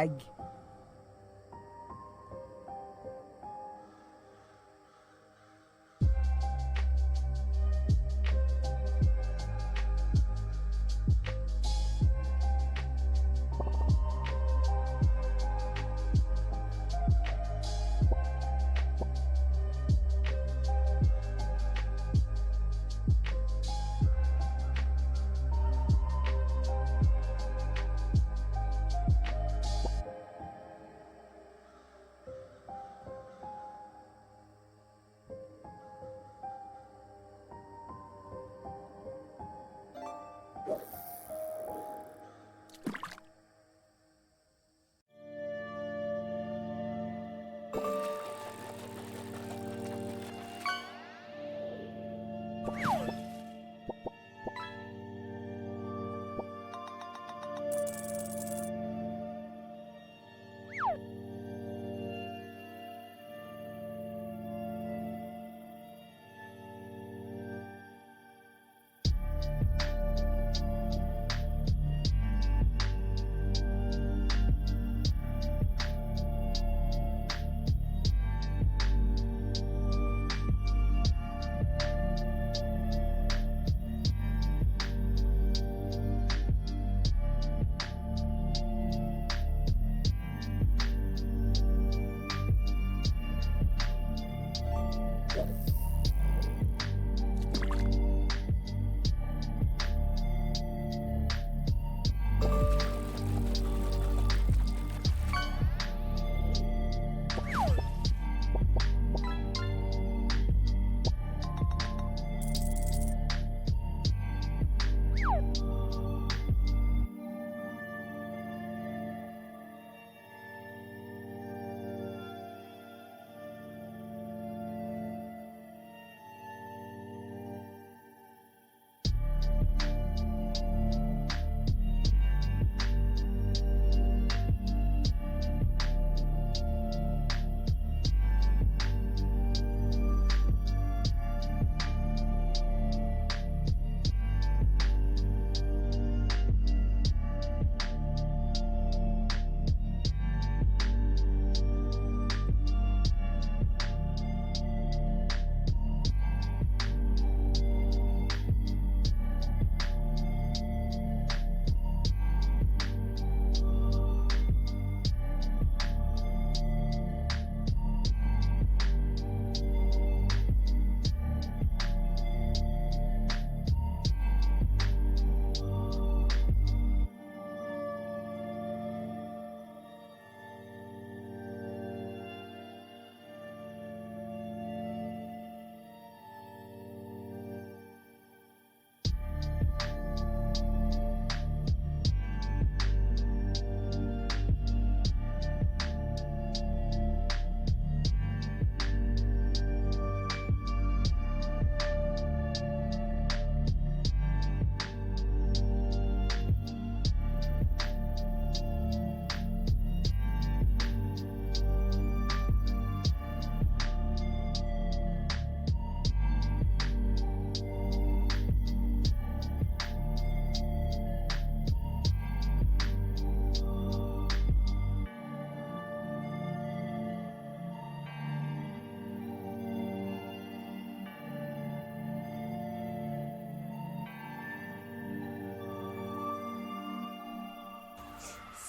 egg.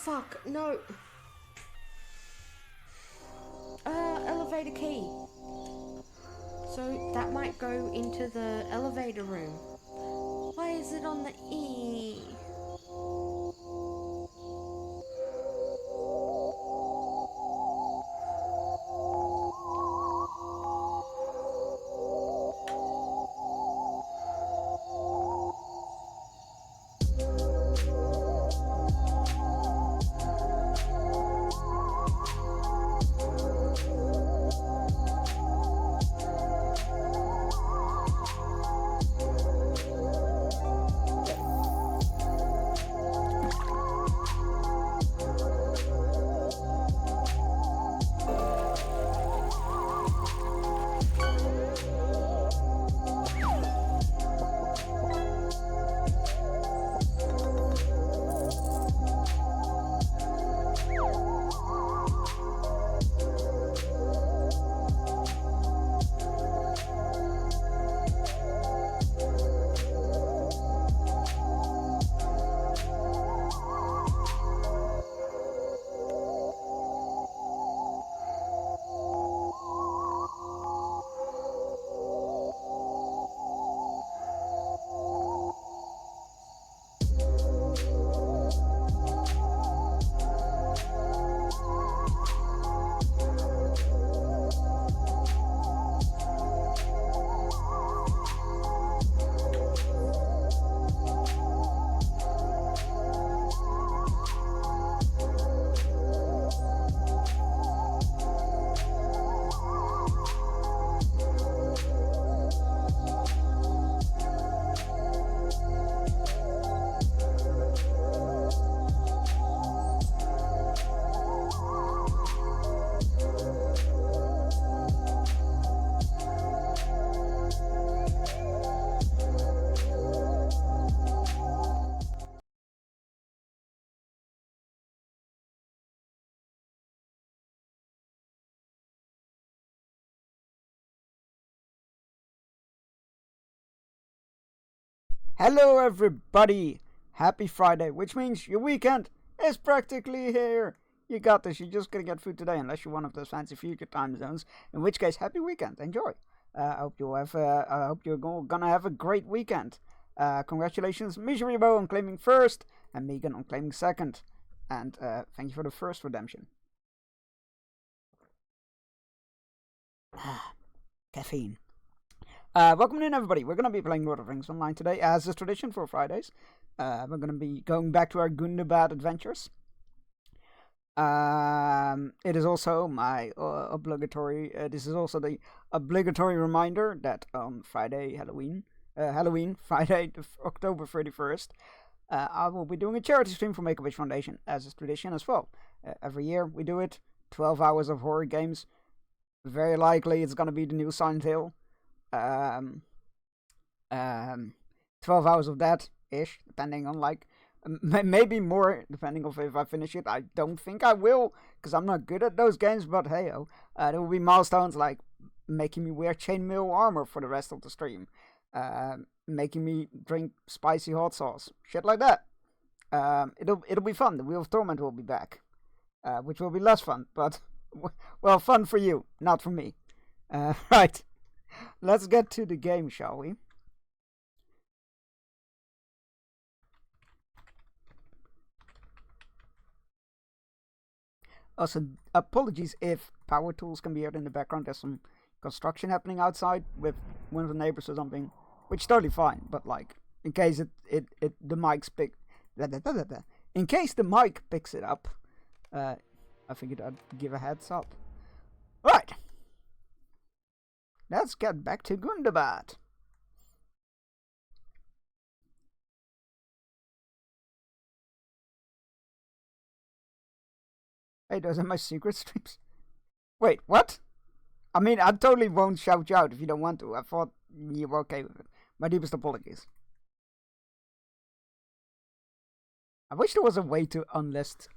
Fuck, no. Elevator key. So that might go into the elevator room. Why is it on the E? Hello everybody! Happy Friday, which means your weekend is practically here. You got this, you're just gonna get food today unless you're one of those fancy future time zones, in which case, happy weekend, enjoy. I hope you're gonna have a great weekend. Congratulations, Miserable on claiming first, and Megan on claiming second. And thank you for the first redemption. Caffeine. Welcome in everybody. We're going to be playing Lord of the Rings Online today, as is tradition for Fridays. We're going to be going back to our Gundabad adventures. It is also my obligatory, this is also the obligatory reminder that on Friday, Halloween, Friday, October 31st, I will be doing a charity stream for Make-A-Wish Foundation, as is tradition as well. Every year we do it, 12 hours of horror games. Very likely it's going to be the new Silent Hill. 12 hours of that-ish, depending on, like, maybe more, depending on if I finish it. I don't think I will, because I'm not good at those games, but hey-oh. There will be milestones like making me wear chainmail armor for the rest of the stream, making me drink spicy hot sauce, shit like that. It'll be fun. The Wheel of Torment will be back, which will be less fun, but, well, fun for you, not for me. Right. Let's get to the game, shall we? Also, apologies if power tools can be heard in the background. There's some construction happening outside with one of the neighbors or something, which is totally fine. But like, in case the mic's in case the mic picks it up, I figured I'd give a heads up. Right. Let's get back to Gundabad. Hey, those are my secret streams. Wait, what? I mean, I totally won't shout you out if you don't want to. I thought you were okay with it. My deepest apologies. I wish there was a way to unlist,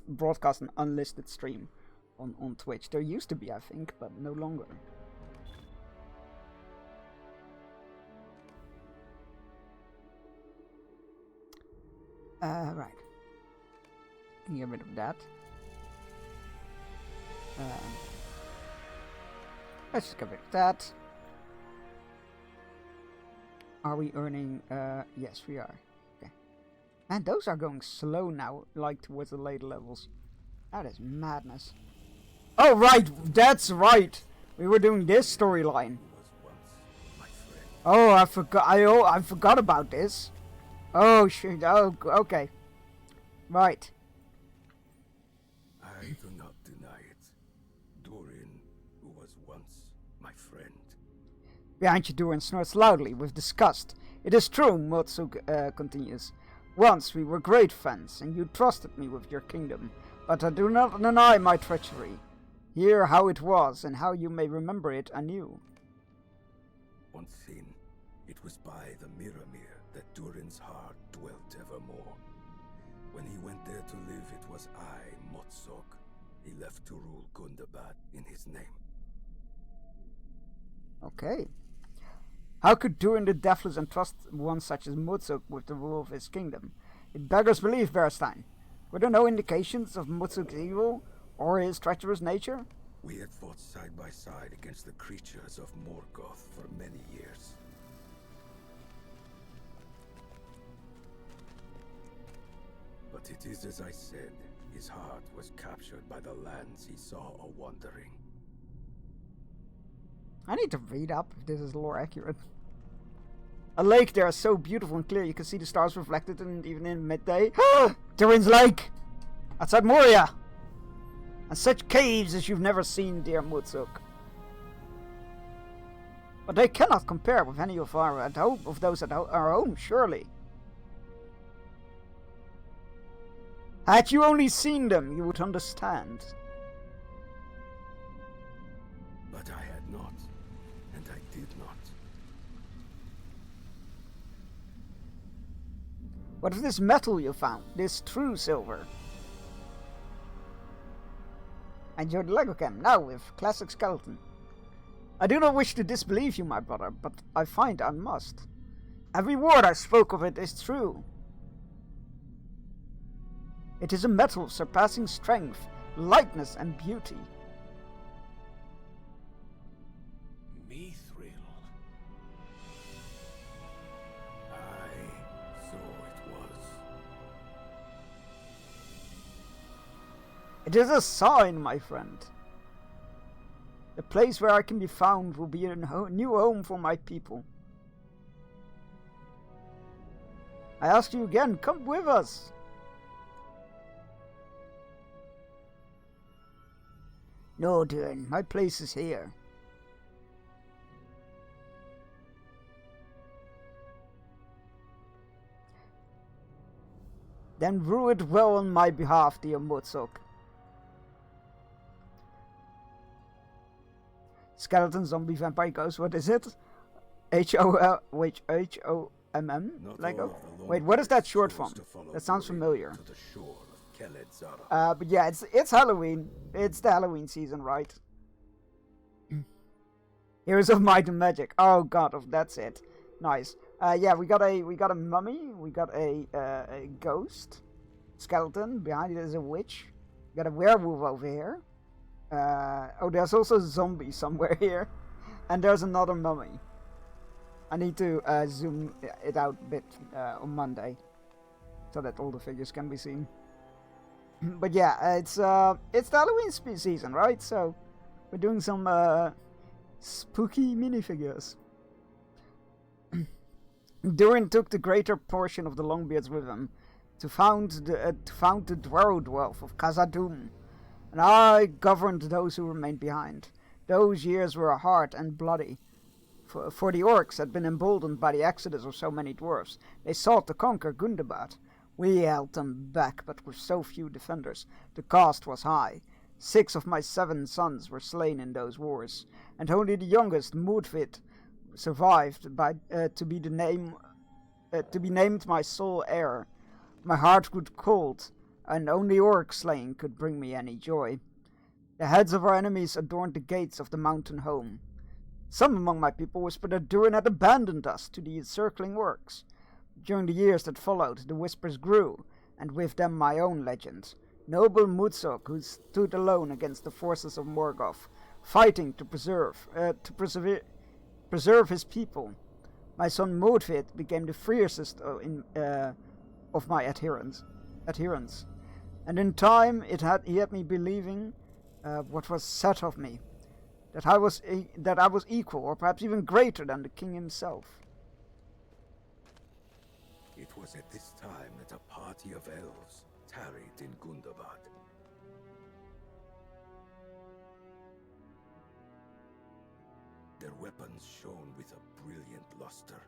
broadcast an unlisted stream on Twitch. There used to be, I think, but no longer. Right. Get rid of that. Let's just get rid of that. Are we earning? Yes, we are. Okay. Man, those are going slow now, like towards the later levels. That is madness. Oh, right! That's right! We were doing this storyline. Oh, I forgot about this. Oh, shit. Oh, okay. Right. I do not deny it. Durin, who was once my friend. Behind you, Durin snorts loudly with disgust. It is true, Motsuk continues. Once we were great friends, and you trusted me with your kingdom. But I do not deny my treachery. Hear how it was, and how you may remember it anew. Once seen, it was by the Miramir that Durin's heart dwelt evermore. When he went there to live, it was I, Motsok. He left to rule Gundabad in his name. Okay. How could Durin the Deathless entrust one such as Motsok with the rule of his kingdom? It beggars belief, Berstein. Were there no indications of Motsok's evil, or his treacherous nature? We had fought side by side against the creatures of Morgoth for many years. But it is as I said, his heart was captured by the lands he saw a-wandering. I need to read up if this is lore accurate. A lake there is so beautiful and clear you can see the stars reflected in even in midday. Durin's Lake! Outside Moria! And such caves as you've never seen, dear Motsok. But they cannot compare with any of those at our home, surely. Had you only seen them, you would understand. But I had not, and I did not. What is this metal you found? This true silver? Enjoy the Lego cam, now with classic skeleton. I do not wish to disbelieve you, my brother, but I find I must. Every word I spoke of it is true. It is a metal of surpassing strength, lightness, and beauty. Mithril. Aye, so it was. It is a sign, my friend. The place where I can be found will be a new home for my people. I ask you again, come with us. No, Durin, my place is here. Then rue it well on my behalf, dear Motsok. Skeleton, zombie, vampire, ghost, what is it? H-O-M-M? Not Lego? all of the Wait, what is that Longbeards short chose from? to follow That sounds Durin familiar. to the shore of Keled Zara. But yeah, it's Halloween. It's the Halloween season, right? Heroes of Might and Magic. Oh god, that's it. Nice. Yeah, we got a mummy. We got a ghost skeleton. Behind it is a witch. We got a werewolf over here. Oh, there's also a zombie somewhere here, and there's another mummy. I need to zoom it out a bit on Monday, so that all the figures can be seen. But yeah, it's the Halloween season, right? So we're doing some spooky minifigures. Durin took the greater portion of the Longbeards with him to found the Dwarrow of Khazad-dûm, and I governed those who remained behind. Those years were hard and bloody, for the orcs had been emboldened by the exodus of so many dwarves. They sought to conquer Gundabad. We held them back, but with so few defenders, the cost was high. 6 of my 7 sons were slain in those wars, and only the youngest, Mudvid, survived to be named my sole heir. My heart grew cold, and only orc slaying could bring me any joy. The heads of our enemies adorned the gates of the mountain home. Some among my people whispered that Durin had abandoned us to the encircling orcs. During the years that followed, the whispers grew, and with them my own legend. Noble Mutsok, who stood alone against the forces of Morgoth, fighting to preserve his people. My son Modvid became the fiercest of my adherents, and in time he had me believing what was said of me, that I was equal, or perhaps even greater than the king himself. It was at this time that a party of elves tarried in Gundabad. Their weapons shone with a brilliant luster,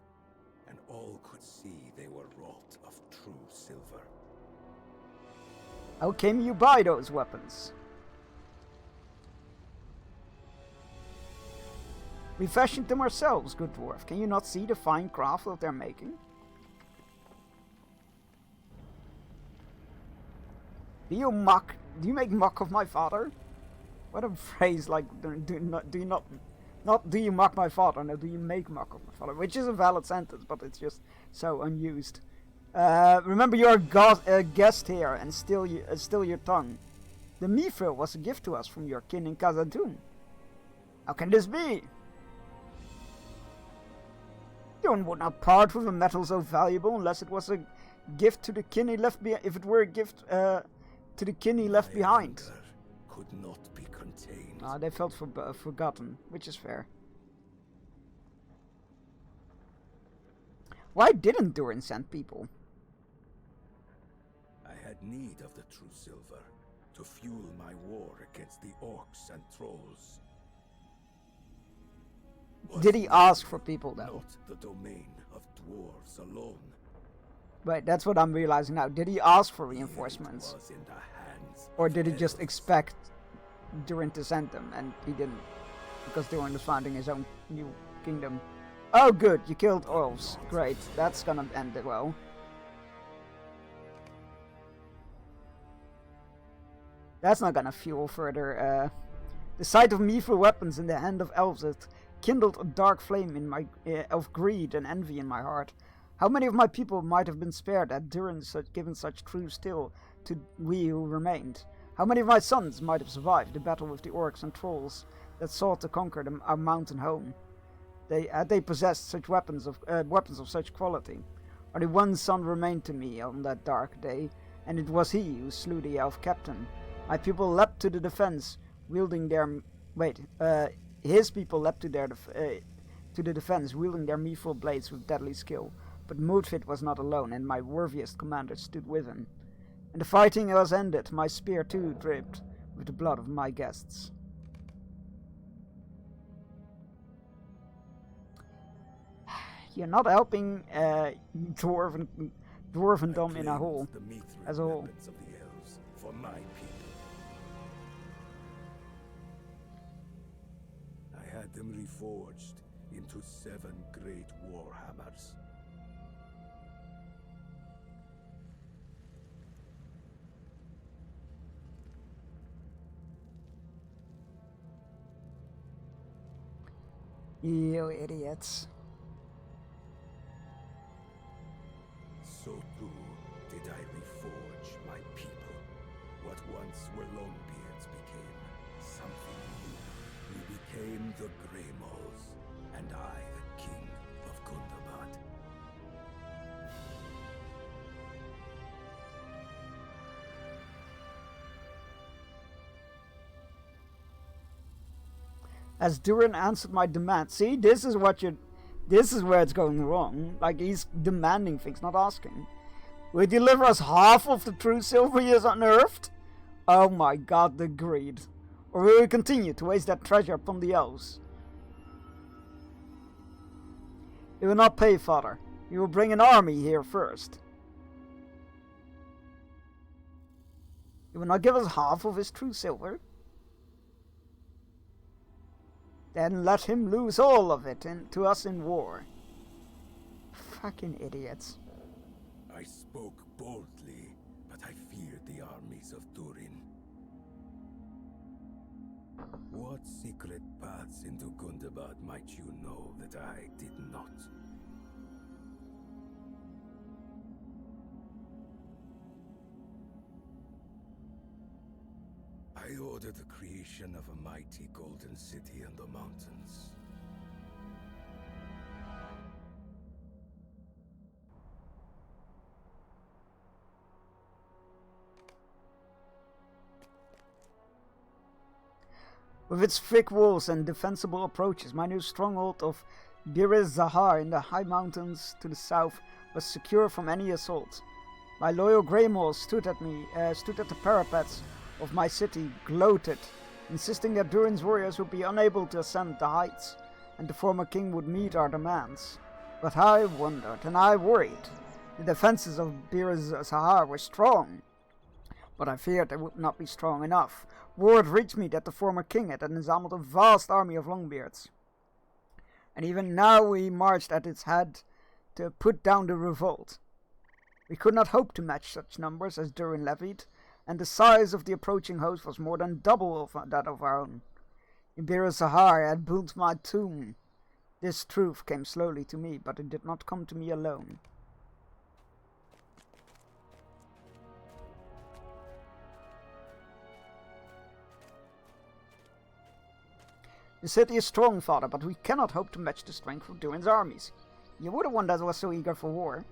and all could see they were wrought of true silver. How came you by those weapons? We fashioned them ourselves, good dwarf. Can you not see the fine craft that they're making? Do you make mock of my father? What a phrase, like, do you mock my father? No, do you make mock of my father? Which is a valid sentence, but it's just so unused. Remember you're a guest here, and still your tongue. The mithril was a gift to us from your kin in Khazad-dûm. How can this be? Durin would not part with a metal so valuable unless it was a gift to the kin he left behind. If it were a gift to the kin he left behind. Could not be contained. They felt forgotten, which is fair. Why didn't Durin send people? I had need of the true silver to fuel my war against the orcs and trolls. Did he ask for people, though? Not the domain of dwarves alone. Right, that's what I'm realizing now. Did he ask for reinforcements? It was in the hands Or of did he just elves. expect Durin to send them, and he didn't? Because Durin was founding his own new kingdom. Oh, good, you killed elves. Great, that's gonna end it well. That's not gonna fuel further. The sight of mithril weapons in the hand of elves kindled a dark flame in my of greed and envy in my heart. How many of my people might have been spared had Durin given such true steel to we who remained? How many of my sons might have survived the battle with the orcs and trolls that sought to conquer our mountain home? Had they possessed such weapons of such quality. Only one son remained to me on that dark day, and it was he who slew the elf captain. My people leapt to the defense, wielding their his people leapt to the defense, wielding their mithril blades with deadly skill. But Moodfit was not alone, and my worthiest commander stood with him. And the fighting was ended. My spear too dripped with the blood of my guests. You're not helping dwarvendom in a whole, as a whole. Of the elves for my people. I had them reforged into 7 great warhammers. You idiots. So too did I reforge my people. What once were Longbeards became something new. We became the Greymolls, and I the king of Gundabad. As Durin answered my demand. See, this is where it's going wrong. Like, he's demanding things, not asking. Will you deliver us half of the true silver he has unearthed? Oh my god, the greed. Or will we continue to waste that treasure upon the elves? He will not pay, father. He will bring an army here first. He will not give us half of his true silver. Then let him lose all of it to us in war. Fucking idiots. I spoke boldly, but I feared the armies of Durin. What secret paths into Gundabad might you know that I did not? I ordered the creation of a mighty golden city in the mountains. With its thick walls and defensible approaches, my new stronghold of Bir Zahar in the high mountains to the south was secure from any assault. My loyal Greymolls stood at the parapets of my city, gloated, insisting that Durin's warriors would be unable to ascend the heights, and the former king would meet our demands. But I wondered, and I worried. The defenses of Bir Zahar were strong, but I feared they would not be strong enough. Word reached me that the former king had assembled a vast army of Longbeards, and even now we marched at its head to put down the revolt. We could not hope to match such numbers as Durin levied, and the size of the approaching host was more than double of that of our own. In Bir Zahar had built my tomb. This truth came slowly to me, but it did not come to me alone. The city is strong, father, but we cannot hope to match the strength of Durin's armies. You were the one that was so eager for war.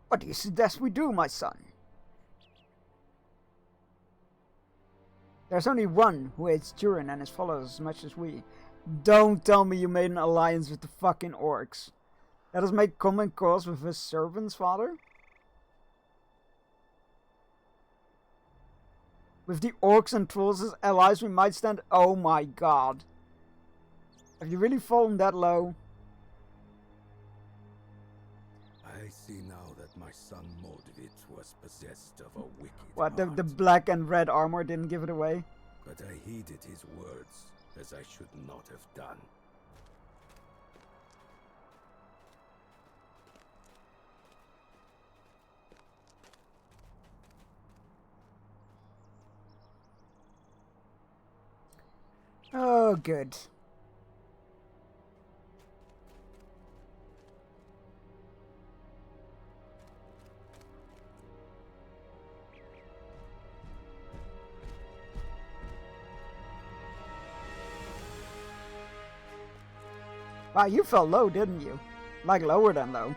What do you suggest we do, my son? There's only one who hates Durin and his followers as much as we. Don't tell me you made an alliance with the fucking orcs. Let us make common cause with his servants, father? With the orcs and trolls as allies, we might stand... Oh my god. Have you really fallen that low? I see now that my son Modvid was possessed of a wicked What, heart. the black and red armor didn't give it away? But I heeded his words, as I should not have done. Oh, good. Wow, you fell low, didn't you? Like lower than low.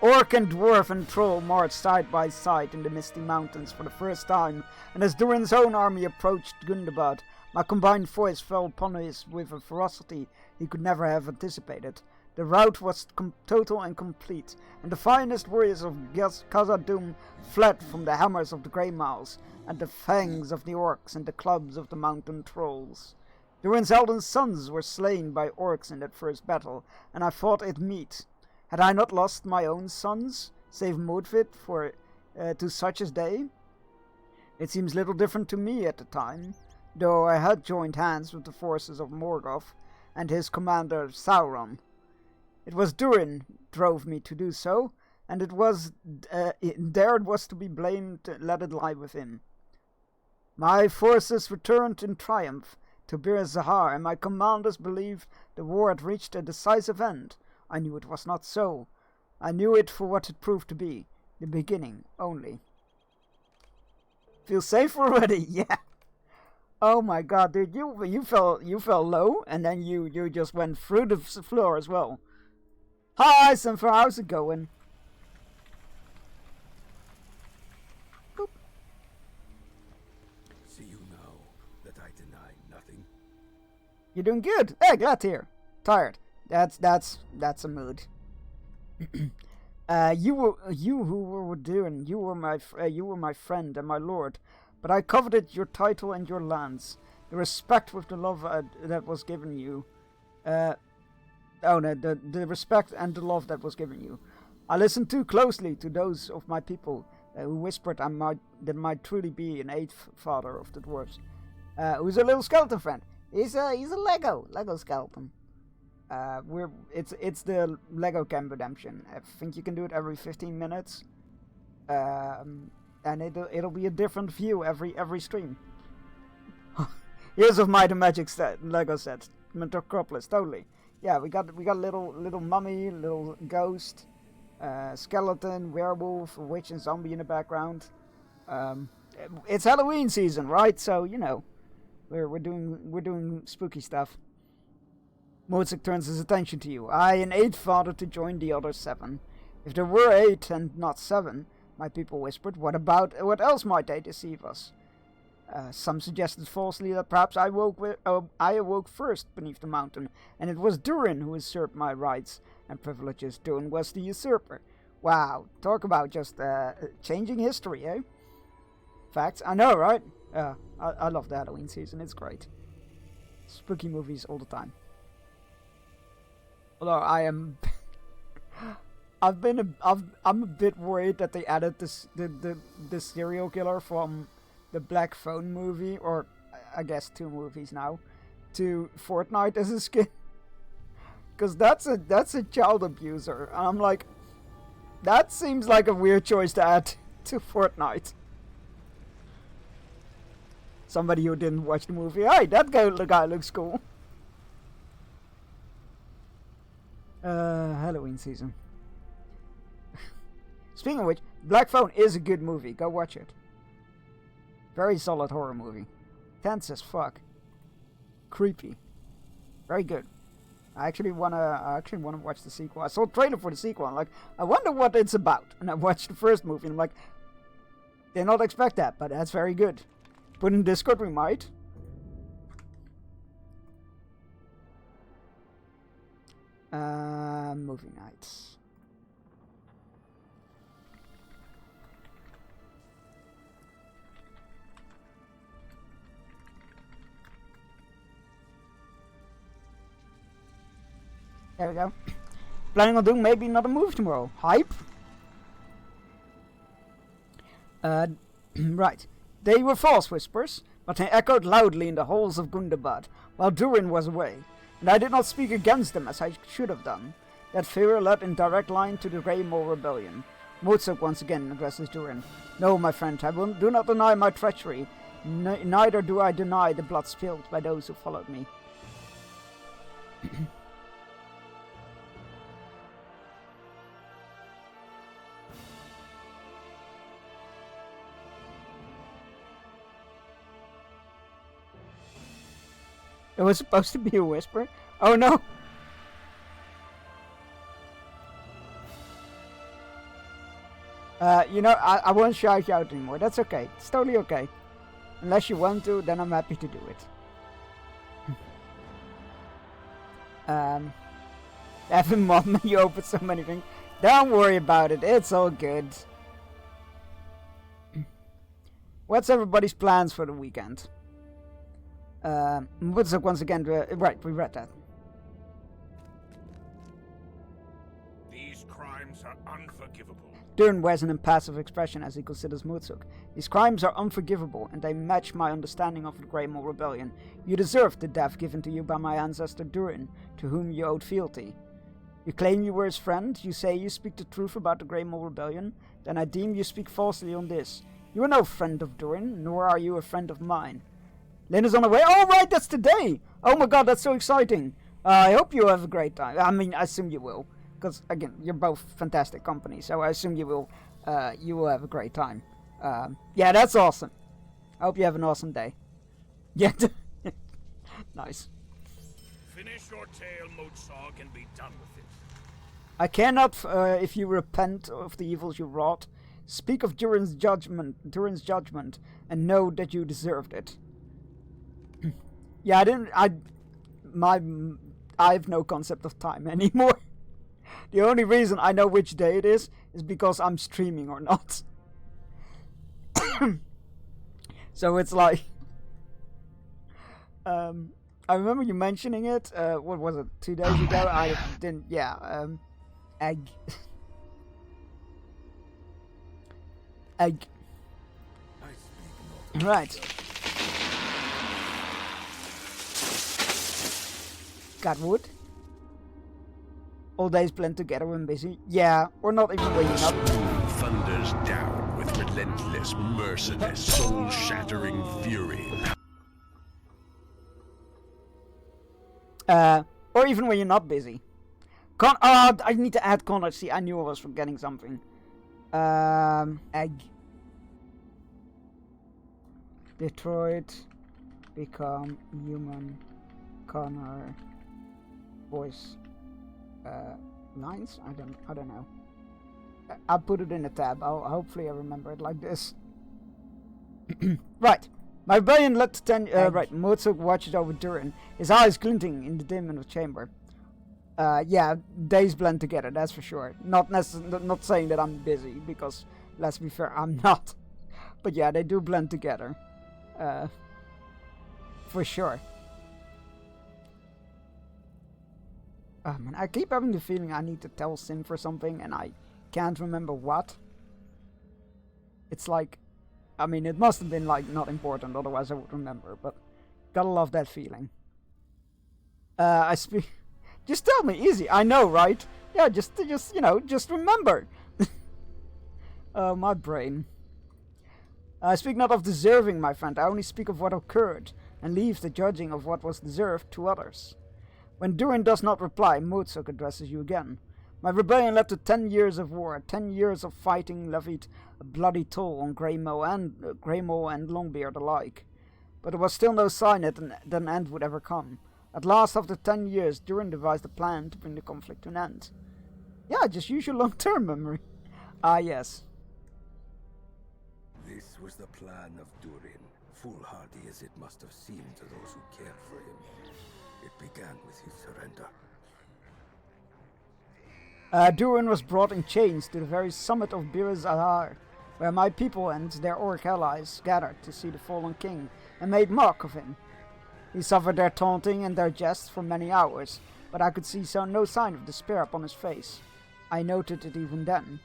Orc and dwarf and troll marched side by side in the misty mountains for the first time, and as Durin's own army approached Gundabad, my combined voice fell upon his with a ferocity he could never have anticipated. The rout was total and complete, and the finest warriors of Khazad-dûm fled from the hammers of the Greymouths, and the fangs of the orcs and the clubs of the mountain trolls. Durin's eldest sons were slain by orcs in that first battle, and I thought it meet. Had I not lost my own sons, save Modvid, to such as they? It seems little different to me at the time, though I had joined hands with the forces of Morgoth and his commander Sauron. It was Durin drove me to do so, and it was to be blamed, let it lie with him. My forces returned in triumph to Bir Zahar, and my commanders believed the war had reached a decisive end. I knew it was not so. I knew it for what it proved to be, the beginning only. Feel safe already? Yeah. Oh my god, dude, you fell low, and then you just went through the floor as well. Hi, Sunflower, how's it going? Boop. See you now that I deny nothing. You're doing good. Hey, glad to hear. Tired. That's a mood. You were my friend and my lord, but I coveted your title and your lands, the respect with the love that was given you. The respect and the love that was given you. I listened too closely to those of my people who whispered there might truly be an eighth father of the dwarves. Who's a little skeleton friend? He's a Lego skeleton. It's the Lego Camp Redemption. I think you can do it every 15 minutes, and it'll be a different view every stream. Here's of Might and Magic Lego set, Metropolis, totally. Yeah, we got little mummy, little ghost, skeleton, werewolf, witch, and zombie in the background. It's Halloween season, right? So you know, we're doing spooky stuff. Mozart turns his attention to you. I, an eighth father to join the other 7. If there were 8 and not 7, my people whispered, what else might they deceive us? Some suggested falsely that perhaps I awoke first beneath the mountain, and it was Durin who usurped my rights and privileges. Durin was the usurper. Wow, talk about just changing history, eh? Facts, I know, right? I love the Halloween season, it's great. Spooky movies all the time. Although I'm a bit worried that they added the serial killer from the Black Phone movie, or I guess 2 movies now, to Fortnite as a skin. Because that's a child abuser. And I'm like, that seems like a weird choice to add to Fortnite. Somebody who didn't watch the movie, hey, the guy looks cool. Halloween season. Speaking of which, Black Phone is a good movie. Go watch it. Very solid horror movie. Tense as fuck. Creepy. Very good. I actually wanna watch the sequel. I saw a trailer for the sequel. I'm like, I wonder what it's about. And I watched the first movie and I'm like, did not expect that, but that's very good. Put in Discord, we might. Movie nights. There we go. Planning on doing maybe another movie tomorrow. Hype? Right. They were false whispers, but they echoed loudly in the halls of Gundabad, while Durin was away, and I did not speak against them as I should have done. That fear led in direct line to the Greymoor rebellion. Mozart once again addresses Durin. No, my friend, do not deny my treachery. Neither do I deny the blood spilled by those who followed me. It was supposed to be a whisper? Oh no! You know, I won't shout you out anymore. That's okay. It's totally okay. Unless you want to, then I'm happy to do it. Having mom, you opened so many things. Don't worry about it. It's all good. What's everybody's plans for the weekend? Mutzuk once again, right, we read that. These crimes are unforgivable. Durin wears an impassive expression as he considers Mutzuk. These crimes are unforgivable, and they match my understanding of the Greymore Rebellion. You deserved the death given to you by my ancestor Durin, to whom you owed fealty. You claim you were his friend, you say you speak the truth about the Greymore Rebellion, then I deem you speak falsely on this. You are no friend of Durin, nor are you a friend of mine. Lyn is on the way. Oh, right, that's today! Oh my god, that's so exciting! I hope you have a great time. I mean, I assume you will. Because, again, you're both fantastic company, so I assume you will have a great time. Yeah, that's awesome. I hope you have an awesome day. Yeah, nice. Finish your tale, Motsog, and be done with it. I cannot, if you repent of the evils you wrought, speak of Durin's judgment, and know that you deserved it. Yeah, I have no concept of time anymore. The only reason I know which day it is because I'm streaming or not. So it's like, I remember you mentioning it. What was it? 2 days ago? I didn't. Yeah. Egg. Egg. Right. Got wood. All days blend together when busy. Yeah, or not even when you're not. Thunders down with relentless, merciless, soul-shattering fury. Or even when you're not busy. I need to add Connor. See, I knew I was forgetting something. Egg. Detroit. Become human. Connor. Voice. Lines? I don't know. I'll put it in a tab. Hopefully I remember it like this. Right. My rebellion led to 10... right. Mutzuk watches over Durin, his eyes glinting in the dim of the chamber. Yeah, days blend together, that's for sure. Not saying that I'm busy, because, let's be fair, I'm not. But yeah, they do blend together. For sure. Man, I keep having the feeling I need to tell Sim for something, and I can't remember what. It's like... I mean, it must have been, like, not important, otherwise I would remember, but... Gotta love that feeling. Just tell me, easy, I know, right? Yeah, just you know, just remember. My brain. I speak not of deserving, my friend, I only speak of what occurred, and leave the judging of what was deserved to others. When Durin does not reply, Mutzuk addresses you again. My rebellion led to 10 years of war. 10 years of fighting levied a bloody toll on Greymoor and Longbeard alike. But there was still no sign that an end would ever come. At last, after 10 years, Durin devised a plan to bring the conflict to an end. Yeah, just use your long-term memory. Ah, yes. This was the plan of Durin, foolhardy as it must have seemed to those who cared for him. It began with his surrender. Durin was brought in chains to the very summit of Bir Zahar, where my people and their orc allies gathered to see the fallen king and made mock of him. He suffered their taunting and their jests for many hours, but I could see no sign of despair upon his face. I noted it even then.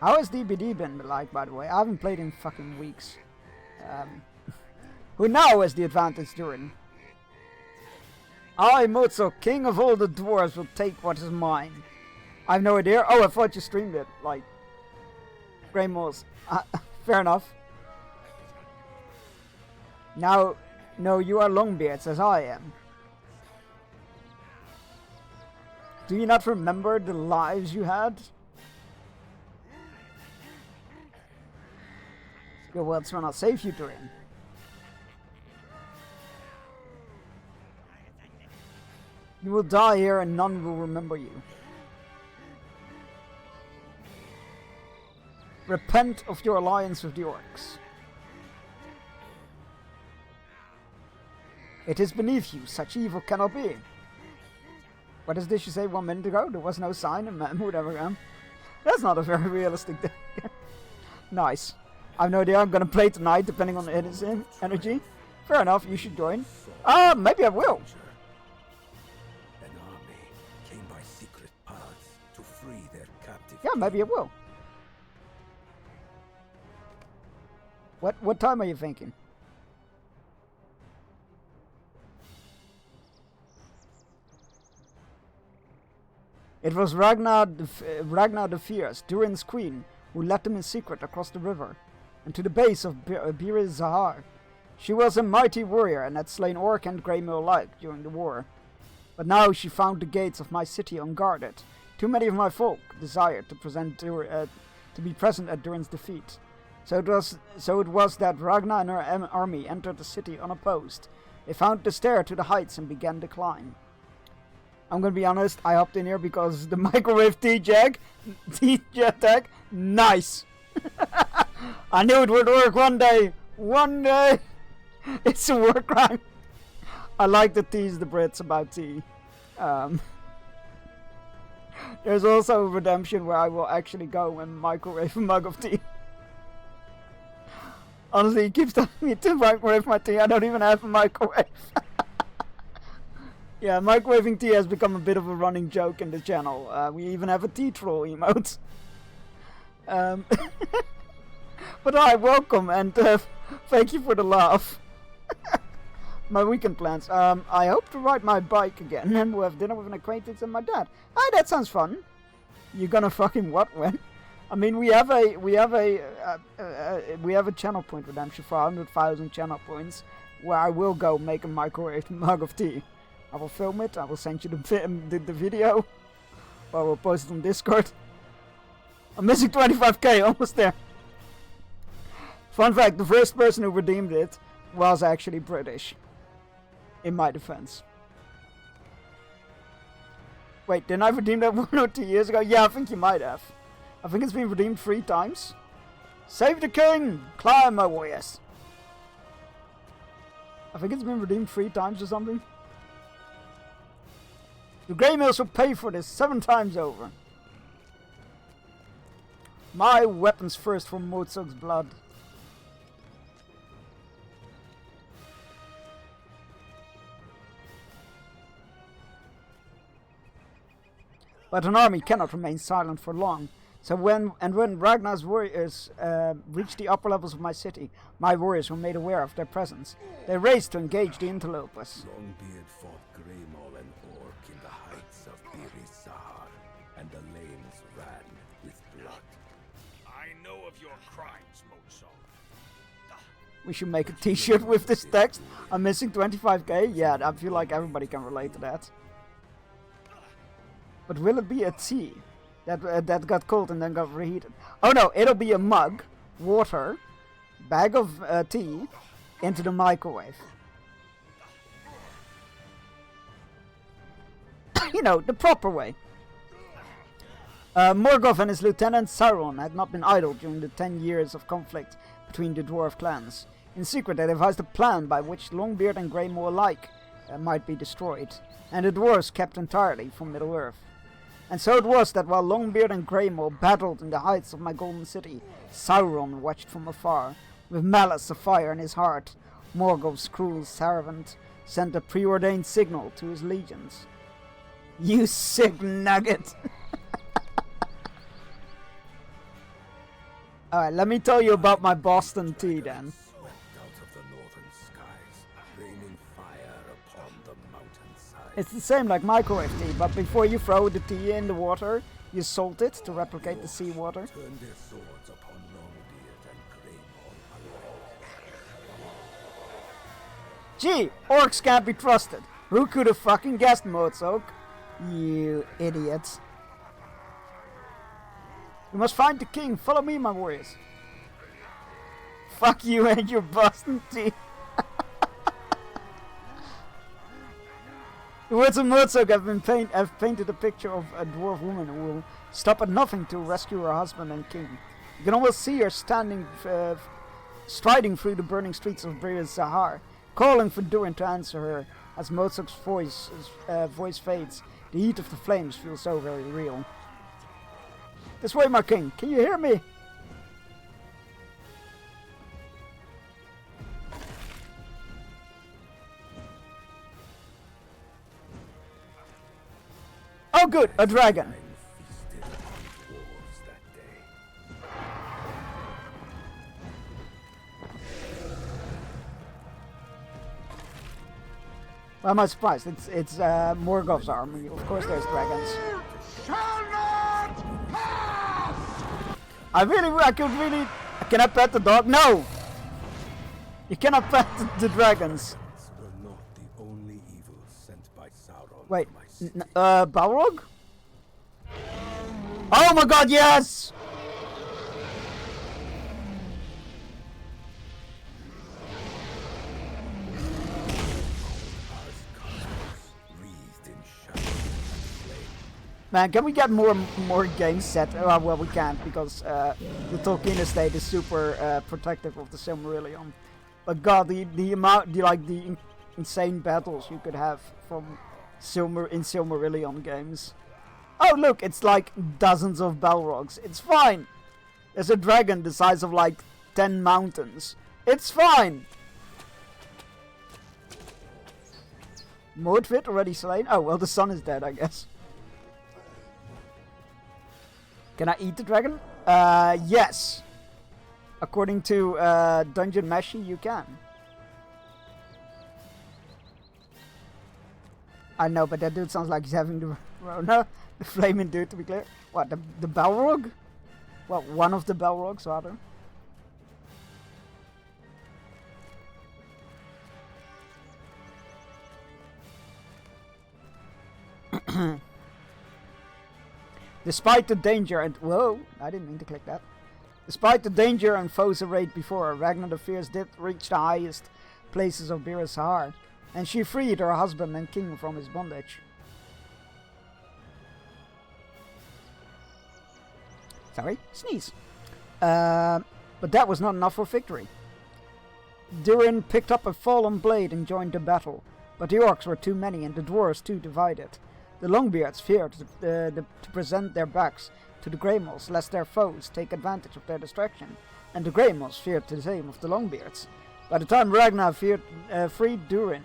How has DBD been like, by the way? I haven't played in fucking weeks. Who now has the advantage, Durin? I, Mutzuk, king of all the dwarves, will take what is mine. I have no idea. Oh, I thought you streamed it. Like, Greymoors. Fair enough. Now, no, you are Longbeards as I am. Do you not remember the lives you had? Your words will not save you, Durin. You will die here and none will remember you. Repent of your alliance with the orcs. It is beneath you, such evil cannot be. What is this you say 1 minute ago? There was no sign in Mahmoud ever. That's not a very realistic thing. Nice. I have no idea. I'm gonna play tonight, depending on his energy. Fair enough. You should join. Maybe I will. An army came by secret paths to free their captive. Yeah, maybe I will. What time are you thinking? It was Ragnar the Fierce, Durin's queen, who led them in secret across the river, and to the base of Bir Zahar. She was a mighty warrior and had slain Orc and Greymoor alike during the war. But now she found the gates of my city unguarded. Too many of my folk desired to be present at Durin's defeat. So it was that Ragnar and her army entered the city unopposed. They found the stair to the heights and began the climb. I'm gonna be honest, I hopped in here because the microwave T-Jag tag, nice! I knew it would work one day! One day! It's a war crime! I like to tease the Brits about tea. There's also a redemption where I will actually go and microwave a mug of tea. Honestly, he keeps telling me to microwave my tea, I don't even have a microwave. Yeah, microwaving tea has become a bit of a running joke in the channel. We even have a tea troll emote. But hi, welcome, and thank you for the laugh. My weekend plans. I hope to ride my bike again, and we'll have dinner with an acquaintance and my dad. Hi, that sounds fun. You gonna fucking what when? I mean, we have a channel point redemption for 100,000 channel points, where I will go make a microwave mug of tea. I will film it, I will send you the video, or I will post it on Discord. I'm missing 25k, almost there. Fun fact, the first person who redeemed it was actually British, in my defense. Wait, didn't I redeem that 1 or 2 years ago? Yeah, I think you might have. I think it's been redeemed 3 times. Save the king! Climb, my warriors! I think it's been redeemed 3 times or something. The Greymoors will pay for this 7 times over. My weapons first for Mozog's blood. But an army cannot remain silent for long. So when Ragnar's warriors reached the upper levels of my city, my warriors were made aware of their presence. They raced to engage the interlopers. Longbeard fought Greymoor and Orc in the heights of Bir Zahar, and the lanes ran with blood. I know of your crimes, Mozog. We should make a t-shirt with this text. I'm missing 25k? Yeah, I feel like everybody can relate to that. But will it be a tea that got cold and then got reheated? Oh no, it'll be a mug, water, bag of tea, into the microwave. You know, the proper way. Morgoth and his lieutenant Sauron had not been idle during the 10 years of conflict between the dwarf clans. In secret, they devised a plan by which Longbeard and Greymoor alike might be destroyed, and the dwarves kept entirely from Middle-earth. And so it was that while Longbeard and Greymoor battled in the heights of my golden city, Sauron watched from afar. With malice of fire in his heart, Morgoth's cruel servant sent a preordained signal to his legions. You sick nugget! Alright, let me tell you about my Boston tea then. Swept out of the northern skies, raining fire upon the mountainside. It's the same like microwave tea, but before you throw the tea in the water, You salt it to replicate the seawater. Turn their swords upon Longbeard and Greymore alike. Gee, orcs can't be trusted. Who could have fucking guessed, Mozok? You idiots. We must find the king. Follow me, my warriors. Fuck you and your Boston tea. The words of Mozok have painted a picture of a dwarf woman who will stop at nothing to rescue her husband and king. You can almost see her striding through the burning streets of Bir Zahar, calling for Durin to answer her. As Mozok's voice fades, the heat of the flames feels so very real. This way, my king. Can you hear me? Oh good, a dragon. Feasted upon dwarves that day. Why am I surprised? It's Morgoth's army. Of course there's dragons. Can I pet the dog? No! You cannot pet the dragons. Were not the only evils sent by Sauron Wait, to my city. Balrog? Oh my god, yes! Wreathed in shadow and flame. Man, can we get more games set? Well, we can't because the Tolkien estate is super protective of the Silmarillion. But god, the amount, the insane battles you could have from Silmarillion games. Oh look, it's like dozens of Balrogs. It's fine. There's a dragon the size of like 10 mountains. It's fine. Mordvid already slain? Oh well, the sun is dead, I guess. Can I eat the dragon? Yes. According to Dungeon Meshi, you can. I know, but that dude sounds like he's having the Rona. The flaming dude, to be clear. What, the Balrog? Well, one of the Balrogs, rather. Despite the danger and... Whoa, I didn't mean to click that. Despite the danger and foes arrayed before her, Ragnar the Fierce did reach the highest places of Bir Zahar, and she freed her husband and king from his bondage. Sorry, sneeze. But that was not enough for victory. Durin picked up a fallen blade and joined the battle, but the orcs were too many and the dwarves too divided. The Longbeards feared to present their backs to the Greymoors, lest their foes take advantage of their distraction, and the Greymoors feared the same of the Longbeards. By the time Ragnar freed Durin,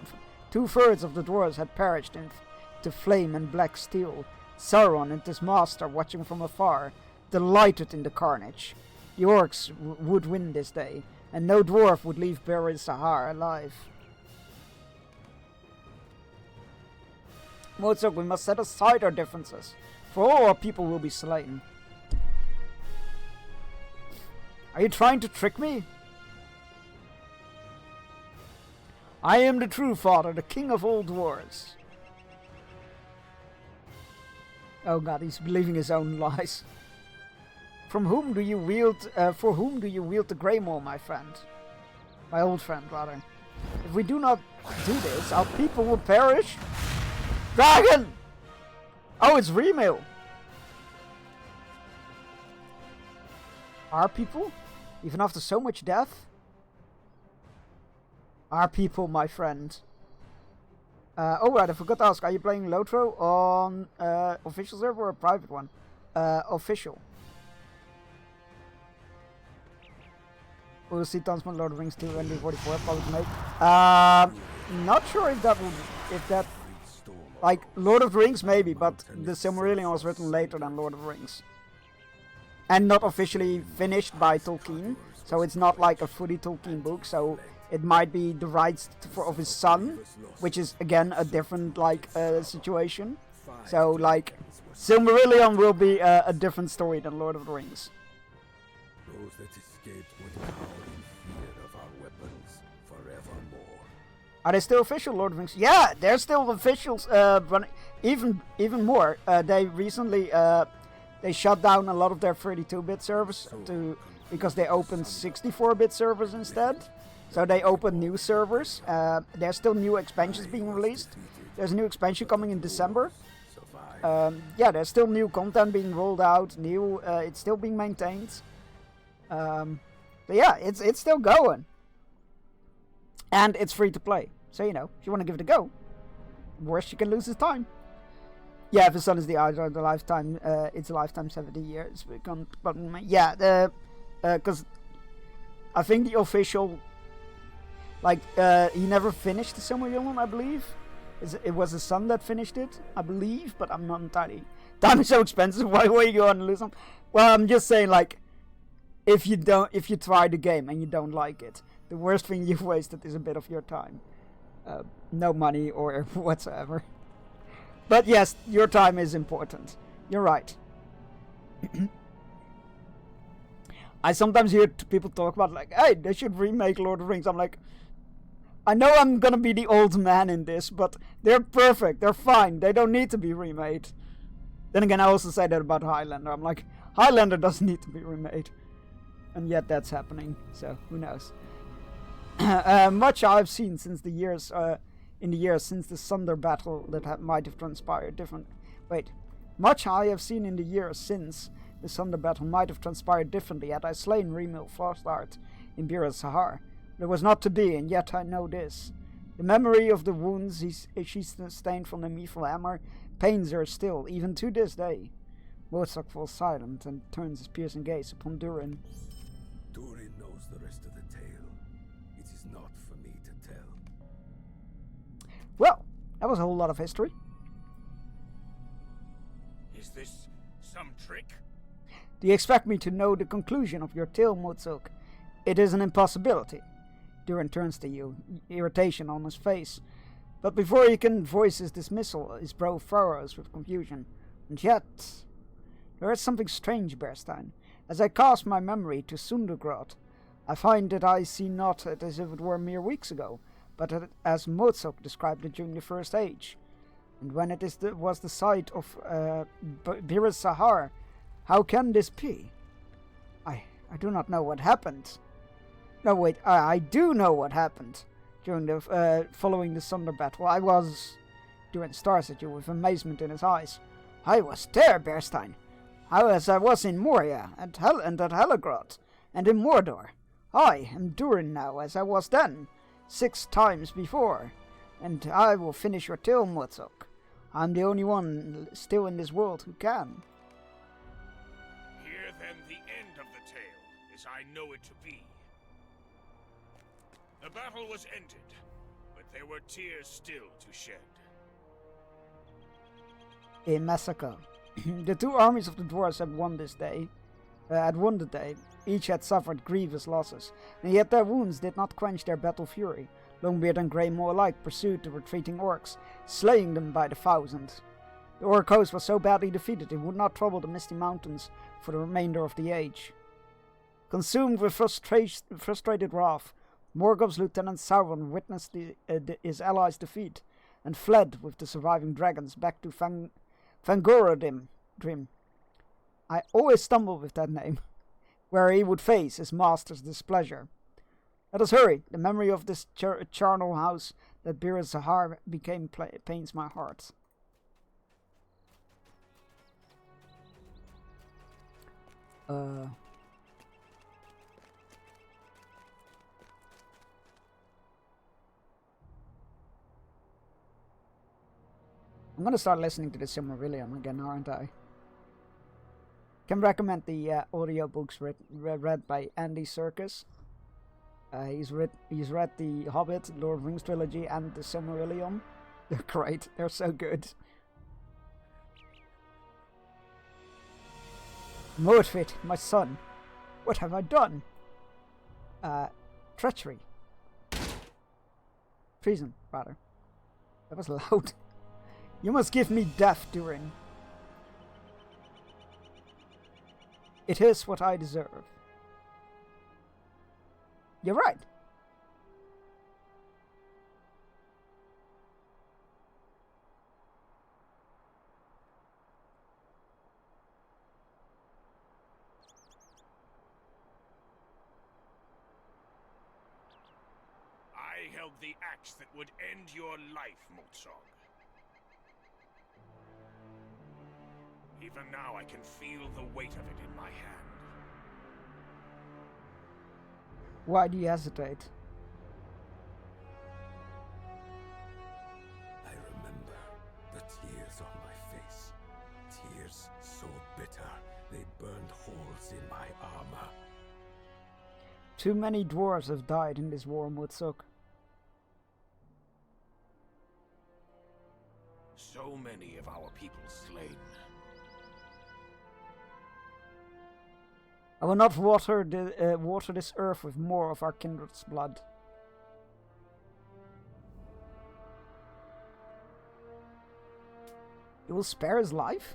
2/3 of the dwarves had perished into flame and black steel. Sauron and his master, watching from afar, delighted in the carnage. The orcs would win this day, and no dwarf would leave Bir Zahar alive. Mozok, we must set aside our differences, for all our people will be slain. Are you trying to trick me? I am the true father, the king of all dwarves. Oh god, he's believing his own lies. For whom do you wield the Greymoor, my friend? My old friend, rather. If we do not do this, our people will perish. Dragon! Oh, it's Remil. Our people? Even after so much death? Our people, my friend. Oh right, I forgot to ask, are you playing Lotro on official server or a private one? Official. We'll see Tonsman Lord of the Rings 2 and 44 public mate. Not sure if that will, like, Lord of the Rings maybe, but the Silmarillion was written later than Lord of the Rings. And not officially finished by Tolkien, so it's not like a fully Tolkien book, so it might be the rights of his son, which is again a different, like, situation. So, like, Silmarillion will be a different story than Lord of the Rings. Those that escaped would cower in fear of our weapons forevermore. Are they still official, Lord of the Rings? Yeah, they're still officials. Running even more. They recently they shut down a lot of their 32-bit servers because they opened 64-bit servers instead. So they opened new servers. There's still new expansions being released. There's a new expansion coming in December. Yeah, there's still new content being rolled out. It's still being maintained. But yeah, it's still going. And it's free to play. So, you know, if you want to give it a go, worst you can lose is time. Yeah, if the sun is the eye of the lifetime, it's a lifetime 70 years. But yeah, because I think the official, like, he never finished the Silmarillion, I believe. It was the son that finished it, I believe, but I'm not entirely. Time is so expensive, why are you going to lose them? Well, I'm just saying, like, if you try the game and you don't like it, the worst thing you've wasted is a bit of your time. No money or whatsoever. But yes, your time is important. You're right. I sometimes hear people talk about, like, hey, they should remake Lord of the Rings. I'm like, I know I'm gonna be the old man in this, but they're perfect. They're fine. They don't need to be remade. Then again, I also say that about Highlander. I'm like, Highlander doesn't need to be remade. And yet that's happening. So, who knows? Much I've seen since the years, since the Sunder battle that might have transpired much I have seen in the years since the Sunder battle might have transpired differently had I slain Remil Frostart in Bir Sahar. It was not to be, and yet I know this. The memory of the wounds she sustained from the Mithril hammer pains her still, even to this day. Mozart falls silent and turns his piercing gaze upon Durin. Durin knows the rest of the tale. It is not for me to tell. Well, that was a whole lot of history. Is this some trick? Do you expect me to know the conclusion of your tale, Mozart? It is an impossibility. Durin turns to you, irritation on his face. But before he can voice his dismissal, his brow furrows with confusion. And yet, there is something strange, Berstein. As I cast my memory to Sundergrad, I find that I see not it as if it were mere weeks ago, but as Mozart described it during the First Age. And when it was the site of Bir Sahar, how can this be? I do not know what happened. No, wait, I do know what happened during the following the Sunder battle. Durin stares at you with amazement in his eyes. I was there, Berstein. As I was in Moria, and at Helagrad, and in Mordor. I am Durin now, as I was then, 6 times before. And I will finish your tale, Mozart. I'm the only one still in this world who can. Hear then the end of the tale, as I know it to be. The battle was ended, but there were tears still to shed. A massacre. The 2 armies of the dwarves had won the day. Each had suffered grievous losses, and yet their wounds did not quench their battle fury. Longbeard and Greymoor alike pursued the retreating orcs, slaying them by the thousand. The orc host was so badly defeated it would not trouble the Misty Mountains for the remainder of the age. Consumed with frustrated wrath, Morgoth's Lieutenant Sauron witnessed his allies' defeat, and fled with the surviving dragons back to Fangorodrim. I always stumble with that name, where he would face his master's displeasure. Let us hurry. The memory of this charnel house that Bir Sahar became pains my heart. I'm gonna start listening to the Silmarillion again, aren't I? Can recommend the audiobooks read by Andy Serkis. He's read the Hobbit, Lord of the Rings trilogy, and the Silmarillion. They're great. They're so good. Mordfit, my son, what have I done? Treachery. Treason, rather. That was loud. You must give me death, Durin. It is what I deserve. You're right. I held the axe that would end your life, Motsog. Even now I can feel the weight of it in my hand. Why do you hesitate? I remember the tears on my face. Tears so bitter they burned holes in my armor. Too many dwarves have died in this war, Motsog. So many of our people slain. I will not water this earth with more of our kindred's blood. You will spare his life?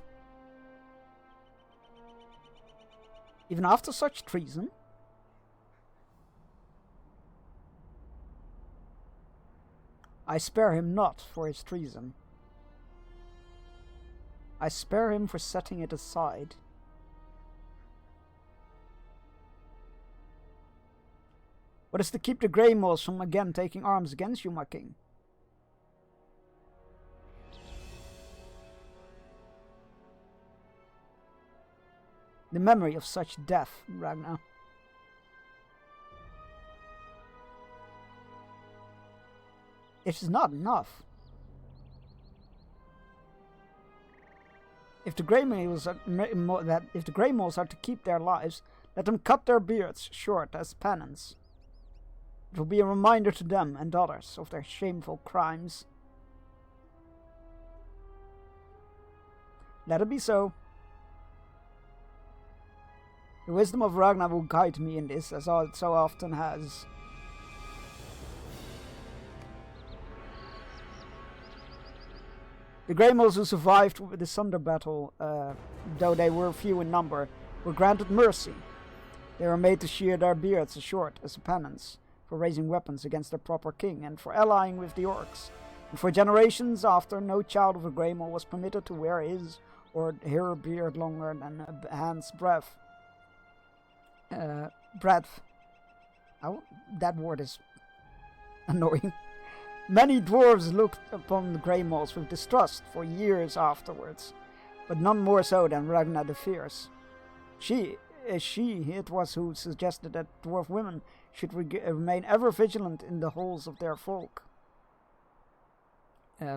Even after such treason? I spare him not for his treason. I spare him for setting it aside. What is to keep the Grey Moles from again taking arms against you, my king? The memory of such death, Ragnar. It is not enough. If the Grey Moles are to keep their lives, let them cut their beards short as penance. It will be a reminder to them and others of their shameful crimes. Let it be so. The wisdom of Ragnar will guide me in this, as it so often has. The Grey Moles who survived the Sunder battle, though they were few in number, were granted mercy. They were made to shear their beards short as a penance for raising weapons against their proper king and for allying with the orcs. And for generations after, no child of a Grey Mole was permitted to wear his or her beard longer than a hand's breadth. Breadth. Oh, that word is annoying. Many dwarves looked upon the Grey Moles with distrust for years afterwards, but none more so than Ragnar the Fierce. It was who suggested that dwarf women should remain ever vigilant in the halls of their folk.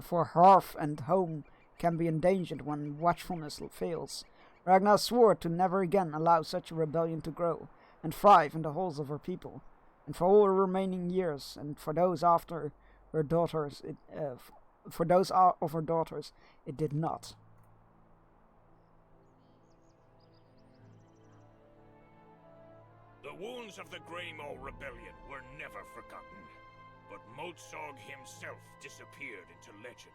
For hearth and home can be endangered when watchfulness fails. Ragnar swore to never again allow such a rebellion to grow and thrive in the halls of her people, and for all her remaining years, and for those after her daughters, for those of her daughters, it did not. The wounds of the Grey Mole Rebellion were never forgotten, but Motsog himself disappeared into legend.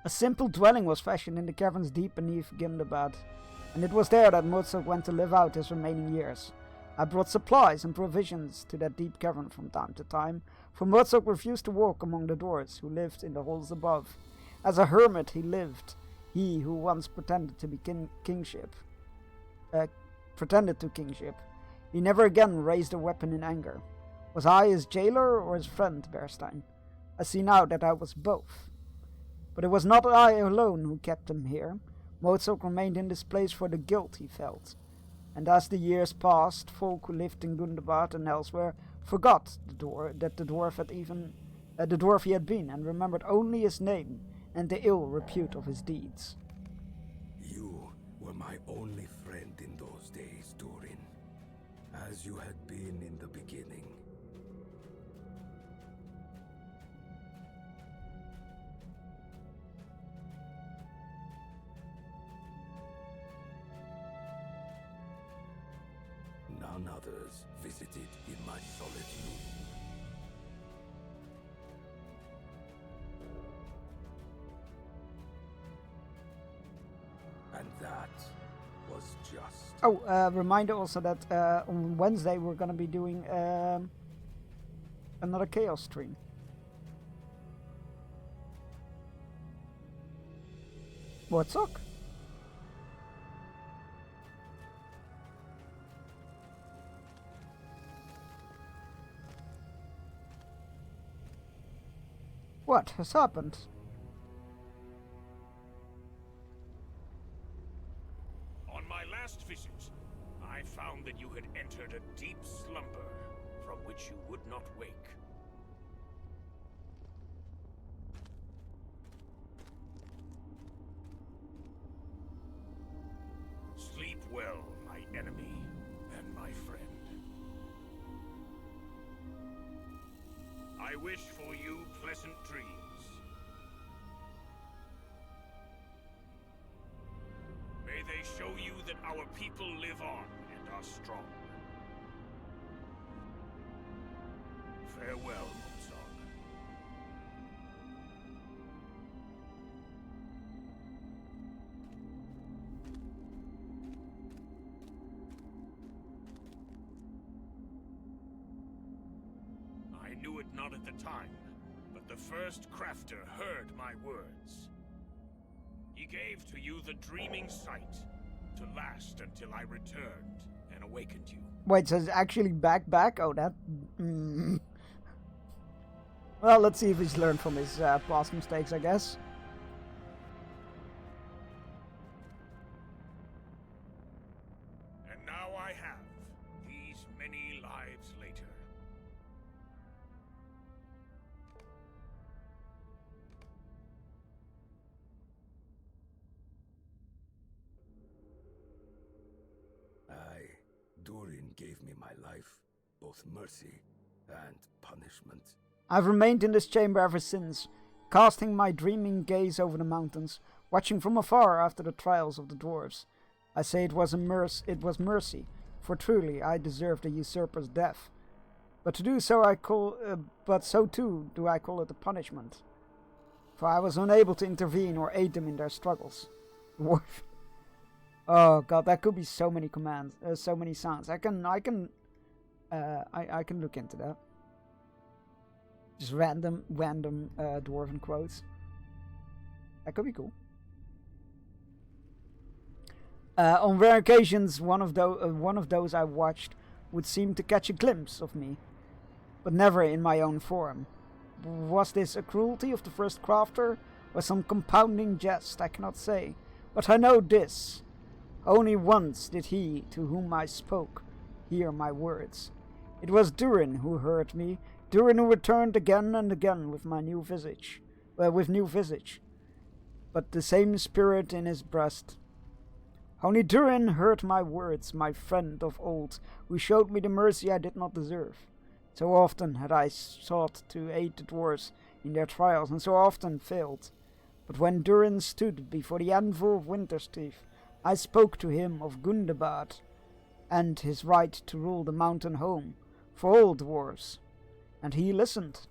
A simple dwelling was fashioned in the caverns deep beneath Gundabad, and it was there that Motsog went to live out his remaining years. I brought supplies and provisions to that deep cavern from time to time, for Motsog refused to walk among the dwarves who lived in the halls above. As a hermit he lived, he who once pretended to kingship. He never again raised a weapon in anger. Was I his jailer or his friend, Bearstein? I see now that I was both. But it was not I alone who kept him here. Motsog remained in this place for the guilt he felt. And as the years passed, folk who lived in Gundabad and elsewhere forgot that the dwarf he had been, and remembered only his name and the ill repute of his deeds. You were my only friend in those days, Durin, as you had been in the beginning. Now none others visited in my solitude. And that was just... Oh, reminder also that on Wednesday we're gonna be doing another Chaos stream. What's up? What has happened? On my last visit, I found that you had entered a deep slumber from which you would not wake. Sleep well, my enemy and my friend. I wish for you pleasant dreams. May they show you that our people live on and are strong. Farewell, Motsog. I knew it not at the time, but the first crafter heard my words. He gave to you the dreaming sight, to last until I returned and awakened you. Wait, so it's actually back? Oh, that... Well, let's see if he's learned from his past mistakes, I guess. And now I have, these many lives later. Durin gave me my life, both mercy and punishment. I've remained in this chamber ever since, casting my dreaming gaze over the mountains, watching from afar after the trials of the dwarves. I say it was mercy, for truly I deserved the usurper's death. But to do so but so too do I call it a punishment. For I was unable to intervene or aid them in their struggles. Dwarf. Oh god, that could be so many commands, so many sounds. I can look into that. Just random dwarven quotes. That could be cool. On rare occasions, one of those I watched would seem to catch a glimpse of me, but never in my own form. Was this a cruelty of the first crafter, or some compounding jest? I cannot say, but I know this. Only once did he, to whom I spoke, hear my words. It was Durin who heard me, Durin who returned again and again with new visage. But the same spirit in his breast. Only Durin heard my words, my friend of old, who showed me the mercy I did not deserve. So often had I sought to aid the dwarves in their trials, and so often failed. But when Durin stood before the anvil of Winterstreaf, I spoke to him of Gundabad, and his right to rule the mountain home, for all dwarves. And he listened.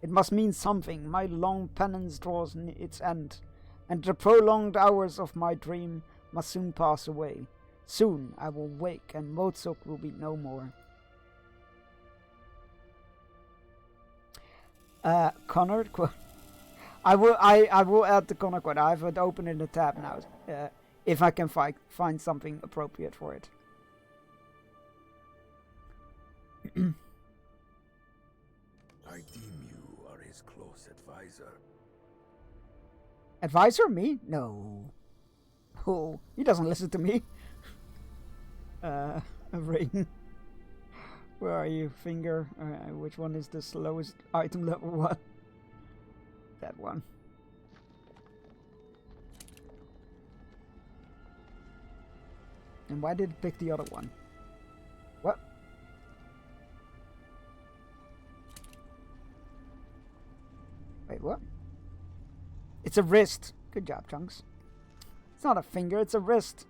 It must mean something. My long penance draws its end, and the prolonged hours of my dream must soon pass away. Soon I will wake, and Motsog will be no more. Connor quote. I will add the Connor quote. I have it open in the tab now. If I can find something appropriate for it. I deem you are his close advisor. Advisor? Me? No. Oh, he doesn't listen to me. A ring. Where are you, finger? Which one is the slowest item level one? That one. And why did it pick the other one? What? Wait, what? It's a wrist. Good job, Chunks. It's not a finger, it's a wrist.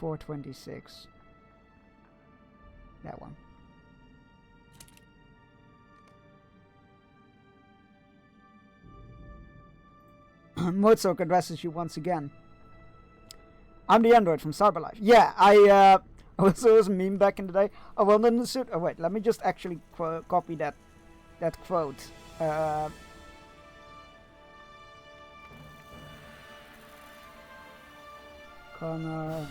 426. That one. Mozok addresses you once again. I'm the android from Cyberlife. Yeah, I was a meme back in the day. Oh, well, then the suit. Oh, wait, let me just actually copy that quote. Connor.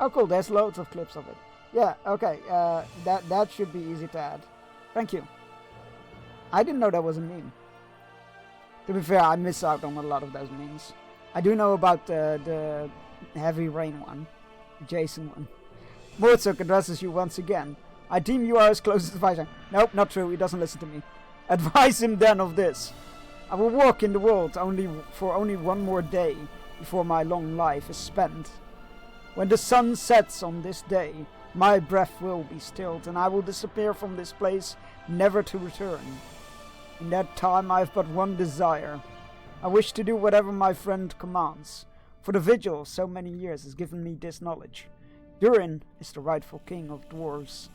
Oh, cool. There's loads of clips of it. Yeah. Okay. That should be easy to add. Thank you. I didn't know that was a meme. To be fair, I miss out on a lot of those memes. I do know about the Heavy Rain one, Jason one. Mozok addresses you once again. I deem you are his closest advisor. Nope, not true. He doesn't listen to me. Advise him then of this. I will walk in the world for only one more day before my long life is spent. When the sun sets on this day, my breath will be stilled, and I will disappear from this place, never to return. In that time I have but one desire. I wish to do whatever my friend commands, for the vigil of so many years has given me this knowledge. Durin is the rightful king of dwarves.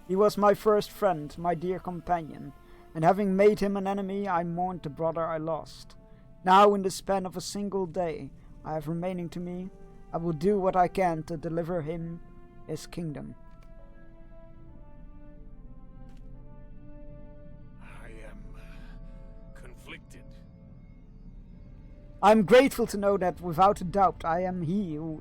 He was my first friend, my dear companion, and having made him an enemy, I mourned the brother I lost. Now, in the span of a single day I have remaining to me, I will do what I can to deliver him his kingdom. I am grateful to know that without a doubt I am he who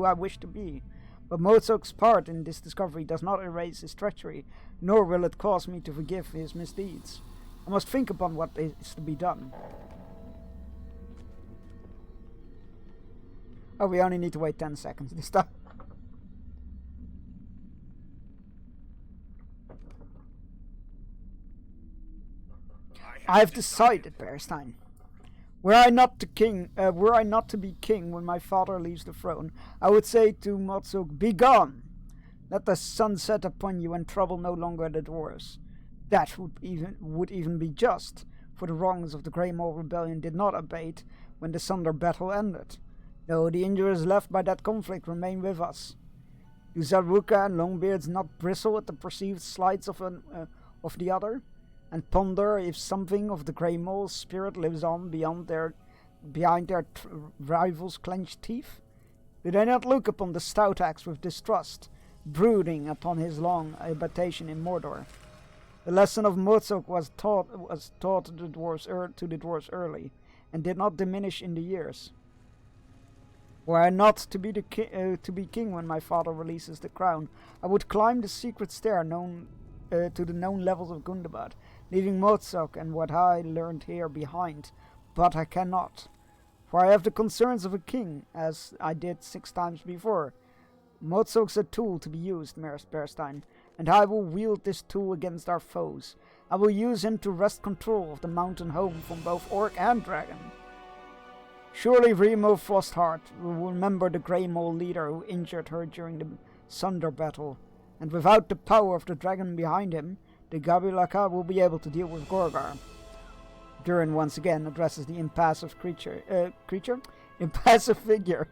I wish to be. But Mozok's part in this discovery does not erase his treachery, nor will it cause me to forgive his misdeeds. I must think upon what is to be done. Oh, we only need to wait 10 seconds this time. I have decided, Bearstein. Were I not to be king when my father leaves the throne, I would say to Mozok, "Begone! Let the sun set upon you and trouble no longer the dwarves." That would even be just, for the wrongs of the Grey Maul rebellion did not abate when the Sunder battle ended, though the injuries left by that conflict remain with us. Do Zaruka and Longbeards not bristle at the perceived slights of the other, and ponder if something of the Grey Maul's spirit lives on behind their rivals' clenched teeth? Do they not look upon the stout axe with distrust, brooding upon his long habitation in Mordor? The lesson of Mozok was taught to the dwarves early, and did not diminish in the years. Were I not to be king when my father releases the crown, I would climb the secret stair to the known levels of Gundabad, leaving Mozok and what I learned here behind, but I cannot, for I have the concerns of a king, as I did 6 times before. Mozok's a tool to be used, Bearstein, and I will wield this tool against our foes. I will use him to wrest control of the mountain home from both orc and dragon. Surely Remo Frostheart will remember the Grey Maul leader who injured her during the Sunder battle, and without the power of the dragon behind him, the Gabilaka will be able to deal with Gorgar. Durin once again addresses the impassive impassive figure.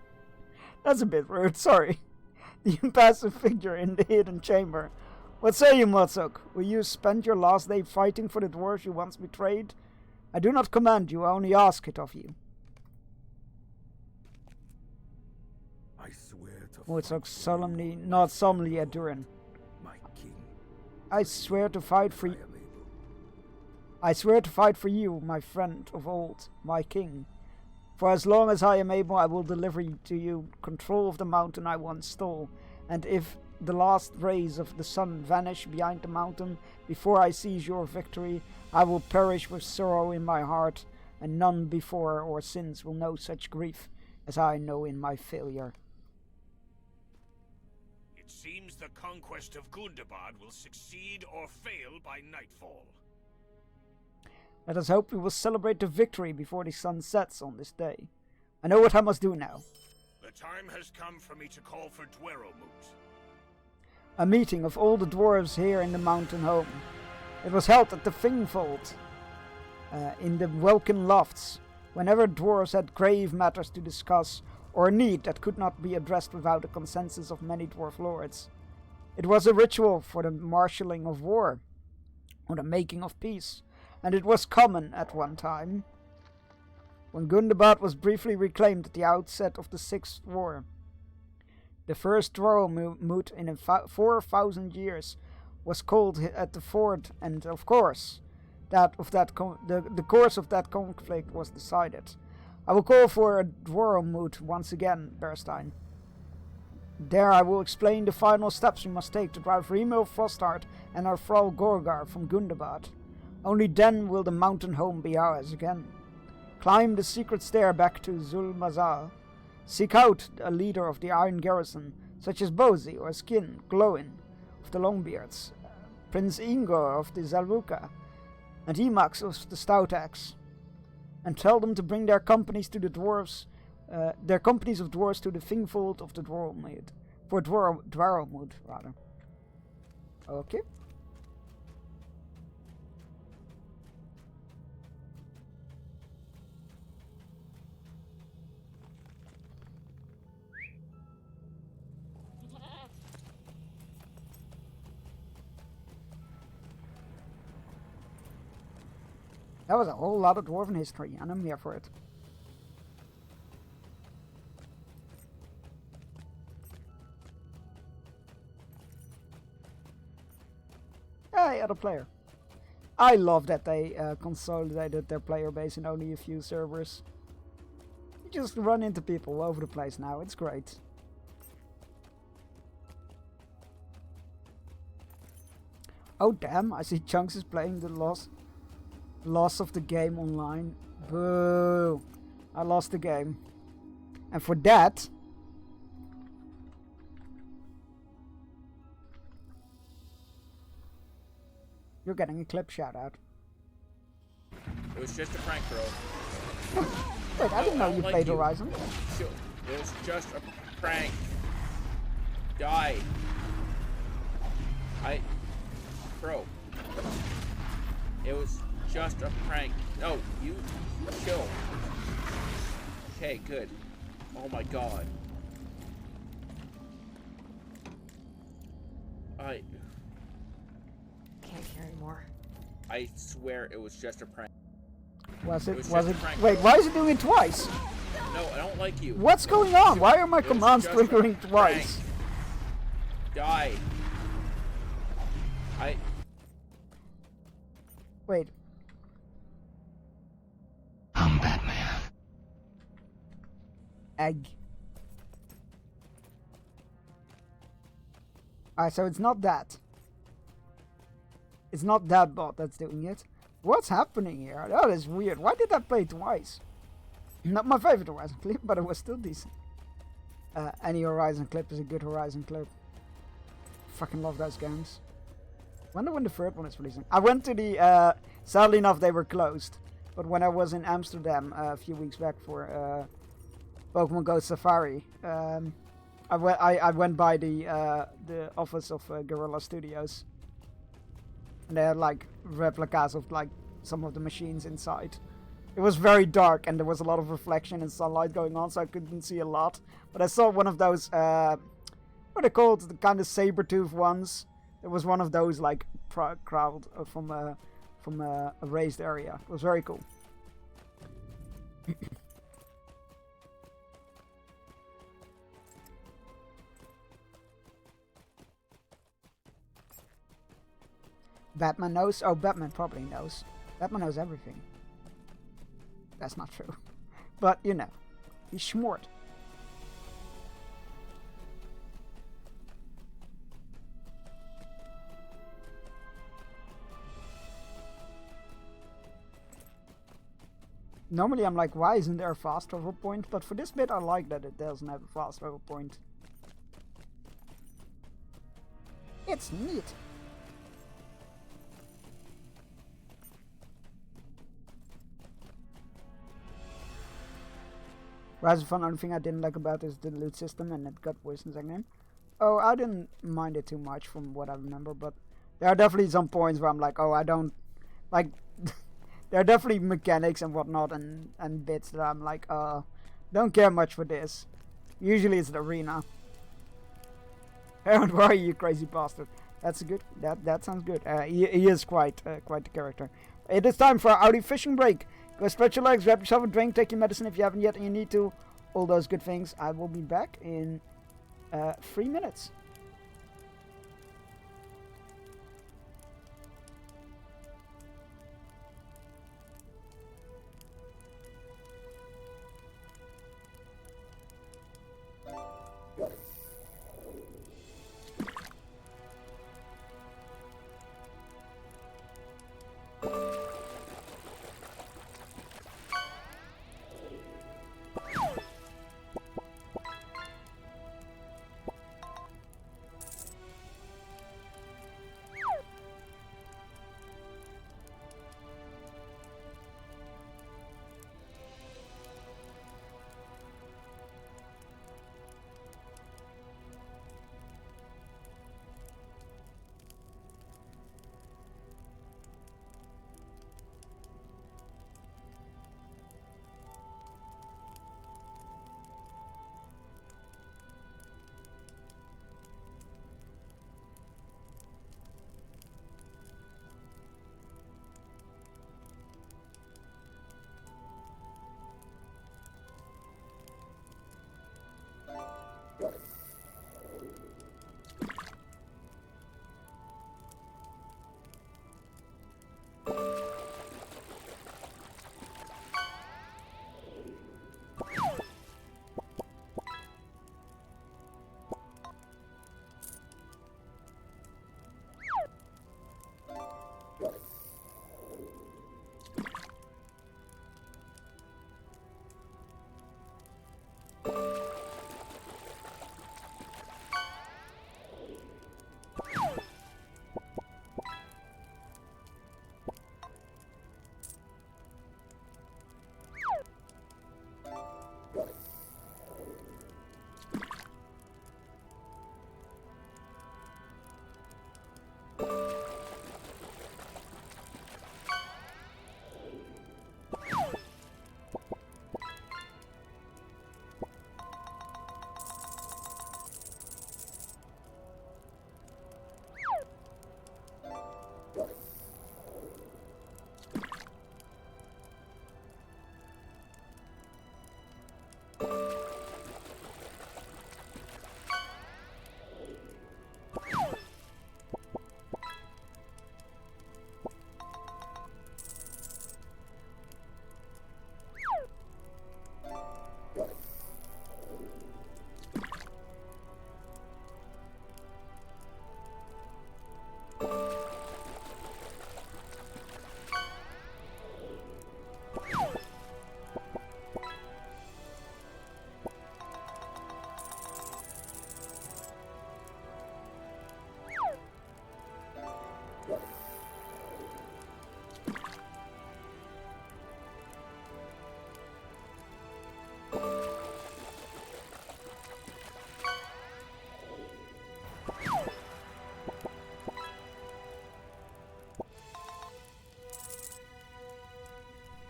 That's a bit rude, sorry. The impassive figure in the hidden chamber. What say you, Mozok? Will you spend your last day fighting for the dwarves you once betrayed? I do not command you, I only ask it of you. I swear to Mozok nods solemnly at Durin. my king. I swear to fight for you. I swear to fight for you, my friend of old, my king. For as long as I am able, I will deliver to you control of the mountain I once stole, and if the last rays of the sun vanish behind the mountain before I seize your victory, I will perish with sorrow in my heart, and none before or since will know such grief as I know in my failure. It seems the conquest of Gundabad will succeed or fail by nightfall. Let us hope we will celebrate the victory before the sun sets on this day. I know what I must do now. The time has come for me to call for Dweromut. A meeting of all the dwarves here in the mountain home. It was held at the Thingfold, in the Welkin Lofts, whenever dwarves had grave matters to discuss or a need that could not be addressed without the consensus of many dwarf lords. It was a ritual for the marshalling of war, or the making of peace, and it was common at one time. When Gundabad was briefly reclaimed at the outset of the Sixth War, the first Dwarmoot in 4,000 years was called at the fort, and of course, the course of that conflict was decided. I will call for a Dwarmoot once again, Berstein. There I will explain the final steps we must take to drive Remil Frostheart and our Thrall Gorgar from Gundabad. Only then will the mountain home be ours again. Climb the secret stair back to Zul'Mazal. Seek out a leader of the Iron Garrison, such as Bozi or Skin, Glowin of the Longbeards, Prince Ingor of the Zalruka, and Emax of the Stout Axe, and tell them to bring their companies to the dwarves, their companies of dwarves to the Thingfold of the Dwarmoot, for Dwarmoot rather. Okay. That was a whole lot of dwarven history, and I'm here for it. Hey, other player. I love that they consolidated their player base in only a few servers. You just run into people all over the place now, it's great. Oh damn, I see Chunks is playing the loss of the game online. Boo! I lost the game. And for that, you're getting a clip shout out. It was just a prank, bro. Wait, I didn't know you played Horizon. It was just a prank. Die. Bro. It was just a prank. No, you chill. Okay, good. Oh my god. Can't carry more. I swear it was just a prank. Was it? Prank, wait, why is it doing it twice? No, I don't like you. What's going on? Why are my commands triggering twice? Die. Wait. I'm Batman. Egg. Alright, so it's not that. It's not that bot that's doing it. What's happening here? That is weird. Why did that play twice? Not my favorite Horizon clip, but it was still decent. Any Horizon clip is a good Horizon clip. Fucking love those games. Wonder when the third one is releasing. I went to the, sadly enough they were closed. But when I was in Amsterdam a few weeks back for Pokemon Go Safari, I went by the office of Guerrilla Studios. And they had like replicas of like some of the machines inside. It was very dark and there was a lot of reflection and sunlight going on, so I couldn't see a lot. But I saw one of those, what are they called? The kind of saber-tooth ones. There was one of those like crowd from a raised area. It was very cool. Batman knows? Oh, Batman probably knows. Batman knows everything. That's not true. But, you know, he's smart. Normally I'm like, why isn't there a fast travel point? But for this bit I like that it doesn't have a fast travel point. It's neat. Rise of Fun, only thing I didn't like about it is the loot system, and it got worse in the second game. Oh, I didn't mind it too much from what I remember, but there are definitely some points where I'm like, oh, I don't like there are definitely mechanics and whatnot and bits that I'm like, don't care much for this. Usually it's the arena. Harold, where are you, crazy bastard? That's a good. That sounds good. He is quite the character. It is time for our Audi fishing break. Go stretch your legs, grab yourself a drink, take your medicine if you haven't yet, and you need to. All those good things. I will be back in 3 minutes.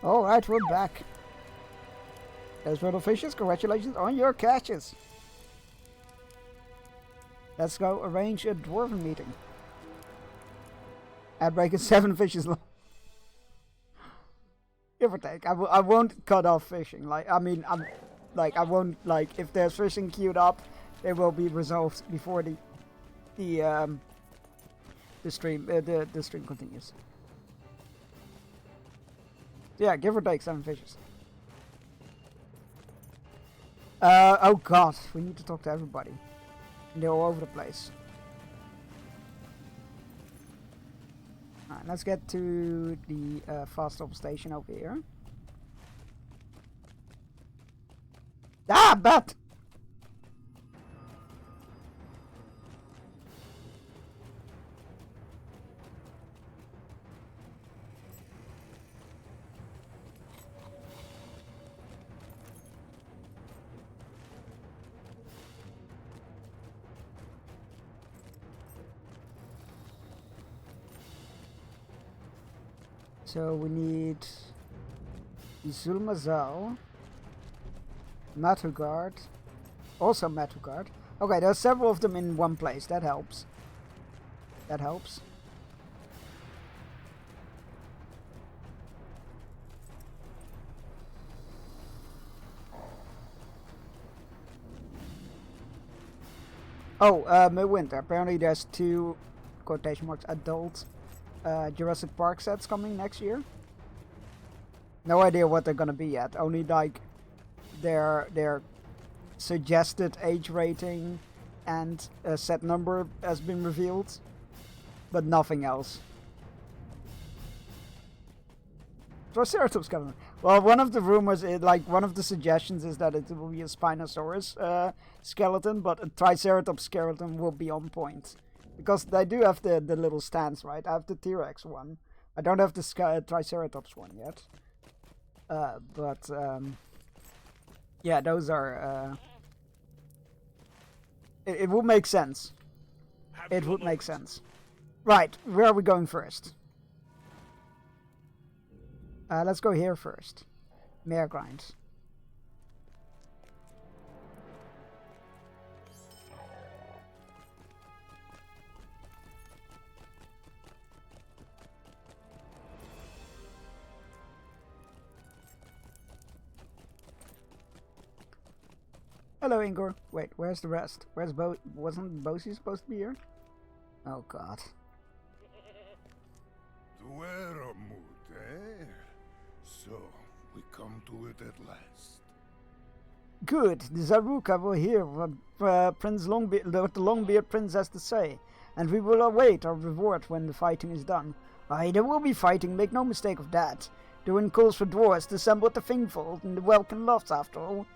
Alright, we're back. Those little fishes, congratulations on your catches. Let's go arrange a dwarven meeting. Ad break is 7 fishes long. Give or take. I won't cut off fishing. Like, I mean, I won't, like, if there's fishing queued up, they will be resolved before the stream continues. Yeah, give or take 7 fishes. Oh god, we need to talk to everybody. They're all over the place. Alright, let's get to the fast stop station over here. Ah, bat! So we need Zulmazal, Matugard, also Matugard. Okay, there's several of them in one place. That helps. That helps. Oh, Midwinter. Apparently there's 2 quotation marks adult Jurassic Park sets coming next year. No idea what they're gonna be yet. Only like their suggested age rating and a set number has been revealed, but nothing else. Triceratops skeleton. Well, one of the rumors, one of the suggestions is that it will be a Spinosaurus skeleton, but a Triceratops skeleton will be on point. Because they do have the little stands, right? I have the T-Rex one. I don't have the Triceratops one yet. Yeah, those are... It would make sense. It would make sense. Right, where are we going first? Let's go here first. Meergrind. Hello, Ingor. Wait, where's the rest? Where's Wasn't Bosie supposed to be here? Oh, God. Dweremut, eh? So, we come to it at last. Good. The Zaruka will hear what what the Longbeard Prince has to say, and we will await our reward when the fighting is done. Aye, there will be fighting, make no mistake of that. Durin calls for dwarves to assemble at the Thingfold in the Welkin Lofts, after all.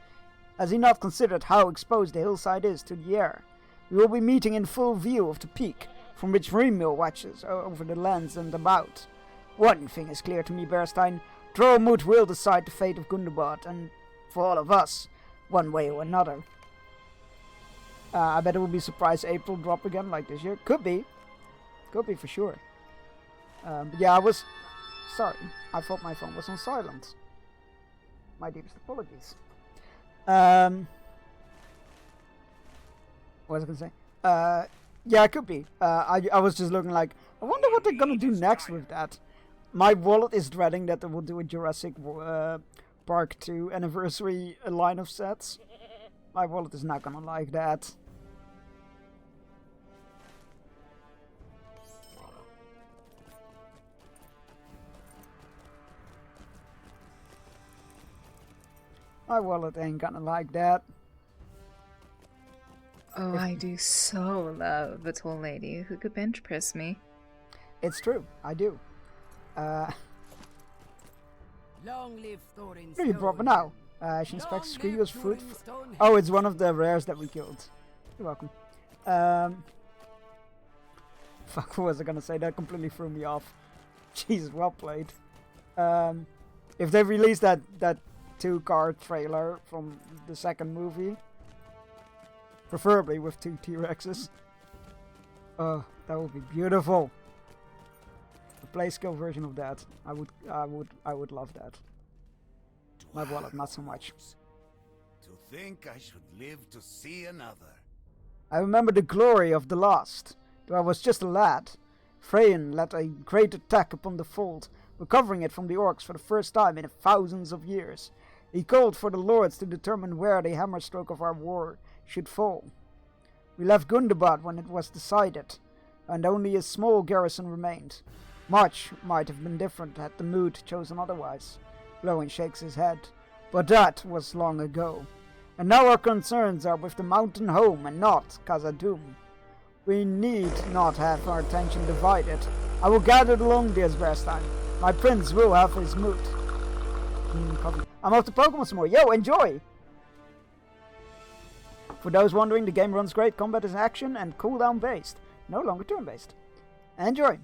Has he not considered how exposed the hillside is to the air? We will be meeting in full view of the peak, from which Remil watches over the lands and about. One thing is clear to me, Berstein. Drollmut will decide the fate of Gundabad, and for all of us, one way or another. I bet it will be surprise April drop again like this year. Could be. Could be for sure. But yeah, I was... Sorry, I thought my phone was on silent. My deepest apologies. What was I gonna say? Yeah, it could be. I was just looking like, I wonder what they're gonna do next with that. My wallet is dreading that they will do a Jurassic Park 2 anniversary line of sets. My wallet is not gonna like that. My wallet ain't gonna like that. Oh, I do so love a tall lady who could bench press me. It's true, I do. Long live Thorin. What are you dropping now? She inspects Skrigo's fruit. Oh, it's one of the rares that we killed. You're welcome. Fuck, what was I gonna say? That completely threw me off. Jesus, well played. If they release that 2-card trailer from the second movie, preferably with 2 T-Rexes, that would be beautiful. A play skill version of that, I would love that. My wallet, not so much. To think I should live to see another. I remember the glory of the last, though I was just a lad. Freyn led a great attack upon the fold, recovering it from the orcs for the first time in thousands of years. He called for the lords to determine where the hammer stroke of our war should fall. We left Gundabad when it was decided, and only a small garrison remained. Much might have been different had the mood chosen otherwise. Glowin shakes his head. But that was long ago. And now our concerns are with the mountain home and not Khazad-dûm. We need not have our attention divided. I will gather the Longbeards, Berstein. My prince will have his mood. I'm off to Pokemon some more. Yo, enjoy! For those wondering, the game runs great. Combat is action and cooldown based. No longer turn based. Enjoy!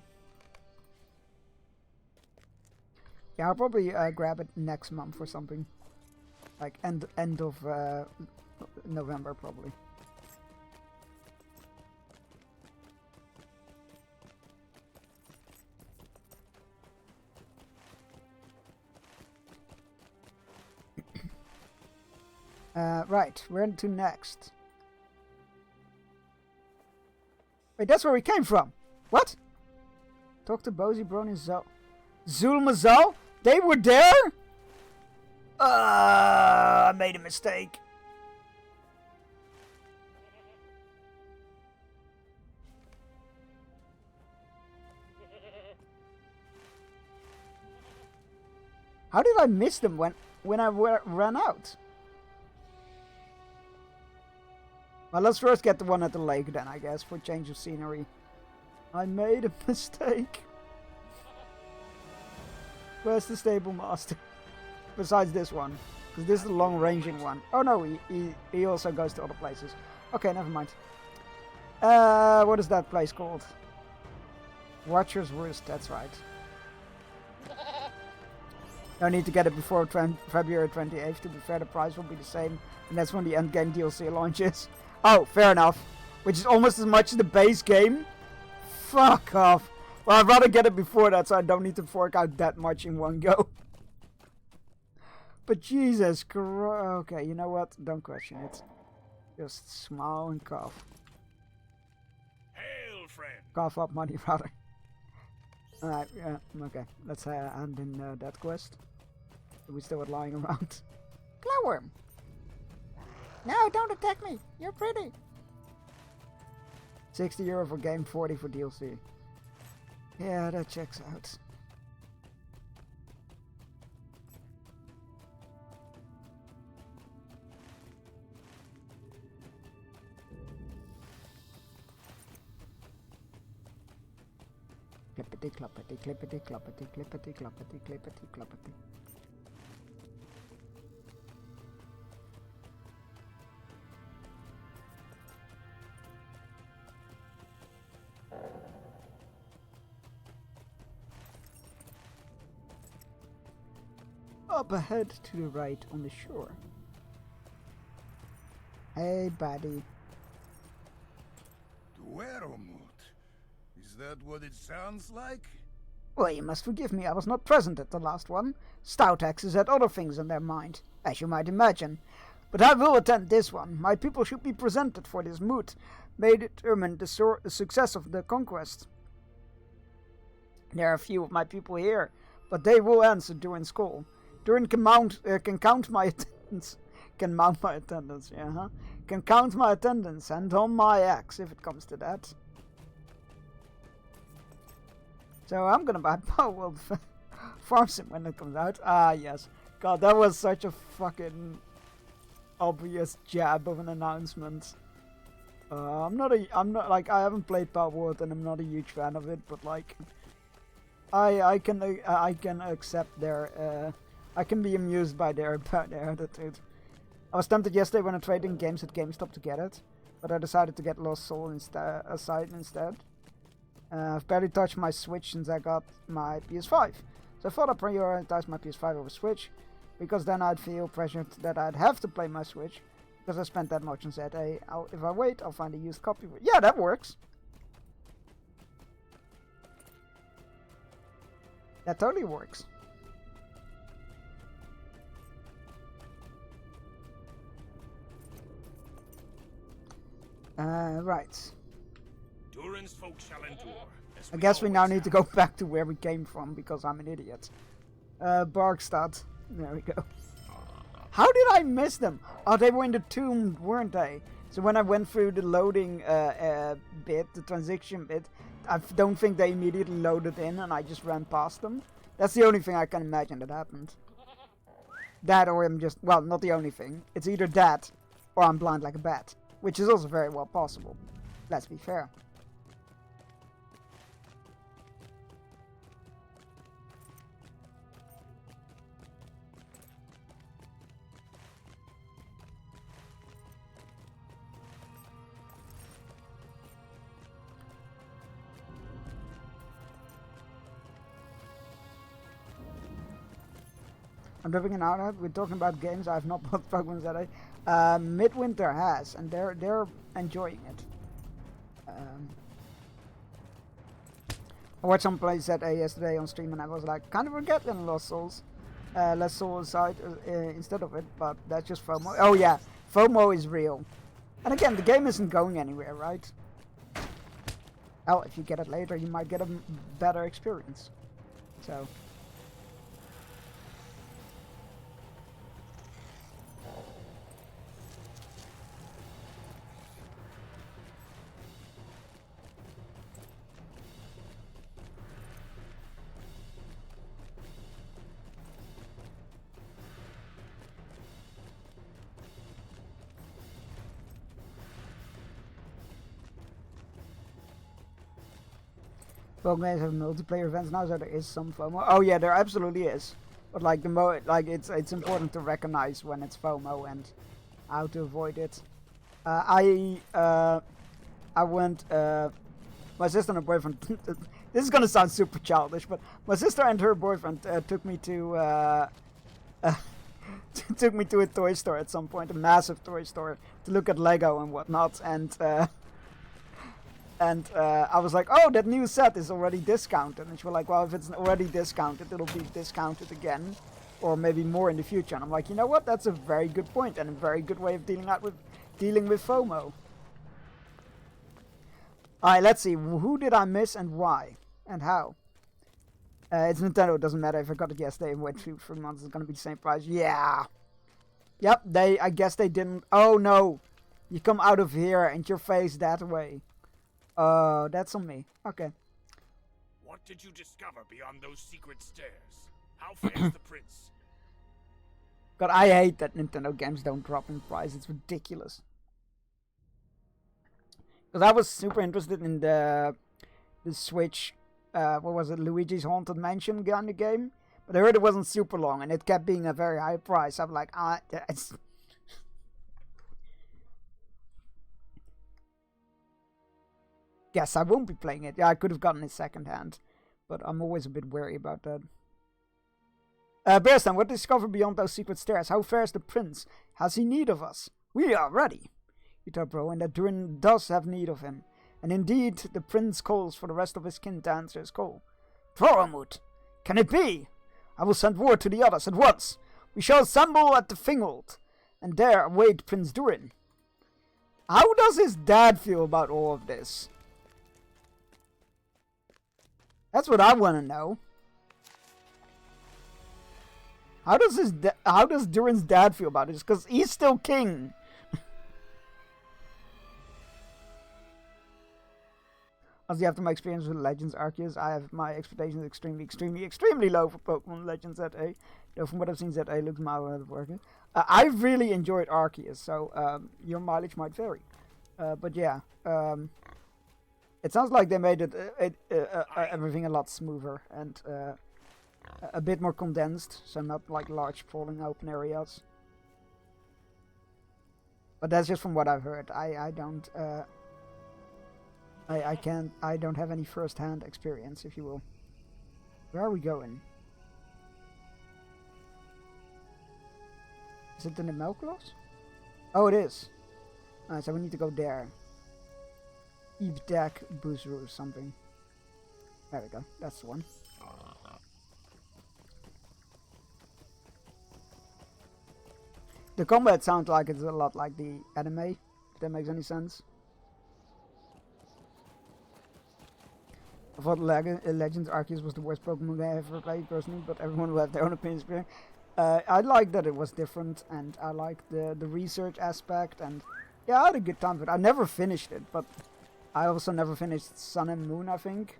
Yeah, I'll probably grab it next month or something. Like end of November, probably. Right, where to next? Wait, that's where we came from. What? Talk to Bozy, Bron, and Zulma Zal? They were there? I made a mistake. How did I miss them when I ran out? Well, let's first get the one at the lake then, I guess, for change of scenery. I made a mistake. Where's the stable master? Besides this one. Because this is the long-ranging one. Oh no, he also goes to other places. Okay, never mind. What is that place called? Watcher's Roost, that's right. No need to get it before February 28th. To be fair, the price will be the same. And that's when the endgame DLC launches. Oh, fair enough. Which is almost as much as the base game. Fuck off. Well, I'd rather get it before that so I don't need to fork out that much in one go. But Jesus Christ. Okay, you know what? Don't question it. Just smile and cough. Hail, friend. Cough up money, rather. Alright, yeah, okay. Let's end in that quest. We still lying around. Glowworm! No, don't attack me! You're pretty! €60 for game, 40 for DLC. Yeah, that checks out. Clippity cloppity clippity cloppity clippity cloppity clippity cloppity. Up ahead to the right on the shore. Hey, buddy. Dueromut. Is that what it sounds like? Well, you must forgive me, I was not present at the last one. Stoutaxes had other things on their mind, as you might imagine. But I will attend this one. My people should be presented for this moot. May determine the success of the conquest. There are a few of my people here, but they will answer during school. Durin can count my attendance. Can mount my attendance, yeah, huh? Can count my attendance and on my axe if it comes to that. So I'm gonna buy Palworld Farm Sim when it comes out. Ah, yes. God, that was such a fucking obvious jab of an announcement. I haven't played Palworld and I'm not a huge fan of it, but like, I can accept their, I can be amused by their attitude. I was tempted yesterday when I traded in games at GameStop to get it, but I decided to get Lost Soul aside instead. I've barely touched my Switch since I got my PS5, so I thought I'd prioritize my PS5 over Switch, because then I'd feel pressured that I'd have to play my Switch, because I spent that much and said, hey, if I wait, I'll find a used copy. Yeah, that works. That totally works. Right. Durin's folk shall endure. I guess we now need to go back to where we came from, because I'm an idiot. Barkstad. There we go. How did I miss them? Oh, they were in the tomb, weren't they? So when I went through the loading bit, the transition bit, I don't think they immediately loaded in and I just ran past them. That's the only thing I can imagine that happened. That or I'm just, well, not the only thing. It's either that or I'm blind like a bat, which is also very well possible. Let's be fair. I'm dripping an out. We're talking about games I've not bought Pokemon ZA. Midwinter has, and they're enjoying it. I watched some play ZA yesterday on stream, and I was like, kind of forgetting Lost Souls. less suicide instead of it, but that's just FOMO. Oh yeah, FOMO is real. And again, the game isn't going anywhere, right? Oh, if you get it later, you might get a better experience. So. Well, games have multiplayer events now, so there is some FOMO. Oh yeah, there absolutely is. But like it's important to recognize when it's FOMO and how to avoid it. I went. My sister and her boyfriend. This is gonna sound super childish, but my sister and her boyfriend took me to took me to a toy store at some point, a massive toy store, to look at Lego and whatnot, and I was like, oh, that new set is already discounted. And she was like, well, if it's already discounted, it'll be discounted again, or maybe more in the future. And I'm like, you know what? That's a very good point and a very good way of dealing with FOMO. Alright, let's see. Who did I miss and why? And how? It's Nintendo. It doesn't matter if I got it yesterday and wait 3 months. It's going to be the same price. Yeah. Yep, I guess they didn't. Oh, no. You come out of here and your face that way. Oh, that's on me. Okay. What did you discover beyond those secret stairs? How fares the prince? God, I hate that Nintendo games don't drop in price. It's ridiculous. Because I was super interested in the Switch, what was it, Luigi's Haunted Mansion kind of game. But I heard it wasn't super long and it kept being a very high price. I'm like, it's... Guess I won't be playing it. Yeah, I could have gotten it secondhand, but I'm always a bit wary about that. Bearstan, what discover beyond those secret stairs? How fares the prince? Has he need of us? We are ready, Yutaro, and that Durin does have need of him. And indeed, the prince calls for the rest of his kin to answer his call. Dwaromut, can it be? I will send word to the others at once. We shall assemble at the Thinghold, and there await Prince Durin. How does his dad feel about all of this? That's what I want to know. How does Durin's dad feel about this? Because he's still king. Honestly, after my experience with Legends Arceus, I have my expectations extremely low for Pokemon Legends ZA. Though from what I've seen, ZA looks mild out of working. I really enjoyed Arceus, so your mileage might vary. But yeah, it sounds like they made everything a lot smoother and a bit more condensed, so not like large sprawling open areas. But that's just from what I've heard. I don't have any first-hand experience, if you will. Where are we going? Is it in the Melkulos? Oh, it is. So we need to go there. Ibdak Buzru or something. There we go. That's the one. The combat sounds like it's a lot like the anime, if that makes any sense. I thought Legends Arceus was the worst Pokemon game I ever played personally, but everyone will have their own opinions. I liked that it was different, and I liked the research aspect, and yeah, I had a good time with it. I never finished it, but I also never finished Sun and Moon, I think.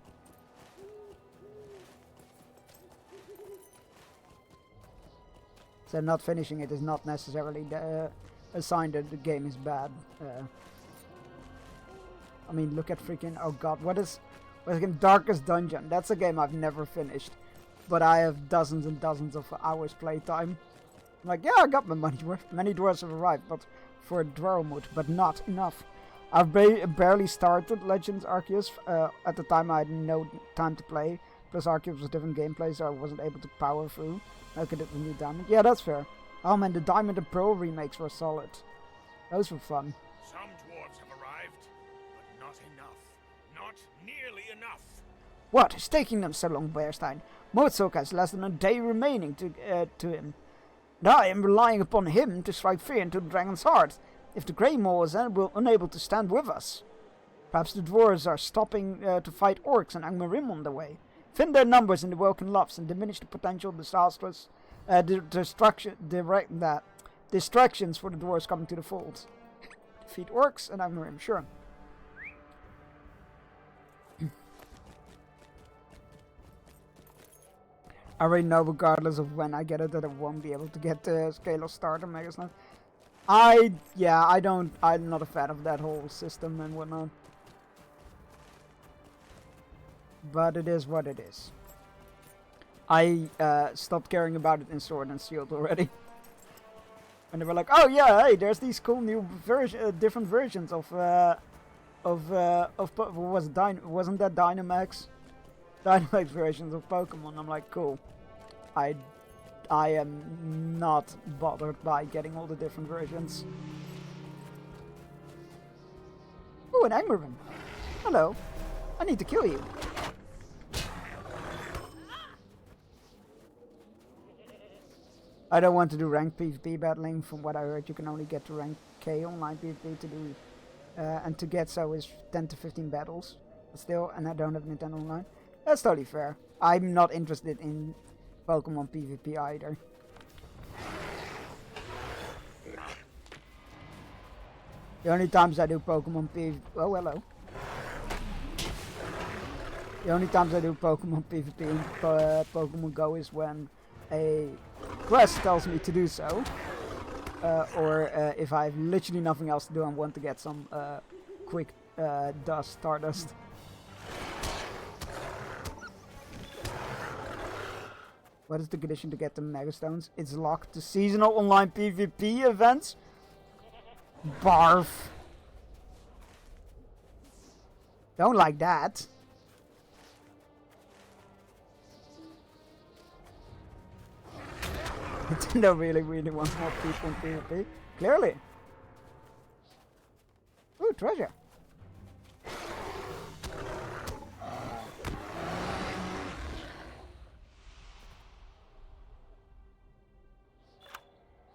So not finishing it is not necessarily a sign that the game is bad. I mean, look at freaking, oh god, what is Darkest Dungeon? That's a game I've never finished, but I have dozens and dozens of hours playtime. I'm like, yeah, I got my money worth. Many dwarves have arrived, but for Dwaromut, but not enough. I've barely started Legends Arceus. At the time, I had no time to play. Plus, Arceus was a different gameplay, so I wasn't able to power through. Like I did with New Diamond. Yeah, that's fair. Oh man, the Diamond and Pearl remakes were solid. Those were fun. Some dwarves have arrived, but not enough. Not nearly enough. What is taking them so long, Bearstein? Mozok has less than a day remaining to him. And I am relying upon him to strike fear into the dragon's heart, if the Grey Maw is unable to stand with us. Perhaps the dwarves are stopping to fight orcs and Angmarim on the way. Thin their numbers in the Welkin Loves and diminish the potential disastrous distractions for the dwarves coming to the fold. Defeat orcs and Angmarim, sure. I already know, regardless of when I get it, that I won't be able to get the Scale of Starter Megasnap. I'm not a fan of that whole system and whatnot. But it is what it is. I stopped caring about it in Sword and Shield already. And they were like, oh yeah, hey, there's these cool new different versions of wasn't that Dynamax? Dynamax versions of Pokemon. I'm like, cool. I am not bothered by getting all the different versions. Ooh, an Angmarim. Hello. I need to kill you. I don't want to do ranked PvP battling. From what I heard, you can only get to rank K online PvP to do, and to get so is 10 to 15 battles. But still, and I don't have Nintendo Online. That's totally fair. I'm not interested in Pokemon PvP either. The only times I do Pokemon PvP... Oh, hello. The only times I do Pokemon PvP in Pokemon Go is when a quest tells me to do so. Or if I have literally nothing else to do and want to get some quick Stardust. What is the condition to get the Megastones? It's locked to seasonal online PvP events. Barf. Don't like that. Nintendo really wants more people in PvP. Clearly. Ooh, treasure.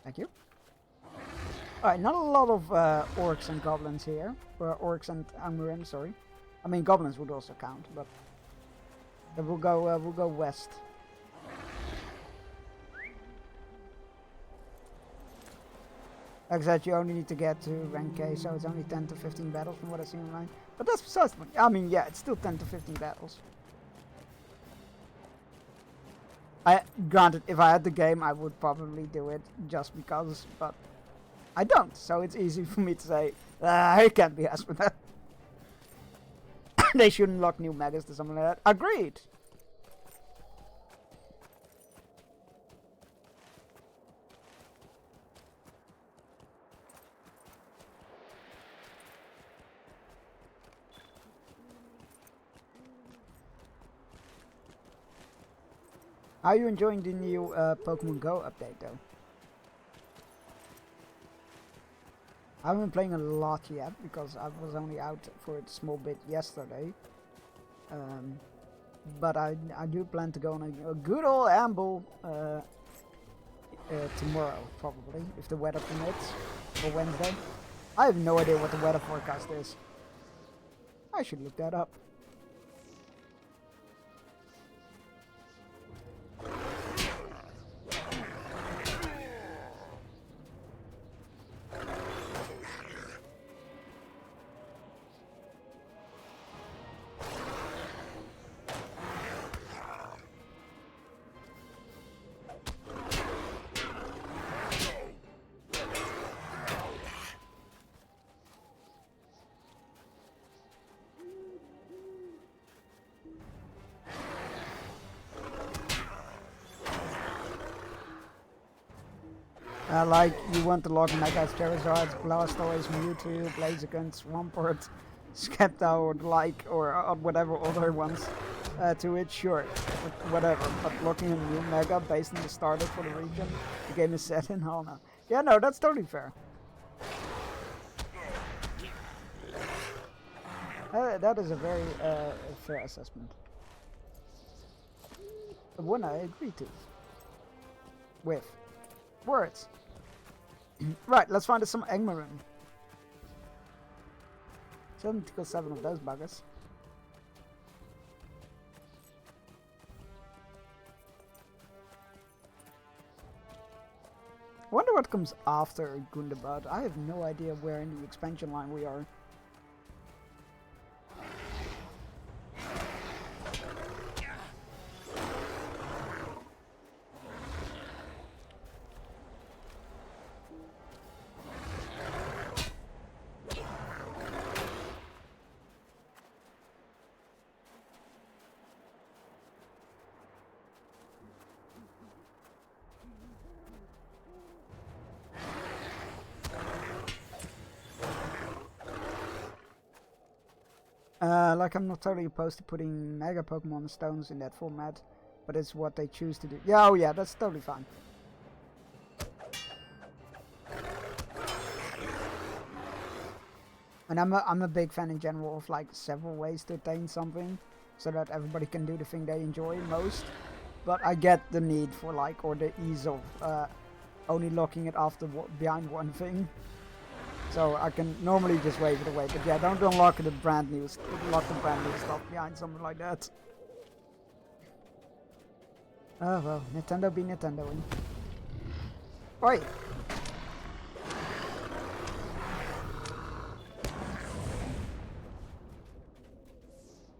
Thank you. Alright, not a lot of orcs and goblins here. Or orcs and Angmarim, sorry. I mean, goblins would also count, but we'll go west. Like I said, you only need to get to rank K, so it's only 10 to 15 battles from what I've seen online. But that's besides the point. I mean, yeah, it's still 10 to 15 battles. Granted, if I had the game, I would probably do it just because, but I don't. So it's easy for me to say, I can't be asked for that. They shouldn't lock new megas to something like that. Agreed. Are you enjoying the new Pokemon Go update though? I haven't been playing a lot yet because I was only out for a small bit yesterday. But I do plan to go on a good old amble tomorrow probably, if the weather permits, or Wednesday. I have no idea what the weather forecast is. I should look that up. Like, you want to log Megas, Charizards, Blastoise, Mewtwo, Blaziken, Swampert, Skepta, or like, or whatever other ones to it, sure, whatever. But locking a new Mega based on the starter for the region the game is set in, hell no. Yeah, no, that's totally fair. That is a very fair assessment. The one I agree to. With. Words. Right, let's find us some Egmarin. 7 of those buggers. I wonder what comes after Gundabad. I have no idea where in the expansion line we are. Like, I'm not totally opposed to putting Mega Pokemon Stones in that format, but it's what they choose to do. Yeah, oh yeah, that's totally fine. And I'm a big fan in general of like several ways to attain something, so that everybody can do the thing they enjoy most. But I get the need for like, or the ease of only locking it after behind one thing. So I can normally just wave it away, but yeah, don't unlock the brand new stuff behind something like that. Oh well, Nintendo be Nintendoing. Oi!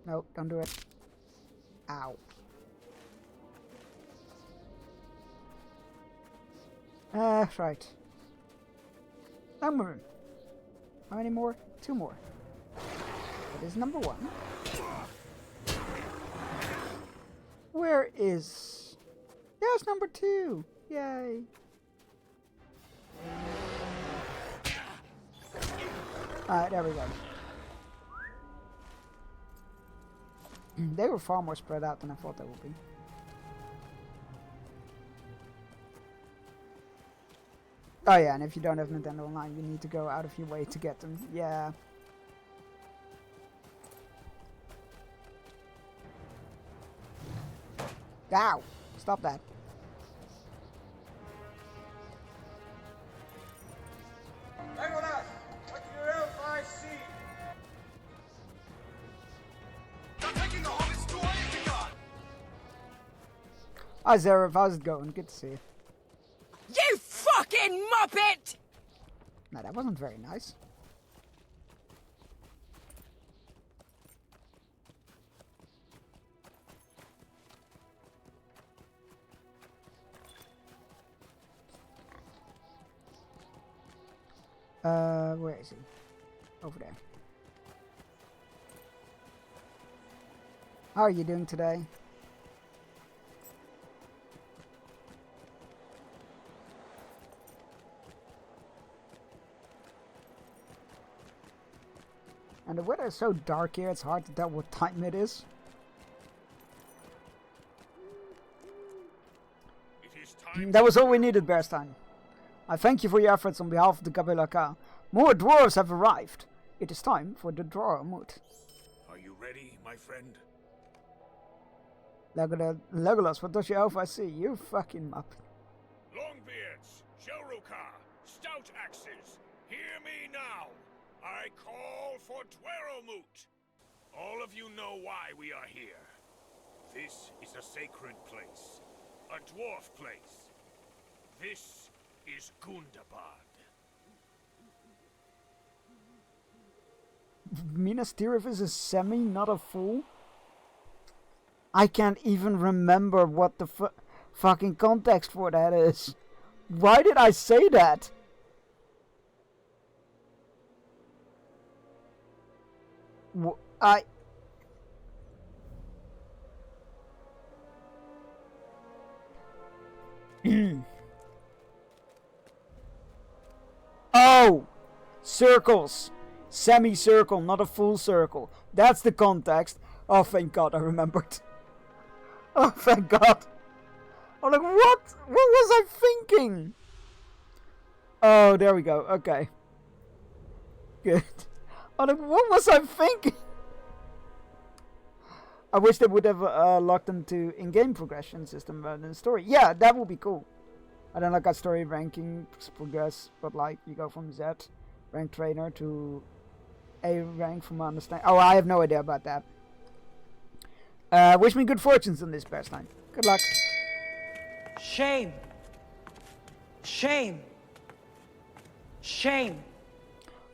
Nope, don't do it. Ow. Right. Number. How many more? 2 more. That is number 1. Where is... There's number 2! Yay! Alright, there we go. They were far more spread out than I thought they would be. Oh yeah, and if you don't have Nintendo Online, you need to go out of your way to get them. Yeah. Ow! Stop that. Legolas, what do you else I see? You're taking the Hobbit's to Isengard! Hi Zareth, how's it going? Good to see you. You fucking muppet! No, that wasn't very nice. Where is he? Over there. How are you doing today? And the weather is so dark here, it's hard to tell what time it is. That was all we needed, Bearstein. I thank you for your efforts on behalf of the Gabilaka. More dwarves have arrived. It is time for the Dwarmoot. Are you ready, my friend? Legolas, what does your elf I see? You fucking muppet. Longbeards, Shelrukar, Stout Axes, hear me now. I call for Dwarmoot. All of you know why we are here. This is a sacred place. A dwarf place. This is Gundabad. Minas Tirith is a semi, not a full? I can't even remember what the fucking context for that is. Why did I say that? Oh! Circles! Semicircle, not a full circle. That's the context. Oh, thank God, I remembered. Oh, thank God. I'm like, what? What was I thinking? Oh, there we go. Okay. Good. I'm like, what was I thinking? I wish they would have locked them to in-game progression system rather than story. Yeah, that would be cool. I don't like that story ranking progress, but like you go from Z rank trainer to A rank from my understanding. Oh, I have no idea about that. Wish me good fortunes on this pastime. Good luck. Shame. Shame. Shame.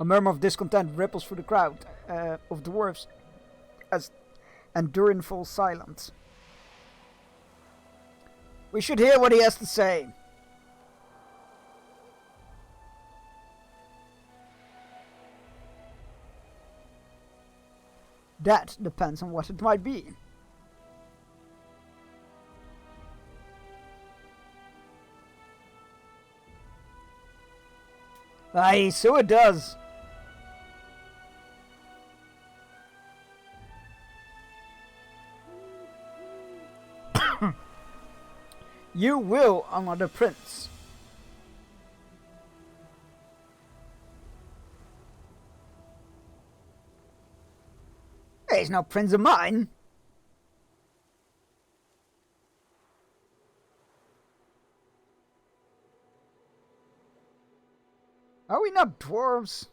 A murmur of discontent ripples through the crowd of dwarves and Durin falls silent. We should hear what he has to say. That depends on what it might be. Aye, so it does. You will honor the prince. He's no prince of mine. Are we not dwarves?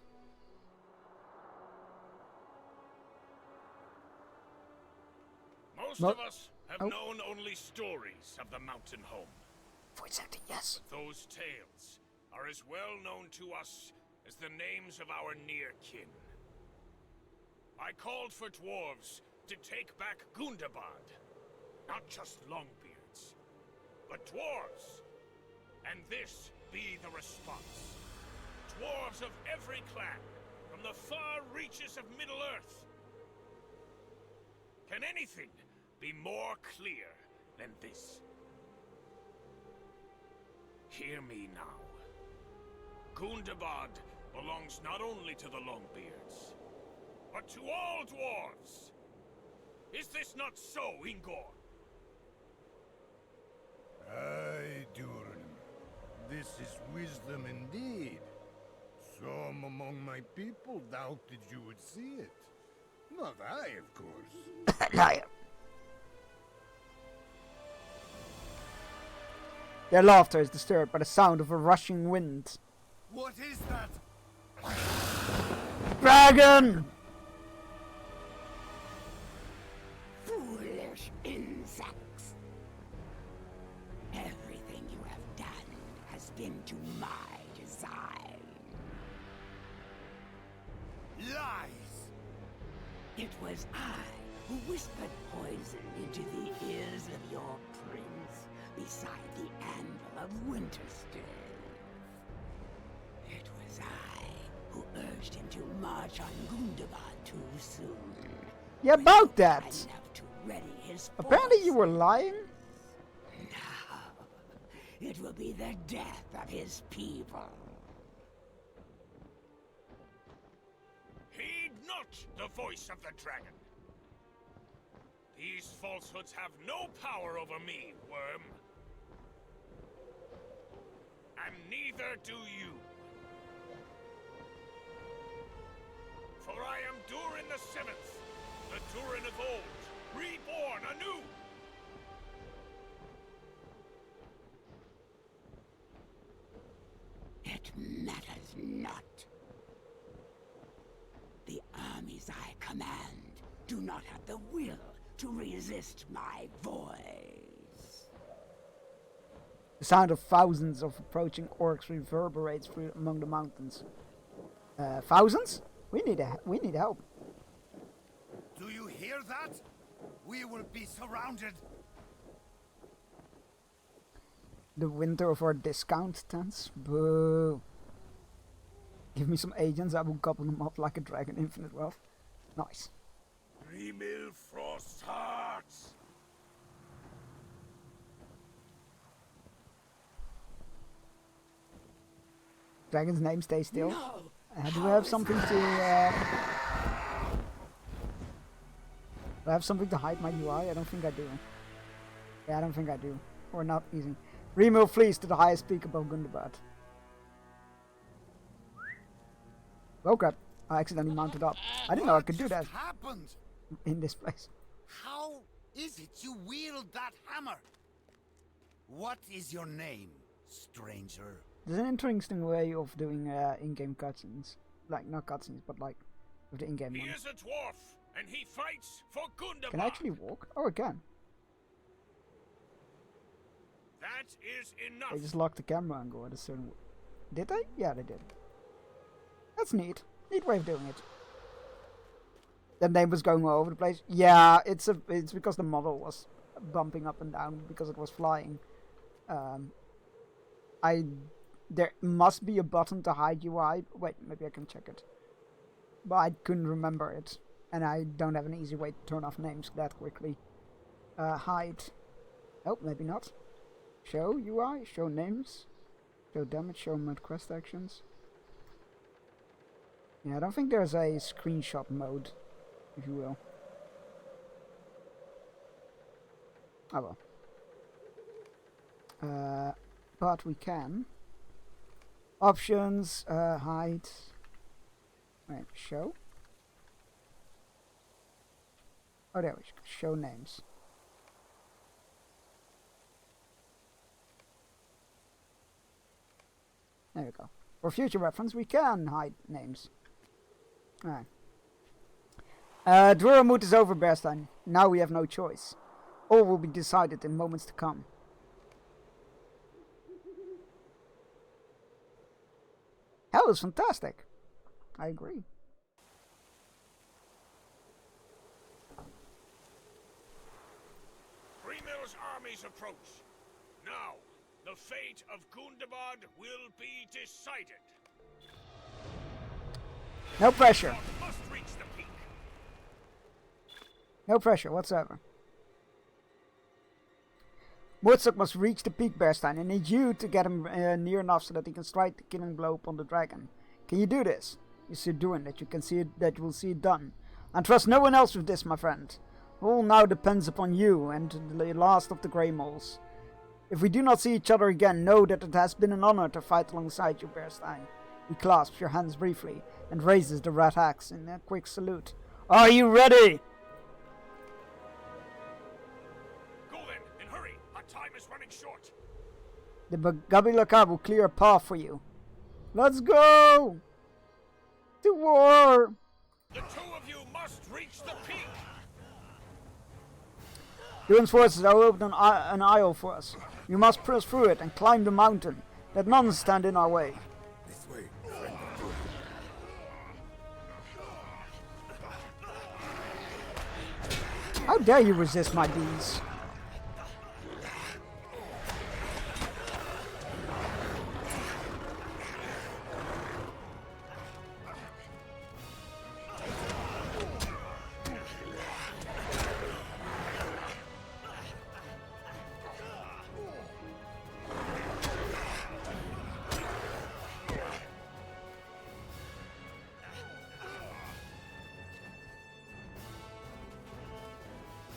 Most of us have known only stories of the mountain home. Voice acting, yes. But those tales are as well known to us as the names of our near kin. I called for dwarves to take back Gundabad. Not just Longbeards, but dwarves. And this be the response. Dwarves of every clan, from the far reaches of Middle-earth. Can anything be more clear than this? Hear me now. Gundabad belongs not only to the Longbeards, but to all dwarves. Is this not so, Ingor? Aye, Durin. This is wisdom indeed. Some among my people doubted you would see it. Not I, of course. Liar. Their laughter is disturbed by the sound of a rushing wind. What is that? Dragon! Foolish insects. Everything you have done has been to my design. Lies! It was I who whispered poison into the ears of your prince beside the anvil of Wintersteel. It was I who urged him to march on Gundabad too soon. Yeah, about that. Enough to ready his Apparently you were lying. Now, it will be the death of his people. Heed not the voice of the dragon. These falsehoods have no power over me, worm. And neither do you. For I am Durin the Seventh, the Durin of old, reborn anew. It matters not. The armies I command do not have the will to resist my voice. The sound of thousands of approaching orcs reverberates through among the mountains. Thousands? We need help. Do you hear that? We will be surrounded. The winter of our discount tents? Boo. Give me some agents, I will gobble them up like a dragon, infinite wealth. Nice. Remil Frost Hearts. Dragon's name, stay still. No. Do we have something to... do I have something to hide my UI? I don't think I do. Yeah, I don't think I do. Or not easy. Remil flees to the highest peak above Gundabad. Oh crap. I accidentally mounted up. I didn't know I could do that happened? in this place. How is it you wield that hammer? What is your name, stranger? There's an interesting way of doing in-game cutscenes. Like, not cutscenes, but like, with the in-game He ones. is a dwarf, and he fights for Gundabad. Can I actually walk? Oh, I can. That is enough. They just locked the camera angle at a certain... Did they? Yeah, they did. That's neat. Neat way of doing it. The name was going all over the place. Yeah, it's because the model was bumping up and down because it was flying. There must be a button to hide UI. Wait, maybe I can check it. But I couldn't remember it. And I don't have an easy way to turn off names that quickly. Hide. Oh, maybe not. Show UI, show names, show damage, show mode quest actions. Yeah, I don't think there's a screenshot mode, if you will. Oh well. But we can. Options, hide. Right, show. Oh, there we go. Show names. There we go. For future reference, we can hide names. Alright. Dwarmoot is over, Bearstein. Now we have no choice. All will be decided in moments to come. Hell is fantastic. I agree. Grimil's armies approach. Now, the fate of Gundabad will be decided. No pressure. Must reach the peak. No pressure whatsoever. Murtzok must reach the peak, Bearstein. I need you to get him near enough so that he can strike the killing blow upon the dragon. Can you do this? You see doing that you can see it, that you will see it done. And trust no one else with this, my friend. All now depends upon you and the last of the Grey Moles. If we do not see each other again, know that it has been an honor to fight alongside you, Bearstein. He clasps your hands briefly and raises the red axe in a quick salute. Are you ready? Go then, and hurry. Our time is running short. The Gabilaka will clear a path for you. Let's go! To war! The two of you must reach the peak. Durin's forces have opened an aisle for us. We must press through it and climb the mountain. Let none stand in our way. This way, friend of Durin. How dare you resist my deeds?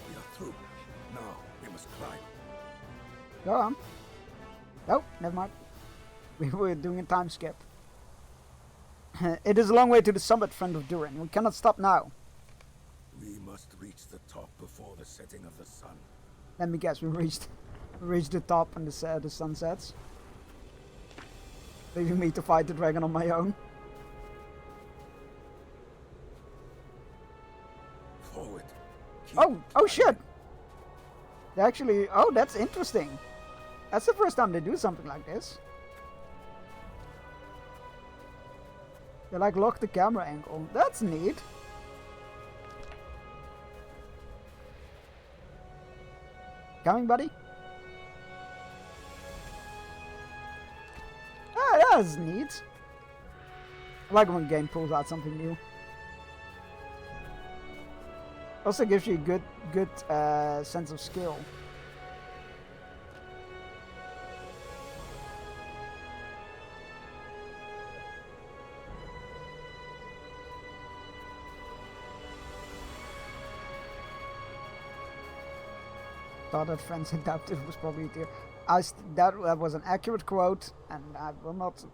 We are through. Now we must climb. Go on. Oh, never mind. We were doing a time skip. It is a long way to the summit, friend of Durin. We cannot stop now. We must reach the top before the setting of the sun. Let me guess, we reached the top and the sun sets. Leaving me to fight the dragon on my own. Forward. Oh shit! They actually, oh, that's interesting. That's the first time they do something like this. They like lock the camera angle. That's neat. Coming, buddy? Ah, that's neat. I like when a game pulls out something new. Also gives you a good sense of skill. Thought that friends adapted was probably dear. That was an accurate quote, and I will not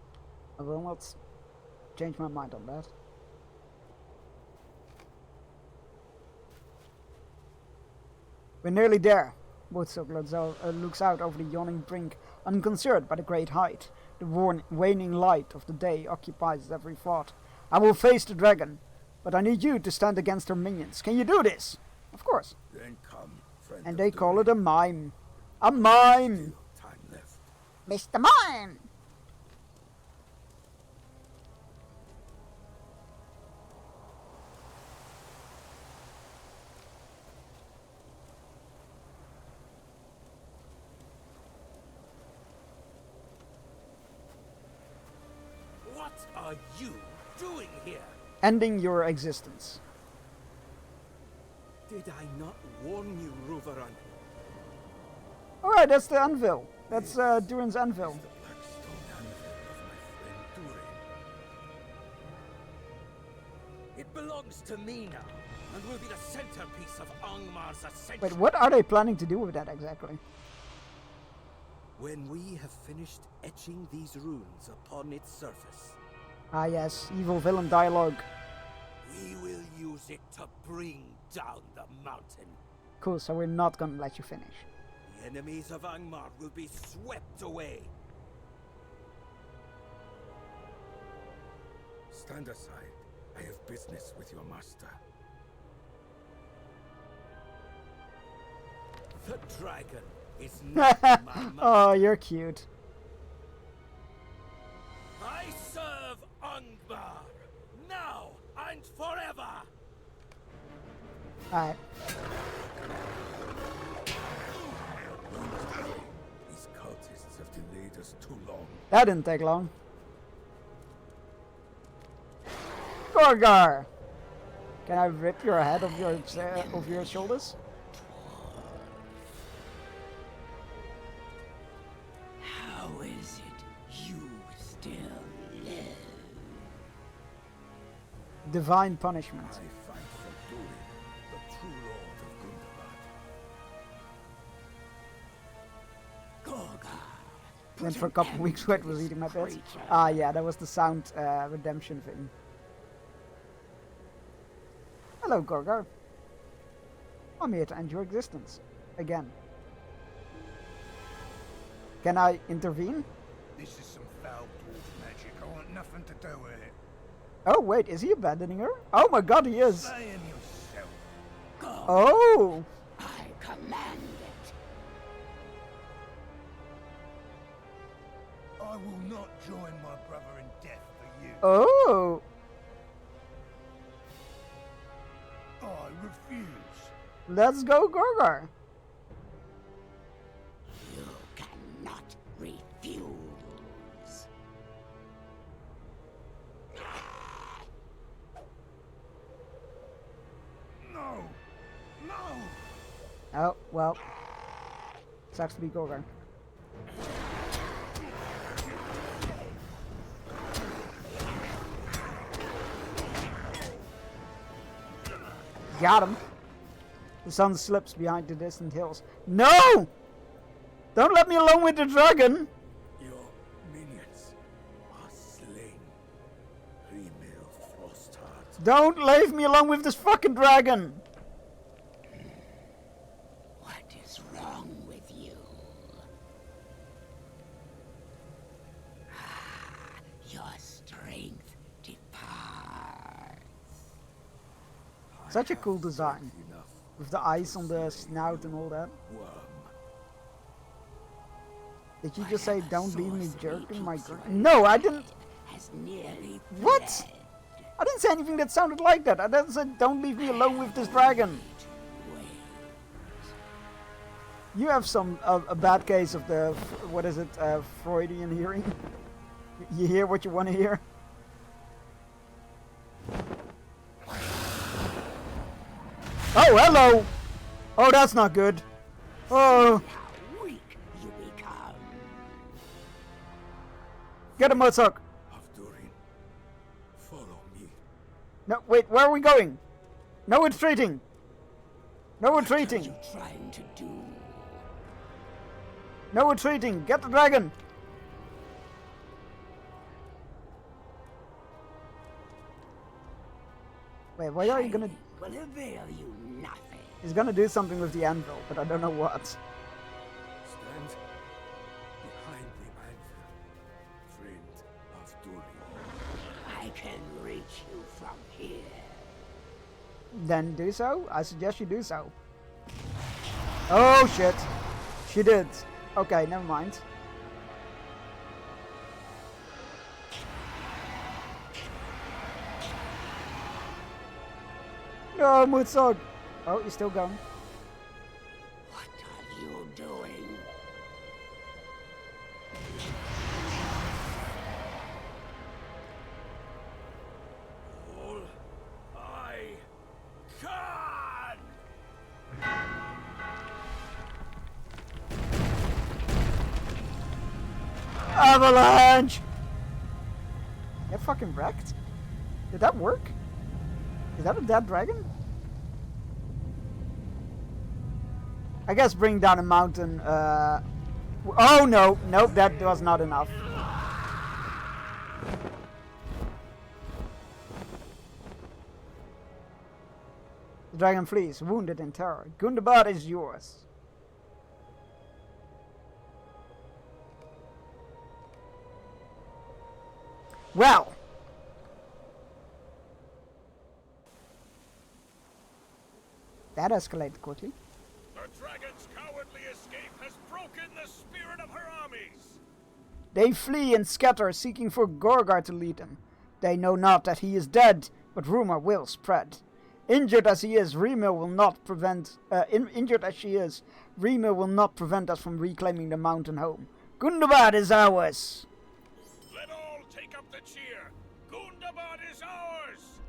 change my mind on that. We're nearly there. Woodstock looks out over the yawning brink, unconcerned by the great height. The waning light of the day occupies his every thought. I will face the dragon, but I need you to stand against her minions. Can you do this? Of course. Then come, friend. And of they call Durin. it a mime. A mime! Still time left. Mr. Mime! What are you doing here? Ending your existence. Did I not warn you, Ruvaran? Alright, that's the anvil. That's Durin's anvil. The black stone anvil of my friend Durin. It belongs to me now, and will be the centerpiece of Angmar's ascension. Wait, what are they planning to do with that exactly? When we have finished etching these runes upon its surface, Ah yes, evil villain dialogue. we will use it to bring down the mountain. Cool, so we're not gonna let you finish. The enemies of Angmar will be swept away. Stand aside. I have business with your master. The dragon is not my master. Oh, you're cute. I serve Angmar, now and forever! Alright. These cultists have delayed us too long. That didn't take long. Gorgar! Can I rip your head off your shoulders? How is it you still live? Divine punishment. I fight for Durin, the true lord of Gundabad. Gorgar. Went for a couple weeks where it was eating my bits. Ah yeah, that was the sound redemption thing. Hello Gorgar. I'm here to end your existence. Again. Can I intervene? This is some foul dwarf magic. I want nothing to do with it. Oh wait, is he abandoning her? Oh my god, he is! Saying yourself. Go. Oh! I command it. I will not join my brother in death for you. Oh! I refuse. Let's go Gorgar! You cannot refuse. No! No! Oh, well. Sucks to be Gorgar. Got him. The sun slips behind the distant hills. No! Don't let me alone with the dragon! Your minions are slain. Remil Frostheart. Don't leave me alone with this fucking dragon! What is wrong with you? Your strength departs. Such a cool design. Enough. With the eyes on the snout and all that. Worm. Did you just say, don't leave me jerking my No, I didn't. Has nearly What? fled. I didn't say anything that sounded like that. I didn't say, don't leave me alone with this dragon. Wait. You have some a bad case of the what is it, Freudian hearing. You hear what you want to hear. Oh, hello. Oh, that's not good. Oh, How weak you become. get him, Mozart. Of Durin. Follow me. No, wait, where are we going? No retreating. No What are retreating. you trying to do? No retreating. Get the dragon. Wait, why are you gonna... Will avail you nothing. He's gonna do something with the anvil, but I don't know what. Stand behind the anvil, friend of Durin. I can reach you from here. Then do so. I suggest you do so. Oh shit. She did. Okay, never mind. No, Mutsog. Oh, you're still going. What are you doing? All I can! Avalanche! Get fucking wrecked? Did that work? Is that a dead dragon? I guess bring down a mountain, oh no, nope, that was not enough. The dragon flees, wounded in terror. Gundabad is yours. Well. That escalated quickly. The dragon's cowardly escape has broken the spirit of her armies. They flee and scatter, seeking for Gorgar to lead them. They know not that he is dead, but rumor will spread. Injured as he is, Rima will not prevent. Injured as she is, Rima will not prevent us from reclaiming the mountain home. Gundabad is ours. Let all take up the cheer. Gundabad is ours.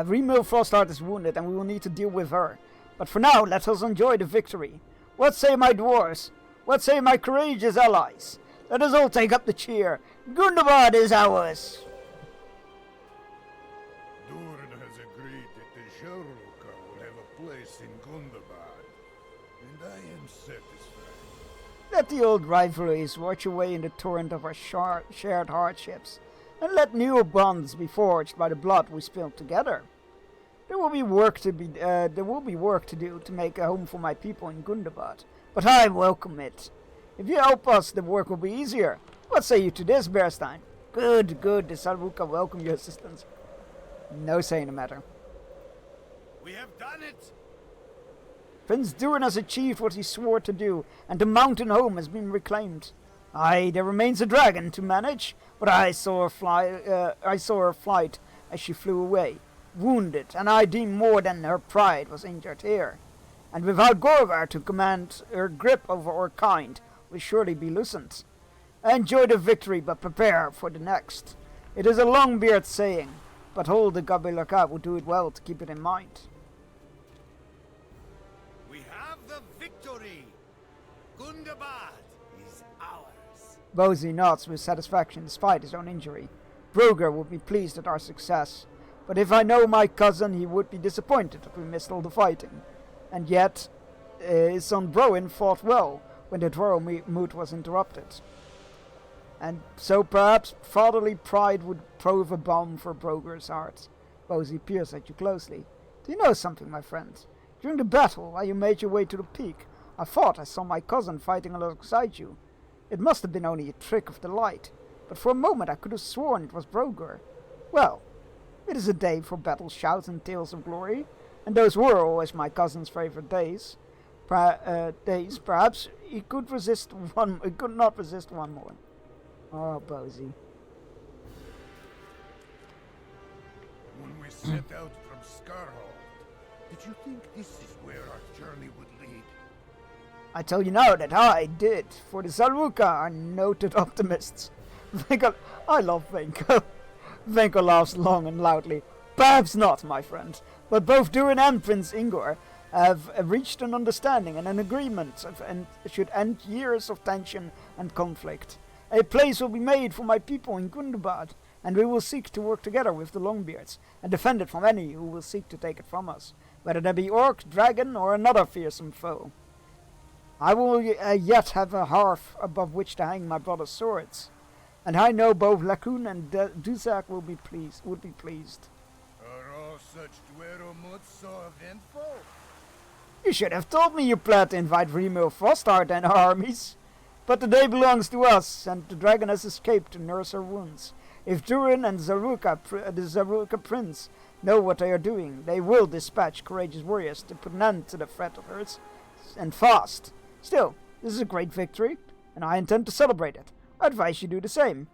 Rima Frostheart is wounded, and we will need to deal with her. But for now, let us enjoy the victory. What say my dwarves? What say my courageous allies? Let us all take up the cheer. Gundabad is ours. Durin has agreed that the Sharruka will have a place in Gundabad, and I am satisfied. Let the old rivalries wash away in the torrent of our shared hardships, and let new bonds be forged by the blood we spilled together. There will be work to do to make a home for my people in Gundabad, but I welcome it. If you help us, the work will be easier. What say you to this, Bearstein? Good, good. The Sarvuka welcome your assistance. No say in the matter. We have done it! Prince Durin has achieved what he swore to do, and the mountain home has been reclaimed. Aye, there remains a dragon to manage, but I saw her flight as she flew away, wounded, and I deem more than her pride was injured here. And without Gorgar to command, her grip over our kind will surely be loosened. Enjoy the victory, but prepare for the next. It is a Longbeard saying, but all the Gabilaka would do it well to keep it in mind. We have the victory! Gundabad is ours! Bozy nods with satisfaction despite his own injury. Broger would be pleased at our success, but if I know my cousin, he would be disappointed if we missed all the fighting. And yet, his son Broin fought well when the Dwaro mood was interrupted. And so perhaps fatherly pride would prove a balm for Broger's heart. Bozy peers at you closely. Do you know something, my friend? During the battle, while you made your way to the peak, I thought I saw my cousin fighting alongside you. It must have been only a trick of the light, but for a moment I could have sworn it was Broger. Well, it is a day for battle shouts and tales of glory, and those were always my cousin's favorite days. Perhaps he could resist one. He could not resist one more. Oh, Bozy. When we set out from Scarhold, did you think this is where our journey would lead? I tell you now that I did, for the Sarvuka are noted optimists. I love Venko. Venko laughs long and loudly. Perhaps not, my friend, but both Durin and Prince Ingor have reached an understanding and an agreement and should end years of tension and conflict. A place will be made for my people in Gundabad, and we will seek to work together with the Longbeards and defend it from any who will seek to take it from us, whether they be orc, dragon, or another fearsome foe. I will yet have a hearth above which to hang my brother's swords, and I know both Lacoon and Duzak would be pleased. Are all such Duero so eventful? You should have told me you planned to invite Remil Frostheart and our armies. But the day belongs to us, and the dragon has escaped to nurse her wounds. If Durin and the Zaruka prince know what they are doing, they will dispatch courageous warriors to put an end to the threat of hers, and fast. Still, this is a great victory, and I intend to celebrate it. I advise you do the same.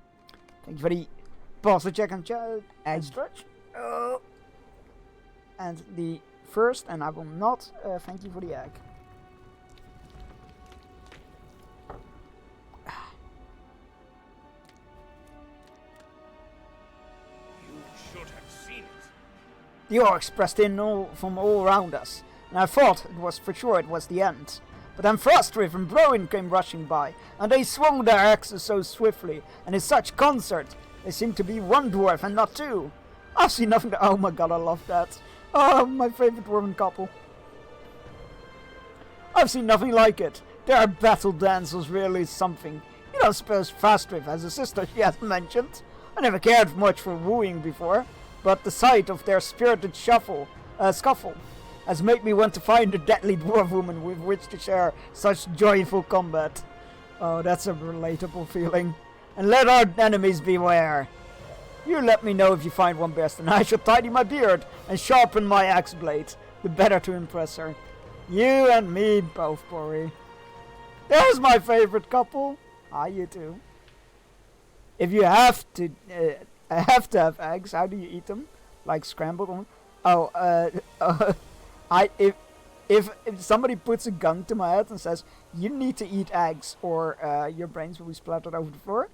Thank you for the pasta check and egg stretch. And the first, and I will not thank you for the egg. The orcs pressed in from all around us, and I thought it was for sure it was the end. But then Frostwraith and Broin came rushing by, and they swung their axes so swiftly, and in such concert, they seemed to be one dwarf and not two. I've seen nothing oh my god, I love that. Oh, my favorite dwarven couple. I've seen nothing like it. Their battle dance was really something. You don't suppose Frostwraith has a sister she hasn't mentioned? I never cared much for wooing before, but the sight of their spirited scuffle has made me want to find a deadly dwarf woman with which to share such joyful combat. Oh, that's a relatable feeling. And let our enemies beware. You let me know if you find one best, and I shall tidy my beard and sharpen my axe blade, the better to impress her. You and me both, Bori. There's my favorite couple. Ah, you too. If you have to have eggs, how do you eat them? Like scrambled? If somebody puts a gun to my head and says you need to eat eggs or your brains will be splattered over the floor,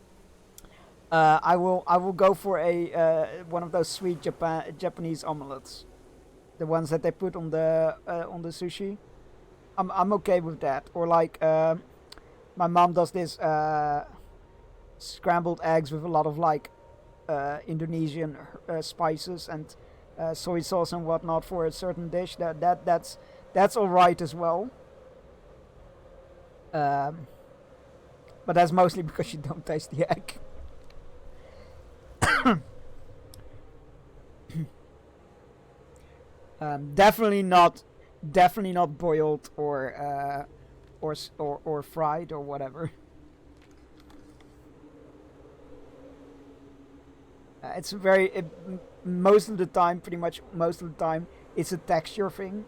I will go for a one of those sweet Japanese omelets, the ones that they put on the sushi. I'm okay with that. Or like my mom does this scrambled eggs with a lot of like Indonesian spices and soy sauce and whatnot for a certain dish. That's all right as well. But that's mostly because you don't taste the egg. Definitely not boiled or fried or whatever. It's most of the time, pretty much most of the time, it's a texture thing.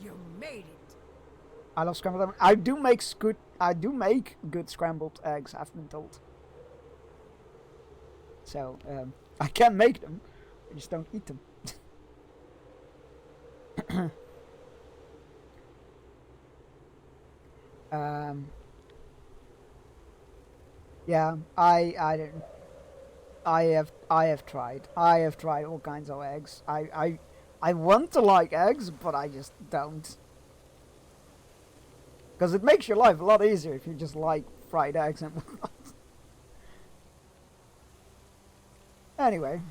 You made it. I love scrambled eggs. I do make good scrambled eggs, I've been told. So I can make them, I just don't eat them. Yeah, I have tried all kinds of eggs. I want to like eggs, but I just don't. Because it makes your life a lot easier if you just like fried eggs and whatnot. Anyway.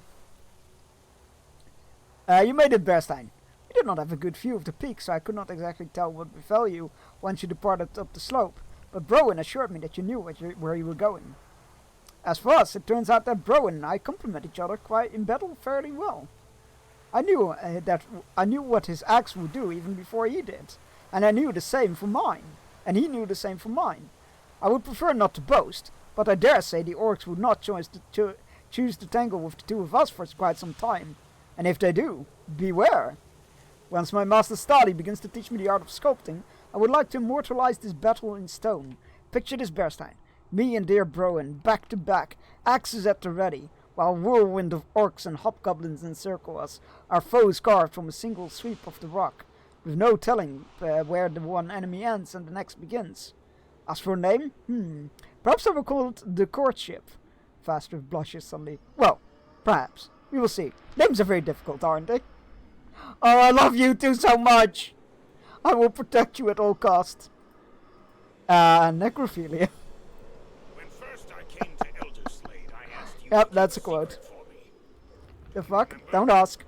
You made it, Bearstein. You did not have a good view of the peak, so I could not exactly tell what befell you once you departed up the slope. But Broin assured me that you knew where you were going. As for us, it turns out that Broin and I complement each other quite in battle fairly well. I knew what his axe would do even before he did, and I knew the same for mine, and he knew the same for mine. I would prefer not to boast, but I dare say the orcs would not choose to tangle with the two of us for quite some time, and if they do, beware. Once my master Stali begins to teach me the art of sculpting, I would like to immortalize this battle in stone. Picture this, Bearstein. Me and dear Broin, back to back, axes at the ready, while whirlwind of orcs and hobgoblins encircle us, our foes carved from a single sweep of the rock, with no telling where the one enemy ends and the next begins. As for a name, perhaps I will call it the Courtship. Faster blushes suddenly. Well, perhaps. We will see. Names are very difficult, aren't they? Oh, I love you two so much! I will protect you at all costs. Necrophilia. When first I came to Elderslade, I asked you Yep, that's a quote. The fuck? Don't ask.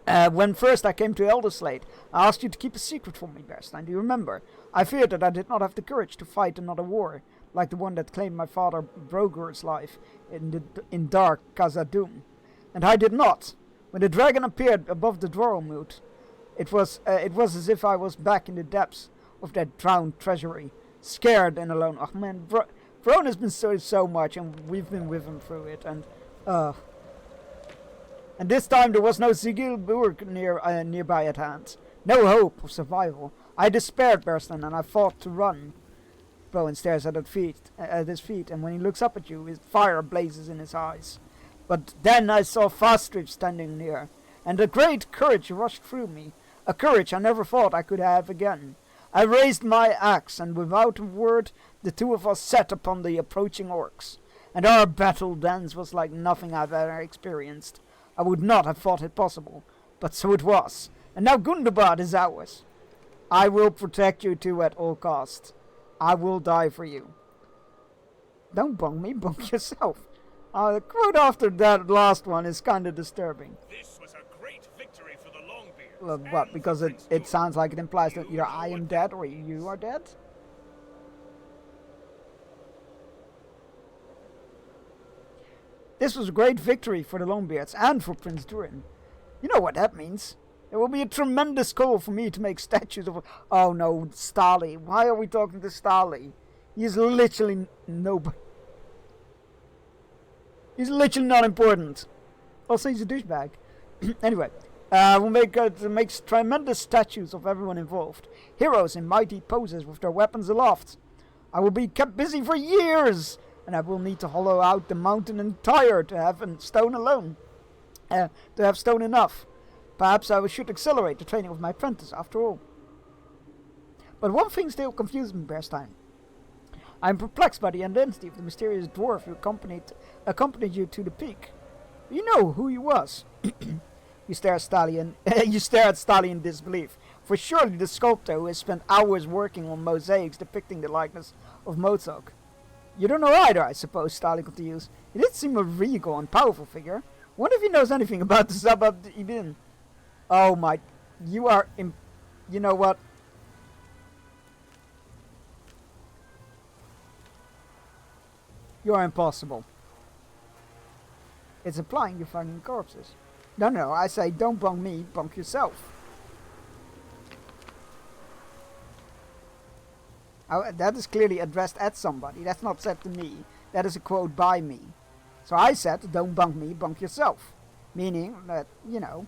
When first I came to Elderslade, I asked you to keep a secret from me, Bearstein. Do you remember? I feared that I did not have the courage to fight another war, like the one that claimed my father Brogur's life in dark Khazad-dûm. And I did not. When the dragon appeared above the Dwarrowmoot, it was as if I was back in the depths of that drowned treasury, scared and alone. Oh man, Vrone has been so much, and we've been with him through it, and this time there was no Sigilburg nearby at hand. No hope of survival. I despaired, Berston, and I fought to run. Rowan stares at his feet, and when he looks up at you, his fire blazes in his eyes. But then I saw Fastrich standing near, and a great courage rushed through me, a courage I never thought I could have again. I raised my axe, and without a word, the two of us set upon the approaching orcs. And our battle dance was like nothing I've ever experienced. I would not have thought it possible, but so it was. And now Gundabad is ours. I will protect you two at all costs. I will die for you. Don't bunk me, bunk yourself. The quote after that last one is kind of disturbing. This was a great victory for the Longbeards. What? Because it sounds like it implies that either I am dead or you are dead? This was a great victory for the Longbeards and for Prince Durin. You know what that means. It will be a tremendous call for me to make statues of... Oh no, Stali. Why are we talking to Stali? He's literally nobody. He's literally not important. Also, he's a douchebag. Anyway, we'll make tremendous statues of everyone involved. Heroes in mighty poses with their weapons aloft. I will be kept busy for years, and I will need to hollow out the mountain entire to have stone alone. To have stone enough. Perhaps I should accelerate the training of my apprentice after all. But one thing still confuses me, Bearstein. I am perplexed by the identity of the mysterious dwarf who accompanied you to the peak. You know who he was. You stare at Stali in disbelief. For surely the sculptor who has spent hours working on mosaics depicting the likeness of Mozok. You don't know either, I suppose, Stali continues. He did seem a regal and powerful figure. Wonder if he knows anything about the Zabad Ibn. Oh my... You are... You know what? You are impossible. It's implying you're finding corpses. No, I say don't bunk me, bunk yourself. That is clearly addressed at somebody. That's not said to me. That is a quote by me. So I said, don't bunk me, bunk yourself. Meaning that, you know.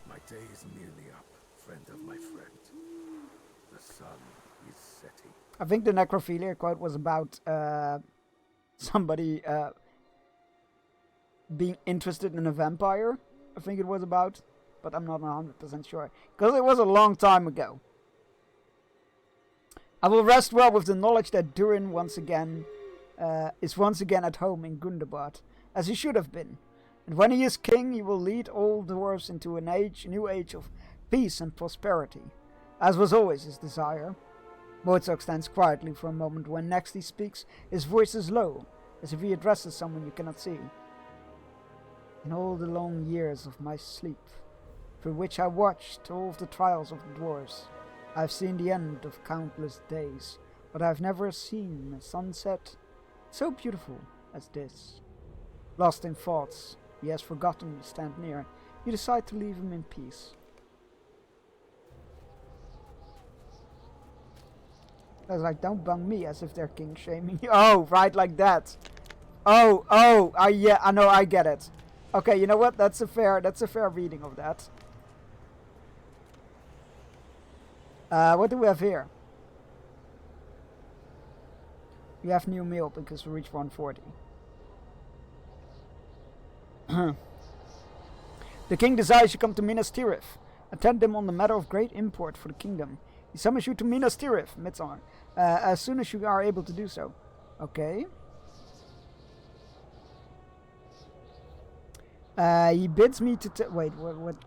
My day is nearly up, friend of my friend. The sun is setting. I think the necrophilia quote was about somebody being interested in a vampire. I think it was about, but I'm not 100% sure. Because it was a long time ago. I will rest well with the knowledge that Durin is once again at home in Gundabad, as he should have been. And when he is king, he will lead all dwarves into a new age of peace and prosperity, as was always his desire. Mozok stands quietly for a moment. When next he speaks, his voice is low, as if he addresses someone you cannot see. In all the long years of my sleep, through which I watched all of the trials of the dwarves, I have seen the end of countless days, but I have never seen a sunset so beautiful as this. Lost in thoughts, he has forgotten you stand near. You decide to leave him in peace. I was like, don't bung me, as if they're king shaming you. Oh, right, like that. Yeah, I know, I get it. Okay, you know what? That's a fair reading of that. What do we have here? We have new meal because we reached 140. The king desires you come to Minas Tirith. Attend him on the matter of great import for the kingdom. He summons you to Minas Tirith, Midsummer, as soon as you are able to do so. Okay. He bids me to... Wait, what?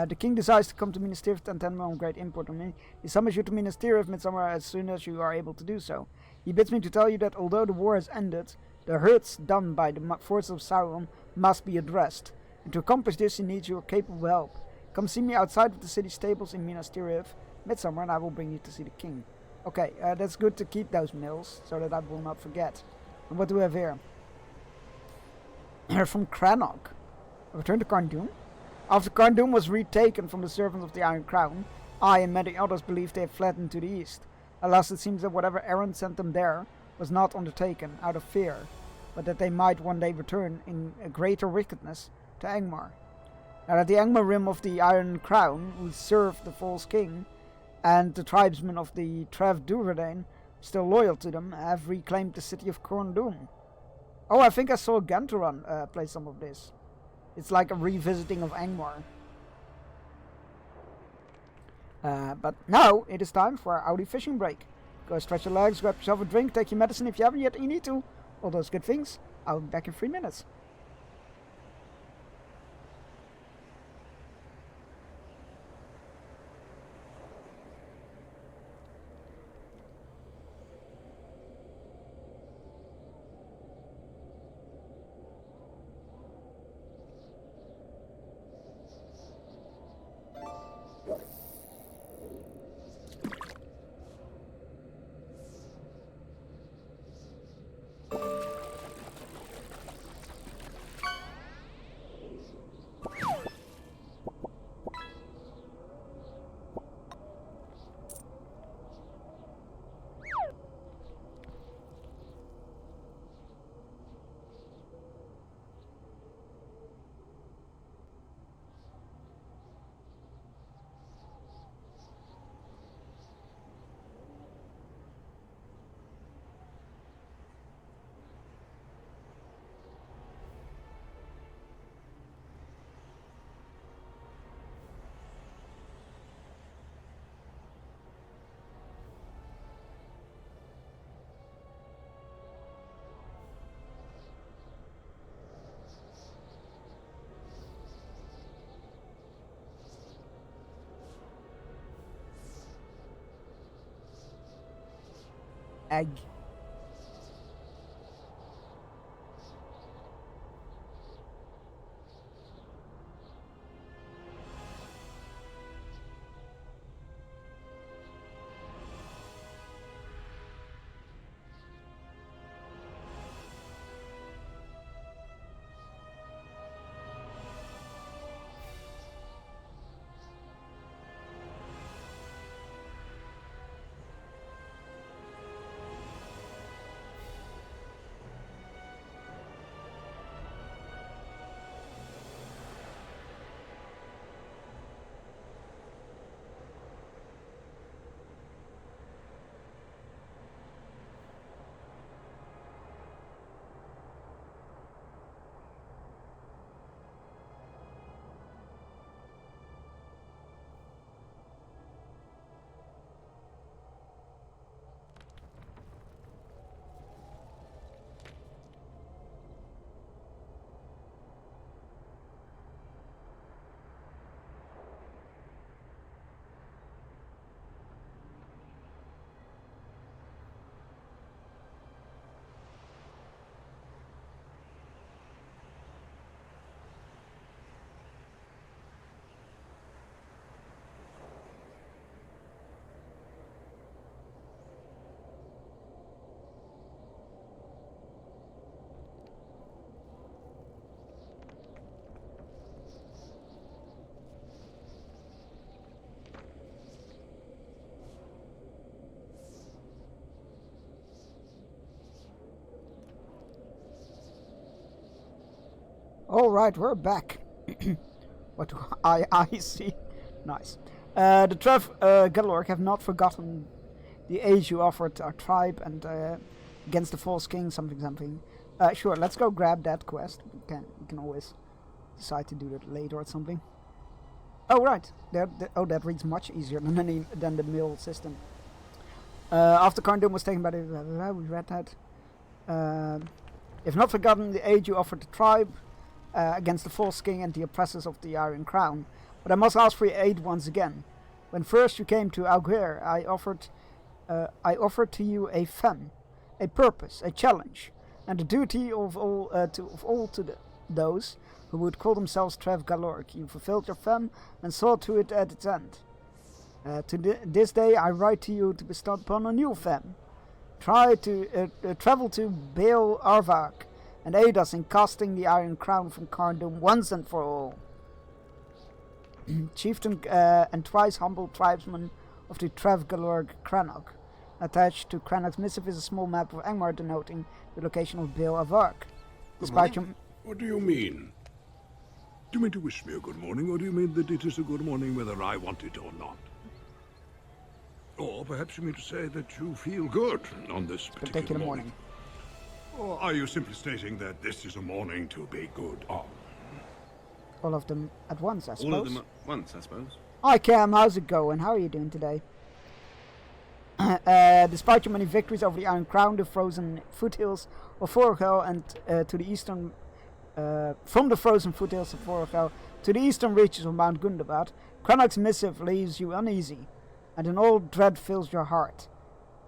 The king desires to come to Minas Tirith and attend him on great import on me. He summons you to Minas Tirith, Midsummer, as soon as you are able to do so. He bids me to tell you that although the war has ended, the hurts done by the forces of Sauron must be addressed. And to accomplish this, he needs your capable help. Come see me outside of the city stables in Minas Tirith, Midsummer, and I will bring you to see the king. Okay, that's good to keep those mills, so that I will not forget. And what do we have here? from Crannog. Return to Cardoon? After Cardoon was retaken from the servants of the Iron Crown, I and many others believed they had fled into the east. Alas, it seems that whatever errand sent them there was not undertaken out of fear, but that they might one day return in a greater wickedness to Angmar. Now that the Angmar Rim of the Iron Crown, who served the false king, and the tribesmen of the Trev Duradane, still loyal to them, have reclaimed the city of Cardoon. Oh, I think I saw Ganturan play some of this. It's like a revisiting of Angmar. But now it is time for our Audi fishing break. Go stretch your legs, grab yourself a drink, take your medicine if you haven't yet, you need to. All those good things. I'll be back in 3 minutes. Egg. Alright, we're back. What do I see? Nice. The Trev Galorg have not forgotten the aid you offered our tribe and against the false king, something. Sure, let's go grab that quest. We can always decide to do that later or something. Oh right, that reads much easier than the mill system. After Cardoon was taken by the we read that. If not forgotten the aid you offered the tribe against the false king and the oppressors of the Iron Crown, but I must ask for your aid once again. When first you came to Alguer, I offered to you a femme, a purpose, a challenge, and the duty of those who would call themselves Trev Galorg. You fulfilled your femme and saw to it at its end. This day I write to you to bestow upon a new femme. Travel to Baal Arvak and aid us in casting the Iron Crown from Carndum once and for all. Chieftain and twice humble tribesman of the Trevgalorg Crannog. Attached to Crannog's missive is a small map of Angmar denoting the location of Bill Avark. Despite your... What do you mean? Do you mean to wish me a good morning, or do you mean that it is a good morning whether I want it or not? Or perhaps you mean to say that you feel good on this particular morning. Or are you simply stating that this is a morning to be good on? All of them at once, I suppose. All of them at once, I suppose. Hi Cam, how's it going? How are you doing today? Despite your many victories over the Iron Crown, the frozen foothills of Vorogel and to the eastern... from the frozen foothills of Vorogel to the eastern reaches of Mount Gundabad, Crannog's missive leaves you uneasy, and an old dread fills your heart.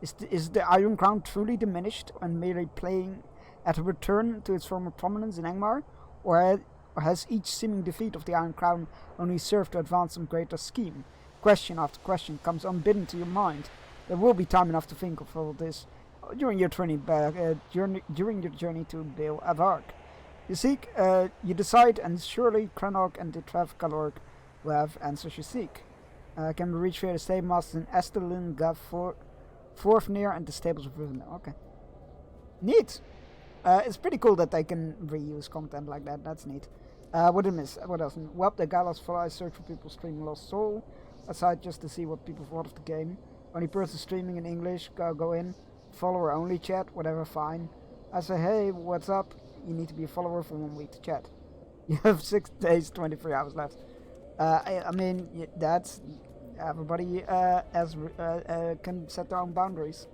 Is the Iron Crown truly diminished and merely playing at a return to its former prominence in Angmar, or has each seeming defeat of the Iron Crown only served to advance some greater scheme? Question after question comes unbidden to your mind. There will be time enough to think of all this during your journey to Bill Avark. You seek, you decide, and surely Crannog and the Trevgalorg will have answers you seek. Can be reached via the stable masters in Estelin, Forfnir, and the stables of Rivendell. Okay. Neat! It's pretty cool that they can reuse content like that. That's neat. What did I miss? What else? Well, the Galas Fly search for people streaming Lost Soul. Aside just to see what people thought of the game. Only person streaming in English, go in. Follower only chat, whatever, fine. I say, hey, what's up? You need to be a follower for 1 week to chat. You have 6 days, 23 hours left. I mean, that's... Everybody can set their own boundaries.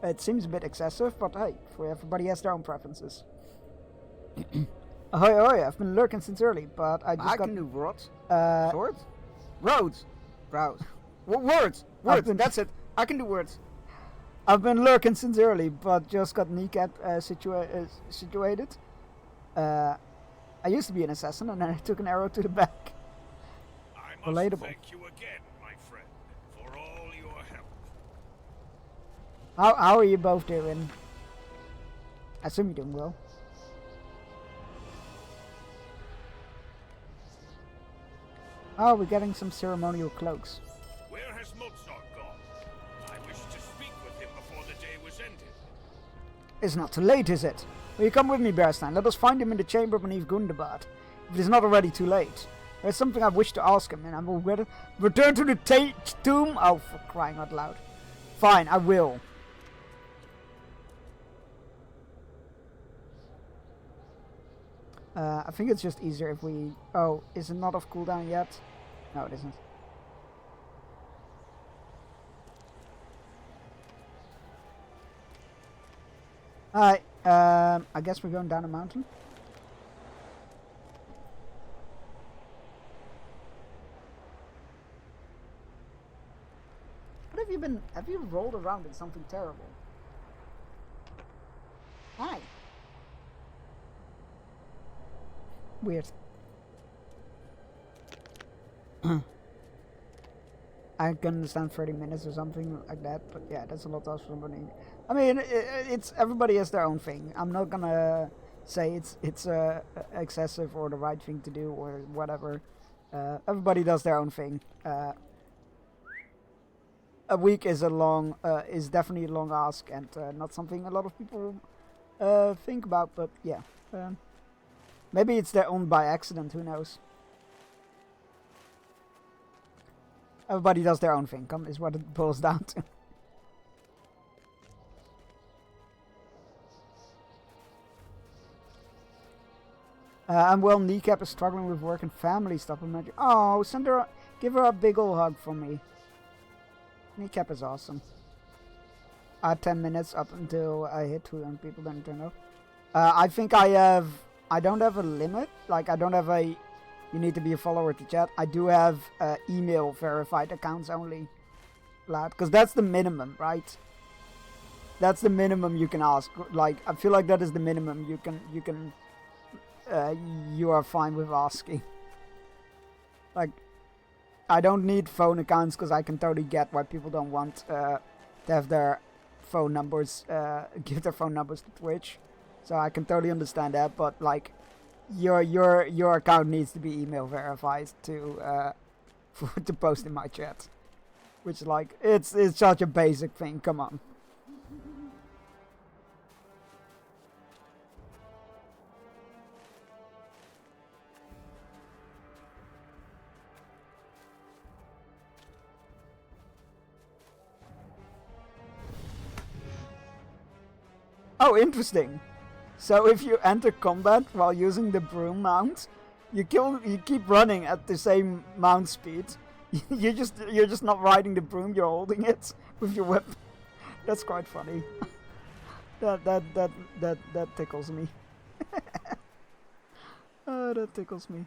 It seems a bit excessive, but hey, everybody has their own preferences. Ahoy, ahoy, I've been lurking since early, but I just got... can do words. Swords? Roads. Browse. Words. That's it. I can do words. I've been lurking since early, but just got kneecap situated. I used to be an assassin, and then I took an arrow to the back. I must thank you again, my friend, for all your help. How are you both doing? I assume you're doing well. Oh, we're getting some ceremonial cloaks. Where has Mozart gone? I wish to speak with him before the day was ended. It's not too late, is it? Will you come with me, Bearstein? Let us find him in the chamber beneath Gundabad, if it is not already too late. There's something I wish to ask him, and I will return to the tomb. Oh, for crying out loud. Fine, I will. I think it's just easier if we... Oh, is it not off cooldown yet? No, it isn't. Alright, I guess we're going down a mountain. What have you rolled around in something terrible? Hi. Weird. I can understand 30 minutes or something like that, but yeah, that's a lot of somebody. I mean, it's everybody has their own thing. I'm not gonna say it's excessive or the right thing to do or whatever. Everybody does their own thing. A week is is definitely a long ask and not something a lot of people think about. But yeah, maybe it's their own by accident. Who knows? Everybody does their own thing. Is what it boils down to. And well, Kneecap is struggling with work and family stuff. Imagine. Oh, give her a big ol' hug from me. Kneecap is awesome. I had 10 minutes up until I hit 200 people, then it turned off. I think I don't have a limit. Like, I don't have a... You need to be a follower to chat. I do have email verified accounts only. Because that's the minimum, right? That's the minimum you can ask. Like, I feel like that is the minimum you are fine with asking. Like, I don't need phone accounts because I can totally get why people don't want to have their phone numbers, give their phone numbers to Twitch. So I can totally understand that, but like, your account needs to be email verified to to post in my chat, which like it's such a basic thing. Come on. Oh, interesting. So if you enter combat while using the broom mount, you keep running at the same mount speed. you're just not riding the broom, you're holding it with your whip. That's quite funny. that tickles me. Oh, that tickles me.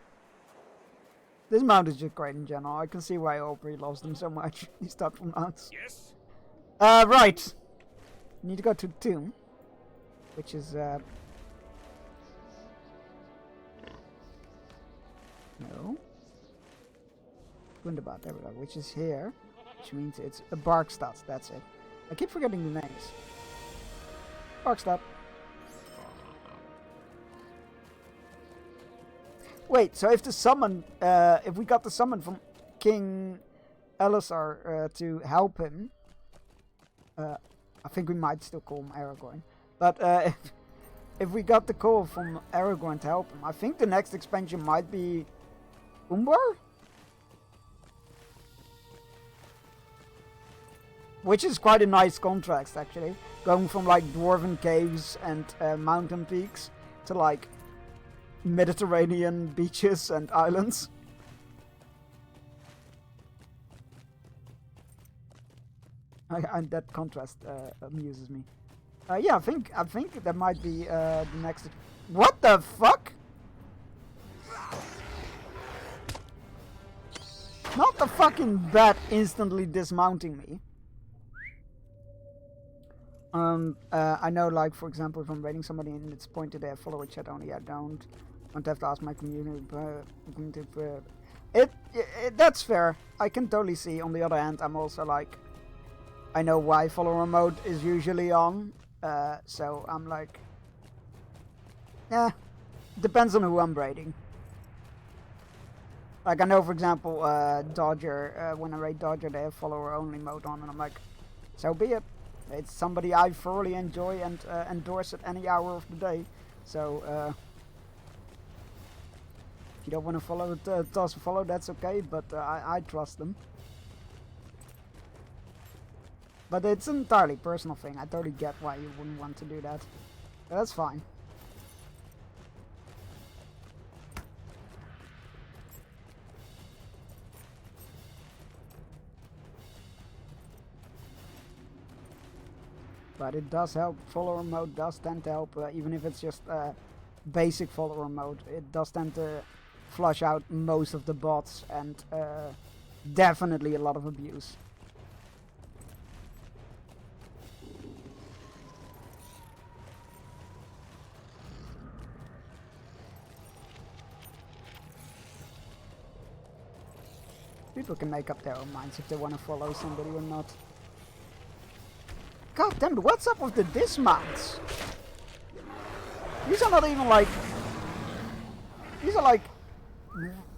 This mount is just great in general. I can see why Aubrey loves them so much. These type of mounts. Yes. Right. Need to go to the tomb, which is no. Wunderbar, there we go, which is here, which means it's a Barkstad, that's it. I keep forgetting the names. Barkstad. Wait, so if the summon, if we got the summon from King Elisar to help him, I think we might still call him Aragorn. But if we got the call from Aragorn to help him, I think the next expansion might be Umbar? Which is quite a nice contrast, actually. Going from like dwarven caves and mountain peaks to like Mediterranean beaches and islands. That contrast amuses me. Yeah, I think that might be the next. What the fuck? Not the fucking bat instantly dismounting me. I know, like, for example, if I'm raiding somebody and it's pointed at follower chat only, I don't have to ask my community. That's fair. I can totally see. On the other hand, I'm also like, I know why follower mode is usually on, so I'm like, yeah, depends on who I'm raiding. Like, I know, for example, Dodger, when I raid Dodger, they have follower only mode on, and I'm like, so be it. It's somebody I thoroughly enjoy and endorse at any hour of the day. So, if you don't want to follow, toss a follow, that's okay, but I trust them. But it's an entirely personal thing. I totally get why you wouldn't want to do that. But that's fine. But it does help. Follower mode does tend to help, even if it's just basic follower mode. It does tend to flush out most of the bots and definitely a lot of abuse. People can make up their own minds if they want to follow somebody or not. God damn it, what's up with the dismounts? These are not even like... These are like...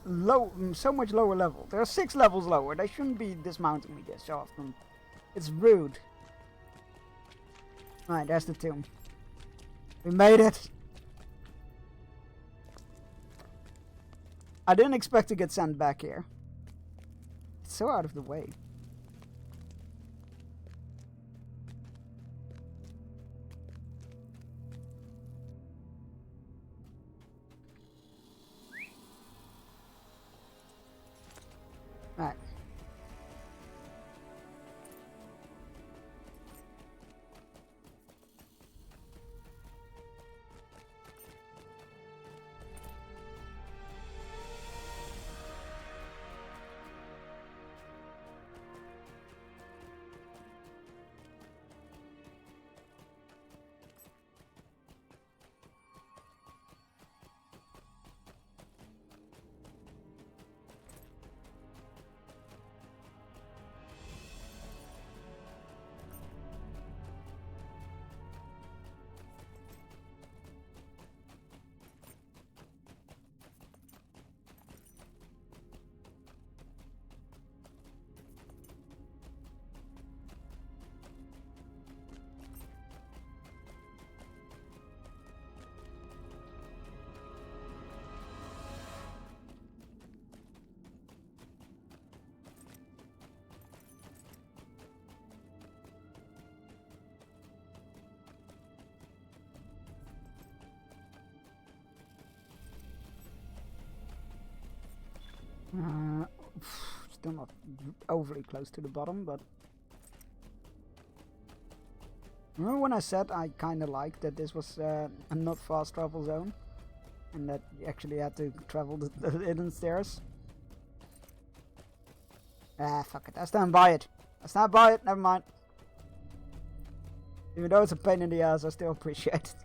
low, so much lower level. They're 6 levels lower. They shouldn't be dismounting me this often. It's rude. Alright, there's the tomb. We made it! I didn't expect to get sent back here. It's so out of the way. Alright. Still not overly close to the bottom, but... Remember when I said I kind of liked that this was a not fast travel zone? And that you actually had to travel the hidden stairs? Ah, fuck it. I stand by it. I stand by it, never mind. Even though it's a pain in the ass, I still appreciate it.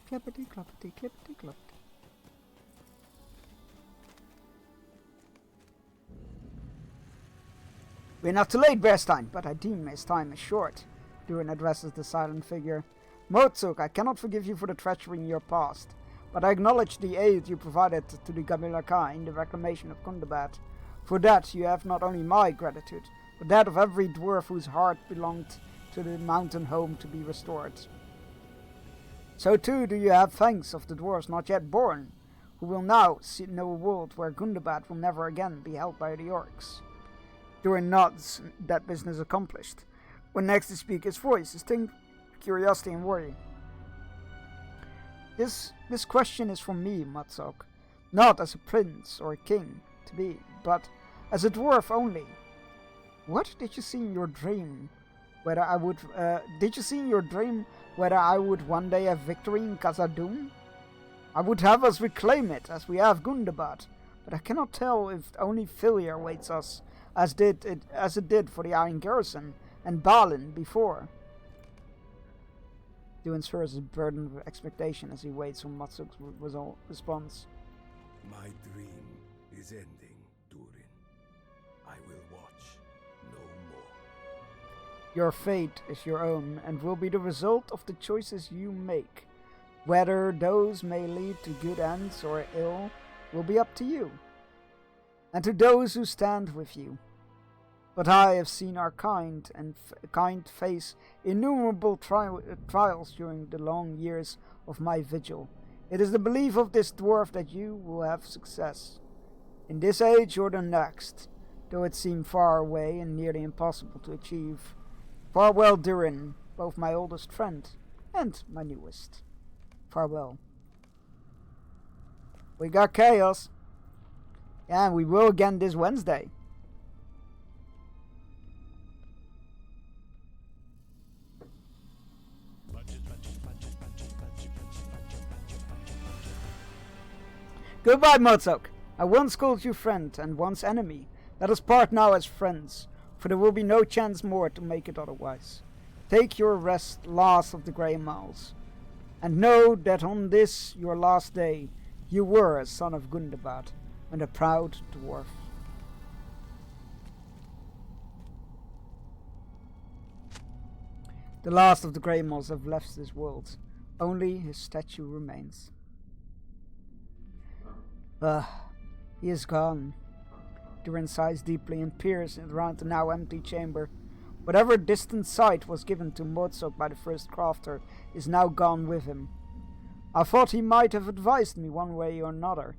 Clippity, cloppity, clippity, cloppity. We're not too late, Bearstein, but I deem his time is short. Durin addresses the silent figure. Murtzuk, I cannot forgive you for the treachery in your past, but I acknowledge the aid you provided to the Gamelaka in the reclamation of Gundabad. For that you have not only my gratitude, but that of every dwarf whose heart belonged to the mountain home to be restored. So too do you have thanks of the dwarves not yet born, who will now know a world where Gundabad will never again be held by the orcs. Durin nods, that business accomplished. When next to speak, his voice is distinct curiosity and worry. This question is from me, Matsok, not as a prince or a king to be, but as a dwarf only. What did you see in your dream? Whether I would one day have victory in Khazad-dûm? I would have us reclaim it, as we have Gundabad, but I cannot tell if only failure awaits us, as it did for the Iron Garrison and Balin before. Durin stirs his burden of expectation as he waits for Matsuk's response. My dream is ending, Durin. I will watch no more. Your fate is your own and will be the result of the choices you make. Whether those may lead to good ends or ill will be up to you, and to those who stand with you. But I have seen our kind face innumerable trials during the long years of my vigil. It is the belief of this dwarf that you will have success, in this age or the next, though it seem far away and nearly impossible to achieve. Farewell, Durin, both my oldest friend and my newest. Farewell. We got chaos. Yeah, and we will again this Wednesday. Goodbye, Murtzuk. I once called you friend and once enemy. Let us part now as friends, for there will be no chance more to make it otherwise. Take your rest, last of the Grey Miles, and know that on this your last day you were a son of Gundabad and a proud dwarf. The last of the Grey Miles have left this world. Only his statue remains. He is gone. Durin sighs deeply and peers around the now empty chamber. Whatever distant sight was given to Murtzuk by the first crafter is now gone with him. I thought he might have advised me one way or another,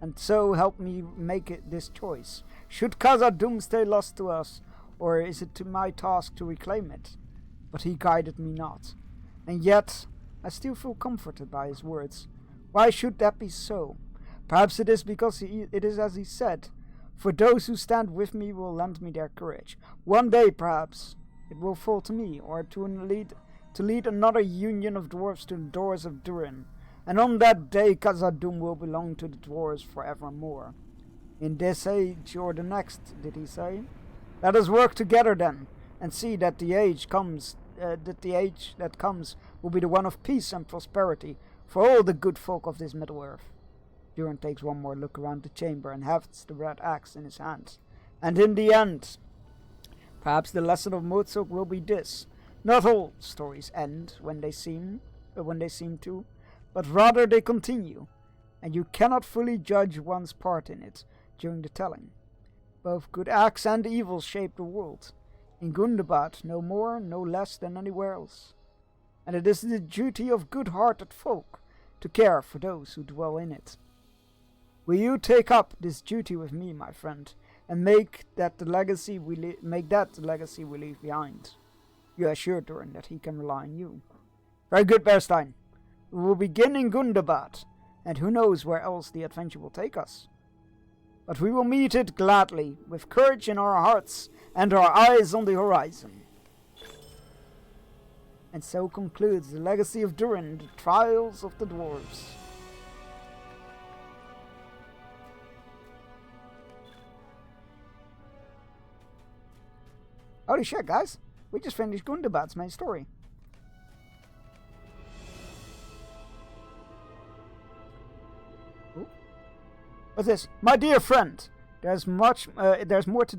and so help me make this choice. Should Khazad-dûm stay lost to us, or is it to my task to reclaim it? But he guided me not. And yet, I still feel comforted by his words. Why should that be so? Perhaps it is because it is as he said, for those who stand with me will lend me their courage. One day, perhaps, it will fall to me, or to lead another union of dwarves to the doors of Durin, and on that day Khazad-dûm will belong to the dwarves forevermore. In this age or the next, did he say? Let us work together then, and see that the age that comes will be the one of peace and prosperity for all the good folk of this Middle-earth. Durin takes one more look around the chamber and hefts the red axe in his hand. And in the end, perhaps the lesson of Murtzuk will be this: not all stories end when they seem to, but rather they continue, and you cannot fully judge one's part in it during the telling. Both good acts and evil shape the world, in Gundabad no more, no less than anywhere else. And it is the duty of good-hearted folk to care for those who dwell in it. Will you take up this duty with me, my friend, and make that the legacy we leave behind. You assure Durin that he can rely on you. Very good, Bearstein. We will begin in Gundabad, and who knows where else the adventure will take us. But we will meet it gladly, with courage in our hearts and our eyes on the horizon. And so concludes the legacy of Durin, the trials of the dwarves. Holy shit, guys. We just finished Gundabad's main story. Ooh. What's this? My dear friend, there's more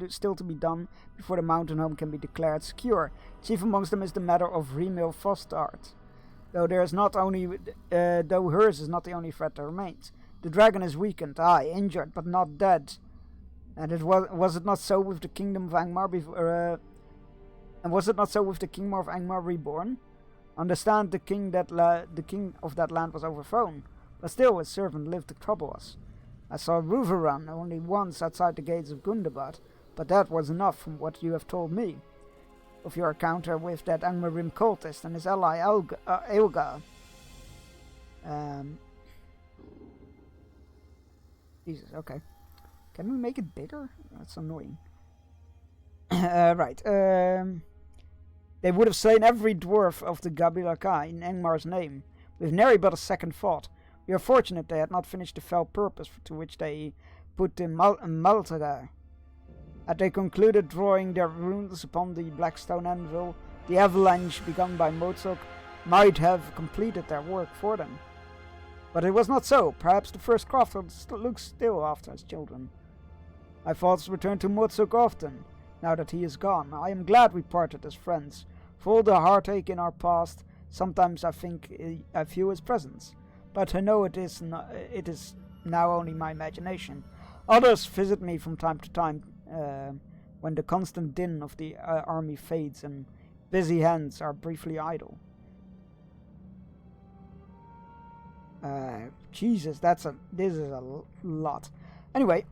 still to be done before the mountain home can be declared secure. Chief amongst them is the matter of Remil Fostart. Though hers is not the only threat that remains. The dragon is weakened, injured, but not dead. And was it not so with the kingdom of Angmar before? And was it not so with the kingdom of Angmar reborn? Understand, the king of that land was overthrown, but still his servant lived to trouble us. I saw Ruveran only once outside the gates of Gundabad, but that was enough from what you have told me of your encounter with that Angmarim cultist and his ally Eilgar. Jesus, okay. Can we make it bigger? That's annoying. Right. They would have slain every dwarf of the Gabilaka in Angmar's name, with nary but a second thought. We are fortunate they had not finished the fell purpose to which they put the Maltagar. Had they concluded drawing their runes upon the Blackstone anvil, the avalanche begun by Mozok might have completed their work for them. But it was not so. Perhaps the first crafter looks still after his children. My thoughts return to Mozok often, now that he is gone. I am glad we parted as friends. For all the heartache in our past, sometimes I think I feel his presence. But I know it is now only my imagination. Others visit me from time to time, when the constant din of the army fades and busy hands are briefly idle. Jesus, this is a lot. Anyway,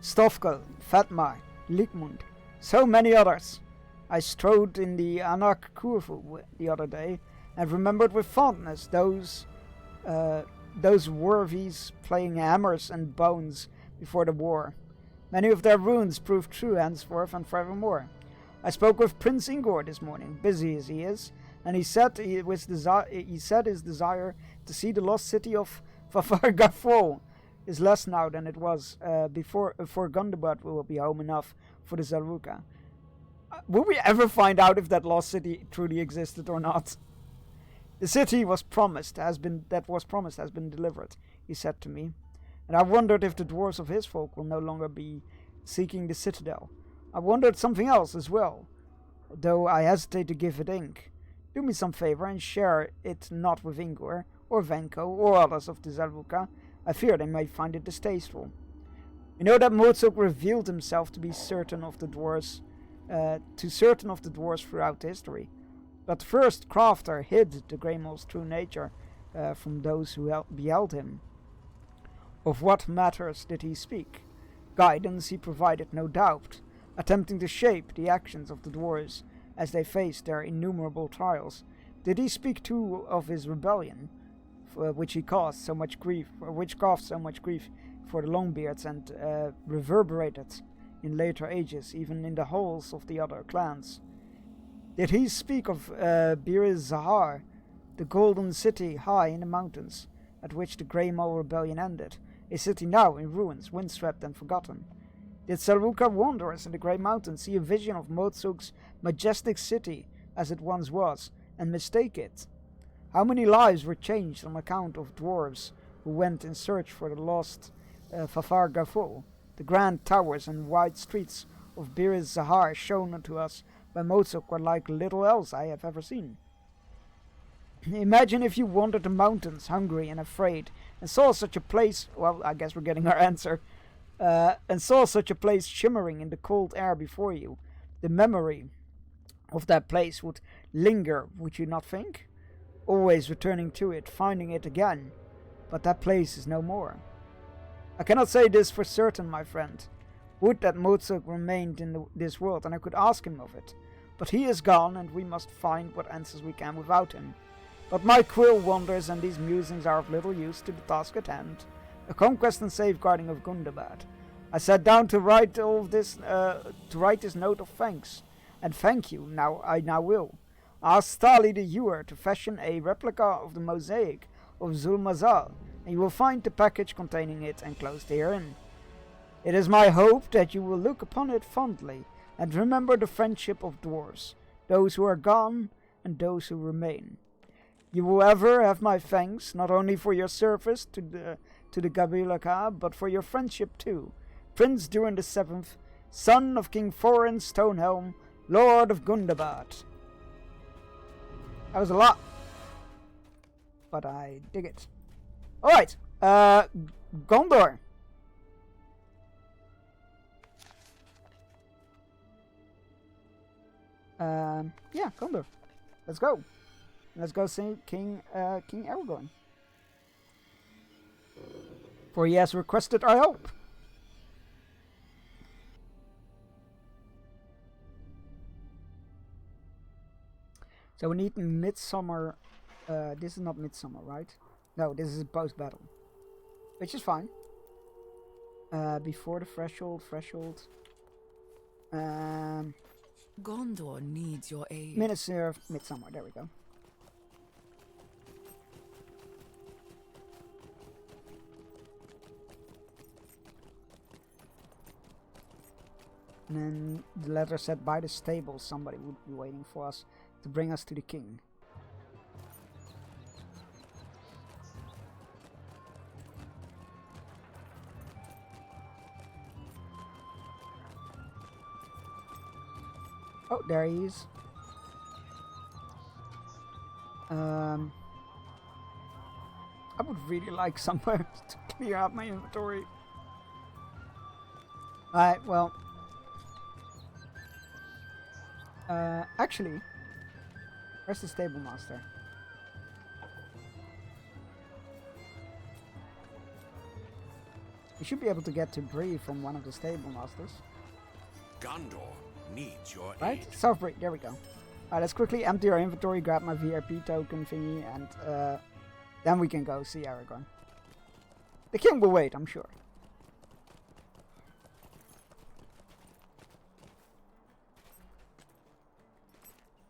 Stofkel, Fatmar, Likmund, so many others. I strode in the Anak Kurfu the other day and remembered with fondness those worthies playing hammers and bones before the war. Many of their runes proved true henceforth and forevermore. I spoke with Prince Ingor this morning, busy as he is, and he said his desire to see the lost city of Fafargafol is less now than it was before Gundabad will be home enough for the Zaruka. Will we ever find out if that lost city truly existed or not? The city has been delivered, he said to me, and I wondered if the dwarves of his folk will no longer be seeking the citadel. I wondered something else as well, though I hesitate to give it ink. Do me some favor and share it not with Ingor, or Venko, or others of the Zaruka. I fear they may find it distasteful. We know that Mozok revealed himself to be certain of the dwarves throughout history. But the first crafter hid the Greymole's true nature from those who beheld him. Of what matters did he speak? Guidance he provided, no doubt, attempting to shape the actions of the dwarves as they faced their innumerable trials. Did he speak too of his rebellion, which caused so much grief for the Longbeards and reverberated in later ages, even in the halls of the other clans? Did he speak of Bir Zahar, the golden city high in the mountains, at which the Greymole rebellion ended, a city now in ruins, windswept and forgotten? Did Zaruka wanderers in the Grey Mountains see a vision of Mozok's majestic city as it once was, and mistake it? How many lives were changed on account of dwarves who went in search for the lost Fafargafol? The grand towers and wide streets of Bir Zahar shown to us by Mozok were like little else I have ever seen. Imagine if you wandered the mountains, hungry and afraid, and saw such a place, well, I guess we're getting our answer, and saw such a place shimmering in the cold air before you. The memory of that place would linger, would you not think? Always returning to it, finding it again. But that place is no more. I cannot say this for certain, my friend. Would that Mozart remained in this world, and I could ask him of it. But he is gone, and we must find what answers we can without him. But my quill wanders, and these musings are of little use to the task at hand, the conquest and safeguarding of Gundabad. I sat down to write all this, this note of thanks, and thank you. I now will. Ask Stali the Ewer to fashion a replica of the mosaic of Zulmazal, and you will find the package containing it enclosed herein. It is my hope that you will look upon it fondly, and remember the friendship of dwarves, those who are gone and those who remain. You will ever have my thanks, not only for your service to the Gabilaka, but for your friendship too. Prince Durin the Seventh, son of King Thorin Stonehelm, Lord of Gundabad. That was a lot, but I dig it. Alright, Gondor. Yeah, Gondor. Let's go. Let's go see King Aragorn. For he has requested our help. So we need Midsummer. This is not Midsummer, right? No, this is post-battle. Which is fine. Before the threshold. Gondor needs your aid. Minister of Midsummer, there we go. And then the letter said by the stable somebody would be waiting for us to bring us to the king. Oh, there he is. I would really like somewhere to clear out my inventory. Alright, well. Actually, where's the stable master? We should be able to get to Bree from one of the stable masters. Gondor needs your right? aid. South Bree, there we go. Alright, let's quickly empty our inventory, grab my VIP token thingy, and then we can go see Aragorn. The king will wait, I'm sure.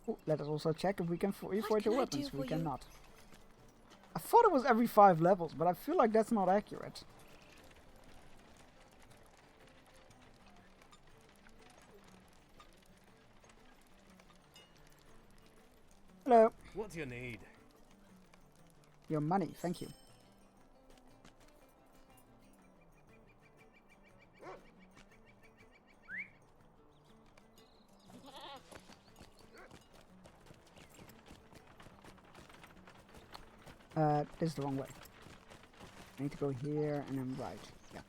Ooh, let us also check if we can reforge the weapons. We cannot. I thought it was every 5 levels, but I feel like that's not accurate. Hello. What do you need? Your money, thank you. This is the wrong way. I need to go here and then right. Yeah.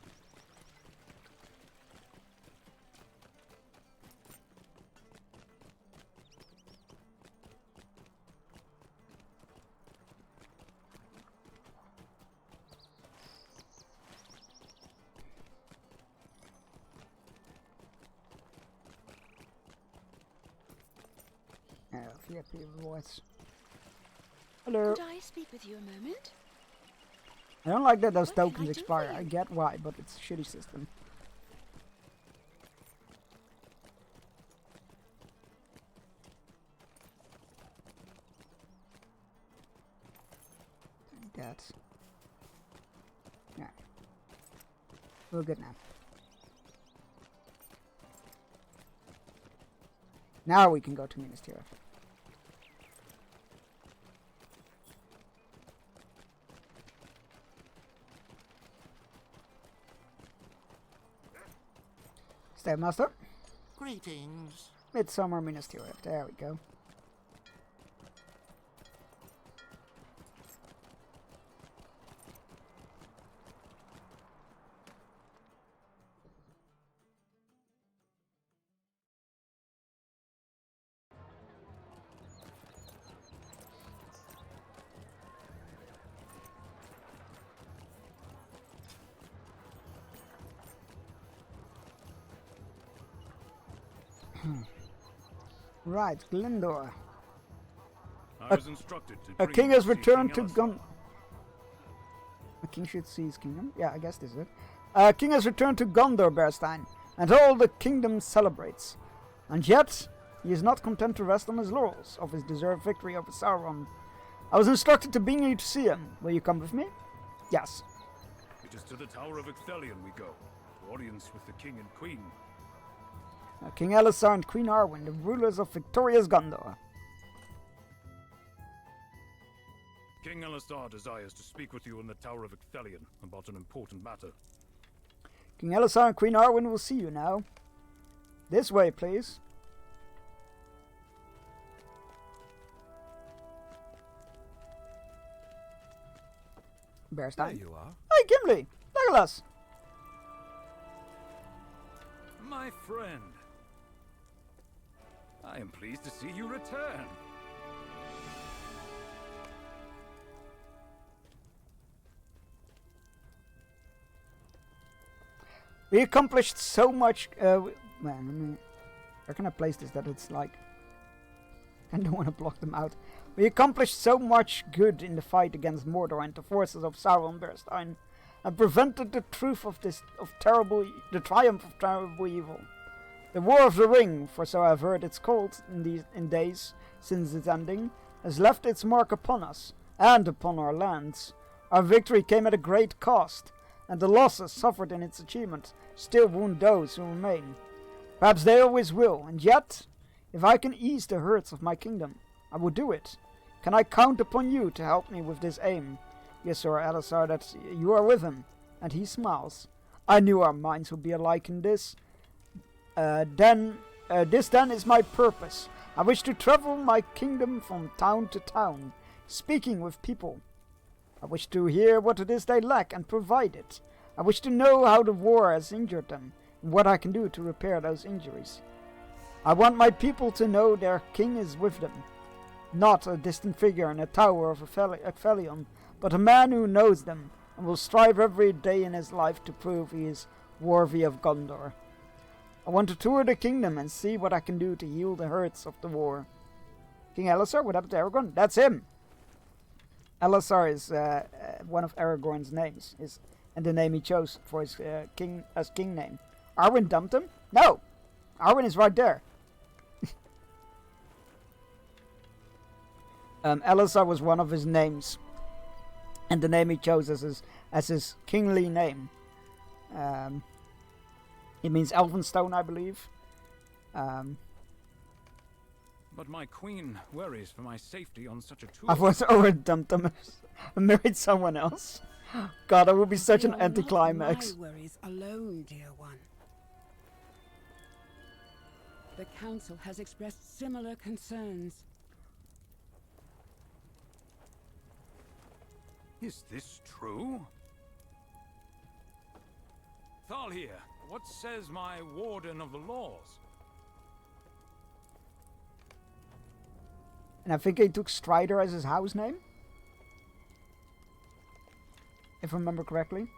VIP voice. Hello. Could I speak with you a moment? I don't like that those tokens expire. I get why, but it's a shitty system. That's... yeah. We're good now. Now we can go to Minas Tirith. Stable Master. Greetings. Midsummer Minas Tirith. There we go. Right, Glendor. I was instructed to A king has returned to Gun... A king should see his kingdom? Yeah, I guess this is it. A king has returned to Gondor, Bearstein, and all the kingdom celebrates. And yet, he is not content to rest on his laurels of his deserved victory over Sauron. I was instructed to bring you to see him. Will you come with me? Yes. It is to the Tower of Ecthelion we go, to audience with the king and queen. King Elisar and Queen Arwen, the rulers of victorious Gondor. King Elisar desires to speak with you in the Tower of Ecthelion about an important matter. King Elisar and Queen Arwen will see you now. This way, please. Bearstein. There you are. Hey, Gimli! Legolas! My friend, I am pleased to see you return. We accomplished so much. Man, where can I place this that it's like? I don't want to block them out. We accomplished so much good in the fight against Mordor and the forces of Sauron, Bearstein, and prevented the triumph of terrible evil. The War of the Ring, for so I've heard it's called in days since its ending, has left its mark upon us and upon our lands. Our victory came at a great cost, and the losses suffered in its achievement still wound those who remain. Perhaps they always will, and yet, if I can ease the hurts of my kingdom, I will do it. Can I count upon you to help me with this aim? Yes, Sir Elisar, that you are with him. And he smiles. I knew our minds would be alike in this. This then is my purpose. I wish to travel my kingdom from town to town, speaking with people. I wish to hear what it is they lack and provide it. I wish to know how the war has injured them, and what I can do to repair those injuries. I want my people to know their king is with them. Not a distant figure in a tower of Ecthelion, but a man who knows them, and will strive every day in his life to prove he is worthy of Gondor. I want to tour the kingdom and see what I can do to heal the hurts of the war. King Elisar, what happened to Aragorn? That's him! Elisar is one of Aragorn's names, and the name he chose for his king name. Arwen dumped him? No! Arwen is right there. Elisar was one of his names, and the name he chose as his kingly name. It means Elvenstone, I believe. But my queen worries for my safety on such a tour. I was already dumped him and married someone else. God, that would be such an anticlimax. My worries alone, dear one. The council has expressed similar concerns. Is this true? Thalhir, what says my warden of the laws? And I think he took Strider as his house name, if I remember correctly.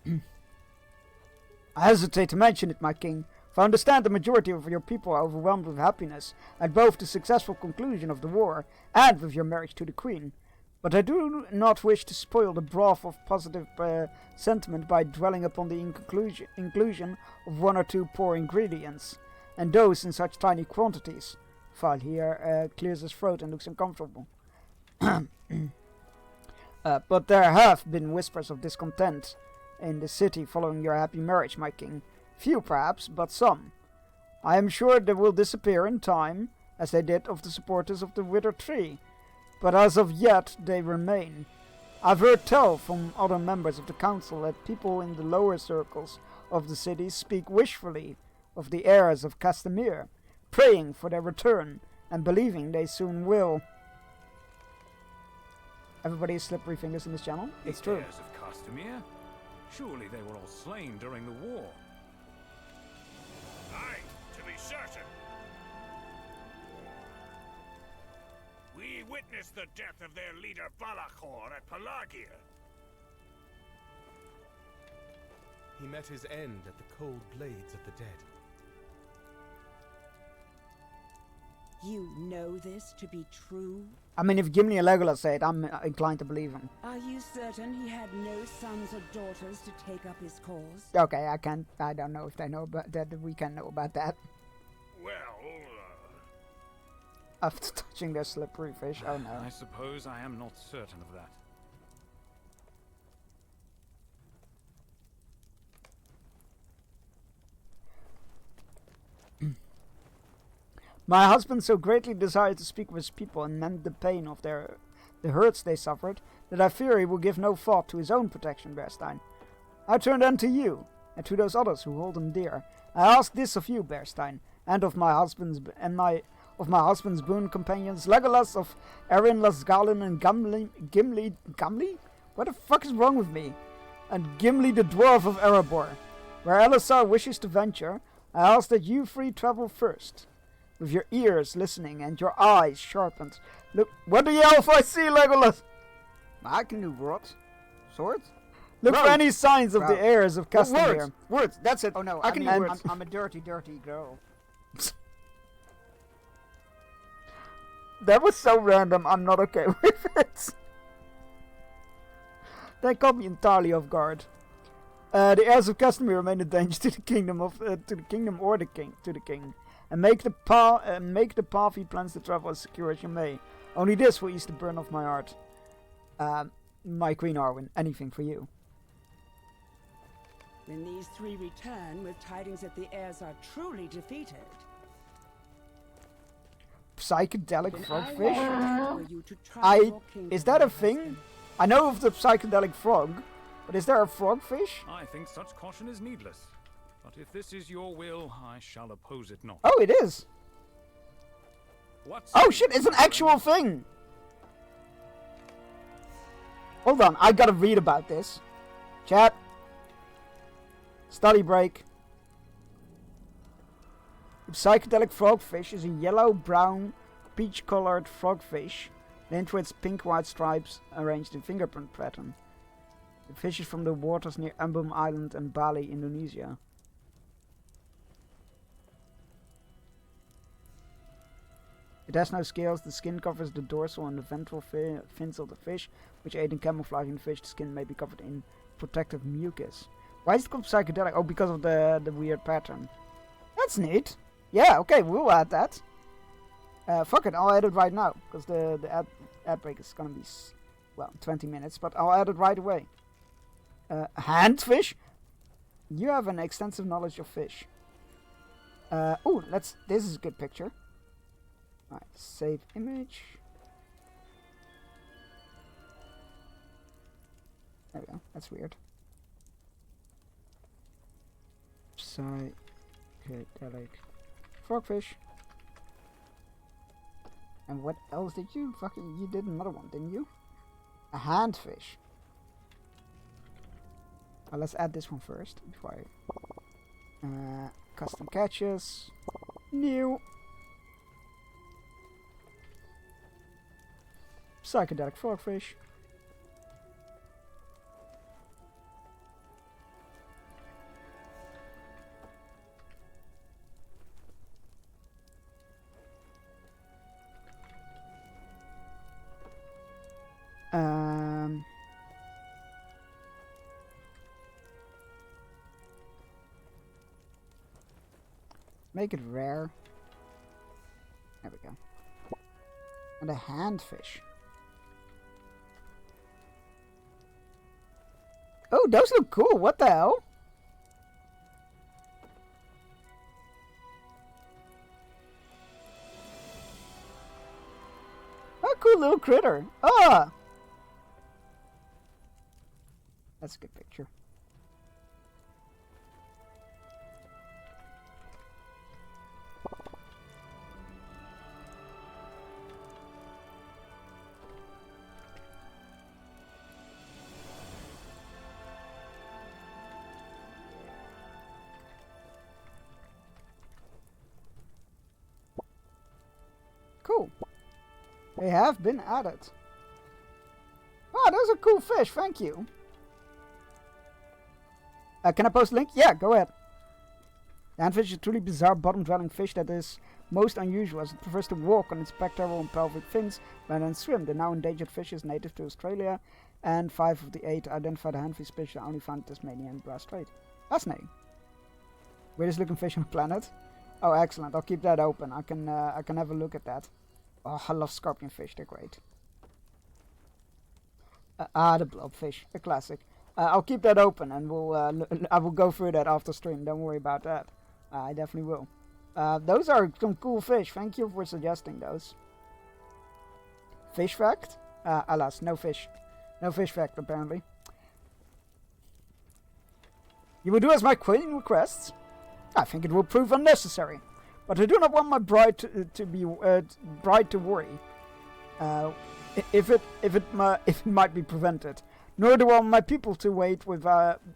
I hesitate to mention it, my king, for I understand the majority of your people are overwhelmed with happiness at both the successful conclusion of the war and with your marriage to the queen. But I do not wish to spoil the broth of positive sentiment by dwelling upon the inclusion of one or two poor ingredients, and those in such tiny quantities. Val here clears his throat and looks uncomfortable. But there have been whispers of discontent in the city following your happy marriage, my king. Few perhaps, but some. I am sure they will disappear in time, as they did of the supporters of the Withered Tree, but as of yet they remain. I've heard tell from other members of the council that people in the lower circles of the city speak wishfully of the heirs of Castamere, praying for their return and believing they soon will. Everybody has slippery fingers in this channel. It's true. The heirs of Castamere? Surely they were all slain during the war. Aye, to be certain. We witnessed the death of their leader Balachor at Pelagir. he met his end at the cold blades of the dead. You know this to be true? I mean, if Gimli and Legolas say it, I'm inclined to believe him. Are you certain he had no sons or daughters to take up his cause? Okay, I don't know if they know about that. We can know about that. Well, After touching their slippery fish, oh no. I suppose I am not certain of that. My husband so greatly desired to speak with his people and mend the pain of the hurts they suffered, that I fear he will give no thought to his own protection, Bearstein. I turn then to you, and to those others who hold him dear. I ask this of you, Bearstein, and of my husband's boon companions, Legolas of Erin, Lasgalin, and Gimli? What the fuck is wrong with me? And Gimli the dwarf of Erebor. Where Elisar wishes to venture, I ask that you three travel first. With your ears listening and your eyes sharpened. Look, what do you elf I see, Legolas? I can do words. Swords? Look for any signs of the heirs of Castamere. Words, that's it. Oh no, I can do words. I'm a dirty girl. That was so random, I'm not okay with it. That caught me entirely off guard. The heirs of Castamere remain a danger to the kingdom or the king. And make the path he plans to travel as secure as you may. Only this will ease the burden of my heart. My Queen Arwen, anything for you. When these three return with tidings that the heirs are truly defeated. Psychedelic frogfish? Is that a thing? I know of the psychedelic frog, but is there a frogfish? I think such caution is needless. But if this is your will, I shall oppose it not. Oh, it is. Oh shit, it's an actual thing. Hold on, I gotta read about this. Chat. Study break. The psychedelic frogfish is a yellow-brown, peach-colored frogfish named for its pink-white stripes arranged in fingerprint pattern. The fish is from the waters near Ambon Island and Bali, Indonesia. It has no scales, the skin covers the dorsal and the ventral fins of the fish, which aid in camouflaging the fish. The skin may be covered in protective mucus. Why is it called psychedelic? Oh, because of the weird pattern. That's neat. Yeah, okay, we'll add that. Fuck it, I'll add it right now, because the ad break is gonna be, well, 20 minutes, but I'll add it right away. Handfish? You have an extensive knowledge of fish. Oh, this is a good picture. Alright, save image. There we go, that's weird. Psychedelic frogfish. And what else did you you did another one, didn't you? A handfish. Well, let's add this one first before I custom catches. New. Psychedelic frogfish. Make it rare. There we go. And a handfish. Oh, those look cool. What the hell? A cool little critter. Ah! That's a good picture. Cool. They have been added. Ah, those are cool fish, thank you. Can I post a link? Yeah, go ahead. The handfish is a truly bizarre bottom-dwelling fish that is most unusual, as it prefers to walk on its pectoral and pelvic fins rather than swim. The now endangered fish is native to Australia, and 5 of the 8 identified handfish species are only found in Tasmania and Bass Strait. Fascinating. Weirdest looking fish on the planet. Oh, excellent. I'll keep that open. I can have a look at that. Oh, I love scorpion fish. They're great. The blobfish, a classic. I'll keep that open, and I will go through that after stream. Don't worry about that. I definitely will. Those are some cool fish. Thank you for suggesting those. Fish fact? Alas, no fish. No fish fact, apparently. You will do as my queen requests? I think it will prove unnecessary. But I do not want my bride to worry. If it might be prevented. Nor do I want my people to wait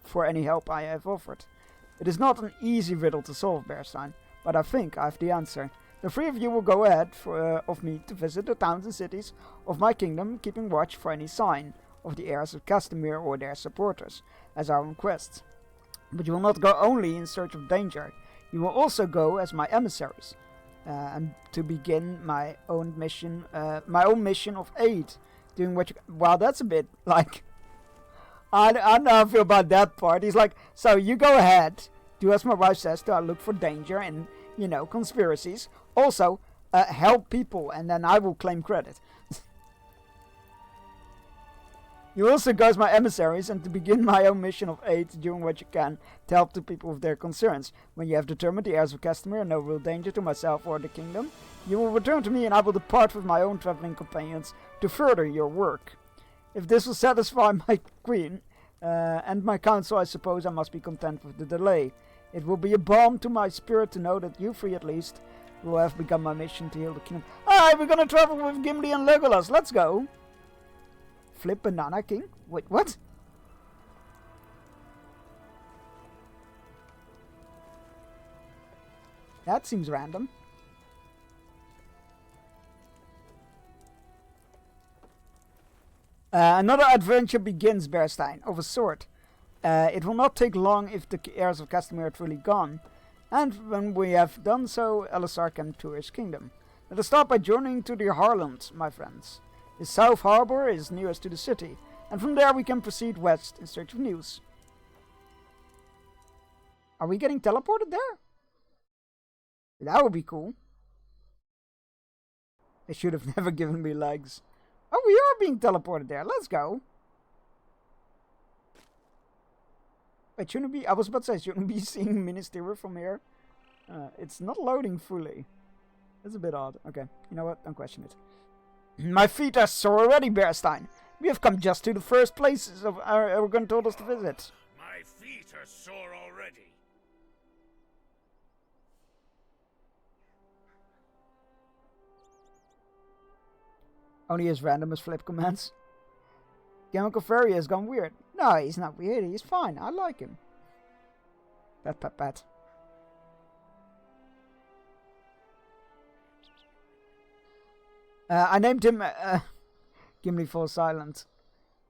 for any help I have offered. It is not an easy riddle to solve, Bearstein, but I think I have the answer. The 3 of you will go ahead of me to visit the towns and cities of my kingdom, keeping watch for any sign of the heirs of Castamere or their supporters, as our own quests. But you will not go only in search of danger. You will also go as my emissaries, and to begin my own mission of aid. Doing what you... Well, that's a bit like... I don't know how I feel about that part. He's like, so you go ahead, do as my wife says, to look for danger and, you know, conspiracies. Also, help people, and then I will claim credit. You also go as my emissaries and to begin my own mission of aid, doing what you can to help the people with their concerns. When you have determined the heirs of Castamere are no real danger to myself or the kingdom, you will return to me and I will depart with my own traveling companions to further your work. If this will satisfy my queen and my council, I suppose I must be content with the delay. It will be a balm to my spirit to know that you three at least will have begun my mission to heal the kingdom. Alright, we're gonna travel with Gimli and Legolas. Let's go. Flip Banana King? Wait, what? That seems random. Another adventure begins, Bearstein, of a sort. It will not take long if the heirs of Castamere are truly gone, and when we have done so, Elisar can tour his kingdom. Let us start by journeying to the Harland, my friends. The South Harbor is nearest to the city, and from there we can proceed west in search of news. Are we getting teleported there? That would be cool. They should have never given me legs. Oh, we are being teleported there. Let's go. Wait, shouldn't be... I was about to say, shouldn't be seeing Minas Tirith from here? It's not loading fully. That's a bit odd. Okay, you know what? Don't question it. My feet are sore already, Bearstein. We have come just to the first places Aragorn told us to visit. My feet are sore already. Only as random as flip commands. Chemical Fairy has gone weird. No, he's not weird. He's fine. I like him. Pat, pat, pat. I named him... Gimli falls silent.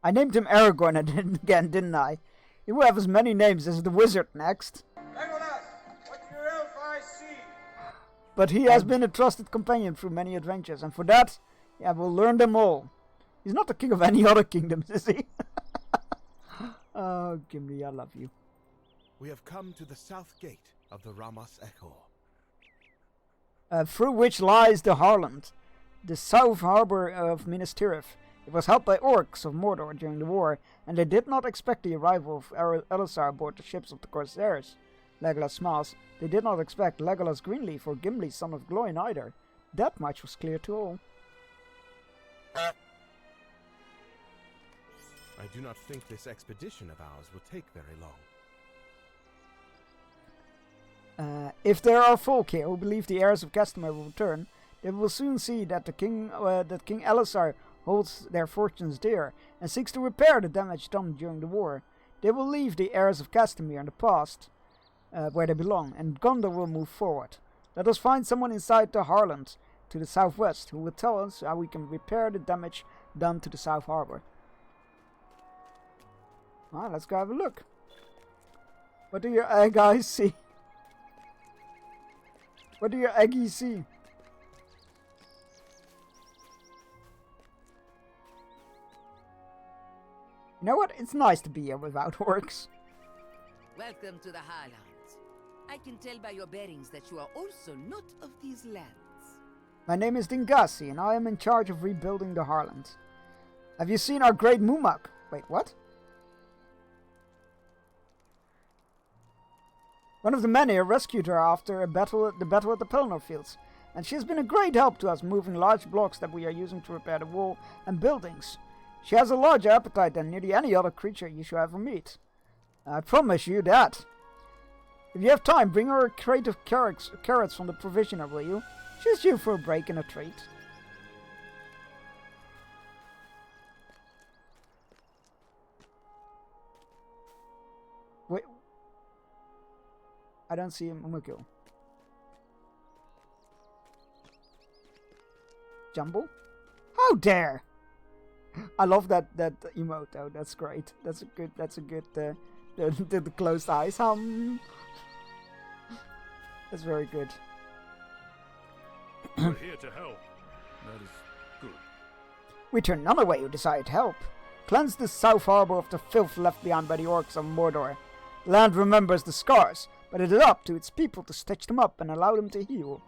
I named him Aragorn again, didn't I? He will have as many names as the wizard next. Legolas, what your elf eyes see? But he has been a trusted companion through many adventures, and for that, yeah, we'll learn them all. He's not the king of any other kingdoms, is he? Oh, Gimli, I love you. We have come to the south gate of the Ramas Echor. Through which lies the Harland, the south harbor of Minas Tirith. It was held by orcs of Mordor during the war, and they did not expect the arrival of Elisar aboard the ships of the Corsairs. Legolas smiles. They did not expect Legolas Greenleaf or Gimli, son of Gloin, either. That much was clear to all. I do not think this expedition of ours will take very long. If there are folk here who believe the heirs of Castamere will return, they will soon see that King Elisar holds their fortunes dear and seeks to repair the damage done during the war. They will leave the heirs of Castamere in the past, where they belong, and Gondor will move forward. Let us find someone inside the Harland to the southwest who will tell us how we can repair the damage done to the South Harbor. Well, let's go have a look. What do your egg eyes see? What do your eggies see? You know what? It's nice to be here without orcs. Welcome to the Highlands. I can tell by your bearings that you are also not of these lands. My name is Dingasi, and I am in charge of rebuilding the Harlands. Have you seen our great Mumak? Wait, what? One of the men here rescued her after the battle at the Pelennor Fields, and she has been a great help to us moving large blocks that we are using to repair the wall and buildings. She has a larger appetite than nearly any other creature you shall ever meet. I promise you that. If you have time, bring her a crate of carrots from the provisioner, will you? She's due for a break and a treat. Wait. I don't see him. Mumakil. Jumbo? How dare! I love that emote though. That's great. That's a good. The closed eyes. That's very good. We're here to help. That is good. We turn none away who desire to help. Cleanse the south harbor of the filth left behind by the orcs of Mordor. The land remembers the scars, but it is up to its people to stitch them up and allow them to heal.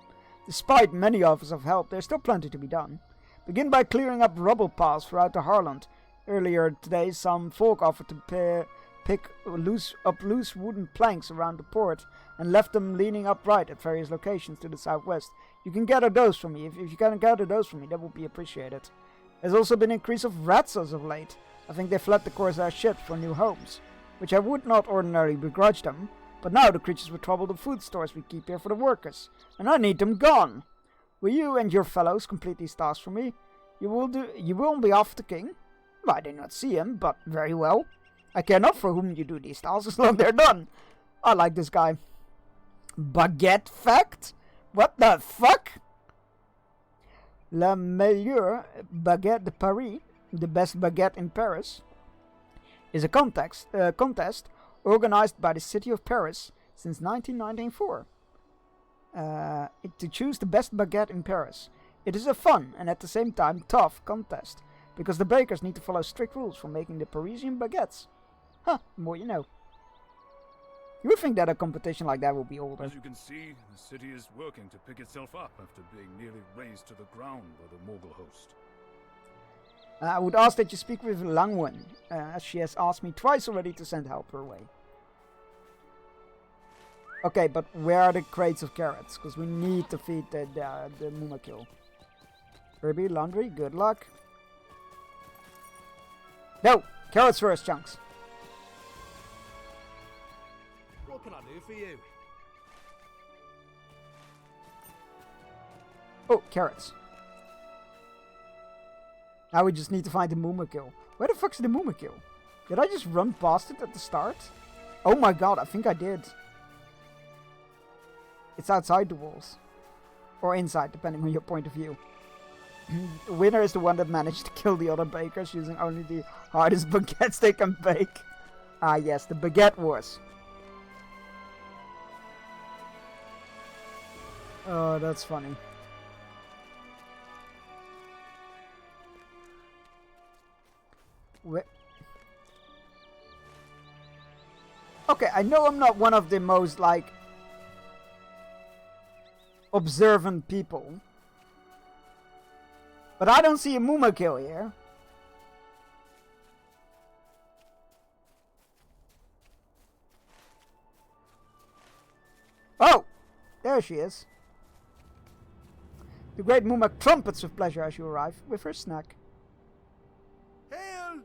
Despite many offers of help, there's still plenty to be done. Begin by clearing up rubble piles throughout the Harland. Earlier today, some folk offered to pick up loose wooden planks around the port and left them leaning upright at various locations to the southwest. You can gather those from me. If you can gather those from me, that would be appreciated. There's also been an increase of rats as of late. I think they fled the Corsair ships for new homes, which I would not ordinarily begrudge them, but now the creatures will trouble the food stores we keep here for the workers, and I need them gone. Will you and your fellows complete these tasks for me? You will on behalf of the king? I did not see him, but very well. I care not for whom you do these tasks as long as they're done. I like this guy. Baguette fact? What the fuck? La meilleure baguette de Paris, the best baguette in Paris, is a contest organized by the city of Paris since 1994. To choose the best baguette in Paris. It is a fun and at the same time tough contest, because the bakers need to follow strict rules for making the Parisian baguettes. Huh, the more you know. You would think that a competition like that would be older. As you can see, the city is working to pick itself up after being nearly razed to the ground by the Morgul host. I would ask that you speak with Langwen, as she has asked me twice already to send help her way. Okay, but where are the crates of carrots? Because we need to feed the Mumakil. Kirby, laundry, good luck. No! Carrots first, chunks. What can I do for you? Oh, carrots. Now we just need to find the Mumakil. Where the fuck's the Mumakil? Did I just run past it at the start? Oh my god, I think I did. It's outside the walls. Or inside, depending on your point of view. The winner is the one that managed to kill the other bakers using only the hardest baguettes they can bake. Ah yes, the Baguette Wars. Oh, that's funny. Okay, I know I'm not one of the most, like, observant people. But I don't see a Mumakil here. Oh! There she is. The great Mumak trumpets with pleasure as you arrive with her snack. Hail!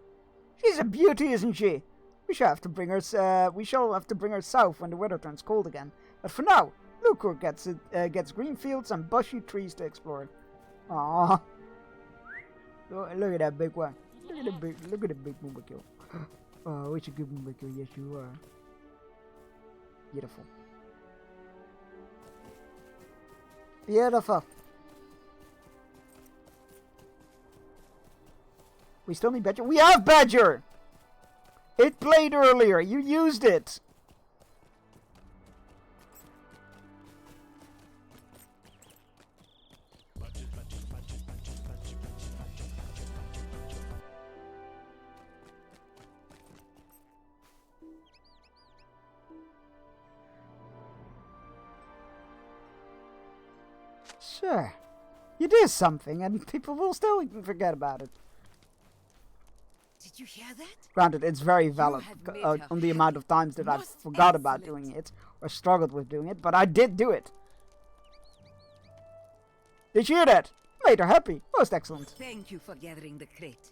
She's a beauty, isn't she? We shall have to bring her south when the weather turns cold again. But for now, Lucor gets green fields and bushy trees to explore. Aww. Look at that big one. Look at the big Mumakil. Oh, it's a good Mumakil. Yes, you are. Beautiful. Beautiful. We still need Badger. We have Badger! It played earlier. You used it. Sure. You do something and people will still forget about it. Did you hear that? Granted, it's very valid on the amount of times that I've forgot about doing it or struggled with doing it, but I did do it. Did you hear that? Made her happy. Most excellent. Thank you for gathering the crate.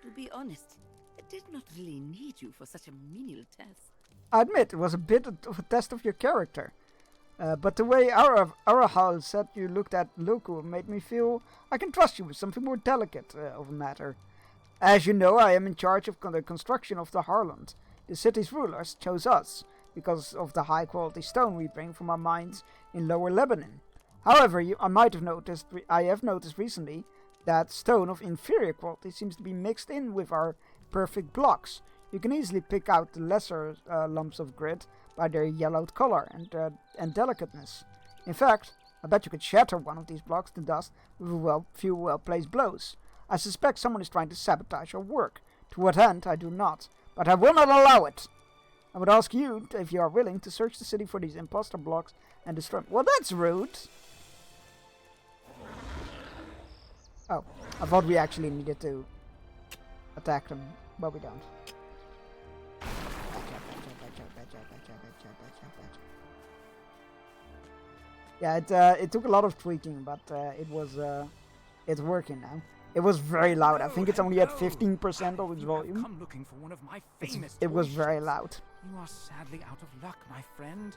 To be honest, I did not really need you for such a menial task. I admit, it was a bit of a test of your character. But the way Arahal said you looked at Luku made me feel I can trust you with something more delicate of a matter. As you know, I am in charge of the construction of the Harland. The city's rulers chose us because of the high-quality stone we bring from our mines in Lower Lebanon. However, I have noticed recently that stone of inferior quality seems to be mixed in with our perfect blocks. You can easily pick out the lesser lumps of grit by their yellowed color and delicateness. In fact, I bet you could shatter one of these blocks to dust with a few well-placed blows. I suspect someone is trying to sabotage your work. To what end, I do not, but I will not allow it. I would ask you if you are willing to search the city for these imposter blocks and destroy them. Well, that's rude. Oh, I thought we actually needed to attack them, but we don't. Yeah, it took a lot of tweaking, but it's working now. It was very loud. I think it's only at 15% of its volume. Come looking for one of my famous it was very loud. You are sadly out of luck, my friend.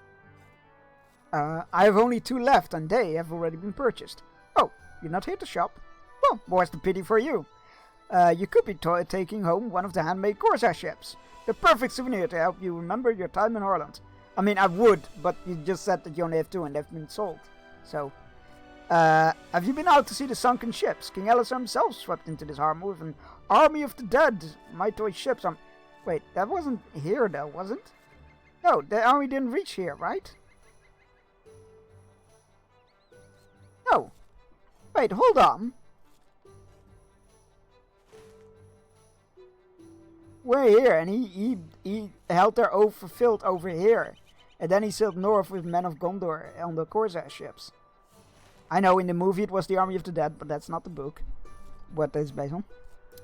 I have only 2 left, and they have already been purchased. Oh, you're not here to shop? Well, what's the pity for you? You could be taking home one of the handmade Corsair ships. The perfect souvenir to help you remember your time in Harland. I mean, I would, but you just said that you only have 2 and they've been sold. So, have you been out to see the sunken ships? King Alisar himself swept into this harbor with an army of the dead. My toy ships. Wait, that wasn't here though, was it? No, the army didn't reach here, right? No. Wait, hold on. We're here, and he held their oath fulfilled over here. And then he sailed north with men of Gondor on the Corsair ships. I know in the movie it was the Army of the Dead, but that's not the book. What it's based on.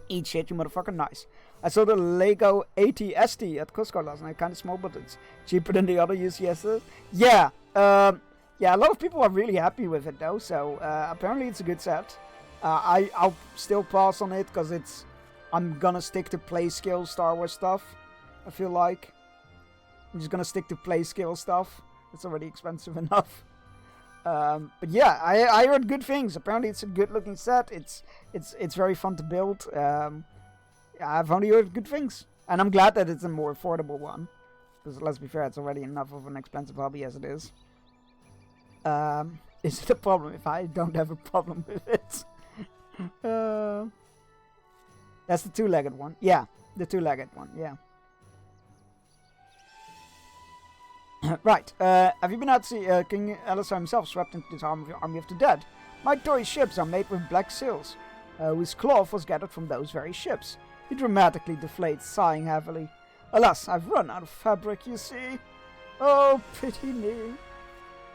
Eat shit, you motherfucker, nice. I saw the Lego AT-ST at Costco last night, kinda small, but it's cheaper than the other UCSs. Yeah, yeah, a lot of people are really happy with it though, so apparently it's a good set. I'll still pass on it, because I'm gonna stick to play skill Star Wars stuff, I feel like. I'm just gonna stick to play skill stuff. It's already expensive enough. But yeah, I heard good things. Apparently it's a good looking set. It's very fun to build. I've only heard good things. And I'm glad that it's a more affordable one. Because let's be fair, it's already enough of an expensive hobby as it is. Is it a problem if I don't have a problem with it? That's the 2-legged one. Yeah, the 2-legged one, yeah. Right, have you been out to see King Alisar himself swept into this army of the dead? My toy ships are made with black sails, whose cloth was gathered from those very ships. He dramatically deflates, sighing heavily. Alas, I've run out of fabric, you see. Oh, pity me.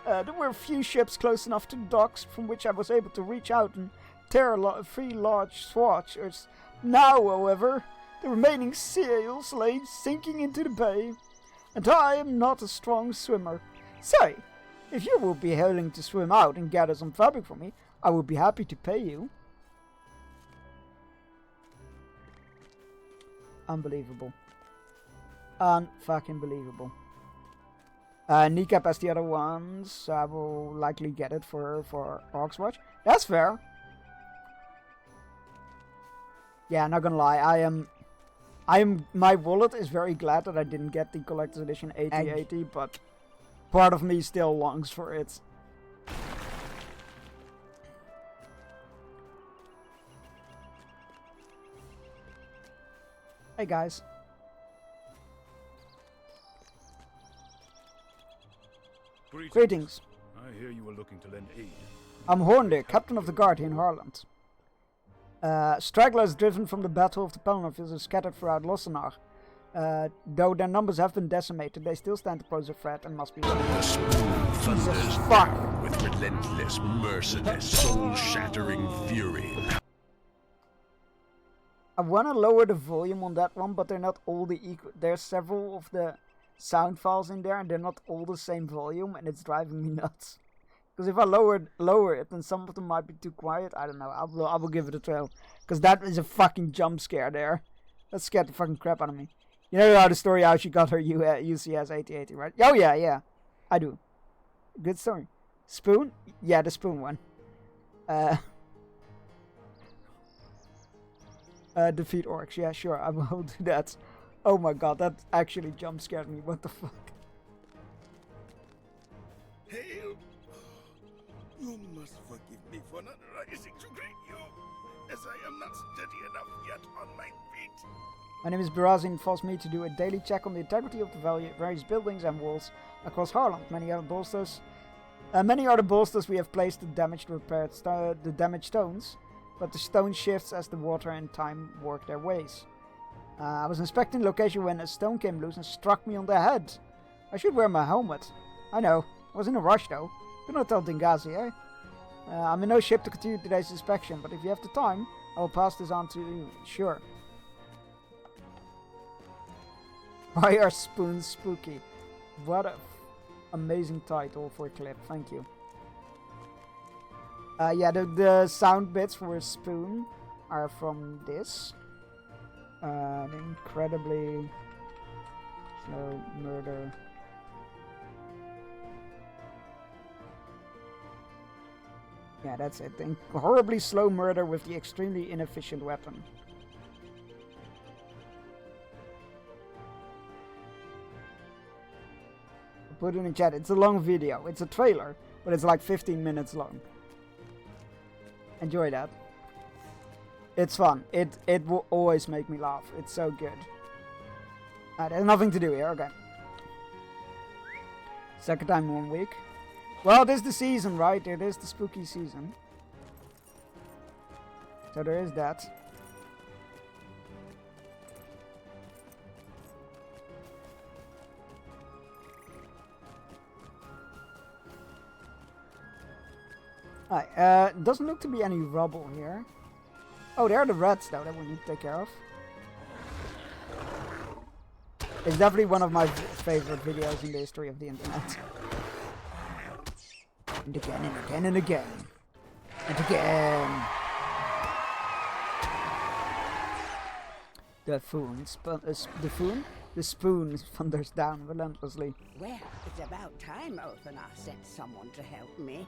There were a few ships close enough to the docks from which I was able to reach out and tear 3 large swatches. Now, however, the remaining sails lay sinking into the bay, and I am not a strong swimmer. Say, if you will be willing to swim out and gather some fabric for me, I would be happy to pay you. Unbelievable. Unfucking believable. Kneecap as the other ones. I will likely get it for Hawkswatch. That's fair. Yeah, not gonna lie, my wallet is very glad that I didn't get the collector's edition AT-AT, but part of me still longs for it. Hey guys. Greetings. I hear you were looking to lend aid. I'm Horndir, captain of the guard here in Harland. Stragglers driven from the Battle of the Pelennor are scattered throughout Lossenar. Though their numbers have been decimated, they still stand to pose a threat and must be... Jesus fuck! relentless, merciless, soul-shattering fury. I want to lower the volume on that one, but they're not all the equal. There's several of the sound files in there, and they're not all the same volume, and it's driving me nuts. Because if I lower it, then some of them might be too quiet. I don't know. I will give it a try. Because that is a fucking jump scare there. That scared the fucking crap out of me. You know how the story how she got her UCS 8080, right? Oh yeah. I do. Good story. Spoon? Yeah, the spoon one. Defeat orcs. Yeah, sure. I will do that. Oh my god, that actually jump scared me. What the fuck? Hail! You must forgive me for not rising to greet you, as I am not steady enough yet on my feet. My name is Barazzi and it falls me to do a daily check on the integrity of the various buildings and walls across Harland. Many other bolsters we have placed the damaged stones, but the stone shifts as the water and time work their ways. I was inspecting the location when a stone came loose and struck me on the head. I should wear my helmet. I know. I was in a rush though. Do not tell Dingazi, eh? I'm in no ship to continue today's inspection, but if you have the time, I will pass this on to you. Sure. Why are spoons spooky? What a amazing title for a clip. Thank you. Yeah, the sound bits for spoon are from this. Incredibly slow murder. Yeah, that's it. Horribly slow murder with the extremely inefficient weapon. Put it in chat. It's a long video. It's a trailer, but it's like 15 minutes long. Enjoy that. It's fun. It will always make me laugh. It's so good. There's nothing to do here. Okay. Second time in 1 week. Well, this is the season, right? It is the spooky season. So there is that. Alright, doesn't look to be any rubble here. Oh, there are the rats though that we need to take care of. It's definitely one of my favorite videos in the history of the internet. And again, and again, and again. And again. The spoon thunders down relentlessly. Well, it's about time Othanar sent someone to help me.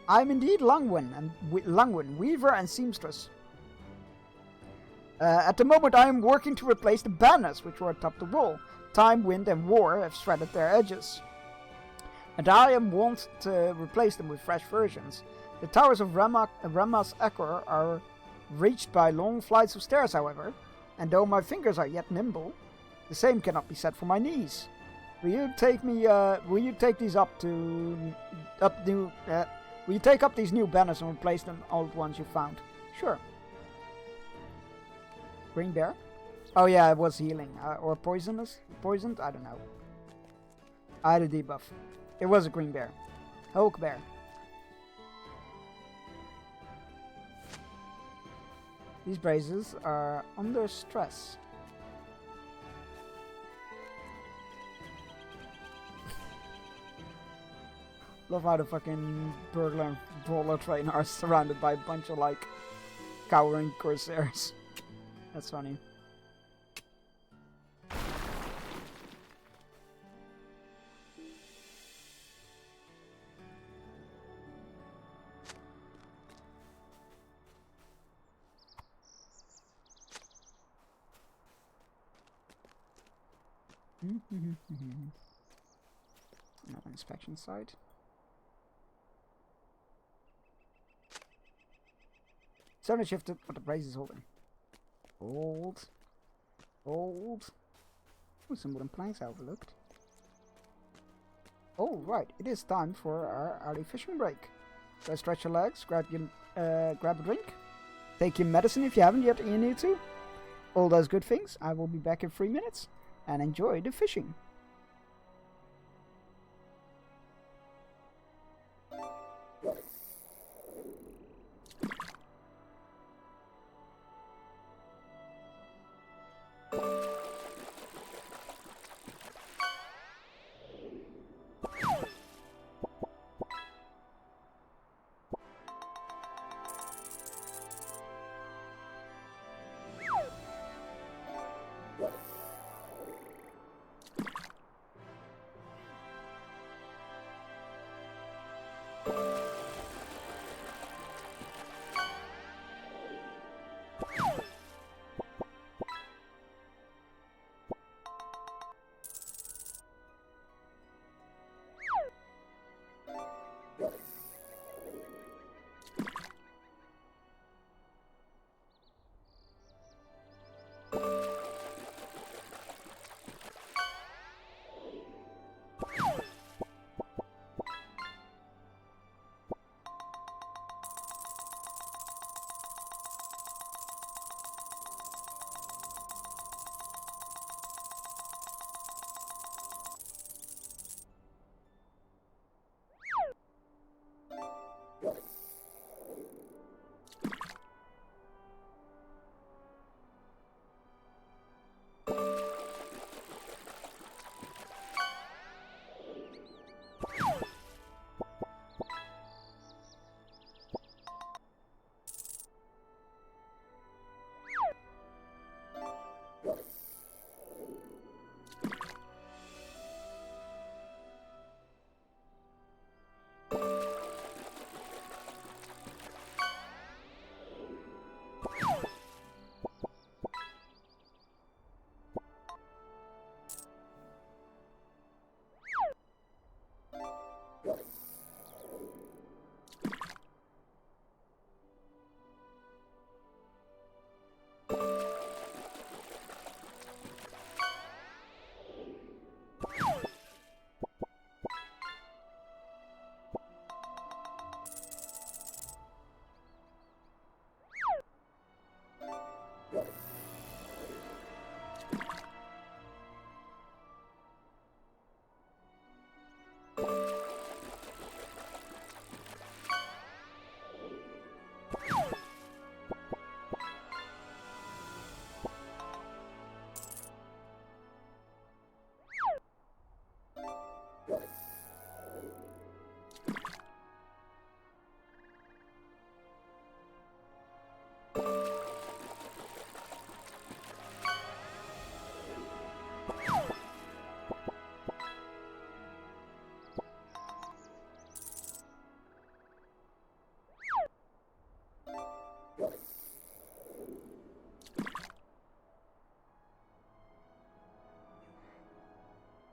I'm indeed Langwin, weaver and seamstress. At the moment I am working to replace the banners which were atop the wall. Time, wind and war have shredded their edges. And I am wont to replace them with fresh versions. The towers of Ramas Ekor are reached by long flights of stairs, however, and though my fingers are yet nimble, the same cannot be said for my knees. Will you take up these new banners and replace them old ones you found? Sure. Green bear? Oh yeah, it was healing. Or poisonous? Poisoned? I don't know. I had a debuff. It was a green bear. Hulk bear. These braces are under stress. Love how the fucking burglar and brawler train are surrounded by a bunch of like cowering corsairs. That's funny. Another inspection site. Suddenly shifted, but the brace is holding. Hold. Hold. Oh, some wooden planks I overlooked. Oh, right. It is time for our early fishing break. So stretch your legs, grab a drink. Take your medicine if you haven't yet and you need to. All those good things. I will be back in 3 minutes. And enjoy the fishing.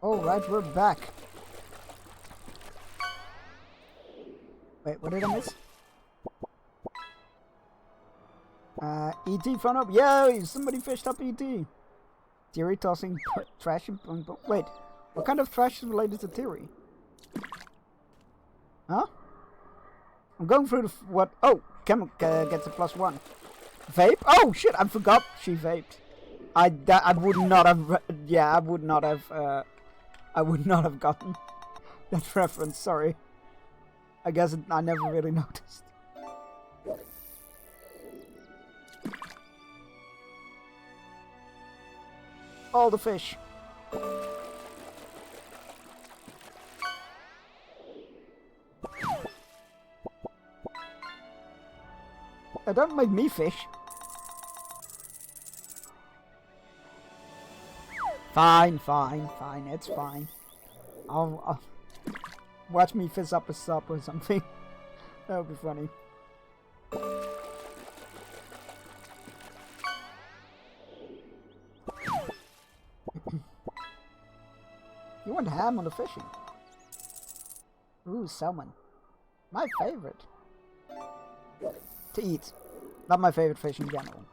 Alright, we're back. Wait, what did I miss? E.T. phone up. Yo, somebody fished up E.T. Theory tossing trash and... Wait, what kind of trash is related to Theory? Huh? I'm going through the... What? Oh, Cam gets a +1. Vape? Oh, shit, I forgot she vaped. I would not have... Yeah, I would not have... I would not have gotten that reference, sorry. I guess I never really noticed. All the fish. Don't make me fish. Fine, it's fine. I'll watch me fizz up a sup or something. That would be funny. You want ham on the fishing? Ooh, salmon. My favorite. To eat. Not my favorite fish in general.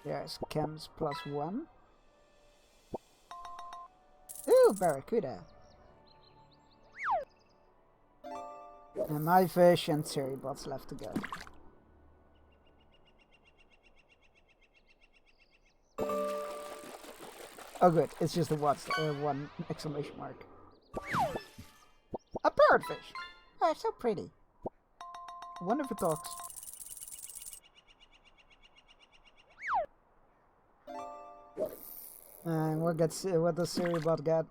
There's Chems +1. Ooh, barracuda. And my fish and Cerebots left to go. Oh good, it's just a one exclamation mark. A parrotfish! Oh, it's so pretty. I wonder if it talks. And what does Cerebot get?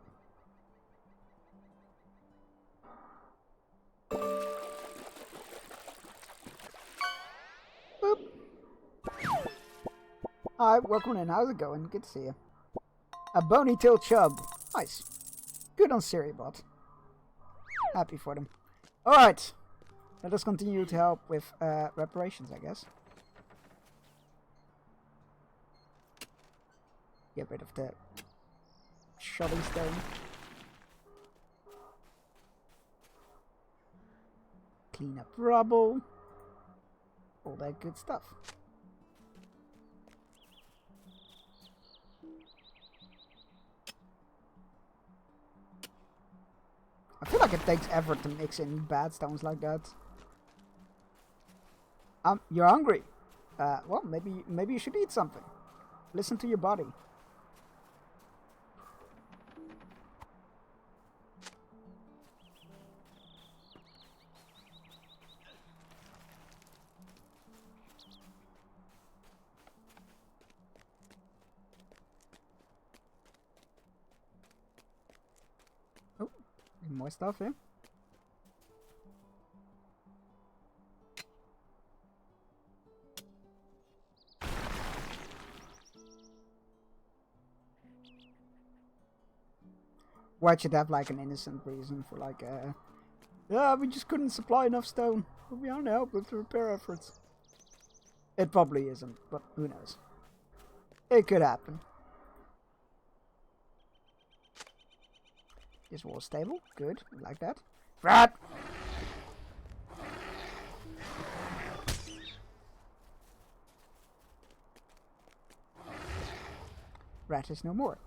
Boop. Alright, welcome in. How's it going? Good to see you. A bony tail chub. Nice. Good on Siribot. Happy for them. Alright. Let us continue to help with reparations, I guess. Get rid of the shoving stone. Clean up rubble. All that good stuff. I feel like it takes effort to mix in bad stones like that. You're hungry. Well, maybe you should eat something. Listen to your body. Oh, more stuff here. Why should have like an innocent reason for like yeah, we just couldn't supply enough stone. We'll be on to help with the repair efforts. It probably isn't, but who knows. It could happen. This wall is stable. Good. We like that. Rat! Rat is no more.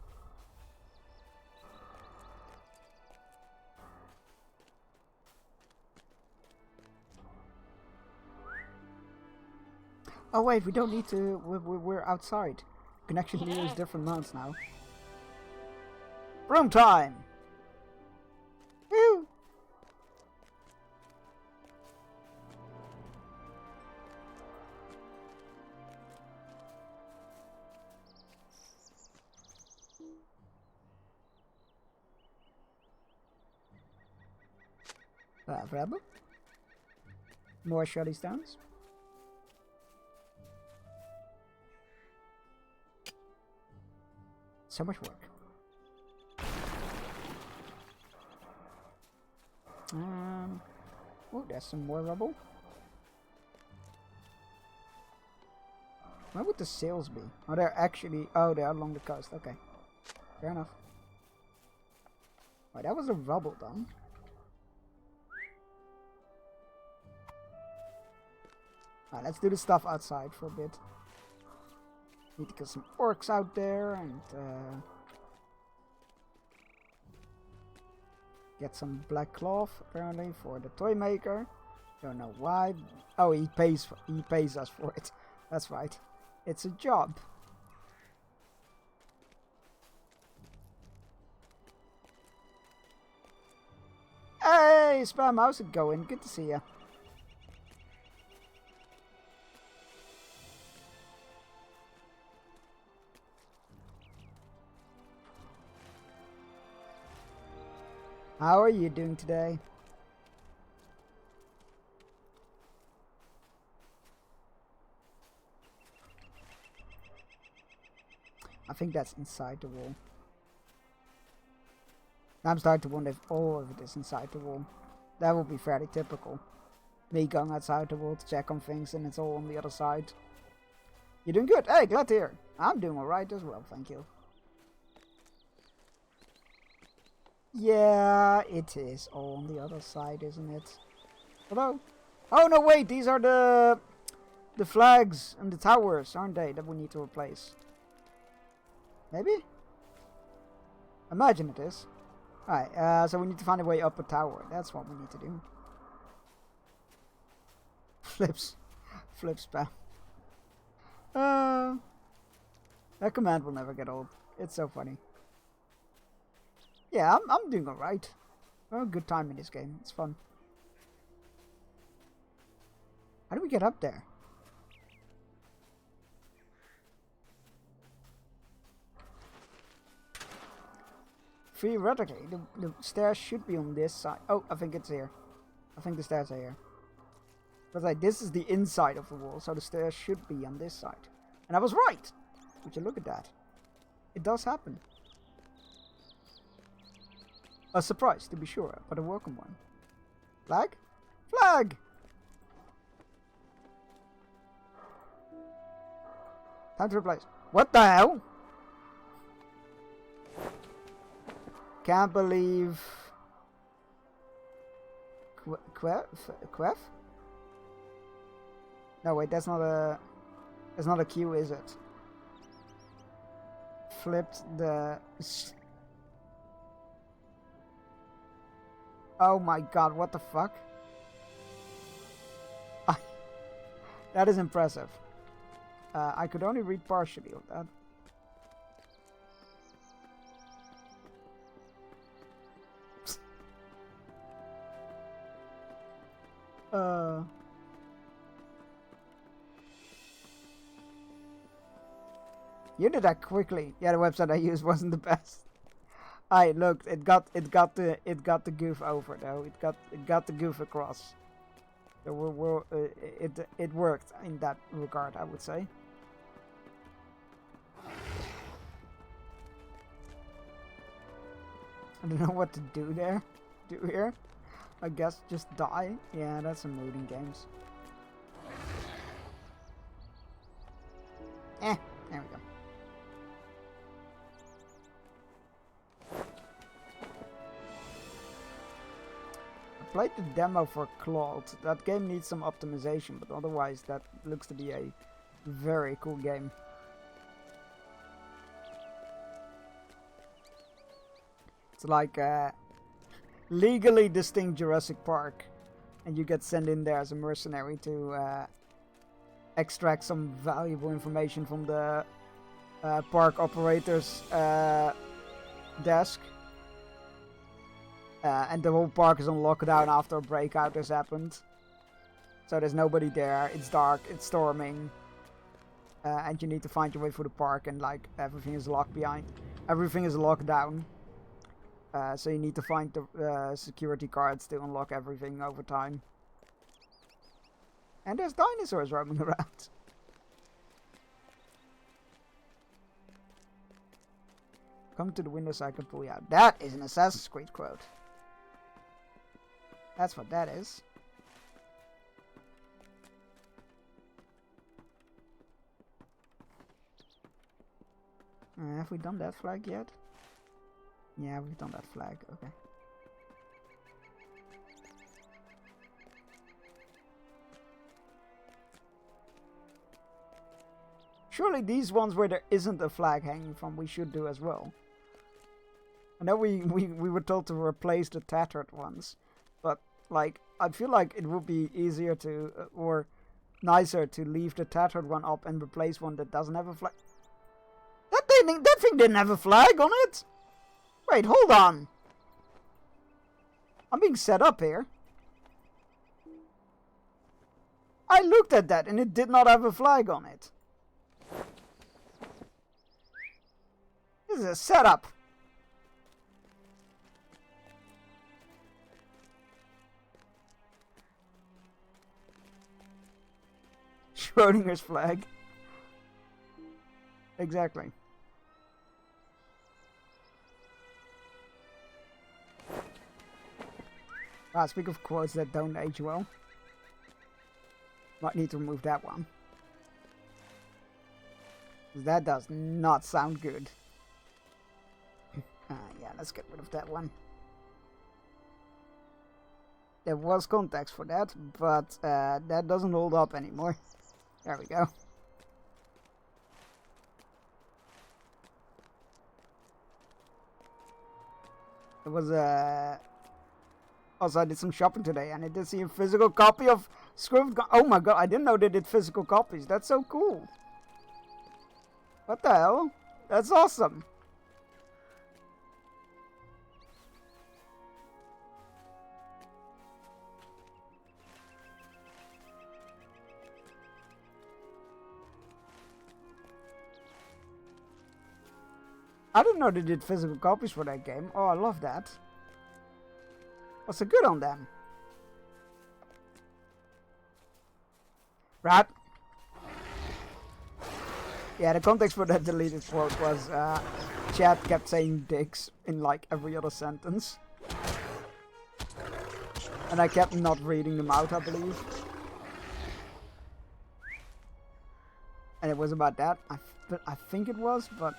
Oh wait, we don't need to, we're outside. Connection here is different mounts now. Room time! Woo! Rebel. More shoddy stones. So much work. Oh, there's some more rubble. Where would the sails be? Oh, they're actually... Oh, they're along the coast. Okay. Fair enough. Oh, that was a rubble done. Alright, let's do the stuff outside for a bit. Need to get some orcs out there and get some black cloth apparently for the toy maker. Don't know why. Oh, he pays us for it. That's right. It's a job. Hey, Spam, how's it going? Good to see you. How are you doing today? I think that's inside the wall. I'm starting to wonder if all of it is inside the wall. That would be fairly typical. Me going outside the wall to check on things and it's all on the other side. You're doing good. Hey, glad to hear. I'm doing alright as well, thank you. Yeah, it is all on the other side, isn't it? Although, oh no, wait, these are the flags and the towers, aren't they, that we need to replace? Maybe? Imagine it is. Alright, so we need to find a way up a tower. That's what we need to do. Flips spam. That command will never get old. It's so funny. Yeah, I'm doing alright. Oh, good time in this game. It's fun. How do we get up there? Theoretically, the stairs should be on this side. Oh, I think it's here. I think the stairs are here. But like, this is the inside of the wall, so the stairs should be on this side. And I was right! Would you look at that? It does happen. A surprise, to be sure, but a welcome one. Flag? Flag! Time to replace. What the hell? Can't believe... Quef? No, wait, that's not a... That's not a Q, is it? Flipped the... Oh my god, what the fuck? That is impressive. I could only read partially of that. You did that quickly. Yeah, the website I used wasn't the best. I looked. It got the goof over though. It got the goof across. So it worked in that regard, I would say. I don't know what to do there. Do here. I guess just die. Yeah, that's some mood in games. There we go. I played the demo for Claude. That game needs some optimization, but otherwise that looks to be a very cool game. It's like legally distinct Jurassic Park, and you get sent in there as a mercenary to extract some valuable information from the park operator's desk. And the whole park is on lockdown after a breakout has happened. So there's nobody there, it's dark, it's storming. And you need to find your way through the park, and like everything is locked behind. Everything is locked down. So you need to find the security cards to unlock everything over time. And there's dinosaurs roaming around. Come to the window so I can pull you out. That is an Assassin's Creed quote. That's what that is. Have we done that flag yet? Yeah, we've done that flag. Okay. Surely these ones where there isn't a flag hanging from, we should do as well. I know we were told to replace the tattered ones, but like I feel like it would be easier to or nicer to leave the tattered one up and replace one that doesn't have a flag. That thing didn't have a flag on it. Wait, hold on. I'm being set up here. I looked at that and it did not have a flag on it. This is a setup. Schrodinger's flag. Exactly. Ah, speak of quotes that don't age well. Might need to remove that one. That does not sound good. Yeah, let's get rid of that one. There was context for that, but that doesn't hold up anymore. There we go. It was also, I did some shopping today, and I did see a physical copy of Script. Oh my god, I didn't know they did physical copies. That's so cool. What the hell? That's awesome. I didn't know they did physical copies for that game. Oh, I love that. What's so good on them? Right. Yeah, the context for that deleted quote was Chad kept saying dicks in like every other sentence. And I kept not reading them out, I believe. And it was about that. I think it was, but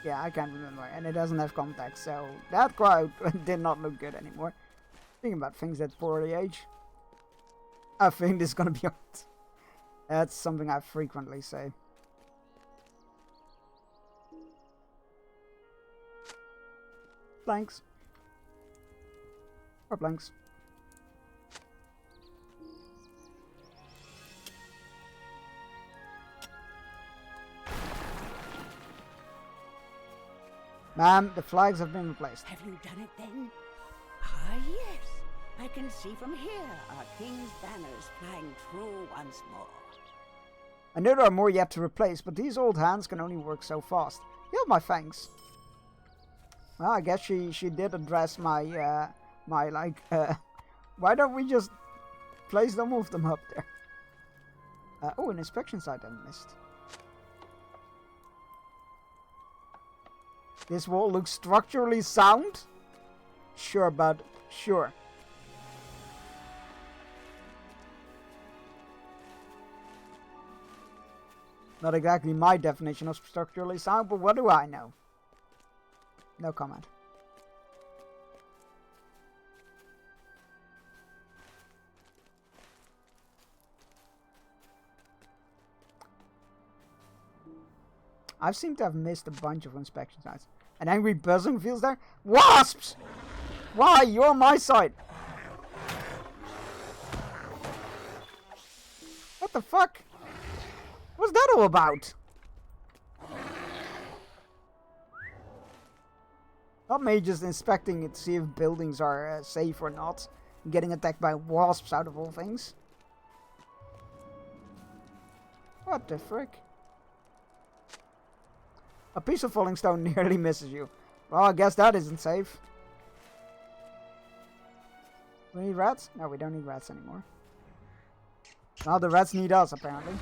yeah, I can't remember. And it doesn't have context, so that quote did not look good anymore. Thinking about things that poorly age. I think this is gonna be hard. That's something I frequently say. Blanks. Or blanks. Ma'am, the flags have been replaced. Have you done it then? Ah, yes. I can see from here our king's banners flying true once more. I know there are more yet to replace, but these old hands can only work so fast. You have my thanks. Well, I guess she did address my, why don't we just place them, move them up there? Oh, an inspection site I missed. This wall looks structurally sound? Sure, bud. Sure. Not exactly my definition of structurally sound, but what do I know? No comment. I seem to have missed a bunch of inspection sites. An angry buzzing feels there? Wasps! Why? You're on my side! What the fuck? What's that all about? Not me just inspecting it to see if buildings are safe or not. Getting attacked by wasps out of all things. What the frick? A piece of falling stone nearly misses you. Well, I guess that isn't safe. We need rats? No, we don't need rats anymore. Now the rats need us, apparently.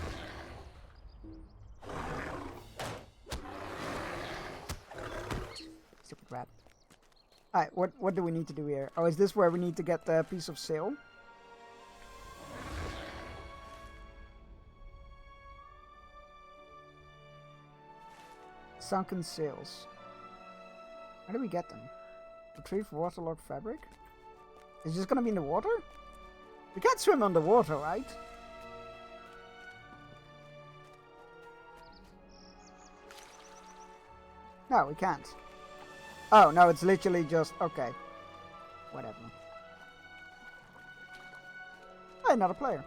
Stupid rat. Alright, what do we need to do here? Oh, is this where we need to get the piece of sail? Sunken sails. How do we get them? Retrieve waterlogged fabric? Is this gonna be in the water? We can't swim underwater, right? No, we can't. Oh, no, it's literally just... Okay. Whatever. Hey, another player.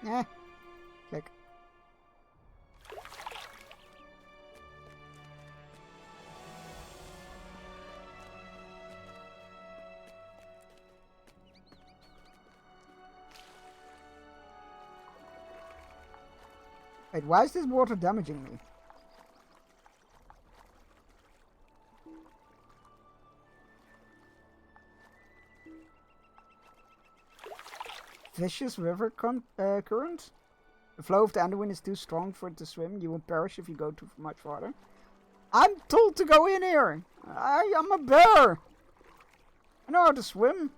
Eh. Click. Wait, why is this water damaging me? Vicious river current? The flow of the Anduin is too strong for it to swim. You will perish if you go too much farther. I'm told to go in here! I'm a bear! I know how to swim.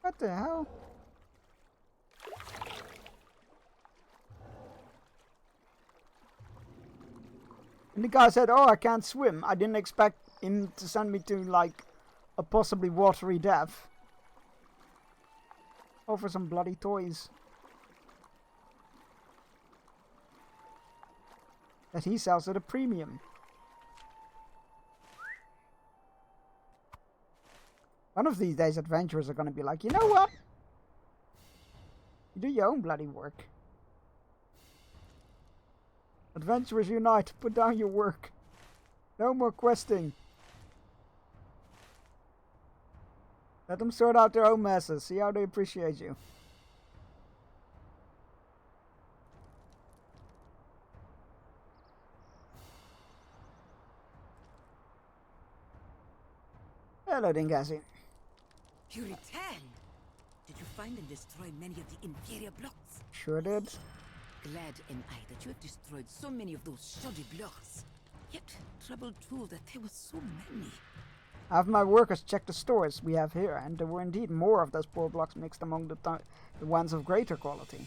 What the hell? And the guy said, oh, I can't swim. I didn't expect him to send me to, like, a possibly watery death. Or for some bloody toys. That he sells at a premium. One of these days, adventurers are going to be like, you know what? You do your own bloody work. Adventurers unite, put down your work. No more questing. Let them sort out their own messes. See how they appreciate you. Hello, Dingasi. You return. Did you find and destroy many of the inferior blocks? Sure did. Glad am I that you have destroyed so many of those shoddy blocks. Yet, troubled too that there were so many. I have my workers check the stores we have here, and there were indeed more of those poor blocks mixed among the ones of greater quality.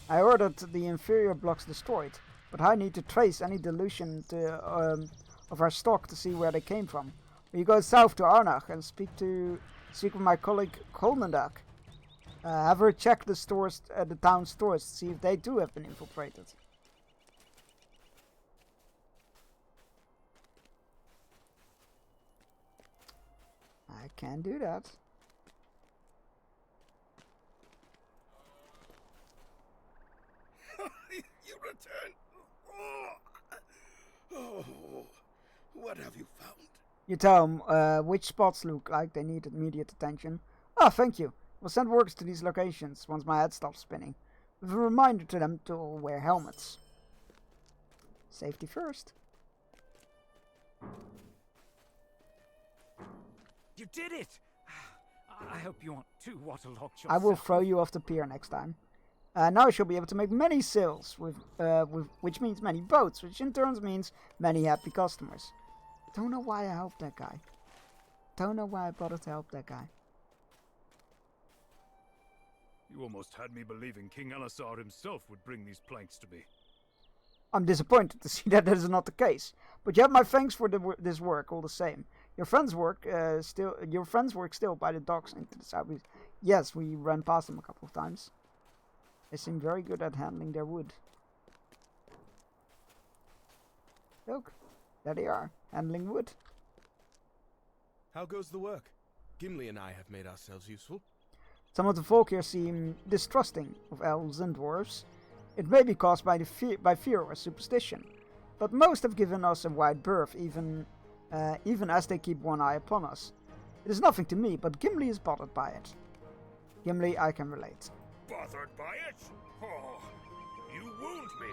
I ordered the inferior blocks destroyed, but I need to trace any dilution of our stock to see where they came from. You go south to Arnach and speak with my colleague Kolmendak. Have her check the stores, the town stores, to see if they too have been infiltrated. I can do that. You returned. Oh, what have you found? You tell them which spots look like they need immediate attention. Ah, thank you. We'll send workers to these locations once my head stops spinning, with a reminder to them to wear helmets. Safety first. You did it! I hope you aren't too waterlogged yourself. I will throw you off the pier next time. Now I shall be able to make many sails, which means many boats, which in turn means many happy customers. Don't know why I helped that guy. Don't know why I bothered to help that guy. You almost had me believing King Elisar himself would bring these planks to me. I'm disappointed to see that is not the case, but you have my thanks for this work all the same. Your friends work still by the docks into the southeast. Yes, we ran past them a couple of times. They seem very good at handling their wood. Look, there they are, handling wood. How goes the work? Gimli and I have made ourselves useful. Some of the folk here seem distrusting of elves and dwarves. It may be caused by fear or superstition, but most have given us a wide berth, even as they keep one eye upon us. It is nothing to me, but Gimli is bothered by it. Gimli, I can relate. Bothered by it? Oh, you wound me,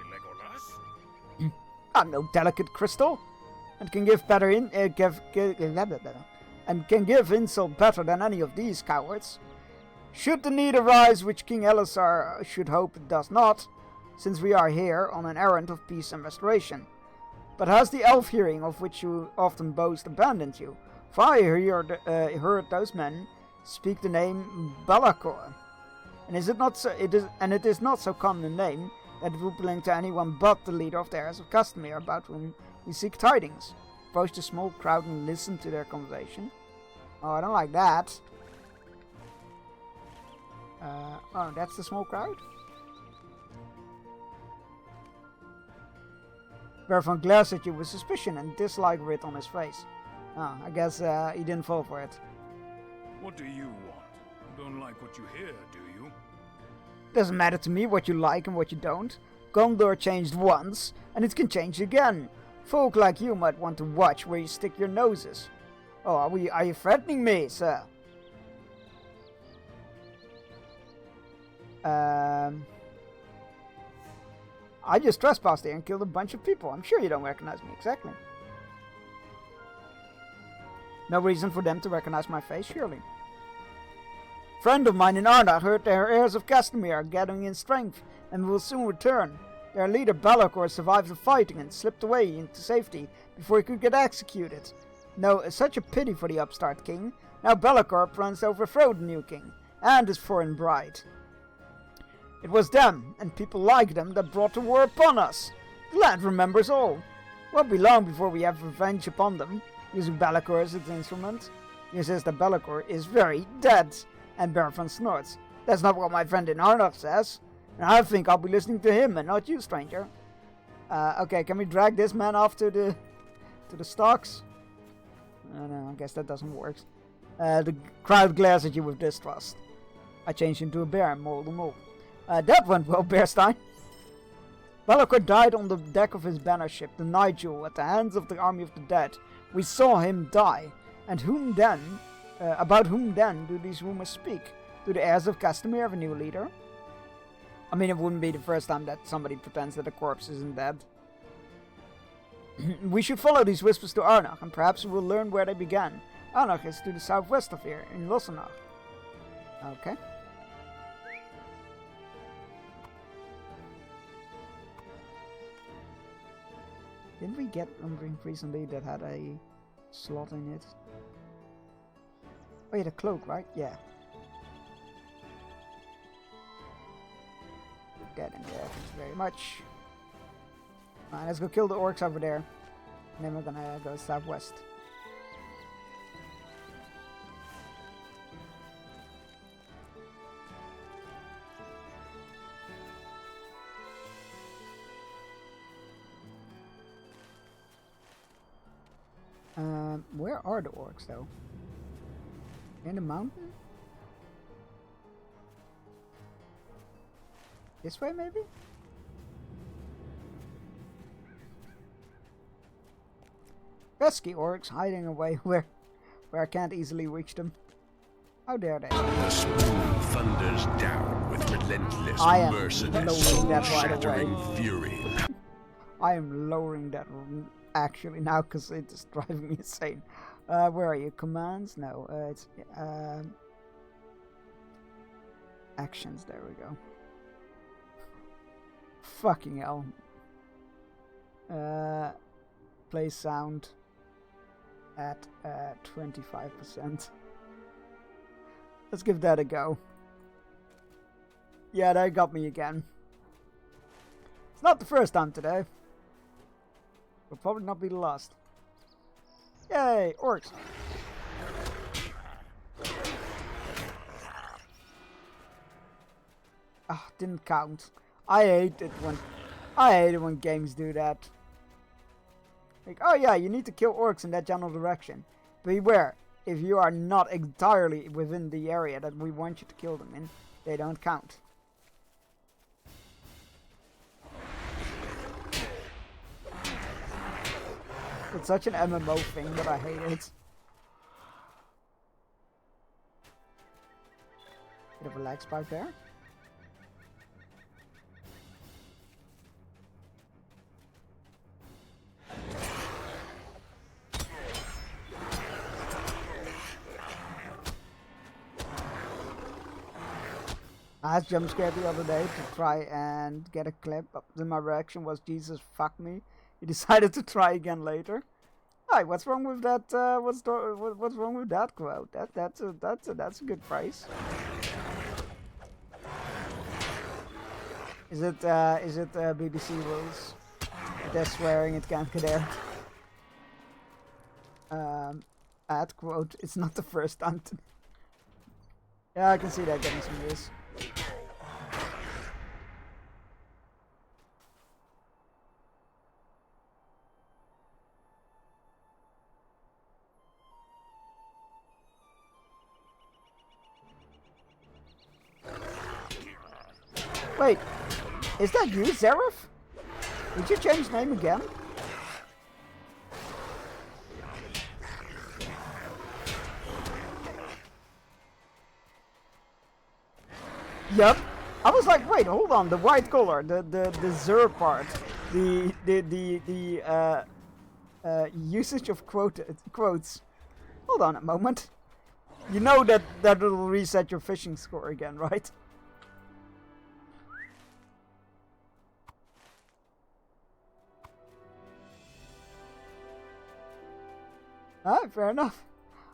Legolas. I'm no delicate crystal, and can give insult better than any of these cowards. Should the need arise, which King Elisar should hope it does not, since we are here on an errand of peace and restoration. But has the elf hearing of which you often boast abandoned you? For I heard those men speak the name Balakor, and it is not so common a name that it would belong to anyone but the leader of the heirs of Castamere, about whom we seek tidings. Approach the small crowd and listen to their conversation. Oh, I don't like that. Oh, that's the small crowd? Berfan glares at you with suspicion and dislike writ on his face. Oh, I guess he didn't fall for it. What do you want? You don't like what you hear, do you? Doesn't matter to me what you like and what you don't. Gondor changed once, and it can change again. Folk like you might want to watch where you stick your noses. Oh, are you threatening me, sir? I just trespassed here and killed a bunch of people. I'm sure you don't recognize me exactly. No reason for them to recognize my face, surely. Friend of mine in Arnach heard their heirs of Castamere are gathering in strength and will soon return. Their leader Balakor survived the fighting and slipped away into safety before he could get executed. No, it's such a pity for the upstart king. Now Balakor plans to overthrow the new king and his foreign bride. It was them, and people like them, that brought the war upon us. The land remembers all. Won't be long before we have revenge upon them, using Balakor as its instrument. He says that Balakor is very dead, and Berfan snorts. That's not what my friend in Arnach says, and I think I'll be listening to him and not you, stranger. Okay, can we drag this man off to the stocks? No, I guess that doesn't work. The crowd glares at you with distrust. I changed into a bear and mauled them all. That went well, Bearstein. Be'lakor died on the deck of his banner ship, the Nigel, at the hands of the army of the dead. We saw him die. And whom then, about whom then do these rumors speak? Do the heirs of Castamere have a new leader? I mean, it wouldn't be the first time that somebody pretends that a corpse isn't dead. We should follow these whispers to Arnach, and perhaps we will learn where they began. Arnach is to the southwest of here, in Lossenach. Okay. Didn't we get something recently that had a slot in it? Oh yeah, the cloak, right? Yeah. Put that in there, thanks very much. Alright, let's go kill the orcs over there. And then we're gonna go southwest. Where are the orcs though? In the mountain? This way maybe? Pesky orcs hiding away where I can't easily reach them. How dare they? The spoon thunders down with relentless, merciless, soul-shattering fury. I am lowering that actually now because it is driving me insane. Where are you? Commands? No, it's actions. There we go. Fucking hell. Play sound at 25%. Let's give that a go. Yeah, they got me again. It's not the first time today. Will probably not be the last. Yay, orcs! Ah, didn't count. I hate it when games do that. Like, oh yeah, you need to kill orcs in that general direction. Beware, if you are not entirely within the area that we want you to kill them in, they don't count. It's such an MMO thing that I hate it. Bit of a lag spike there. I was jump scared the other day to try and get a clip. Then my reaction was, Jesus, fuck me. He decided to try again later. Hi, what's wrong with that? What's wrong with that quote? That's a good phrase. Is it BBC rules? If they're swearing, it can't get aired. Ad quote. It's not the first time. Yeah, I can see that getting some views. Wait, is that you, Zeref? Did you change name again? Yup. I was like, wait, hold on, the white color, the Zer part, the usage of quotes. Hold on a moment. You know that will reset your fishing score again, right? Alright, fair enough.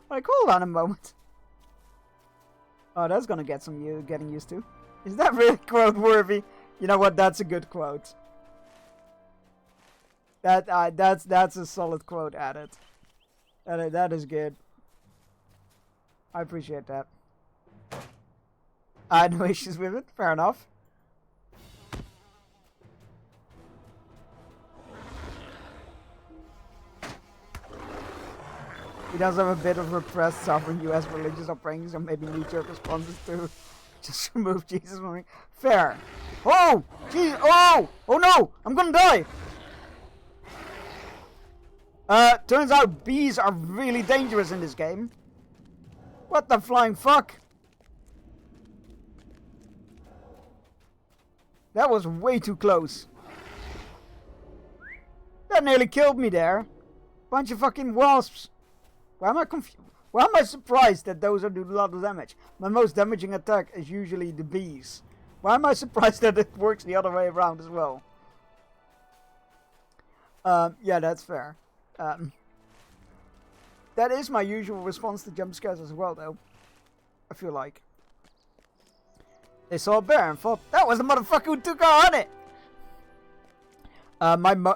Like, hold on a moment. Oh, that's gonna get some getting used to. Is that really quote worthy? You know what? That's a good quote. That's a solid quote added. That is good. I appreciate that. I had no issues with it. Fair enough. He does have a bit of repressed sovereign US religious upbringing, so maybe knee-jerk responses to Just remove Jesus from me. Fair. Oh! Jeez! Oh! Oh no! I'm gonna die! Turns out bees are really dangerous in this game. What the flying fuck? That was way too close. That nearly killed me there. Bunch of fucking wasps. Why am I confused? Why am I surprised that those are doing a lot of damage? My most damaging attack is usually the bees. Why am I surprised that it works the other way around as well? Yeah, that's fair. That is my usual response to jump scares as well, though. I feel like. They saw a bear and thought, that was the motherfucker who took our honey!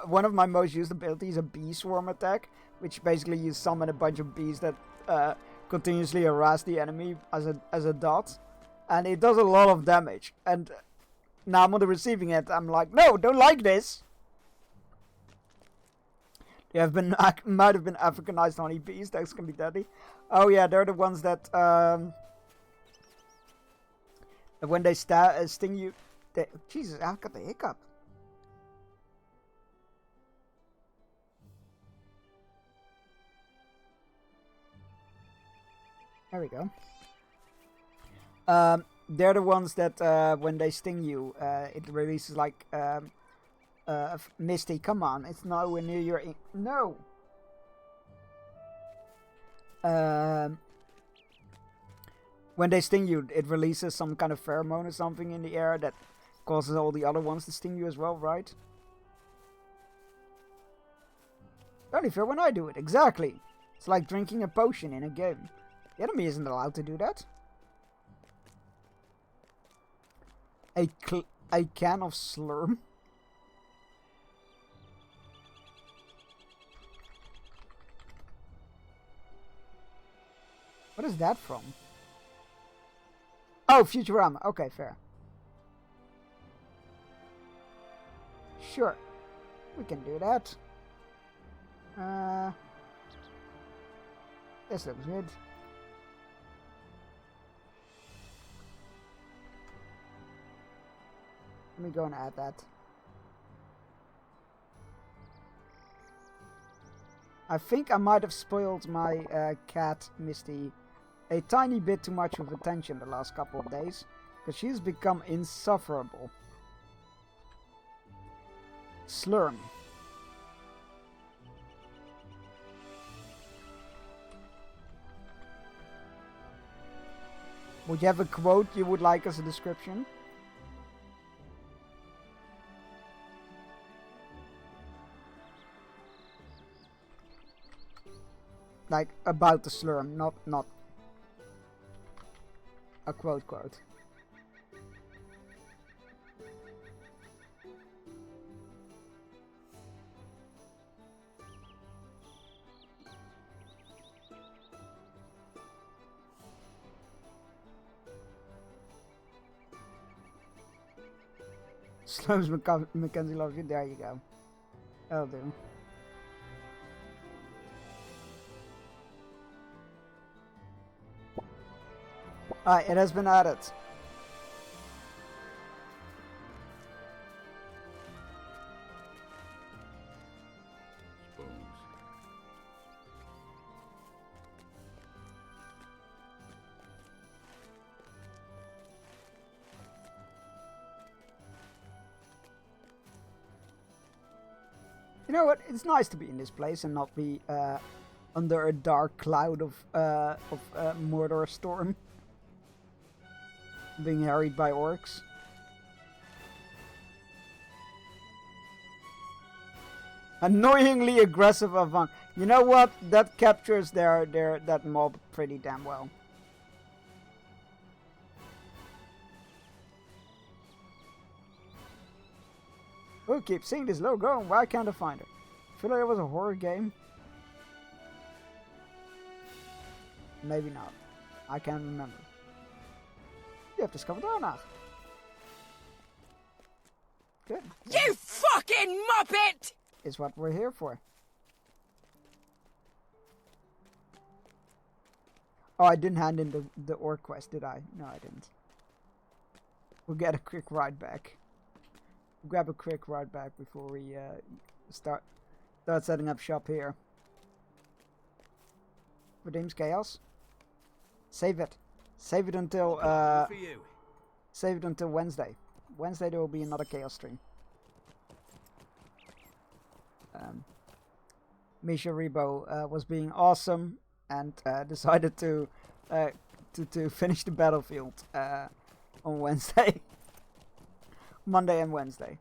One of my most used abilities is a bee swarm attack, which basically you summon a bunch of bees that continuously harass the enemy as a dot, and it does a lot of damage. And now I'm on the receiving end. I'm like, no, don't like this. They might have been Africanized honeybees. That's gonna be deadly. Oh yeah, they're the ones that when they sting you. Jesus, I got the hiccup. There we go. They're the ones that when they sting you, it releases like Misty. Come on, it's nowhere near your no. When they sting you, it releases some kind of pheromone or something in the air that causes all the other ones to sting you as well, right? Only fair when I do it, exactly. It's like drinking a potion in a game. The enemy isn't allowed to do that. A can of Slurm. What is that from? Oh, Futurama. Okay, fair. Sure. We can do that. This looks good. Let me go and add that. I think I might have spoiled my cat, Misty, a tiny bit too much with attention the last couple of days, because she's become insufferable. Slurm. Would you have a quote you would like as a description? Like, about the Slurm, not a quote. Slurms Mackenzie loves you, there you go. That'll do. Alright, it has been added. You know what? It's nice to be in this place and not be under a dark cloud of Mordor storm. Being harried by orcs. Annoyingly aggressive Avant. You know what? That captures that mob pretty damn well. Oh, keep seeing this logo. Why can't I find it? I feel like it was a horror game. Maybe not. I can't remember. You have discovered Arnach. Good. You fucking muppet! Is what we're here for. Oh, I didn't hand in the orc quest, did I? No, I didn't. We'll get a quick ride back. We'll grab a quick ride back before we start setting up shop here. Redeems Chaos. Save it. Save it until save it until Wednesday. Wednesday there will be another Chaos stream. Misha Rebo was being awesome and decided to finish the battlefield on Wednesday. Monday and Wednesday.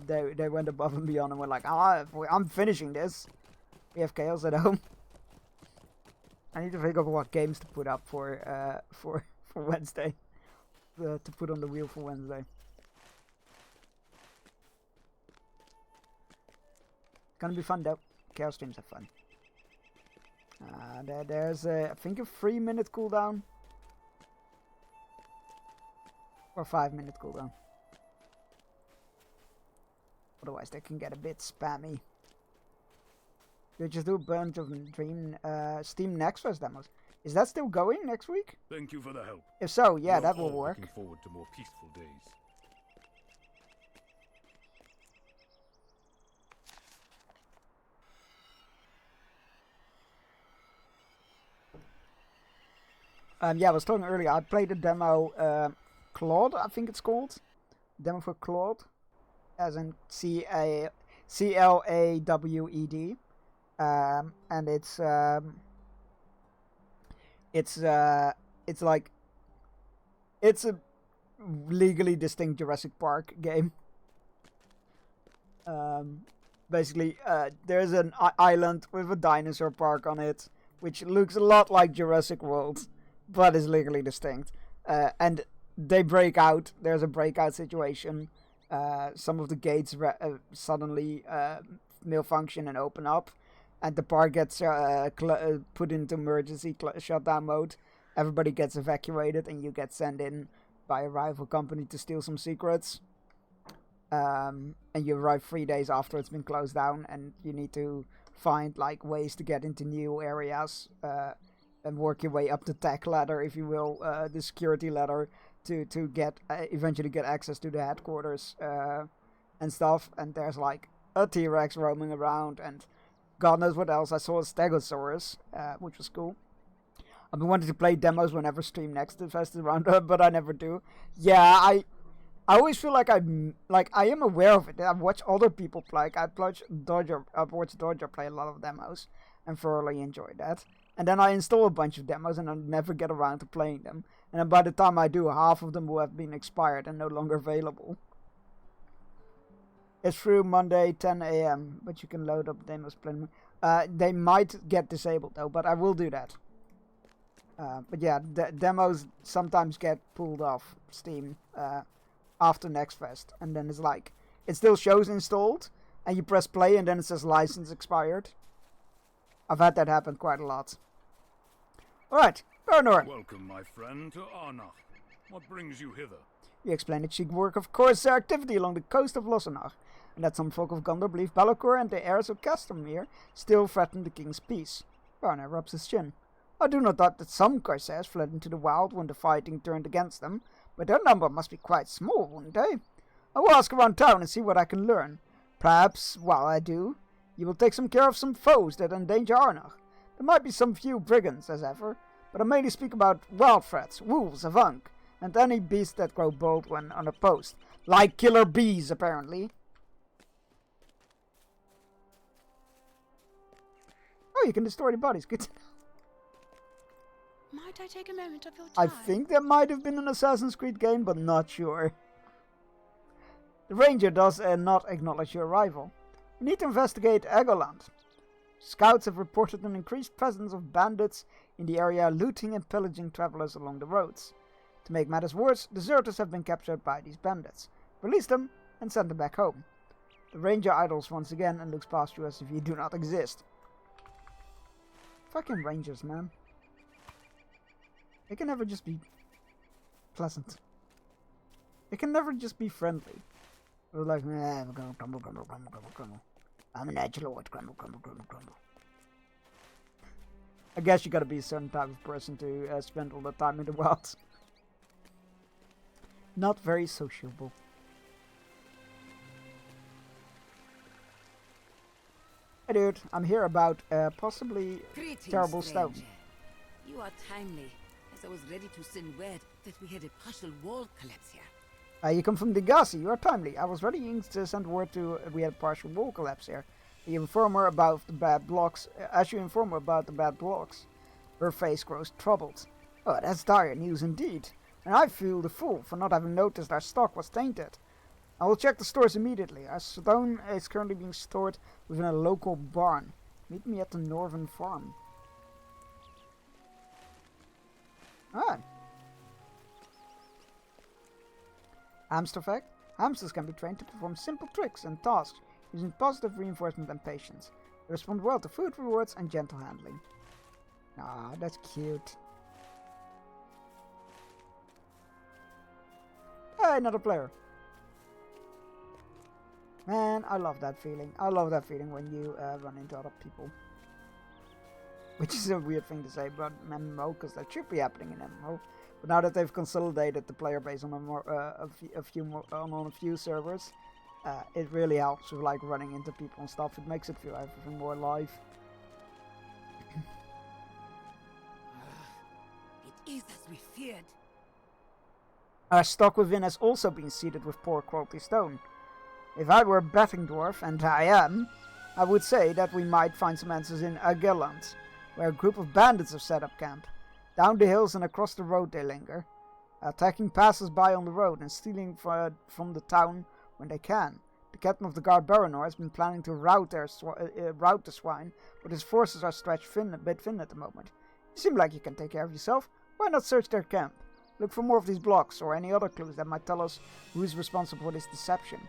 They went above and beyond and were like, I'm finishing this. We have Chaos at home. I need to think of what games to put up for Wednesday. To put on the wheel for Wednesday. Gonna be fun though. Chaos streams are fun. There's I think a 3-minute cooldown. Or 5-minute cooldown. Otherwise they can get a bit spammy. You just do a bunch of Steam Next Fest demos. Is that still going next week? Thank you for the help. If so, yeah, that will work. Looking forward to more peaceful days. Yeah, I was talking earlier. I played the demo Claude, I think it's called. Demo for Claude, as in CLAWED. And it's like it's a legally distinct Jurassic Park game. Basically, there's an island with a dinosaur park on it, which looks a lot like Jurassic World, but is legally distinct. And they break out. There's a breakout situation. Some of the gates suddenly malfunction and open up. And the park gets put into emergency shutdown mode. Everybody gets evacuated, and you get sent in by a rival company to steal some secrets. And you arrive 3 days after it's been closed down, and you need to find like ways to get into new areas and work your way up the tech ladder, if you will, the security ladder, to get eventually get access to the headquarters and stuff. And there's like a T-Rex roaming around and God knows what else. I saw a Stegosaurus, which was cool. I've been wanting to play demos whenever Stream Next Fest is around, but I never do. Yeah, I always feel like I am aware of it. I've watched other people play. I've watched Dodger play a lot of demos and thoroughly enjoyed that. And then I install a bunch of demos and I never get around to playing them. And then by the time I do, half of them will have been expired and no longer available. It's through Monday 10 AM, but you can load up demos. They might get disabled though, but I will do that. But yeah, demos sometimes get pulled off Steam after Next Fest, and then it's like it still shows installed, and you press play, and then it says license expired. I've had that happen quite a lot. All right, Bernor. Welcome, my friend, to Arnach. What brings you hither? You explained that she work, of course, their activity along the coast of Lossonach, and that some folk of Gondor believe Bellicor and the heirs of Castamere still threaten the king's peace. Bernor rubs his chin. I do not doubt that some corsairs fled into the wild when the fighting turned against them, but their number must be quite small, wouldn't they? I will ask around town and see what I can learn. Perhaps, while I do, you will take some care of some foes that endanger Arnach. There might be some few brigands, as ever, but I mainly speak about wild threats, wolves, avunk, and any beasts that grow bold when unopposed. Like killer bees, apparently. Oh, you can destroy the bodies. Good to know. Might I take a moment of your time? I think there might have been an Assassin's Creed game, but not sure. The ranger does not acknowledge your arrival. We need to investigate Egoland. Scouts have reported an increased presence of bandits in the area, looting and pillaging travelers along the roads. To make matters worse, deserters have been captured by these bandits. Release them and send them back home. The ranger idles once again and looks past you as if you do not exist. Fucking rangers, man. They can never just be pleasant. They can never just be friendly. They're like, grumble, grumble, grumble, grumble, grumble. I'm an edge lord, grumble, grumble, grumble, grumble. I guess you gotta be a certain type of person to spend all the time in the wild. Not very sociable. Hey dude, I'm here about possibly Greetings, terrible stranger. stone. You are timely, as I was ready to send word that we had a partial wall collapse here. You come from Degasi, you are timely. I was ready to send word to we had a partial wall collapse here. You inform her about the bad blocks. As you inform her about the bad blocks, her face grows troubled. Oh, that's dire news indeed. And I feel the fool for not having noticed our stock was tainted. I will check the stores immediately. Our stone is currently being stored within a local barn. Meet me at the northern farm. Ah. Hamster fact. Hamsters can be trained to perform simple tricks and tasks using positive reinforcement and patience. They respond well to food rewards and gentle handling. Ah, that's cute. Hey, another player. Man, I love that feeling. I love that feeling when you run into other people. Which is a weird thing to say about MMO, because that should be happening in MMO. But now that they've consolidated the player base on a few servers, it really helps with like running into people and stuff. It makes it feel everything more alive. It is as we feared. Our stock within has also been seeded with poor quality stone. If I were a betting dwarf, and I am, I would say that we might find some answers in Ageland, where a group of bandits have set up camp. Down the hills and across the road they linger, attacking passers-by on the road and stealing from the town when they can. The captain of the guard, Baranor, has been planning to rout the swine, but his forces are stretched a bit thin at the moment. You seem like you can take care of yourself. Why not search their camp? Look for more of these blocks or any other clues that might tell us who is responsible for this deception.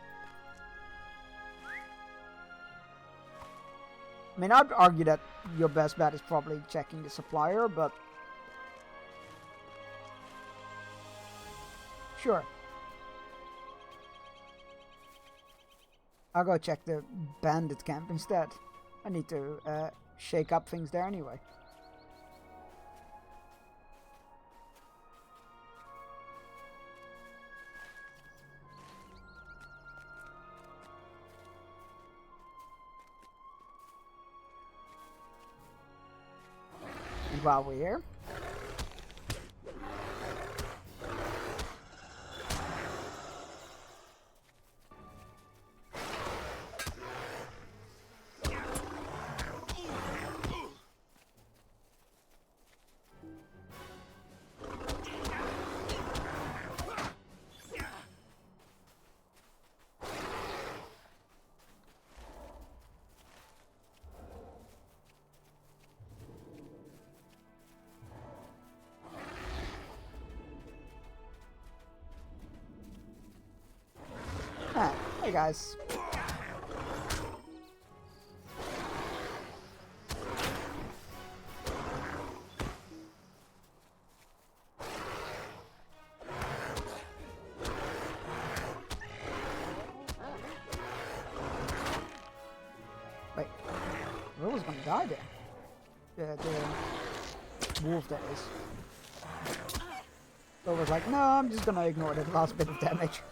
I mean, I'd argue that your best bet is probably checking the supplier, but sure. I'll go check the bandit camp instead. I need to shake up things there anyway. And while we're here, hey guys. Wait, who was gonna die there? The wolf, that is. So I was like, no, I'm just gonna ignore that last bit of damage.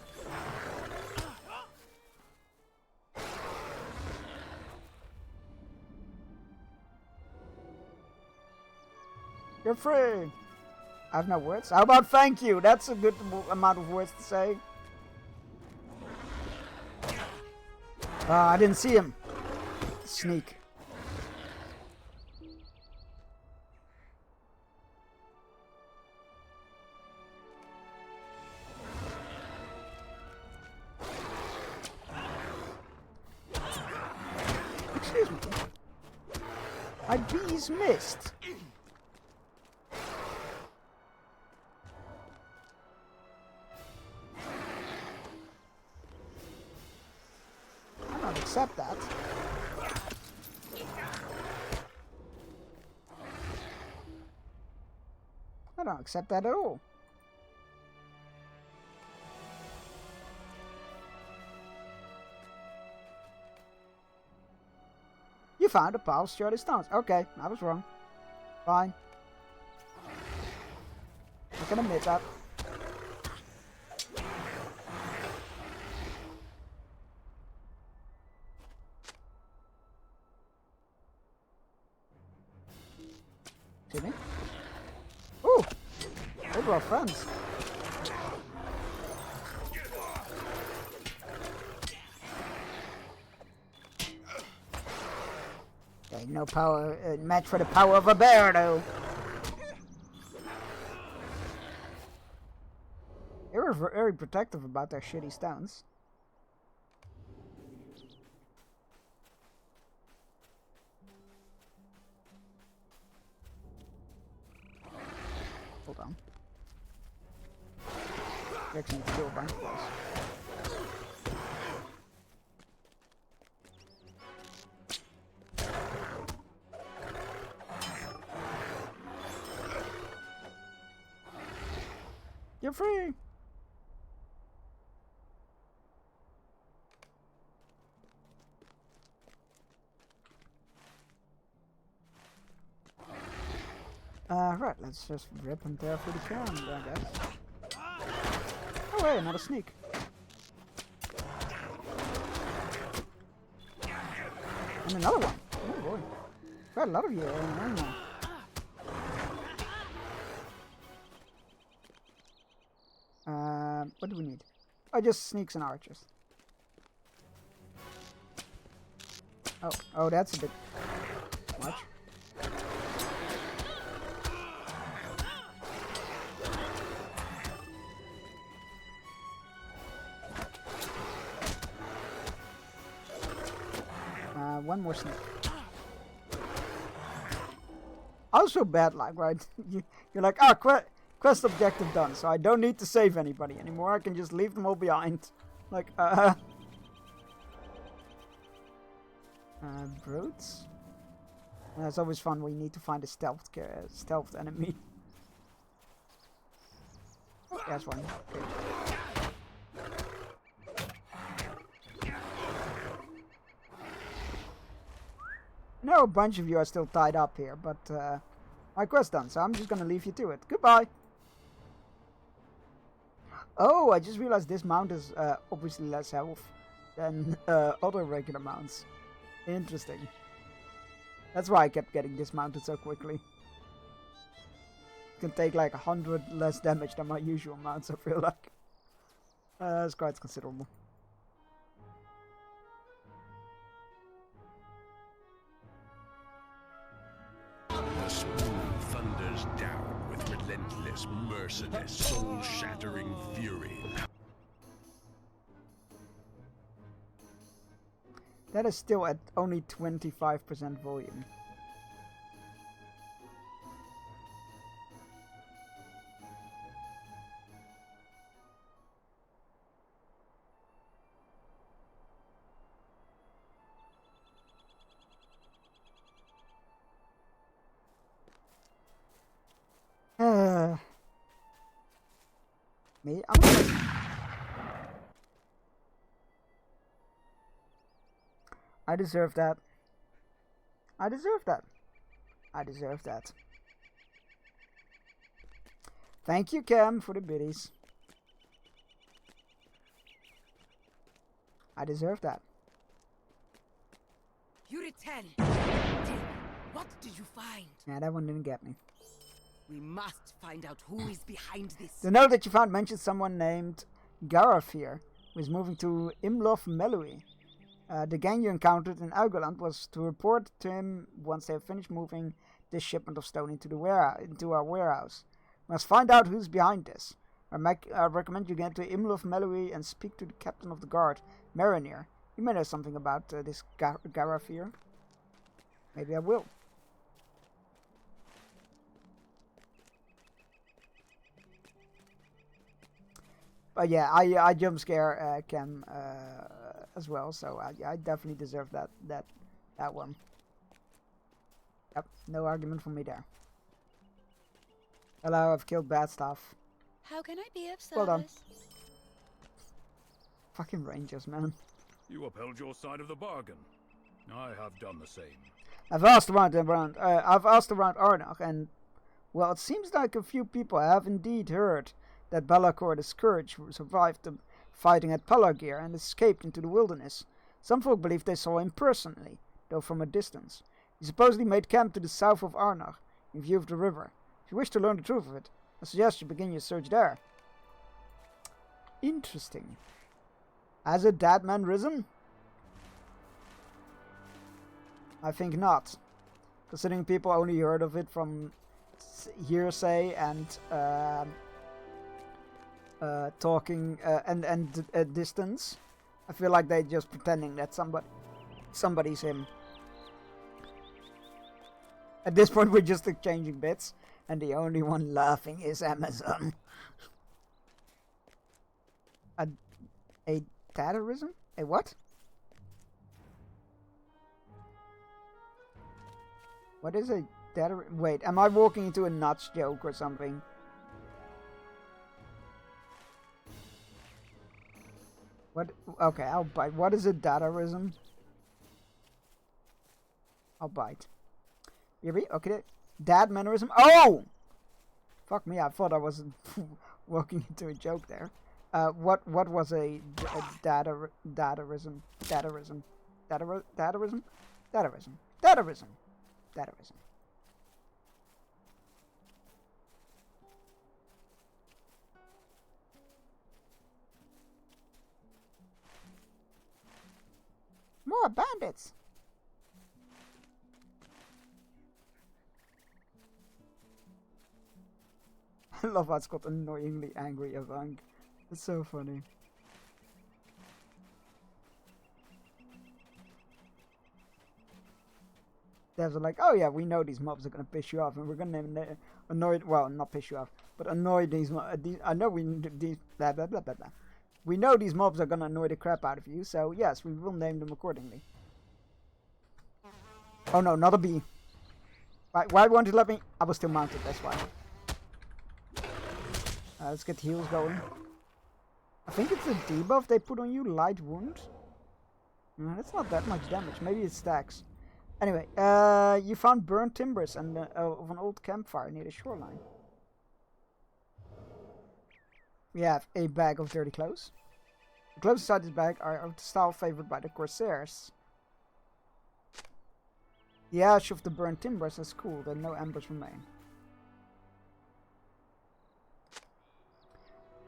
You're free! I have no words. How about thank you? That's a good amount of words to say. I didn't see him. Sneak. Excuse me. My bees missed. Accept that. I don't accept that at all. You found a pile of sturdy stones. Okay, I was wrong. Fine. I can admit that. Timmy. Ooh! They were friends. Ain't no power match for the power of a bear, though. They were very protective about their shitty stones. Hold on. We actually need to kill a bunch of those. You're free! Right, let's just rip and tear through the can, I guess. Oh wait, another sneak. And another one. Oh boy. Quite a lot of you. What do we need? Oh, just sneaks and archers. Oh, that's a bit much. One more sneak. Also bad luck, right? You're like, oh, quest objective done, so I don't need to save anybody anymore. I can just leave them all behind. Like, brutes? It's always fun when you need to find a stealth enemy. Oh, that's one. Okay. I know a bunch of you are still tied up here, but my quest done, so I'm just gonna leave you to it. Goodbye! Oh, I just realized this mount is obviously less health than other regular mounts. Interesting. That's why I kept getting dismounted so quickly. It can take like 100 less damage than my usual mounts, I feel like. It's quite considerable. The spoon thunders down with relentless, merciless, soul-shattering fury. That is still at only 25% volume. Me? I deserve that. I deserve that. I deserve that. Thank you, Cam, for the biddies. I deserve that. You return. What did you find? Yeah, that one didn't get me. We must find out who is behind this. The note that you found mentions someone named Garafir, who is moving to Imlof Melui. The gang you encountered in Elgoland was to report to him once they have finished moving this shipment of stone into our warehouse. We must find out who's behind this. I recommend you get to Imlof Melui and speak to the captain of the guard, Marinir. He may know something about this Garafir. Maybe I will. But yeah, I jump scare Cam as well, so I definitely deserve that one. Yep, no argument from me there. Hello, I've killed bad stuff. How can I be of service? Well done. Fucking Rangers, man. You upheld your side of the bargain. I have done the same. I've asked around Arnach, and well, it seems like a few people have indeed heard that Balakor the Scourge survived the fighting at Palagir and escaped into the wilderness. Some folk believe they saw him personally, though from a distance. He supposedly made camp to the south of Arnach. in view of the river. If you wish to learn the truth of it, I suggest you begin your search there. Interesting. Has a dead man risen? I think not. Considering people only heard of it from hearsay and talking and distance, I feel like they're just pretending that somebody's him. At this point, we're just exchanging bits, and the only one laughing is Amazon. A datarism? A what? What is a data? Wait, am I walking into a nuts joke or something? What? Okay, I'll bite. What is a datarism? I'll bite. Here okay. Dad mannerism. Oh! Fuck me, I thought I was walking into a joke there. What was a datarism? Datarism. More bandits. I love how it's got annoyingly angry Avang. It's so funny. Devs are like, oh yeah, we know these mobs are gonna piss you off, and we're gonna annoy. Well, not piss you off, but annoy these. I know we these blah blah blah blah blah. We know these mobs are gonna annoy the crap out of you, so yes, we will name them accordingly. Oh no, not a bee. Why won't you let me? I was still mounted. That's why. Let's get the heals going. I think it's a debuff they put on you, light wound. No, that's not that much damage. Maybe it stacks. Anyway, you found burnt timbers and of an old campfire near the shoreline. We have a bag of dirty clothes. The clothes inside this bag are of the style favored by the Corsairs. The ash of the burnt timbers has cooled and no embers remain.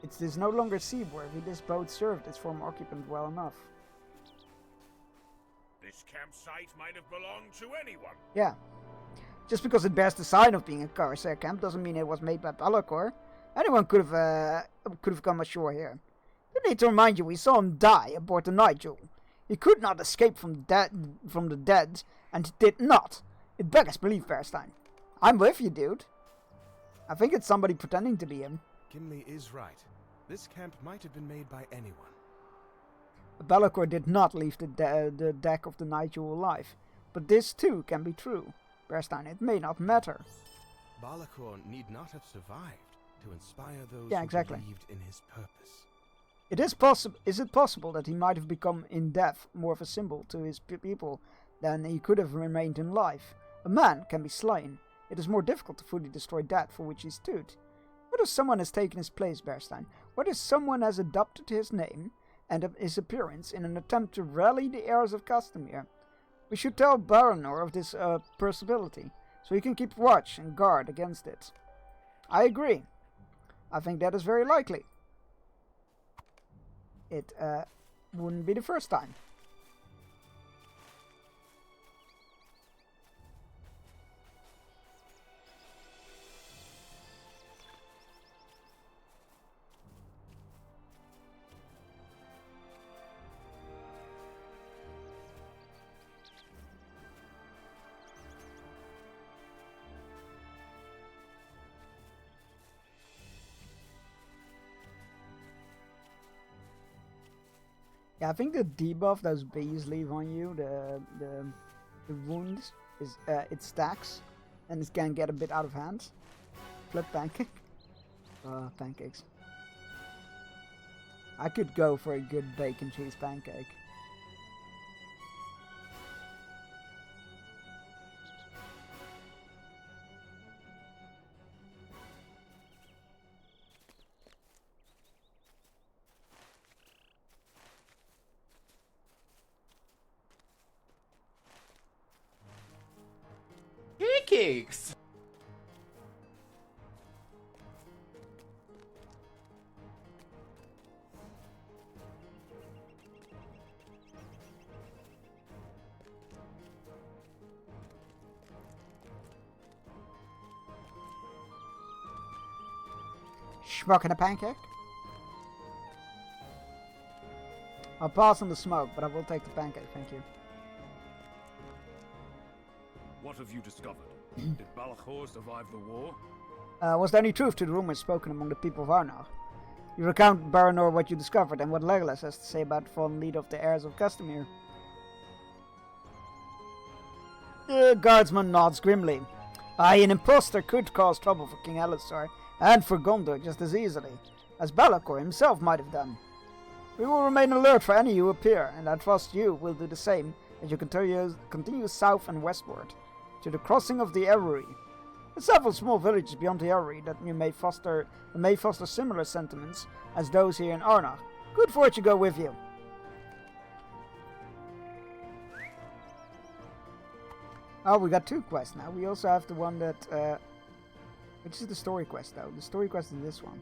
It is no longer seaworthy. This boat served its former occupant well enough. This campsite might have belonged to anyone. Yeah. Just because it bears the sign of being a Corsair camp doesn't mean it was made by Be'lakor. Anyone could have come ashore here. You need to remind you, we saw him die aboard the Nigel. He could not escape from the dead, and he did not. It beggars belief, Bearstein. I'm with you, dude. I think it's somebody pretending to be him. Gimli is right. This camp might have been made by anyone. Be'lakor did not leave the deck of the Nigel alive, but this too can be true. Bearstein, it may not matter. Be'lakor need not have survived to inspire those who believed in his purpose. Is it possible that he might have become in death more of a symbol to his people than he could have remained in life? A man can be slain. It is more difficult to fully destroy that for which he stood. What if someone has taken his place, Bearstein? What if someone has adopted his name and his appearance in an attempt to rally the heirs of Castamere? We should tell Baranor of this possibility, so he can keep watch and guard against it. I agree. I think that is very likely. It wouldn't be the first time. Yeah, I think the debuff those bees leave on you, the wounds, is it stacks, and it can get a bit out of hand. Flip pancake. Pancakes. I could go for a good bacon cheese pancake. Pancakes! Smoking a pancake? I'll pass on the smoke, but I will take the pancake, thank you. What have you discovered? Did Balachor survive the war? Was there any truth to the rumors spoken among the people of Arnor? You recount, Baranor, what you discovered and what Legolas has to say about the fallen leader of the heirs of Castamere. The guardsman nods grimly. Aye, an impostor could cause trouble for King Alistar and for Gondor just as easily, as Balakor himself might have done. We will remain alert for any who appear, and I trust you will do the same as you continue south and westward, to the crossing of the Eruri. There are several small villages beyond the Eruri that may foster similar sentiments as those here in Arnor. Good fortune go with you. Oh, we got 2 quests now. We also have the one that... which is the story quest, though. The story quest is this one.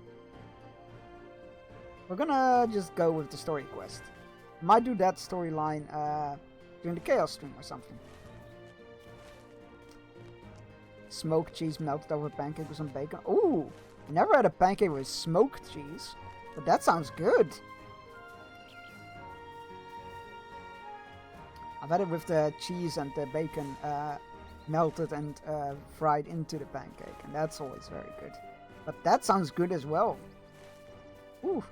We're gonna just go with the story quest. Might do that storyline during the Chaos stream or something. Smoked cheese melted over pancake with some bacon. Ooh! I never had a pancake with smoked cheese. But that sounds good. I've had it with the cheese and the bacon melted and fried into the pancake. And that's always very good. But that sounds good as well. Ooh.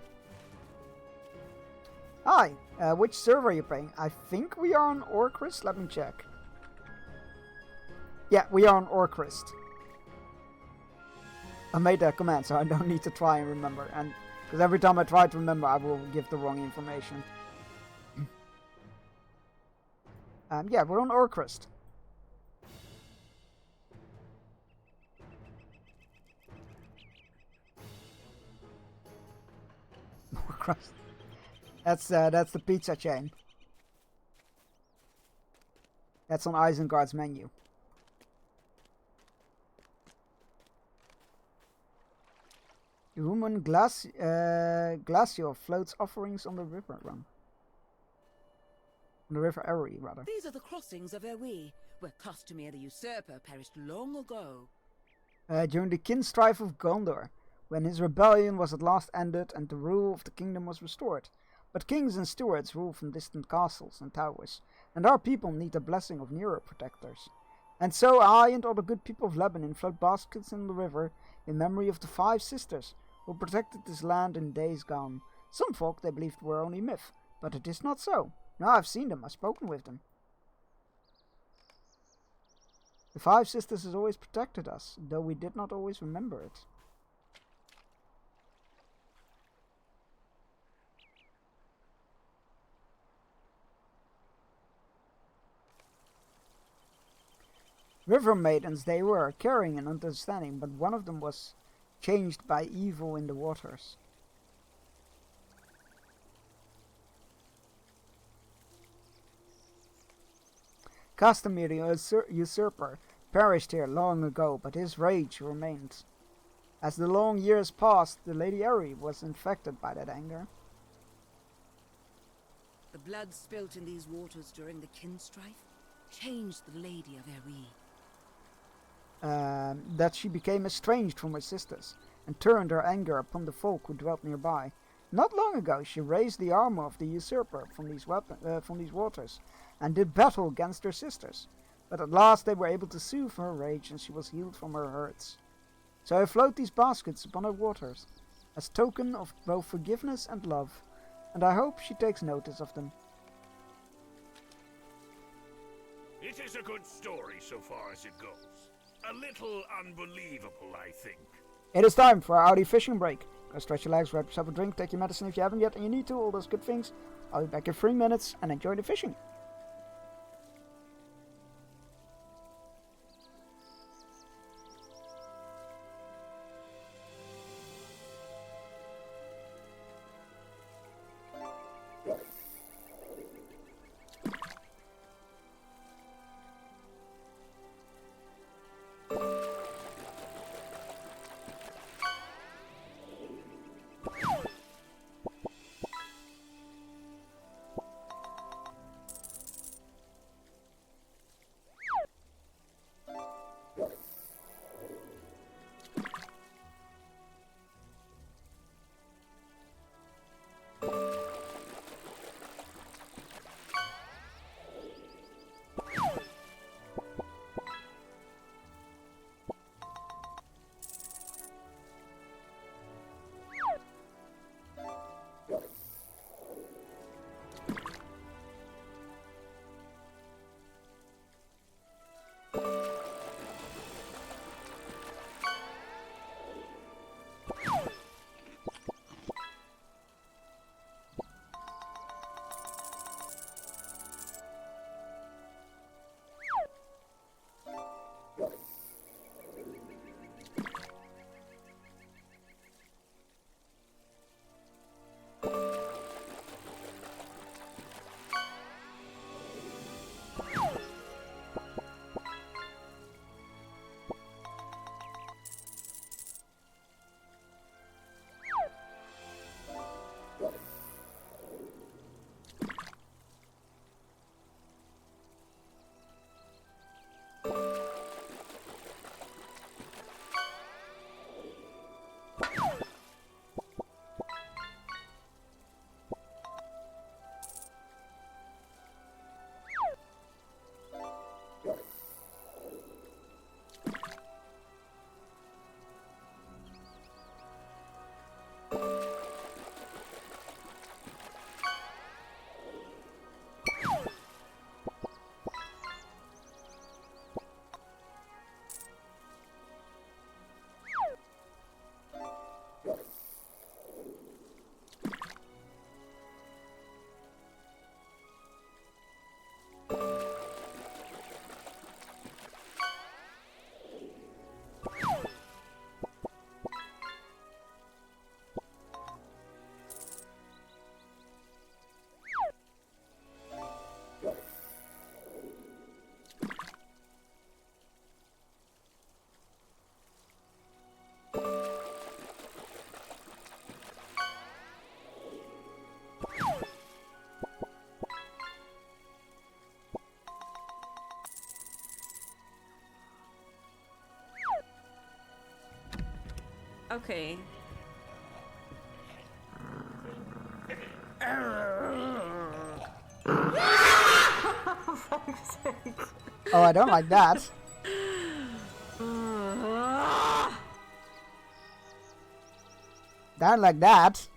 Hi, which server are you playing? I think we are on Orcrist. Let me check. Yeah, we are on Orcrist. I made that command, so I don't need to try and remember. And because every time I try to remember, I will give the wrong information. Yeah, we're on Orcrist. Orcrist. That's the pizza chain. That's on Isengard's menu. The woman Glacio floats offerings on the river run. On the river Eruri, rather. These are the crossings of Erwi, where Castamere the Usurper perished long ago. During the kin strife of Gondor, when his rebellion was at last ended and the rule of the kingdom was restored. But kings and stewards rule from distant castles and towers, and our people need the blessing of nearer protectors. And so I and all the good people of Lebanon float baskets in the river in memory of the 5 sisters who protected this land in days gone. Some folk they believed were only myth, but it is not so. Now I've seen them, I've spoken with them. The 5 sisters has always protected us, though we did not always remember it. River maidens they were, caring and understanding, but one of them was changed by evil in the waters. Castamere the Usurper perished here long ago, but his rage remained. As the long years passed, the Lady Erri was infected by that anger. The blood spilt in these waters during the kin strife changed the Lady of Erri. That she became estranged from her sisters, and turned her anger upon the folk who dwelt nearby. Not long ago she raised the armor of the usurper from these waters, and did battle against her sisters. But at last they were able to soothe her rage, and she was healed from her hurts. So I float these baskets upon her waters, as token of both forgiveness and love, and I hope she takes notice of them. It is a good story so far as it goes. A little unbelievable, I think. It is time for our Audi fishing break. Go stretch your legs, grab yourself a drink, take your medicine if you haven't yet, and you need to, all those good things. I'll be back in 3 minutes, and enjoy the fishing. Okay. Oh, I don't like that. Don't like that.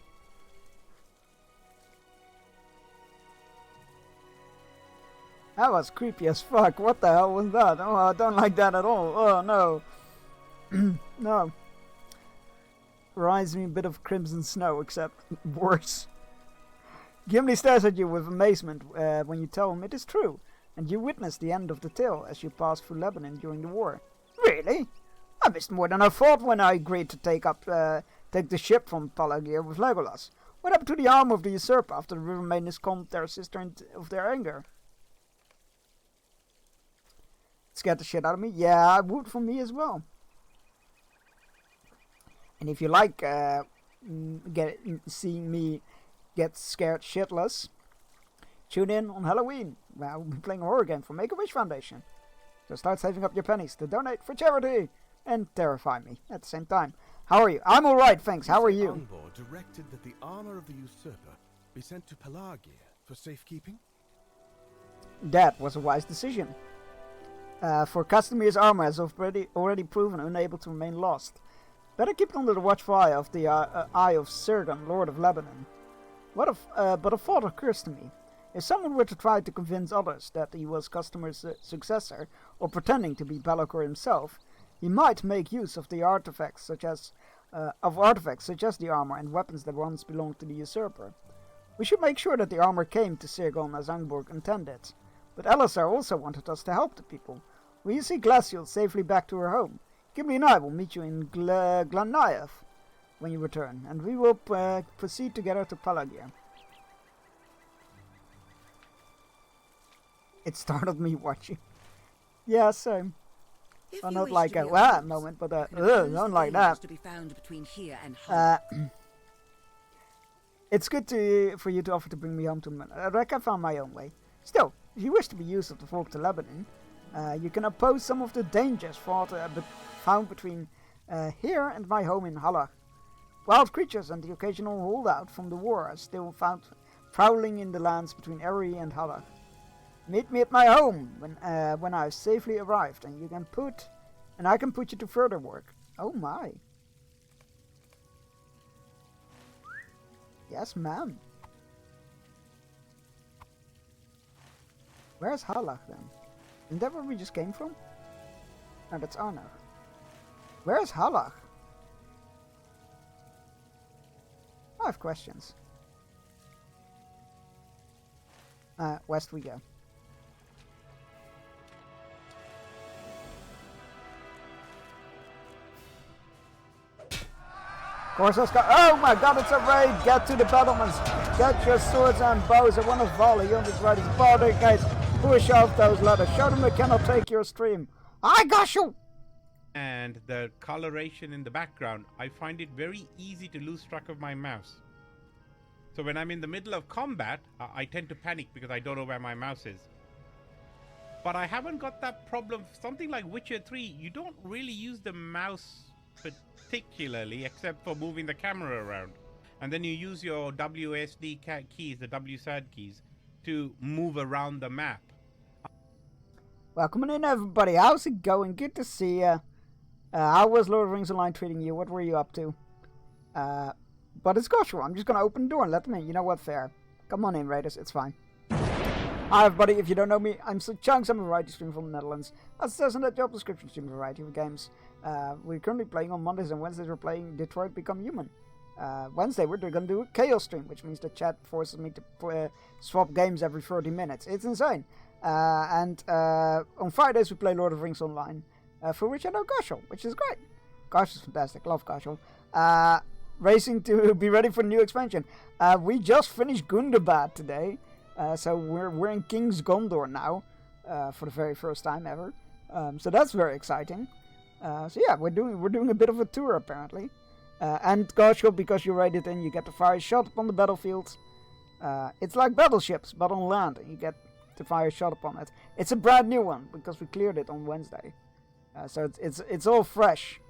That was creepy as fuck. What the hell was that? Oh, I don't like that at all. Oh, no. No. Reminds me a bit of Crimson Snow, except worse. Gimli stares at you with amazement when you tell him it is true, and you witness the end of the tale as you pass through Lebanon during the war. Really? I missed more than I thought when I agreed to take the ship from Palagir with Legolas. What happened to the arm of the usurper after the river maidens calmed their sister of their anger? It scared the shit out of me. Yeah, it would for me as well. And if you like seeing me get scared shitless, tune in on Halloween, where I'll be playing a horror game for Make-A-Wish Foundation. So start saving up your pennies to donate for charity and terrify me at the same time. How are you? I'm alright, thanks. How are you? Envoy directed that the armor of the usurper be sent to Pelagir for safekeeping? That was a wise decision. For Castamir's armor has already proven unable to remain lost. Better keep it under the watchful eye of the eye of Sergon, Lord of Lebanon. But a thought occurs to me. If someone were to try to convince others that he was Castamir's successor, or pretending to be Belacor himself, he might make use of the artifacts such as the armor and weapons that once belonged to the usurper. We should make sure that the armor came to Sergon as Angbor intended. But Elisar also wanted us to help the people. Will you see Glacial safely back to her home? Gimli and I will meet you in Glannaev when you return, and we will proceed together to Palagir. It startled me watching. Yeah, same. Well, not like a wow moment, but don't like that. To be found between here and it's good for you to offer to bring me home to Malak. I found my own way. Still, if you wish to be used of the folk to Lebanon, you can oppose some of the dangers found between here and my home in Halach. Wild creatures and the occasional holdout from the war are still found prowling in the lands between Eri and Halach. Meet me at my home when I've safely arrived, and I can put you to further work. Oh my. Yes, ma'am. Where's Halach then? Isn't that where we just came from? No, that's Arnor. Where's Halach? I have questions. West we go. Corsair, oh my god, it's a raid! Get to the battlements! Get your swords and bows! I want to volley on these riders. Bother guys! Push off those ladders! Show them they cannot take your stream! I got you! And the coloration in the background, I find it very easy to lose track of my mouse. So when I'm in the middle of combat, I tend to panic because I don't know where my mouse is. But I haven't got that problem. Something like Witcher 3, you don't really use the mouse particularly, except for moving the camera around. And then you use your WSD keys, the WSAD keys, to move around the map. Welcome in, everybody. How's it going? Good to see you. How was Lord of the Rings Online treating you? What were you up to? But it's Joshua. I'm just going to open the door and let them in. You know what? Fair. Come on in, Raiders. It's fine. Hi, everybody. If you don't know me, I'm Chunks. I'm a variety streamer from the Netherlands. As it says in that job description, stream a variety of games. We're currently playing on Mondays and Wednesdays. We're playing Detroit Become Human. Wednesday, we're going to do a Chaos stream, which means the chat forces me to swap games every 30 minutes. It's insane. And on Fridays, we play Lord of the Rings Online, for which I know Goshel, which is great. Gosh is fantastic. Love Goshel. Racing to be ready for the new expansion. We just finished Gundabad today. So we're in King's Gondor now, for the very first time ever. So that's very exciting. So yeah, we're doing a bit of a tour apparently. And Goshel, because you rated in, you get to fire a shot upon the battlefield. It's like battleships, but on land, and you get to fire a shot upon it. It's a brand new one because we cleared it on Wednesday. So it's all fresh.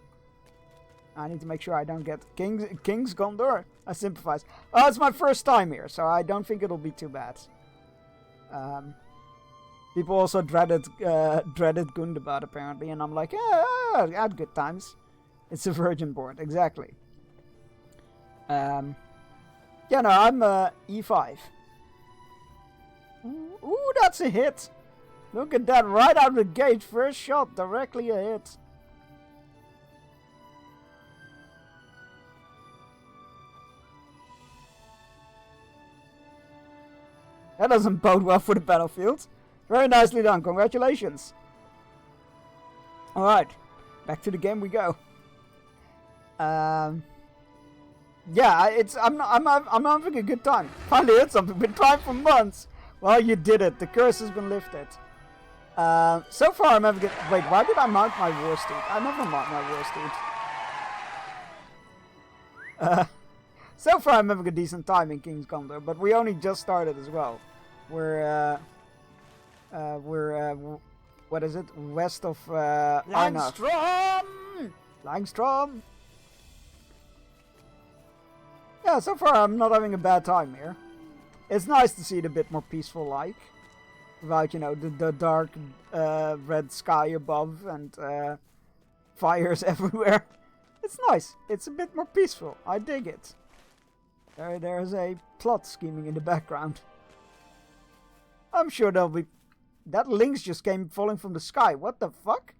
I need to make sure I don't get King's Gondor. I sympathize. Oh, it's my first time here, so I don't think it'll be too bad. People also dreaded Gundabad apparently, and I'm like, yeah, I had good times. It's a virgin board, exactly. Yeah, no, I'm E5. Ooh, that's a hit. Look at that, right out of the gate, first shot, directly a hit. That doesn't bode well for the battlefield. Very nicely done, congratulations. Alright, back to the game we go. Yeah, I'm having a good time. Finally hit something, been trying for months. Well, you did it, the curse has been lifted. So far I'm having a wait, why did I mount my war steed? I never mount my war steed. So far I'm having a decent time in King's Gondor, but we only just started as well. We're what is it? West of Langstrom! Yeah, so far I'm not having a bad time here. It's nice to see it a bit more peaceful like. Without, you know, the dark red sky above and fires everywhere. It's nice. It's a bit more peaceful. I dig it. There's a plot scheming in the background. I'm sure there'll be... That lynx just came falling from the sky. What the fuck?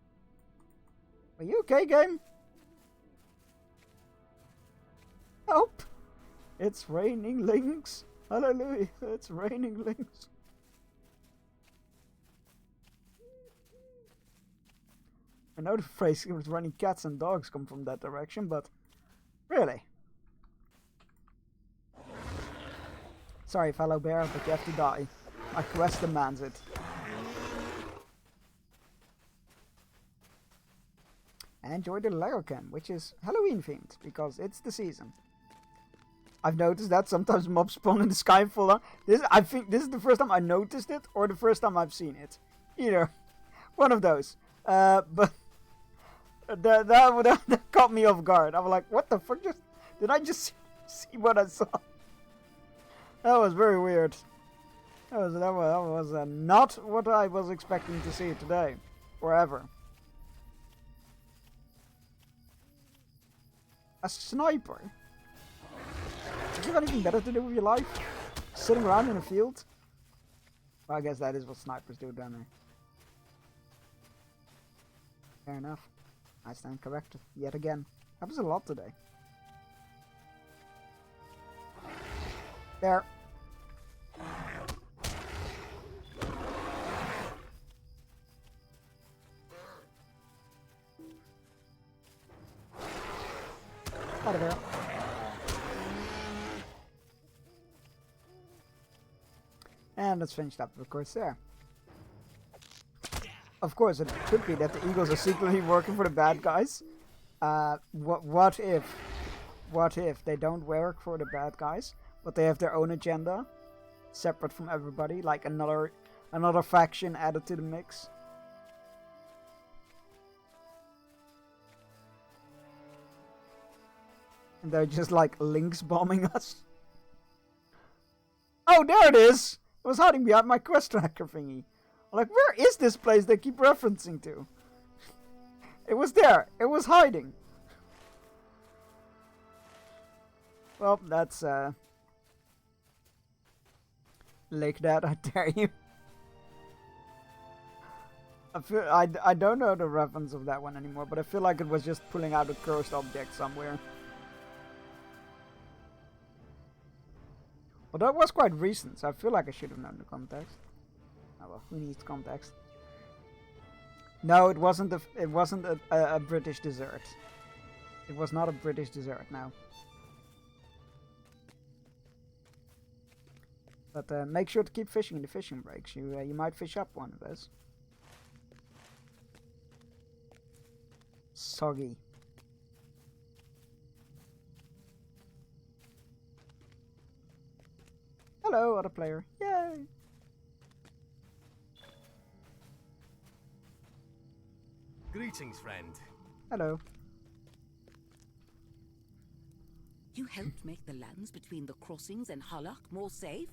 Are you okay, game? Help! It's raining lynx. Hallelujah. It's raining lynx. I know the phrase was running cats and dogs come from that direction, but... Really? Sorry, fellow bear, but you have to die. My quest demands it. And enjoy the Larrocan, which is Halloween themed, because it's the season. I've noticed that sometimes mobs spawn in the sky and fall down. I think this is the first time I noticed it, or the first time I've seen it. Either. One of those. But... That caught me off guard. I was like, what the fuck? Did I just see what I saw? That was very weird. That was not what I was expecting to see today. Or ever. A sniper? Do you have anything better to do with your life? Sitting around in a field? Well, I guess that is what snipers do down there. Fair enough. I stand corrected, yet again. Happens a lot today. There. Out of there. And let's finish up, of course, there. Of course, it could be that the Eagles are secretly working for the bad guys. What if they don't work for the bad guys, but they have their own agenda, separate from everybody, like another faction added to the mix? And they're just like Lynx bombing us. Oh, there it is! It was hiding behind my quest tracker thingy. I'm like, where is this place they keep referencing to? It was there. It was hiding. Well, that's Lake Dad, I dare you. I don't know the reference of that one anymore, but I feel like it was just pulling out a cursed object somewhere. Well, that was quite recent, so I feel like I should have known the context. Oh well, who needs context? No, it wasn't a British dessert. It was not a British dessert, no. But make sure to keep fishing in the fishing breaks. You might fish up one of those. Soggy. Hello, other player. Yay! Greetings, friend. Hello. You helped make the lands between the crossings and Harlach more safe?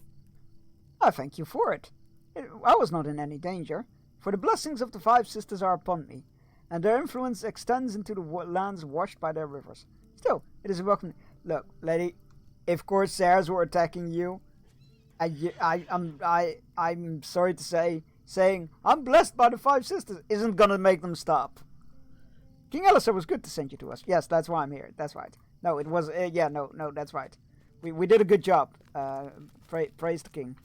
I thank you for it. I was not in any danger, for the blessings of the Five Sisters are upon me, and their influence extends into the lands washed by their rivers. Still, it is a welcome... Look, lady, if Corsairs were attacking you, I'm sorry to say, saying, I'm blessed by the Five Sisters, isn't gonna make them stop. King Alistair was good to send you to us. Yes, that's why I'm here. That's right. No, it was... no, that's right. We did a good job. Praise the king.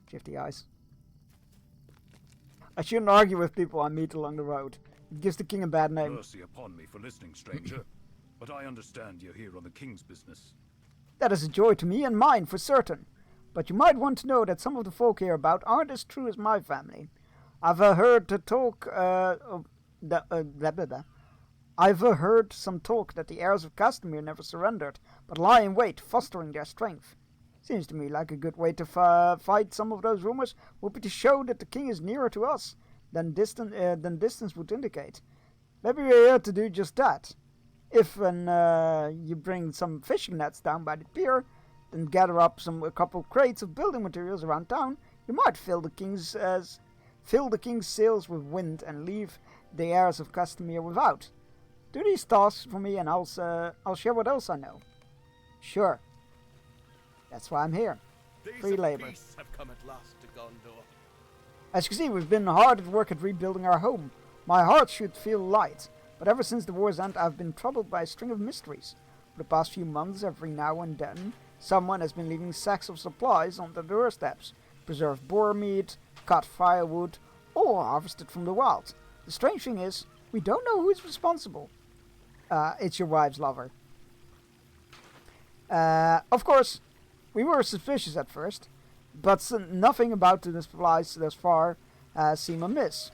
Shifty eyes. I shouldn't argue with people I meet along the road. It gives the king a bad name. Mercy upon me for listening, stranger. But I understand you're here on the king's business. That is a joy to me and mine, for certain. But you might want to know that some of the folk hereabout aren't as true as my family. I've heard some talk that the heirs of Castamere never surrendered, but lie in wait, fostering their strength. Seems to me like a good way to fight some of those rumors would be to show that the king is nearer to us than distance would indicate. Maybe we're here to do just that. If you bring some fishing nets down by the pier, then gather up a couple of crates of building materials around town, you might fill the king's sails with wind and leave the heirs of Castamere without. Do these tasks for me, and I'll share what else I know. Sure. That's why I'm here. Free labor. Have come at last to Gondor. As you can see, we've been hard at work at rebuilding our home. My heart should feel light, but ever since the war's end, I've been troubled by a string of mysteries. For the past few months, every now and then, someone has been leaving sacks of supplies on the doorsteps. Preserved boar meat, cut firewood, all harvested from the wild. The strange thing is, we don't know who is responsible. It's your wife's lover. Of course, we were suspicious at first, but nothing about the supplies thus far seem amiss.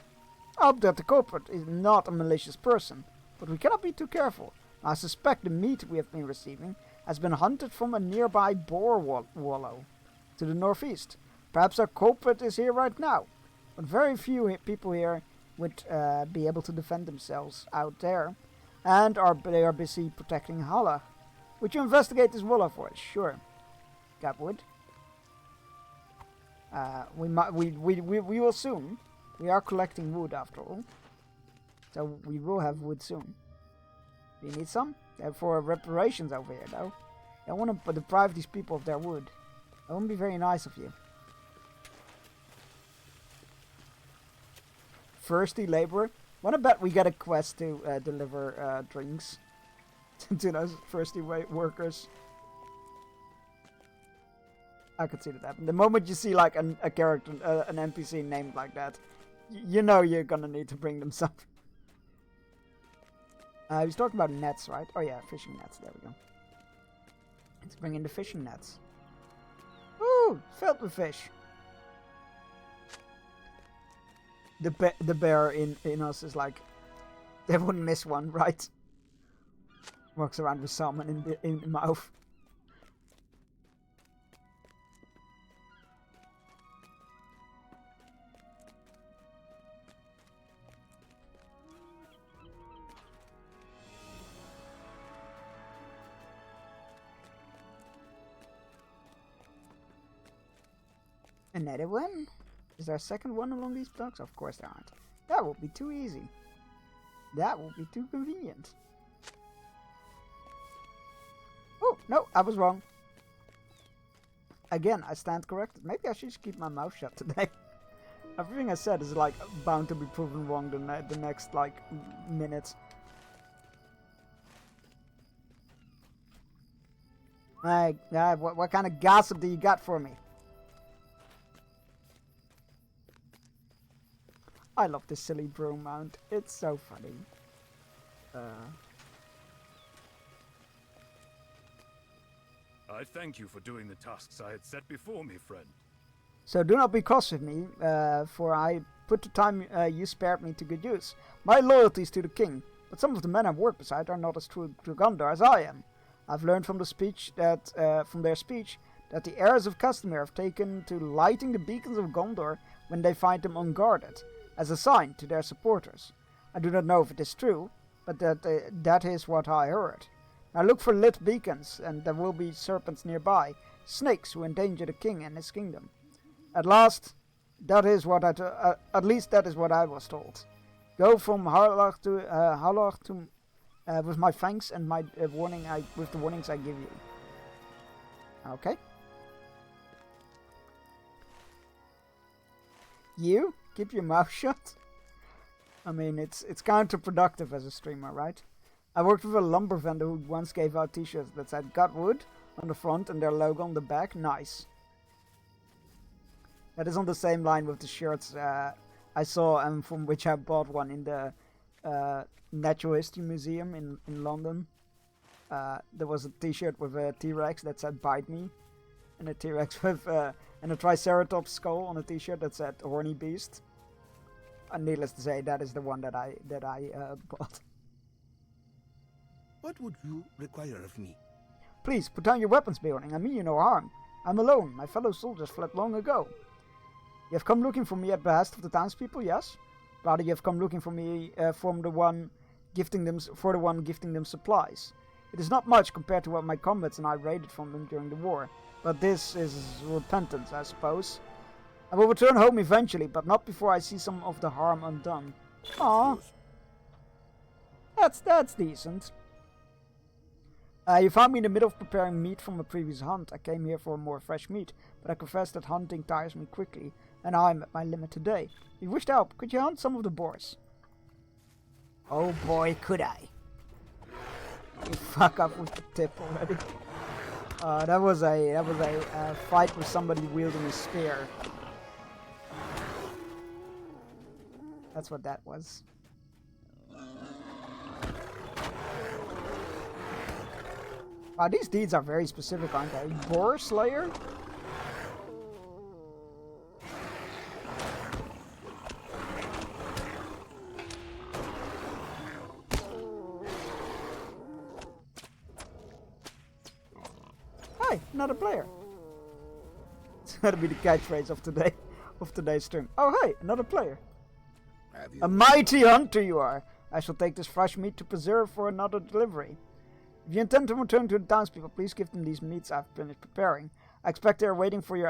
I hope that the culprit is not a malicious person, but we cannot be too careful. I suspect the meat we have been receiving has been hunted from a nearby boar wallow to the northeast. Perhaps our culprit is here right now, but very few people here would be able to defend themselves out there, and they are busy protecting Harlach. Would you investigate this wallow for us? Sure. Got wood? We will soon. We are collecting wood after all, so we will have wood soon. Do you need some? They're for reparations over here, though. I want to deprive these people of their wood. That wouldn't be very nice of you. Thirsty laborer. Wanna bet we get a quest to deliver drinks to those thirsty workers. I could see that happen. The moment you see like a character, an NPC named like that, you know you're gonna need to bring them some. He's talking about nets, right? Oh yeah, fishing nets. There we go. Let's bring in the fishing nets. Ooh, filled with fish. The bear in us is like, they wouldn't miss one, right? Walks around with salmon in the mouth. Another one? Is there a second one along these blocks? Of course there aren't. That would be too easy. That would be too convenient. Oh, no, I was wrong. Again, I stand corrected. Maybe I should just keep my mouth shut today. Everything I said is like bound to be proven wrong the next like minutes. What kind of gossip do you got for me? I love this silly broom mount. It's so funny. I thank you for doing the tasks I had set before me, friend. So do not be cross with me, for I put the time you spared me to good use. My loyalty is to the king, but some of the men I've worked beside are not as true to Gondor as I am. I've learned from their speech that the heirs of Castamere have taken to lighting the beacons of Gondor when they find them unguarded, as a sign to their supporters. I do not know if it is true, but that is what I heard. I look for lit beacons, and there will be serpents nearby, snakes who endanger the king and his kingdom. At least that is what I was told. Go from Harlach to with my thanks and my with the warnings I give you. Okay. You keep your mouth shut. I mean, it's counterproductive as a streamer, right? I worked with a lumber vendor who once gave out t-shirts that said "Got Wood" on the front and their logo on the back. Nice. That is on the same line with the shirts I saw and from which I bought one in the Natural History Museum in London. There was a t-shirt with a T-Rex that said "Bite Me," and a T-Rex with and a Triceratops skull on a t-shirt that said "Horny Beast." And needless to say, that is the one that I bought. What would you require of me? Please, put down your weapons, Beorning. I mean you no harm. I'm alone. My fellow soldiers fled long ago. You have come looking for me at behest of the townspeople, yes? Rather, you have come looking for me for the one gifting them supplies. It is not much compared to what my comrades and I raided from them during the war, but this is repentance, I suppose. I will return home eventually, but not before I see some of the harm undone. Aww. That's decent. You found me in the middle of preparing meat from a previous hunt. I came here for more fresh meat, but I confess that hunting tires me quickly, and I'm at my limit today. If you wish to help, could you hunt some of the boars? Oh boy, could I. You fuck up with the tip already. That was a fight with somebody wielding a spear. That's what that was. Wow, these deeds are very specific, aren't they? Boar Slayer? Hi, another player. It's gotta be the catchphrase of today's stream. Oh hey, another player. A mighty hunter you are. I shall take this fresh meat to preserve for another delivery. If you intend to return to the townspeople, please give them these meats I've finished preparing. I expect they are waiting for the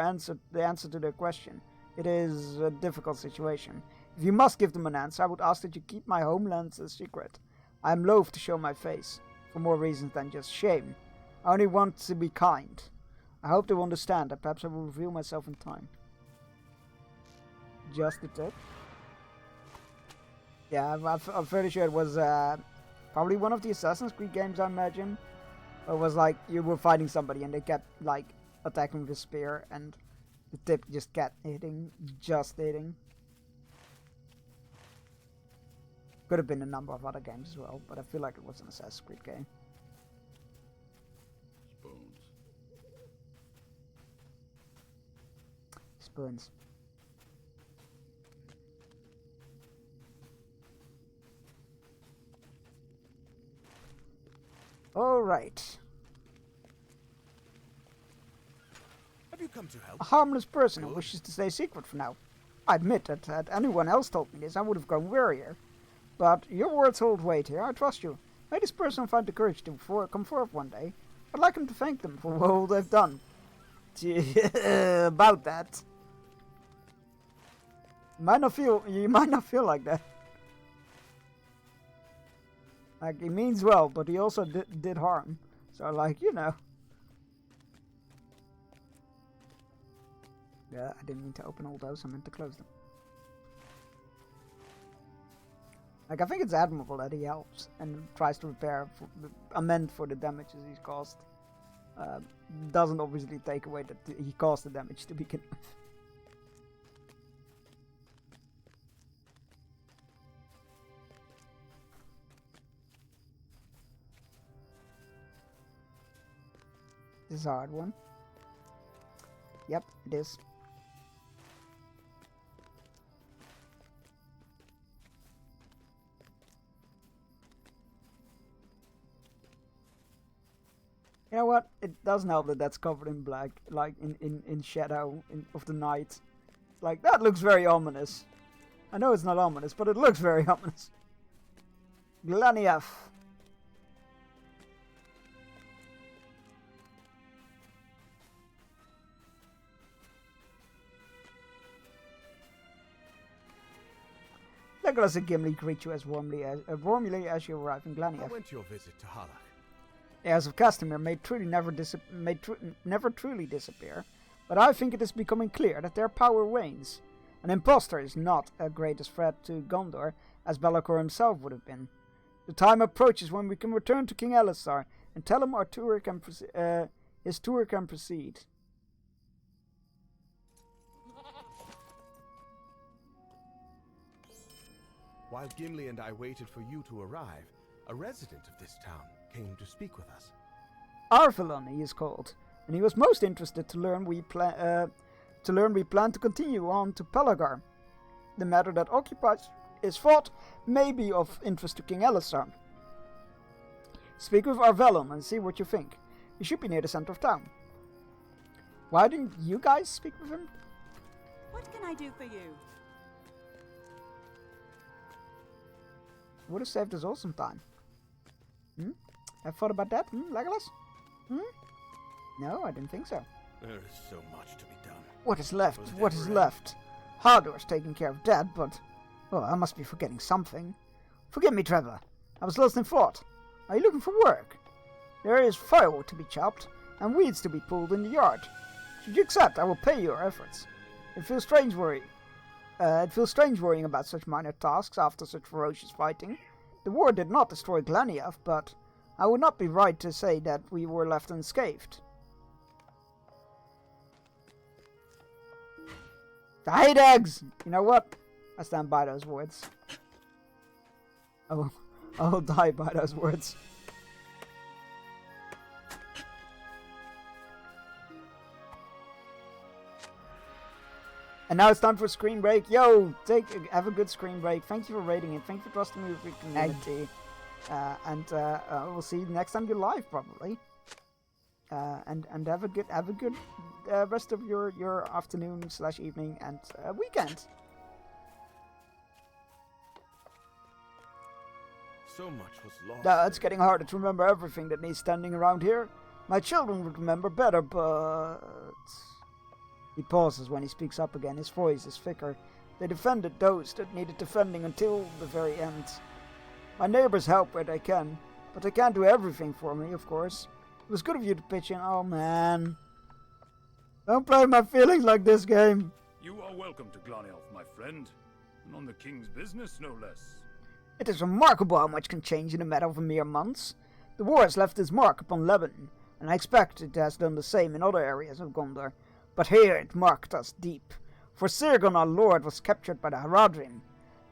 answer to their question. It is a difficult situation. If you must give them an answer, I would ask that you keep my homeland a secret. I am loath to show my face, for more reasons than just shame. I only want to be kind. I hope they will understand, and perhaps I will reveal myself in time. Just the tip. Yeah, I'm fairly sure it was probably one of the Assassin's Creed games, I imagine. It was like you were fighting somebody and they kept like attacking with a spear and the tip just kept hitting, Could have been a number of other games as well, but I feel like it was an Assassin's Creed game. Spoons. All right. Have you come to help? A harmless person who wishes to stay secret for now. I admit that had anyone else told me this, I would have grown warier. But your words hold weight here. I trust you. May this person find the courage to come forth one day. I'd like him to thank them for all they've done. About that. You might not feel like that. Like, he means well, but he also did harm. So, like, you know. Yeah, I didn't mean to open all those. I meant to close them. Like, I think it's admirable that he helps and tries to amend for the damages he's caused. Doesn't obviously take away that he caused the damage to begin with. This is a hard one. Yep, it is. You know what? It doesn't help that that's covered in black, like in shadow of the night. Like, that looks very ominous. I know it's not ominous, but it looks very ominous. Glaniev. Legolas and Gimli greet you as warmly as you arrive in Glenniath. How went your visit to Harlach? Heirs of Castamere may never truly disappear, but I think it is becoming clear that their power wanes. An impostor is not a greatest threat to Gondor, as Be'lakor himself would have been. The time approaches when we can return to King Elisar and tell him his tour can proceed. While Gimli and I waited for you to arrive, a resident of this town came to speak with us. Arvelon, he is called, and he was most interested to learn we plan to continue on to Pelargir. The matter that occupies his thought may be of interest to King Elisar. Speak with Arvelon and see what you think. He should be near the center of town. Why didn't you guys speak with him? What can I do for you? Would have saved us all some time. Have thought about that, Legolas? No, I didn't think so. There is so much to be done. What is left? What is left? Hardor's taking care of that, but... well, I must be forgetting something. Forgive me, Trevor. I was lost in thought. Are you looking for work? There is firewood to be chopped, and weeds to be pulled in the yard. Should you accept, I will pay your efforts. It feels strange worrying about such minor tasks after such ferocious fighting. The war did not destroy Glenniath, but I would not be right to say that we were left unscathed. I hate eggs! You know what? I stand by those words. I will die by those words. And now it's time for a screen break. Yo, have a good screen break. Thank you for rating it. Thank you for trusting me with your community. And we'll see you next time you're live, probably. And have a good rest of your afternoon / evening and weekend. So much was lost. It's getting harder to remember everything that needs standing around here. My children would remember better, but... He pauses when he speaks up again. His voice is thicker. They defended those that needed defending until the very end. My neighbors help where they can, but they can't do everything for me, of course. It was good of you to pitch in. Oh, man. Don't play my feelings like this game. You are welcome to Glenelf, my friend. And on the king's business, no less. It is remarkable how much can change in a matter of a mere months. The war has left its mark upon Lebanon, and I expect it has done the same in other areas of Gondor. But here it marked us deep, for Sirgon our lord was captured by the Haradrim,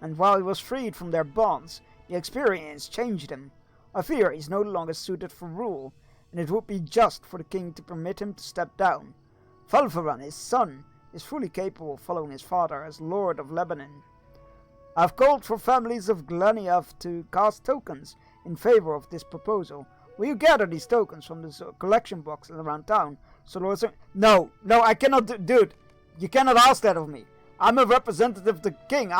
and while he was freed from their bonds, the experience changed him. I fear he is no longer suited for rule, and it would be just for the king to permit him to step down. Falfaran, his son, is fully capable of following his father as Lord of Lebanon. I have called for families of Glenniath to cast tokens in favor of this proposal. Will you gather these tokens from the collection boxes around town? So Lord, no, I cannot do, dude. You cannot ask that of me. I'm a representative of the king.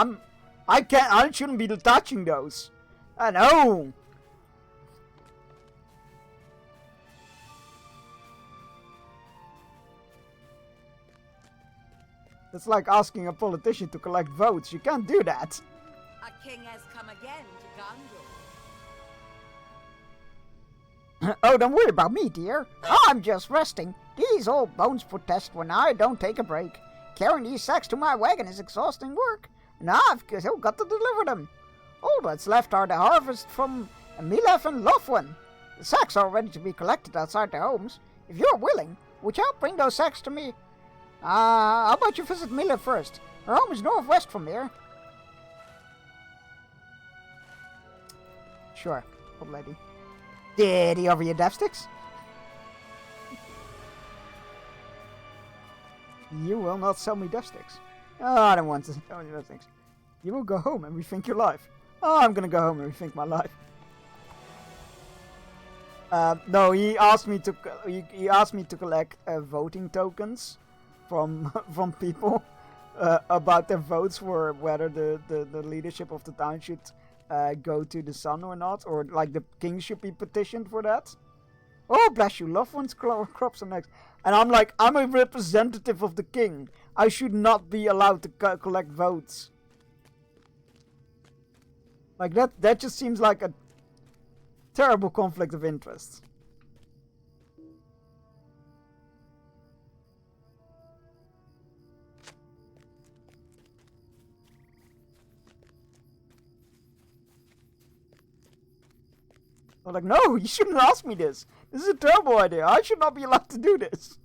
I shouldn't be touching those. I know. It's like asking a politician to collect votes. You can't do that. A king has come again to Gondor. Oh, don't worry about me, dear. I'm just resting. These old bones protest when I don't take a break. Carrying these sacks to my wagon is exhausting work, and I've still got to deliver them. All that's left are the harvest from Milef and Lofwin. The sacks are ready to be collected outside their homes. If you're willing, would you help bring those sacks to me? How about you visit Milef first? Her home is northwest from here. Sure, old lady. Did he offer you death sticks? You will not sell me death sticks. Oh, I don't want to sell you death sticks. You will go home and rethink your life. Oh, I'm gonna go home and rethink my life. No, he asked me to collect voting tokens from people about their votes for whether the leadership of the town should go to the sun or not, or like the king should be petitioned for that. Oh, bless you, loved ones, crops are next. And I'm like, I'm a representative of the king. I should not be allowed to collect votes. Like, that just seems like a terrible conflict of interest. I'm like, no, you shouldn't ask me this. This is a terrible idea. I should not be allowed to do this.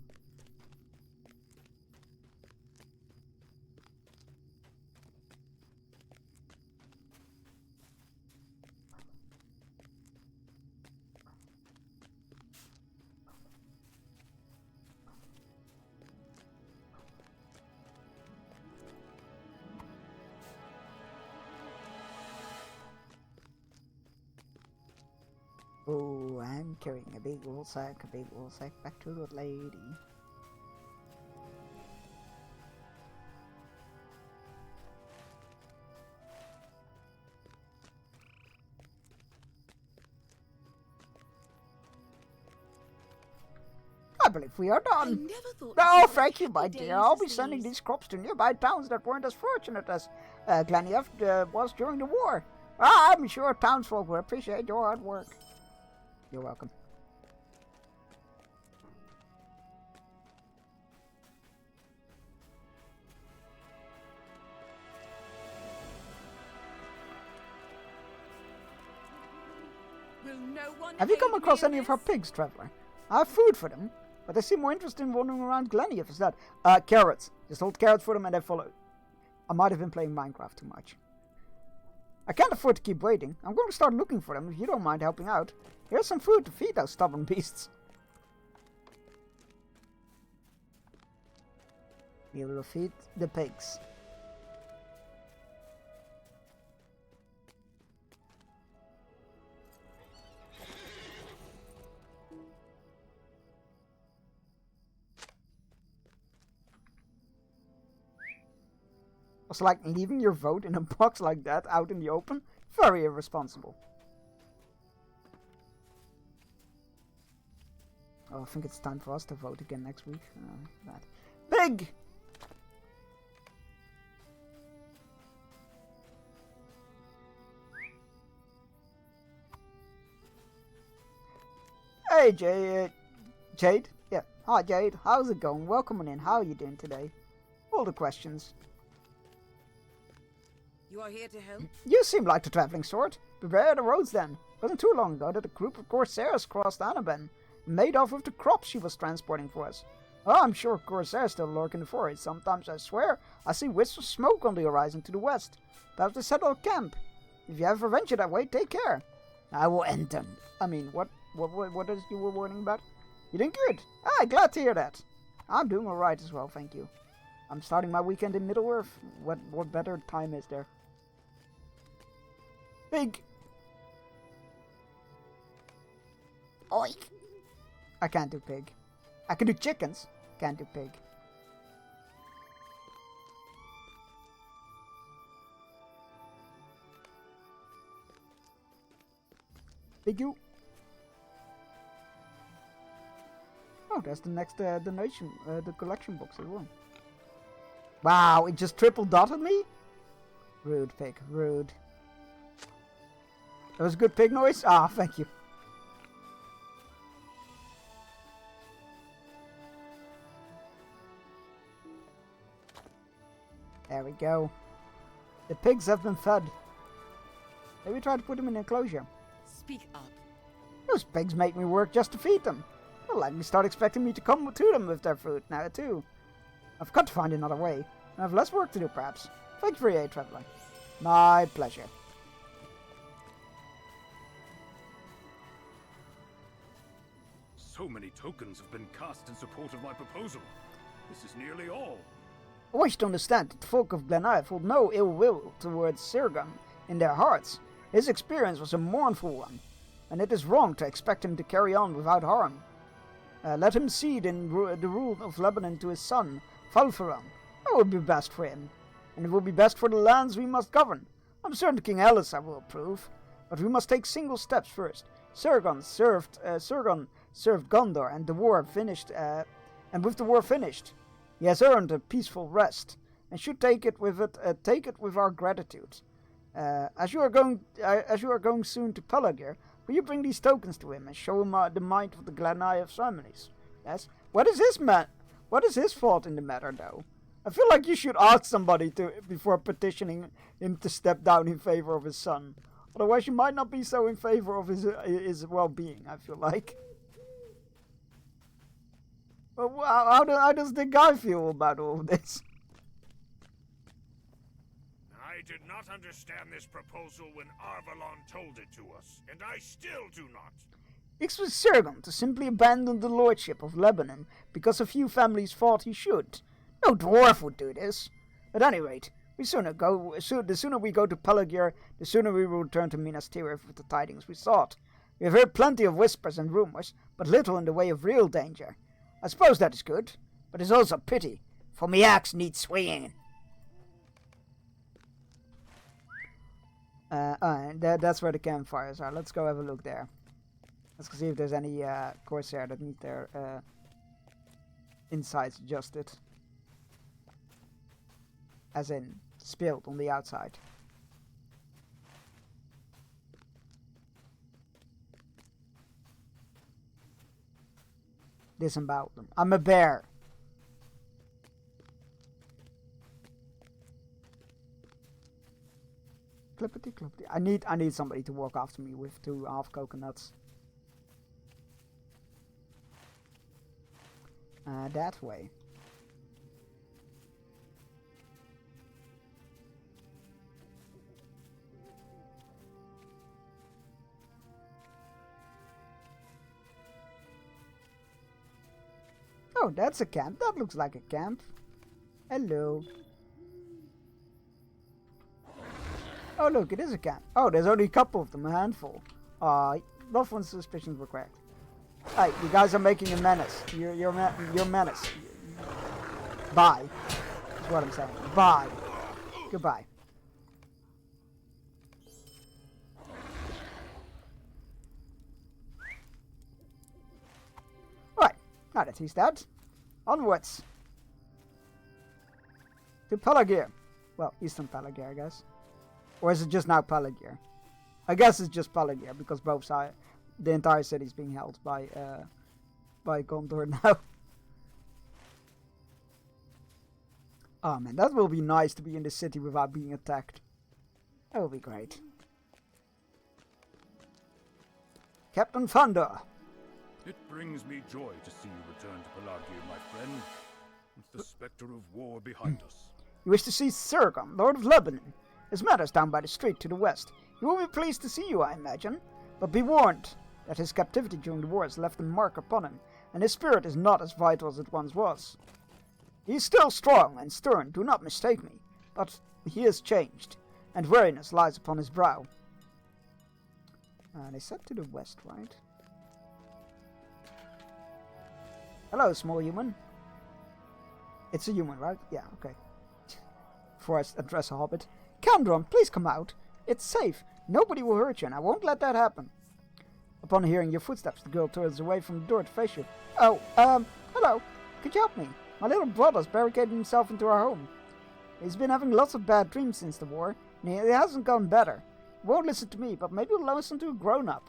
Oh, I'm carrying a big old sack back to the lady. I believe we are done. Oh, thank you, my dear. I'll be sending these crops to nearby towns that weren't as fortunate as Glenyev was during the war. I'm sure townsfolk will appreciate your hard work. You're welcome. Will no one Have you come across any of our pigs, Traveler? I have food for them, but they seem more interested in wandering around Glenyev instead. Carrots. Just hold carrots for them and they follow. I might have been playing Minecraft too much. I can't afford to keep waiting. I'm going to start looking for them if you don't mind helping out. Here's some food to feed those stubborn beasts. We will feed the pigs. Was like leaving your vote in a box like that out in the open? Very irresponsible. Oh, I think it's time for us to vote again next week. Big! Hey, Jade? Yeah. Hi, Jade. How's it going? Welcome in. How are you doing today? All the questions. You are here to help? You seem like the traveling sort. Beware the roads then. Wasn't too long ago that a group of corsairs crossed Anaben, made off with the crops she was transporting for us. Oh, I'm sure corsairs still lurk in the forest. Sometimes I swear I see wisps of smoke on the horizon to the west. Perhaps they settle a camp. If you ever venture that way, take care. I will end them. I mean, what is you were warning about? You doing good? Ah, glad to hear that. I'm doing alright as well, thank you. I'm starting my weekend in Middle-earth. What better time is there? Pig! Oink! I can't do pig. I can do chickens. Can't do pig. Pig you. Oh, that's the next donation, the collection box as well. Wow, it just triple dotted me? Rude, pig, rude. That was a good pig noise? Ah, thank you. There we go. The pigs have been fed. Maybe try to put them in an enclosure. Speak up. Those pigs make me work just to feed them. They'll likely start expecting me to come to them with their food now too. I've got to find another way. I have less work to do perhaps. Thank you for your aid, Traveler. My pleasure. So many tokens have been cast in support of my proposal. This is nearly all. I want you to understand that the folk of Glenaive hold no ill will towards Sirgon in their hearts. His experience was a mournful one, and it is wrong to expect him to carry on without harm. Let him cede in the rule of Lebanon to his son, Falfaran. That will be best for him, and it will be best for the lands we must govern. I'm certain King Elisar will approve, but we must take single steps first. Sirgon served Gondor, and the war finished. And with the war finished, he has earned a peaceful rest, and should take it with our gratitude. As you are going soon to Pelagir, will you bring these tokens to him and show him the might of the Gleneye of ceremonies? Yes. What is his fault in the matter, though? I feel like you should ask somebody before petitioning him to step down in favor of his son. Otherwise, you might not be so in favor of his well-being, I feel like. But how does the guy feel about all of this? I did not understand this proposal when Arvalon told it to us, and I still do not. It was Sergon to simply abandon the lordship of Lebanon because a few families thought he should. No dwarf would do this. At any rate, the sooner we go to Pelagir, the sooner we will return to Minas Tirith with the tidings we sought. We have heard plenty of whispers and rumors, but little in the way of real danger. I suppose that is good, but it's also pity, for my axe needs swinging. That's where the campfires are. Let's go have a look there. Let's see if there's any Corsair that need their insides adjusted. As in, spilled on the outside. Disembowel them. I'm a bear. Clippity clippity. I need somebody to walk after me with 2 half coconuts. That way. Oh, that's a camp. That looks like a camp. Hello. Oh, look, it is a camp. Oh, there's only a couple of them, a handful. Love one's suspicions were correct. Hey, you guys are making a menace. You're menace. Bye. That's what I'm saying. Bye. Goodbye. Right. Now that he's dead, onwards to Pelagir. Well, Eastern Pelagir, I guess. Or is it just now Pelagir? I guess it's just Pelagir because both sides. The entire city is being held by Gondor now. Oh man, that will be nice to be in the city without being attacked. That will be great. Captain Thunder. It brings me joy to see you return to Pelagir, my friend, with the specter of war behind us. You wish to see Sergon, Lord of Lebanon. His matters down by the street to the west. He will be pleased to see you, I imagine. But be warned that his captivity during the war has left a mark upon him, and his spirit is not as vital as it once was. He is still strong and stern, do not mistake me, but he has changed, and weariness lies upon his brow. They said to the west, right? Hello, small human. It's a human, right? Yeah, okay. Before I address a hobbit. Candron, please come out. It's safe. Nobody will hurt you, and I won't let that happen. Upon hearing your footsteps, the girl turns away from the door to face you. Oh, hello. Could you help me? My little brother's barricaded himself into our home. He's been having lots of bad dreams since the war, and it hasn't gone better. He won't listen to me, but maybe he'll listen to a grown-up.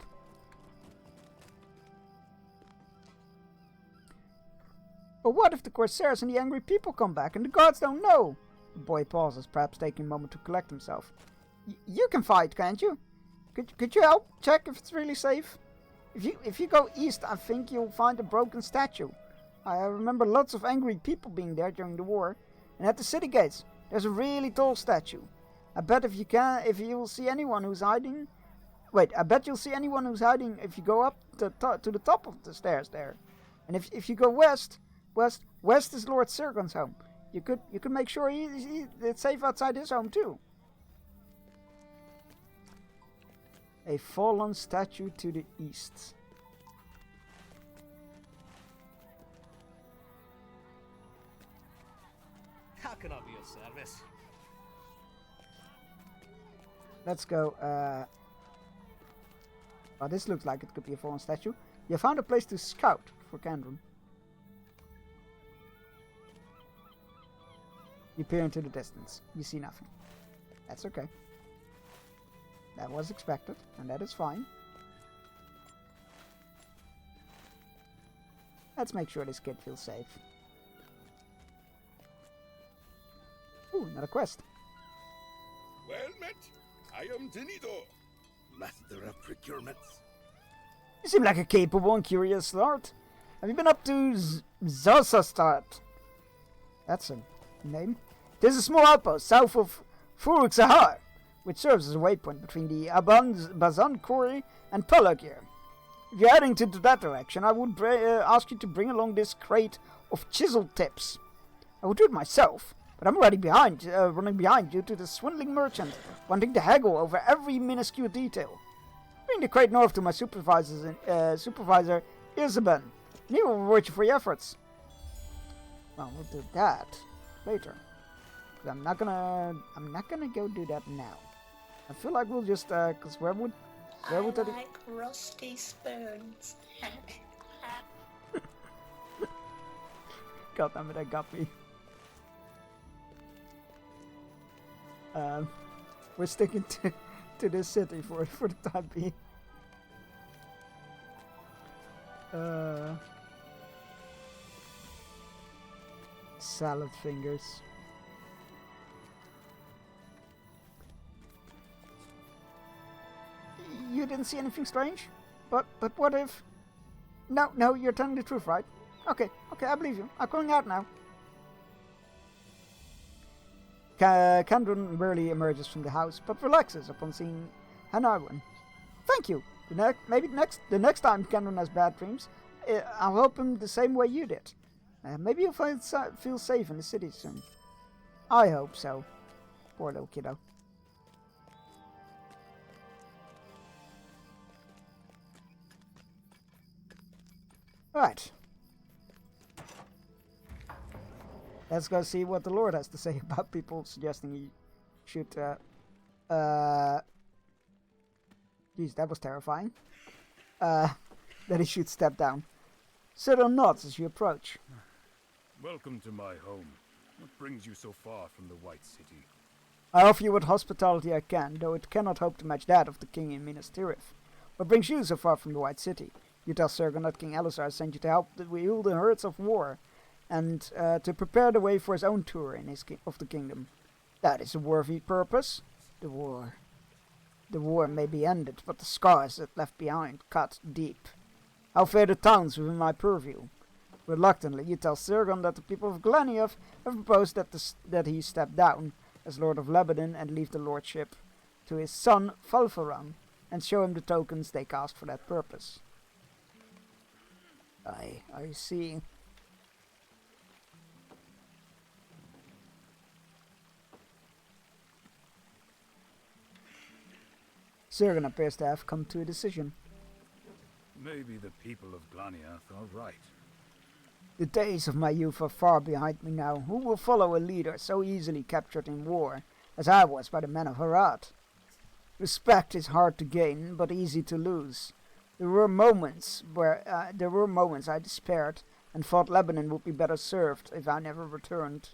But what if the Corsairs and the angry people come back and the guards don't know? The boy pauses, perhaps taking a moment to collect himself. You can fight, can't you? Could you help check if it's really safe? If you go east, I think you'll find a broken statue. I remember lots of angry people being there during the war. And at the city gates, there's a really tall statue. I bet if you'll see anyone who's hiding... Wait, I bet you'll see anyone who's hiding if you go up to the top of the stairs there. And if you go west is Lord Sergon's home. You could make sure it's safe outside his home too. A fallen statue to the east. How can I be of service? Let's go. Well, this looks like it could be a fallen statue. You found a place to scout for Candron. You peer into the distance. You see nothing. That's okay. That was expected, and that is fine. Let's make sure this kid feels safe. Ooh, another quest. Well met. I am Tenido, master of procurements. You seem like a capable and curious lord. Have you been up to Zosastad? That's a name. There's a small outpost south of Furuk Sahar, which serves as a waypoint between the Bazan Quarry and Pelagir. If you're heading to that direction, I would ask you to bring along this crate of chisel tips. I would do it myself, but I'm already running behind due to the swindling merchant wanting to haggle over every minuscule detail. Bring the crate north to my supervisor Isabel. And he will reward you for your efforts. Well, we'll do that later. But I'm not gonna go do that now. I feel like we'll just cause where would I like rusty spoons. God damn it, that got me. We're sticking to this city for the time being. Salad fingers. You didn't see anything strange? But what if... No, you're telling the truth, right? Okay, I believe you. I'm going out now. Kandron rarely emerges from the house, but relaxes upon seeing Hanarwin. Thank you. Maybe the next time Kandron has bad dreams, I'll help him the same way you did. Maybe he'll feel safe in the city soon. I hope so. Poor little kiddo. Right. Let's go see what the Lord has to say about people suggesting he should, Jeez, that was terrifying. That he should step down. Cyril nods as you approach. Welcome to my home. What brings you so far from the White City? I offer you what hospitality I can, though it cannot hope to match that of the king in Minas Tirith. What brings you so far from the White City? You tell Sergon that King Elisar sent you to help wield the herds of war, and to prepare the way for his own tour of the kingdom. That is a worthy purpose. The war may be ended, but the scars it left behind cut deep. How fare the towns within my purview? Reluctantly, you tell Sergon that the people of Glenioth have proposed that he step down as Lord of Lebanon and leave the lordship to his son Falfaran, and show him the tokens they cast for that purpose. I see. Sergon appears to have come to a decision. Maybe the people of Glenioth are right. The days of my youth are far behind me now. Who will follow a leader so easily captured in war, as I was by the men of Herat? Respect is hard to gain, but easy to lose. There were moments I despaired and thought Lebanon would be better served if I never returned.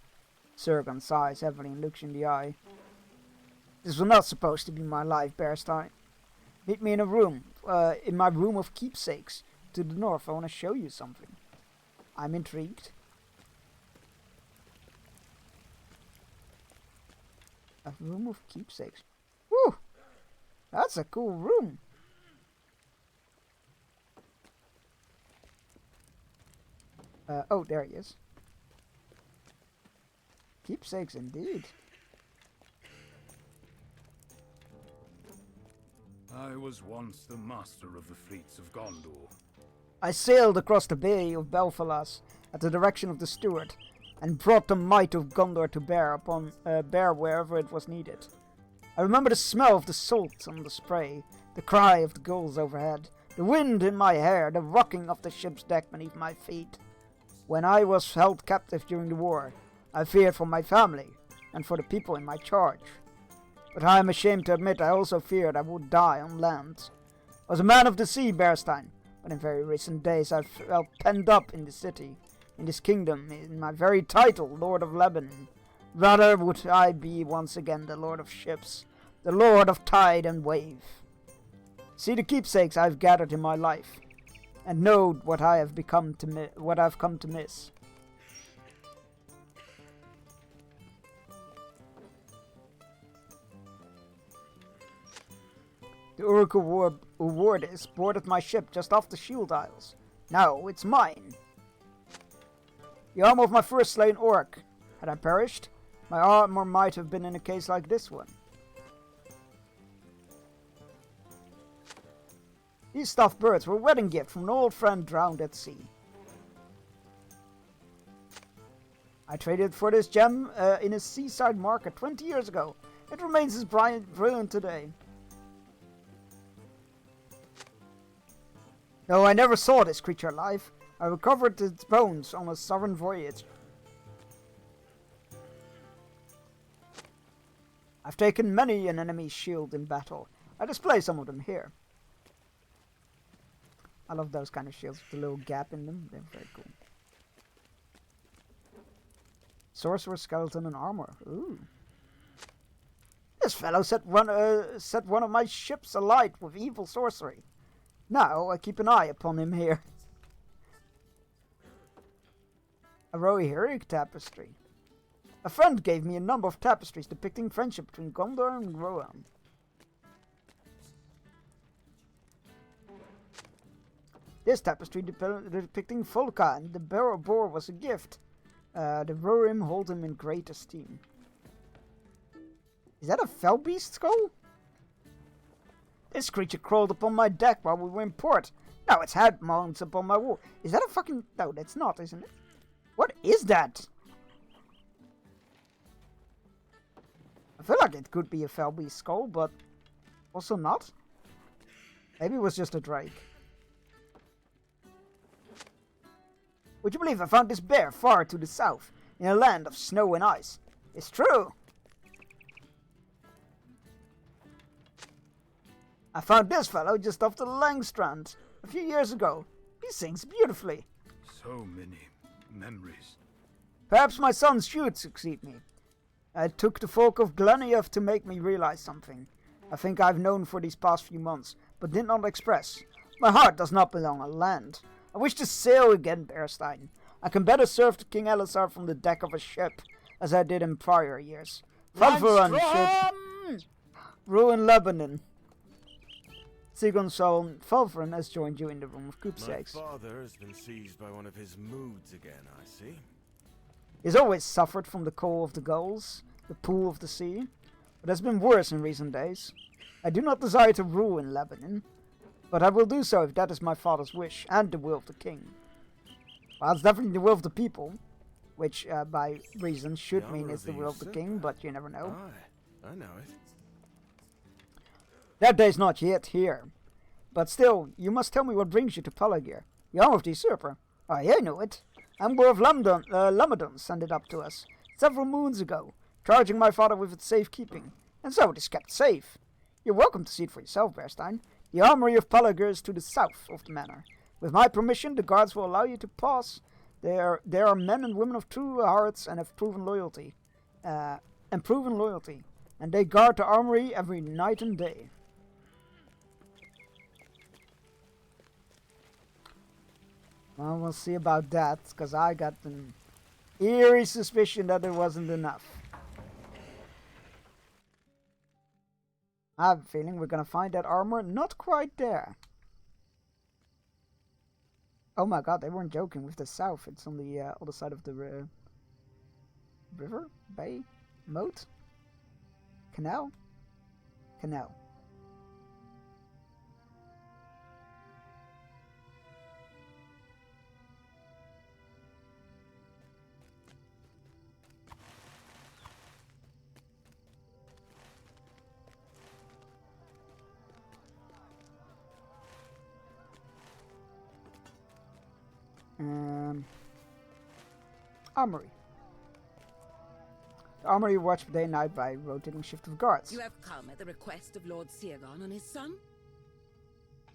Sergon sighs heavily and looks in the eye. This was not supposed to be my life, Bearstein. Meet me in a room, in my room of keepsakes, to the north. I want to show you something. I'm intrigued. A room of keepsakes. Woo! That's a cool room. Oh, there he is. Keepsakes indeed. I was once the master of the fleets of Gondor. I sailed across the bay of Belfalas at the direction of the steward, and brought the might of Gondor to bear wherever it was needed. I remember the smell of the salt on the spray, the cry of the gulls overhead, the wind in my hair, the rocking of the ship's deck beneath my feet. When I was held captive during the war, I feared for my family and for the people in my charge. But I am ashamed to admit I also feared I would die on land. I was a man of the sea, Bearstein, but in very recent days I felt penned up in the city, in this kingdom, in my very title, Lord of Lebanon. Rather would I be once again the Lord of Ships, the lord of tide and wave. See the keepsakes I've gathered in my life, and know what I have become to what I've come to miss. The Uruk Uwardis boarded my ship just off the Shield Isles. Now it's mine. The armor of my first slain orc. Had I perished, my armor might have been in a case like this one. These stuffed birds were a wedding gift from an old friend drowned at sea. I traded for this gem in a seaside market 20 years ago. It remains as brilliant today. Though I never saw this creature alive, I recovered its bones on a southern voyage. I've taken many an enemy's shield in battle. I display some of them here. I love those kind of shields with the little gap in them. They're very cool. Sorcerer, skeleton, and armor. Ooh. This fellow set one of my ships alight with evil sorcery. Now I keep an eye upon him here. A Rohirric tapestry. A friend gave me a number of tapestries depicting friendship between Gondor and Rohan. This tapestry depicting Volca and the Barrow Boar was a gift. The Rohirrim hold him in great esteem. Is that a fell beast skull? This creature crawled upon my deck while we were in port. Now its head mounts upon my wall. Is that a fucking... No, that's not, isn't it? What is that? I feel like it could be a fell beast skull, but also not. Maybe it was just a drake. Would you believe I found this bear far to the south, in a land of snow and ice? It's true! I found this fellow just off the Langstrand a few years ago. He sings beautifully. So many memories. Perhaps my sons should succeed me. It took the folk of Glenioth to make me realize something. I think I've known for these past few months, but did not express. My heart does not belong on land. I wish to sail again, Bearstein. I can better serve to King Elisar from the deck of a ship, as I did in prior years. Falvaran should ruin Lebanon. Sigon's son Falvaran has joined you in the room of keepsakes. My father has been seized by one of his moods again, I see. He's always suffered from the call of the gulls, the pool of the sea, but has been worse in recent days. I do not desire to rule in Lebanon, but I will do so if that is my father's wish, and the will of the king. Well, it's definitely the will of the people, which by reason should mean it's the will of the king, but you never know. Aye, I know it. That day's not yet here. But still, you must tell me what brings you to Palagir. The arm of the usurper. I know it. Amber of Lamadon sent it up to us several moons ago, charging my father with its safekeeping, and so it is kept safe. You're welcome to see it for yourself, Bearstein. The armory of Palagir is to the south of the manor. With my permission, the guards will allow you to pass. There are men and women of true hearts and have proven loyalty. And they guard the armory every night and day. Well, we'll see about that, because I got an eerie suspicion that it wasn't enough. I have a feeling we're going to find that armor not quite there. Oh my god, they weren't joking with the south. It's on the other side of the river? Bay? Moat? Canal? Canal. Armory. The armory watched day and night by rotating shift of guards. You have come at the request of Lord Sirgon and his son?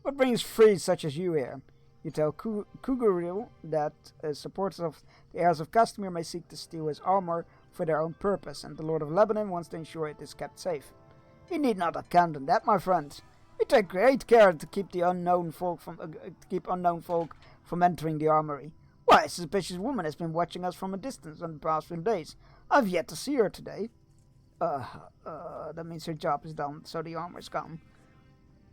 What brings frees such as you here? You tell Kuguril that supporters of the heirs of Castamir may seek to steal his armor for their own purpose, and the Lord of Lebanon wants to ensure it is kept safe. You need not account on that, my friend. We take great care to keep the unknown folk from entering the armory. Why, a suspicious woman has been watching us from a distance on the past few days. I've yet to see her today. That means her job is done, so the armor's gone.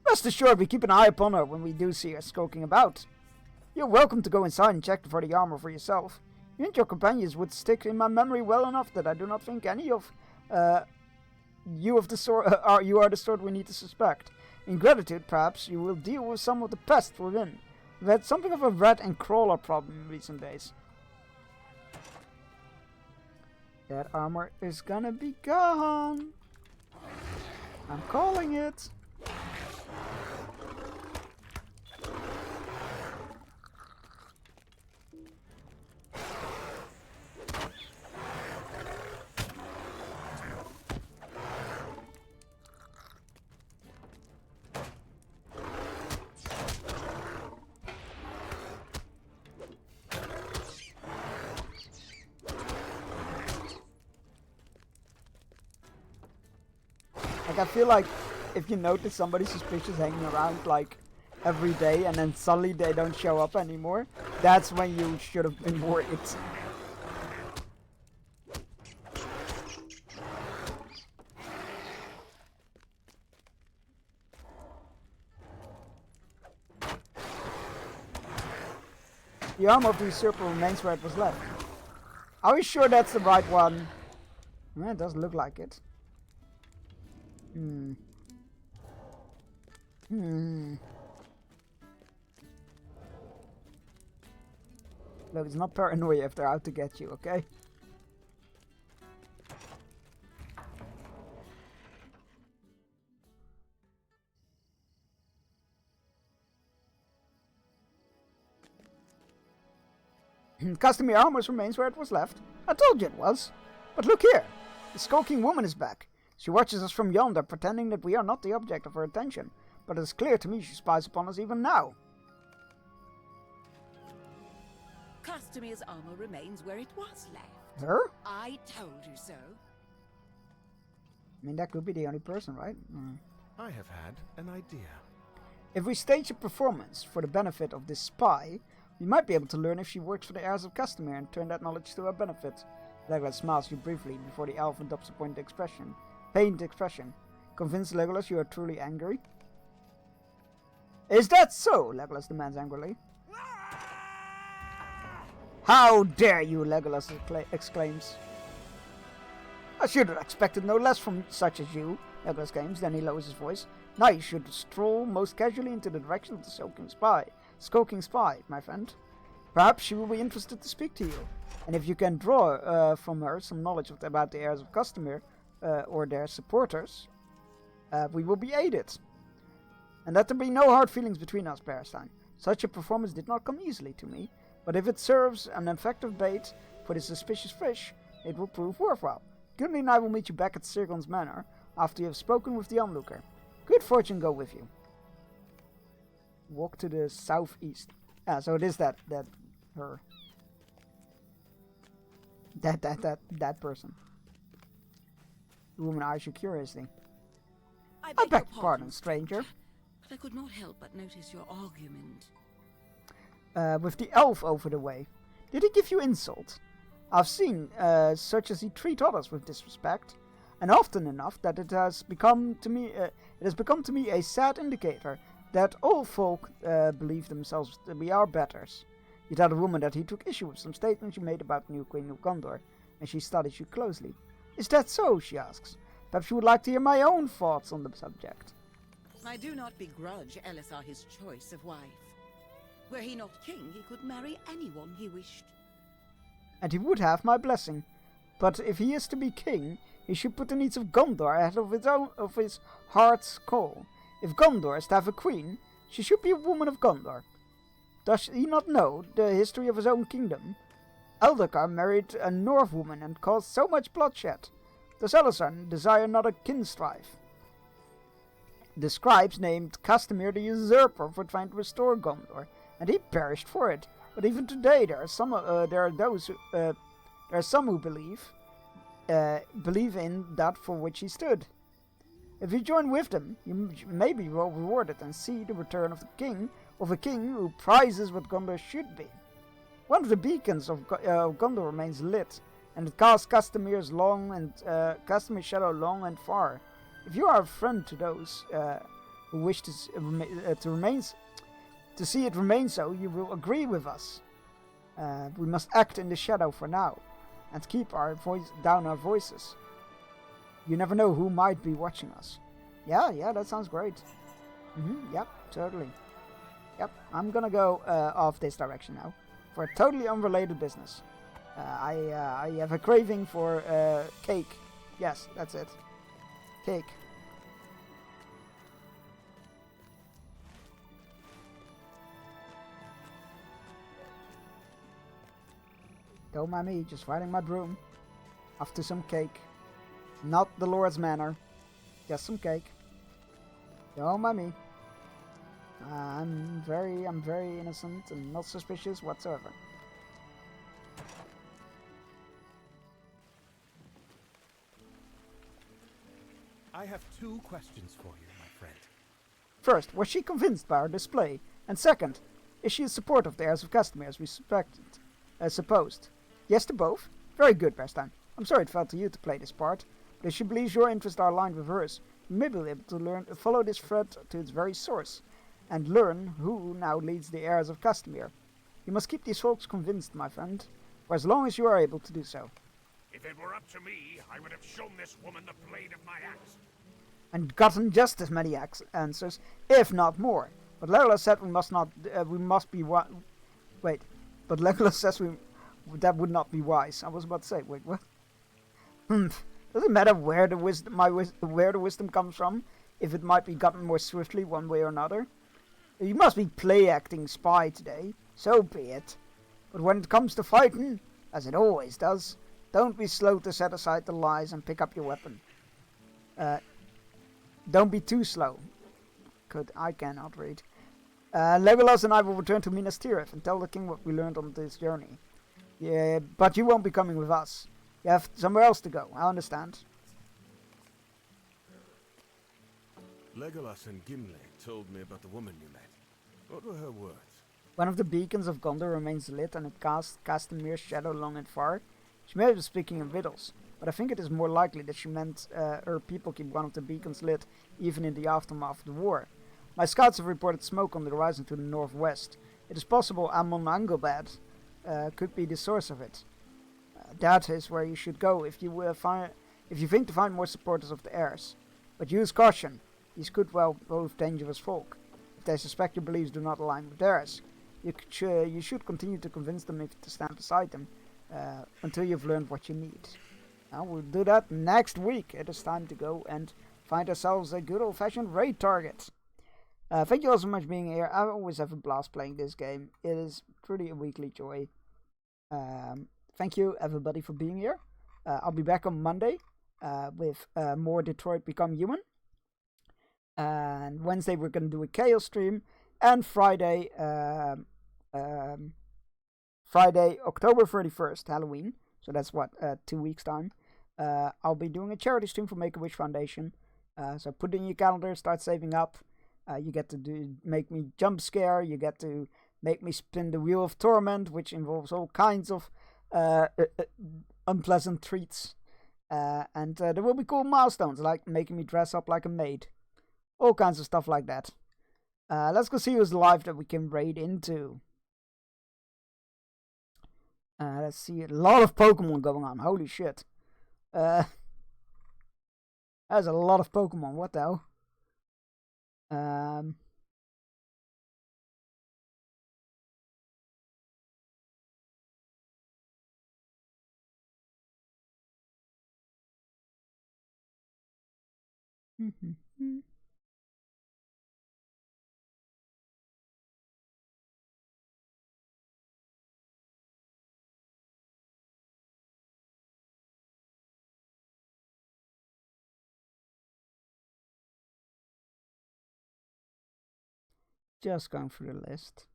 Rest assured, we keep an eye upon her when we do see her skulking about. You're welcome to go inside and check for the armor for yourself. You and your companions would stick in my memory well enough that I do not think any of you are the sort we need to suspect. In gratitude, perhaps, you will deal with some of the pests within. We've had something of a rat and crawler problem in recent days. That armor is gonna be gone. I'm calling it. I feel like if you notice somebody suspicious hanging around like every day and then suddenly they don't show up anymore, that's when you should have been worried. The armor of the usurper remains where it was left. Are we sure that's the right one? Yeah, it doesn't look like it. Look, it's not paranoia if they're out to get you, okay? Customary armor remains where it was left. I told you it was. But look here. The skulking woman is back. She watches us from yonder, pretending that we are not the object of her attention. But it is clear to me she spies upon us even now. Customer's armor remains where it was left. Her? I told you so. I mean, that could be the only person, right? I have had an idea. If we stage a performance for the benefit of this spy, we might be able to learn if she works for the heirs of Castamere and turn that knowledge to our benefit. Legolas smiles you briefly before the elf adopts a pained expression. Convinced, Legolas, you are truly angry? Is that so? Legolas demands angrily. How dare you, Legolas exclaims. I should have expected no less from such as you, Legolas exclaims, then he lowers his voice. Now you should stroll most casually into the direction of the skulking spy, my friend. Perhaps she will be interested to speak to you. And if you can draw from her some knowledge about the heirs of Castamere, or their supporters, we will be aided. And let there be no hard feelings between us, Berestein. Such a performance did not come easily to me, but if it serves an effective bait for the suspicious fish, it will prove worthwhile. Gimli and I will meet you back at Sirgon's Manor after you have spoken with the onlooker. Good fortune go with you. Walk to the southeast. Ah, so it is that her. That person. The woman eyes you curiously. I beg your pardon, stranger. But I could not help but notice your argument. With the elf over the way. Did he give you insult? I've seen such as he treat others with disrespect, and often enough that it has become to me a sad indicator that all folk believe themselves to be our betters. You tell the woman that he took issue with some statements you made about the new Queen of Gondor, and she studies you closely. Is that so? She asks. Perhaps you would like to hear my own thoughts on the subject. I do not begrudge Elisar his choice of wife. Were he not king, he could marry anyone he wished. And he would have my blessing. But if he is to be king, he should put the needs of Gondor ahead of his heart's call. If Gondor is to have a queen, she should be a woman of Gondor. Does he not know the history of his own kingdom? Eldacar married a North woman and caused so much bloodshed. Does Elisar desire not a kin strife? The scribes named Castamere the usurper for trying to restore Gondor, and he perished for it. But even today, there are some who believe in that for which he stood. If you join with them, you may be well rewarded and see the return of a king who prizes what Gondor should be. One of the beacons of Gondor remains lit, and it casts Castamir's shadow long and far. If you are a friend to those who wish to see it remain so, you will agree with us. We must act in the shadow for now, and keep our voices. You never know who might be watching us. Yeah, that sounds great. Yep, totally. Yep, I'm gonna go off this direction now, for a totally unrelated business. I have a craving for cake. Yes, that's it. Cake. Don't mind me, just riding my broom. Off to some cake. Not the Lord's manor. Just some cake. Don't mind me. I'm very innocent and not suspicious whatsoever. I have 2 questions for you, my friend. First, was she convinced by our display? And second, is she a support of the heirs of Castamere as we supposed? Yes to both? Very good, Bearstein. I'm sorry it fell to you to play this part, but if she believes your interests are aligned with hers, you may be able to follow this thread to its very source, and learn who now leads the heirs of Castamere. You must keep these folks convinced, my friend, for as long as you are able to do so. If it were up to me, I would have shown this woman the blade of my axe. And gotten just as many answers, if not more. But Legolas said but Legolas says that would not be wise. I was about to say, wait, what? Doesn't matter where the wisdom comes from, if it might be gotten more swiftly one way or another. You must be play-acting spy today, so be it. But when it comes to fighting, as it always does, don't be slow to set aside the lies and pick up your weapon. Don't be too slow. I cannot read. Legolas and I will return to Minas Tirith and tell the king what we learned on this journey. Yeah, but you won't be coming with us. You have somewhere else to go, I understand. Legolas and Gimli told me about the woman you met. What were her words? One of the beacons of Gondor remains lit and it casts Castamir's shadow long and far. She may have been speaking in riddles, but I think it is more likely that she meant her people keep one of the beacons lit even in the aftermath of the war. My scouts have reported smoke on the horizon to the northwest. It is possible Amon Angband could be the source of it. That is where you should go if you think to find more supporters of the heirs. But use caution. These could well prove dangerous folk. If they suspect your beliefs do not align with theirs, you should continue to convince them to stand beside them until you've learned what you need. Now we'll do that next week. It is time to go and find ourselves a good old-fashioned raid target. Thank you all so much for being here. I always have a blast playing this game. It is truly a weekly joy. Thank you everybody for being here. I'll be back on Monday with more Detroit Become Human. And Wednesday we're going to do a Chaos stream. And Friday, October 31st, Halloween. So that's 2 weeks time. I'll be doing a charity stream for Make-A-Wish Foundation. So put it in your calendar, start saving up. You get to make me jump scare. You get to make me spin the Wheel of Torment, which involves all kinds of unpleasant treats. And there will be cool milestones, like making me dress up like a maid. All kinds of stuff like that. Let's go see who's live that we can raid into. Let's see, a lot of Pokemon going on. Holy shit. There's a lot of Pokemon. What the hell? Just going through the list.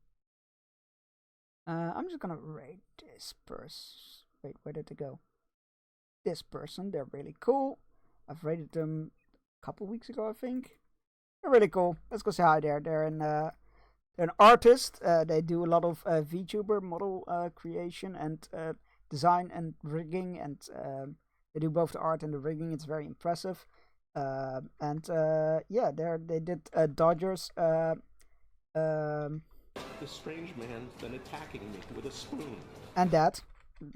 I'm just gonna rate this person. Wait, where did it go? This person, they're really cool. I've rated them couple weeks ago, I think. They're really cool. Let's go say hi there. They're an artist. They do a lot of VTuber model creation and design and rigging, and they do both the art and the rigging. It's very impressive. Yeah, they did Dodgers. This strange man's been attacking me with a spoon. And that.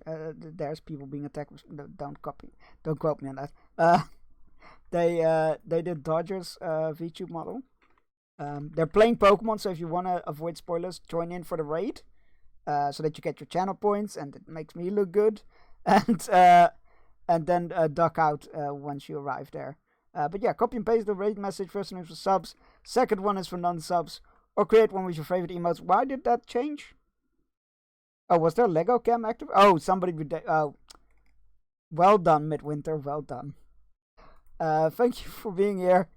There's people being attacked. Don't quote me on that. They did Dodgers VTube model. They're playing Pokemon, so if you want to avoid spoilers, join in for the raid, so that you get your channel points, and it makes me look good. And then duck out once you arrive there. But yeah, copy and paste the raid message. First one is for subs. Second one is for non-subs. Or create one with your favorite emotes. Why did that change? Oh, was there Lego Cam active? Oh, somebody would. Oh, well done, Midwinter. Well done. Thank you for being here.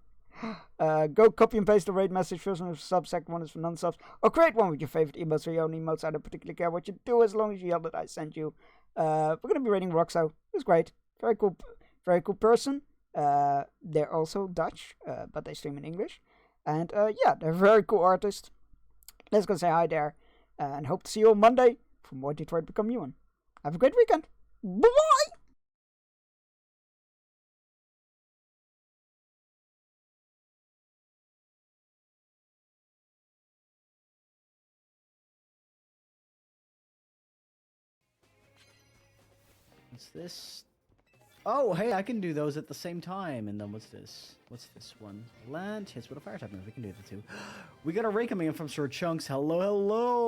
Go copy and paste the raid message. First one is for subs. Second one is for non-subs. Or create one with your favorite emotes or your own emotes. I don't particularly care what you do as long as you yell that I sent you. We're gonna be raiding Roxo. It was great. Very cool person. They're also Dutch, but they stream in English. And yeah, they're a very cool artist. Let's go say hi there. And hope to see you on Monday for more Detroit Become Human. Have a great weekend. Bye-bye! What's this? Oh, hey, I can do those at the same time. And then what's this? What's this one? Land hits with a fire type move. We can do the two. We got a raid coming in from Sir Chunks. Hello, hello.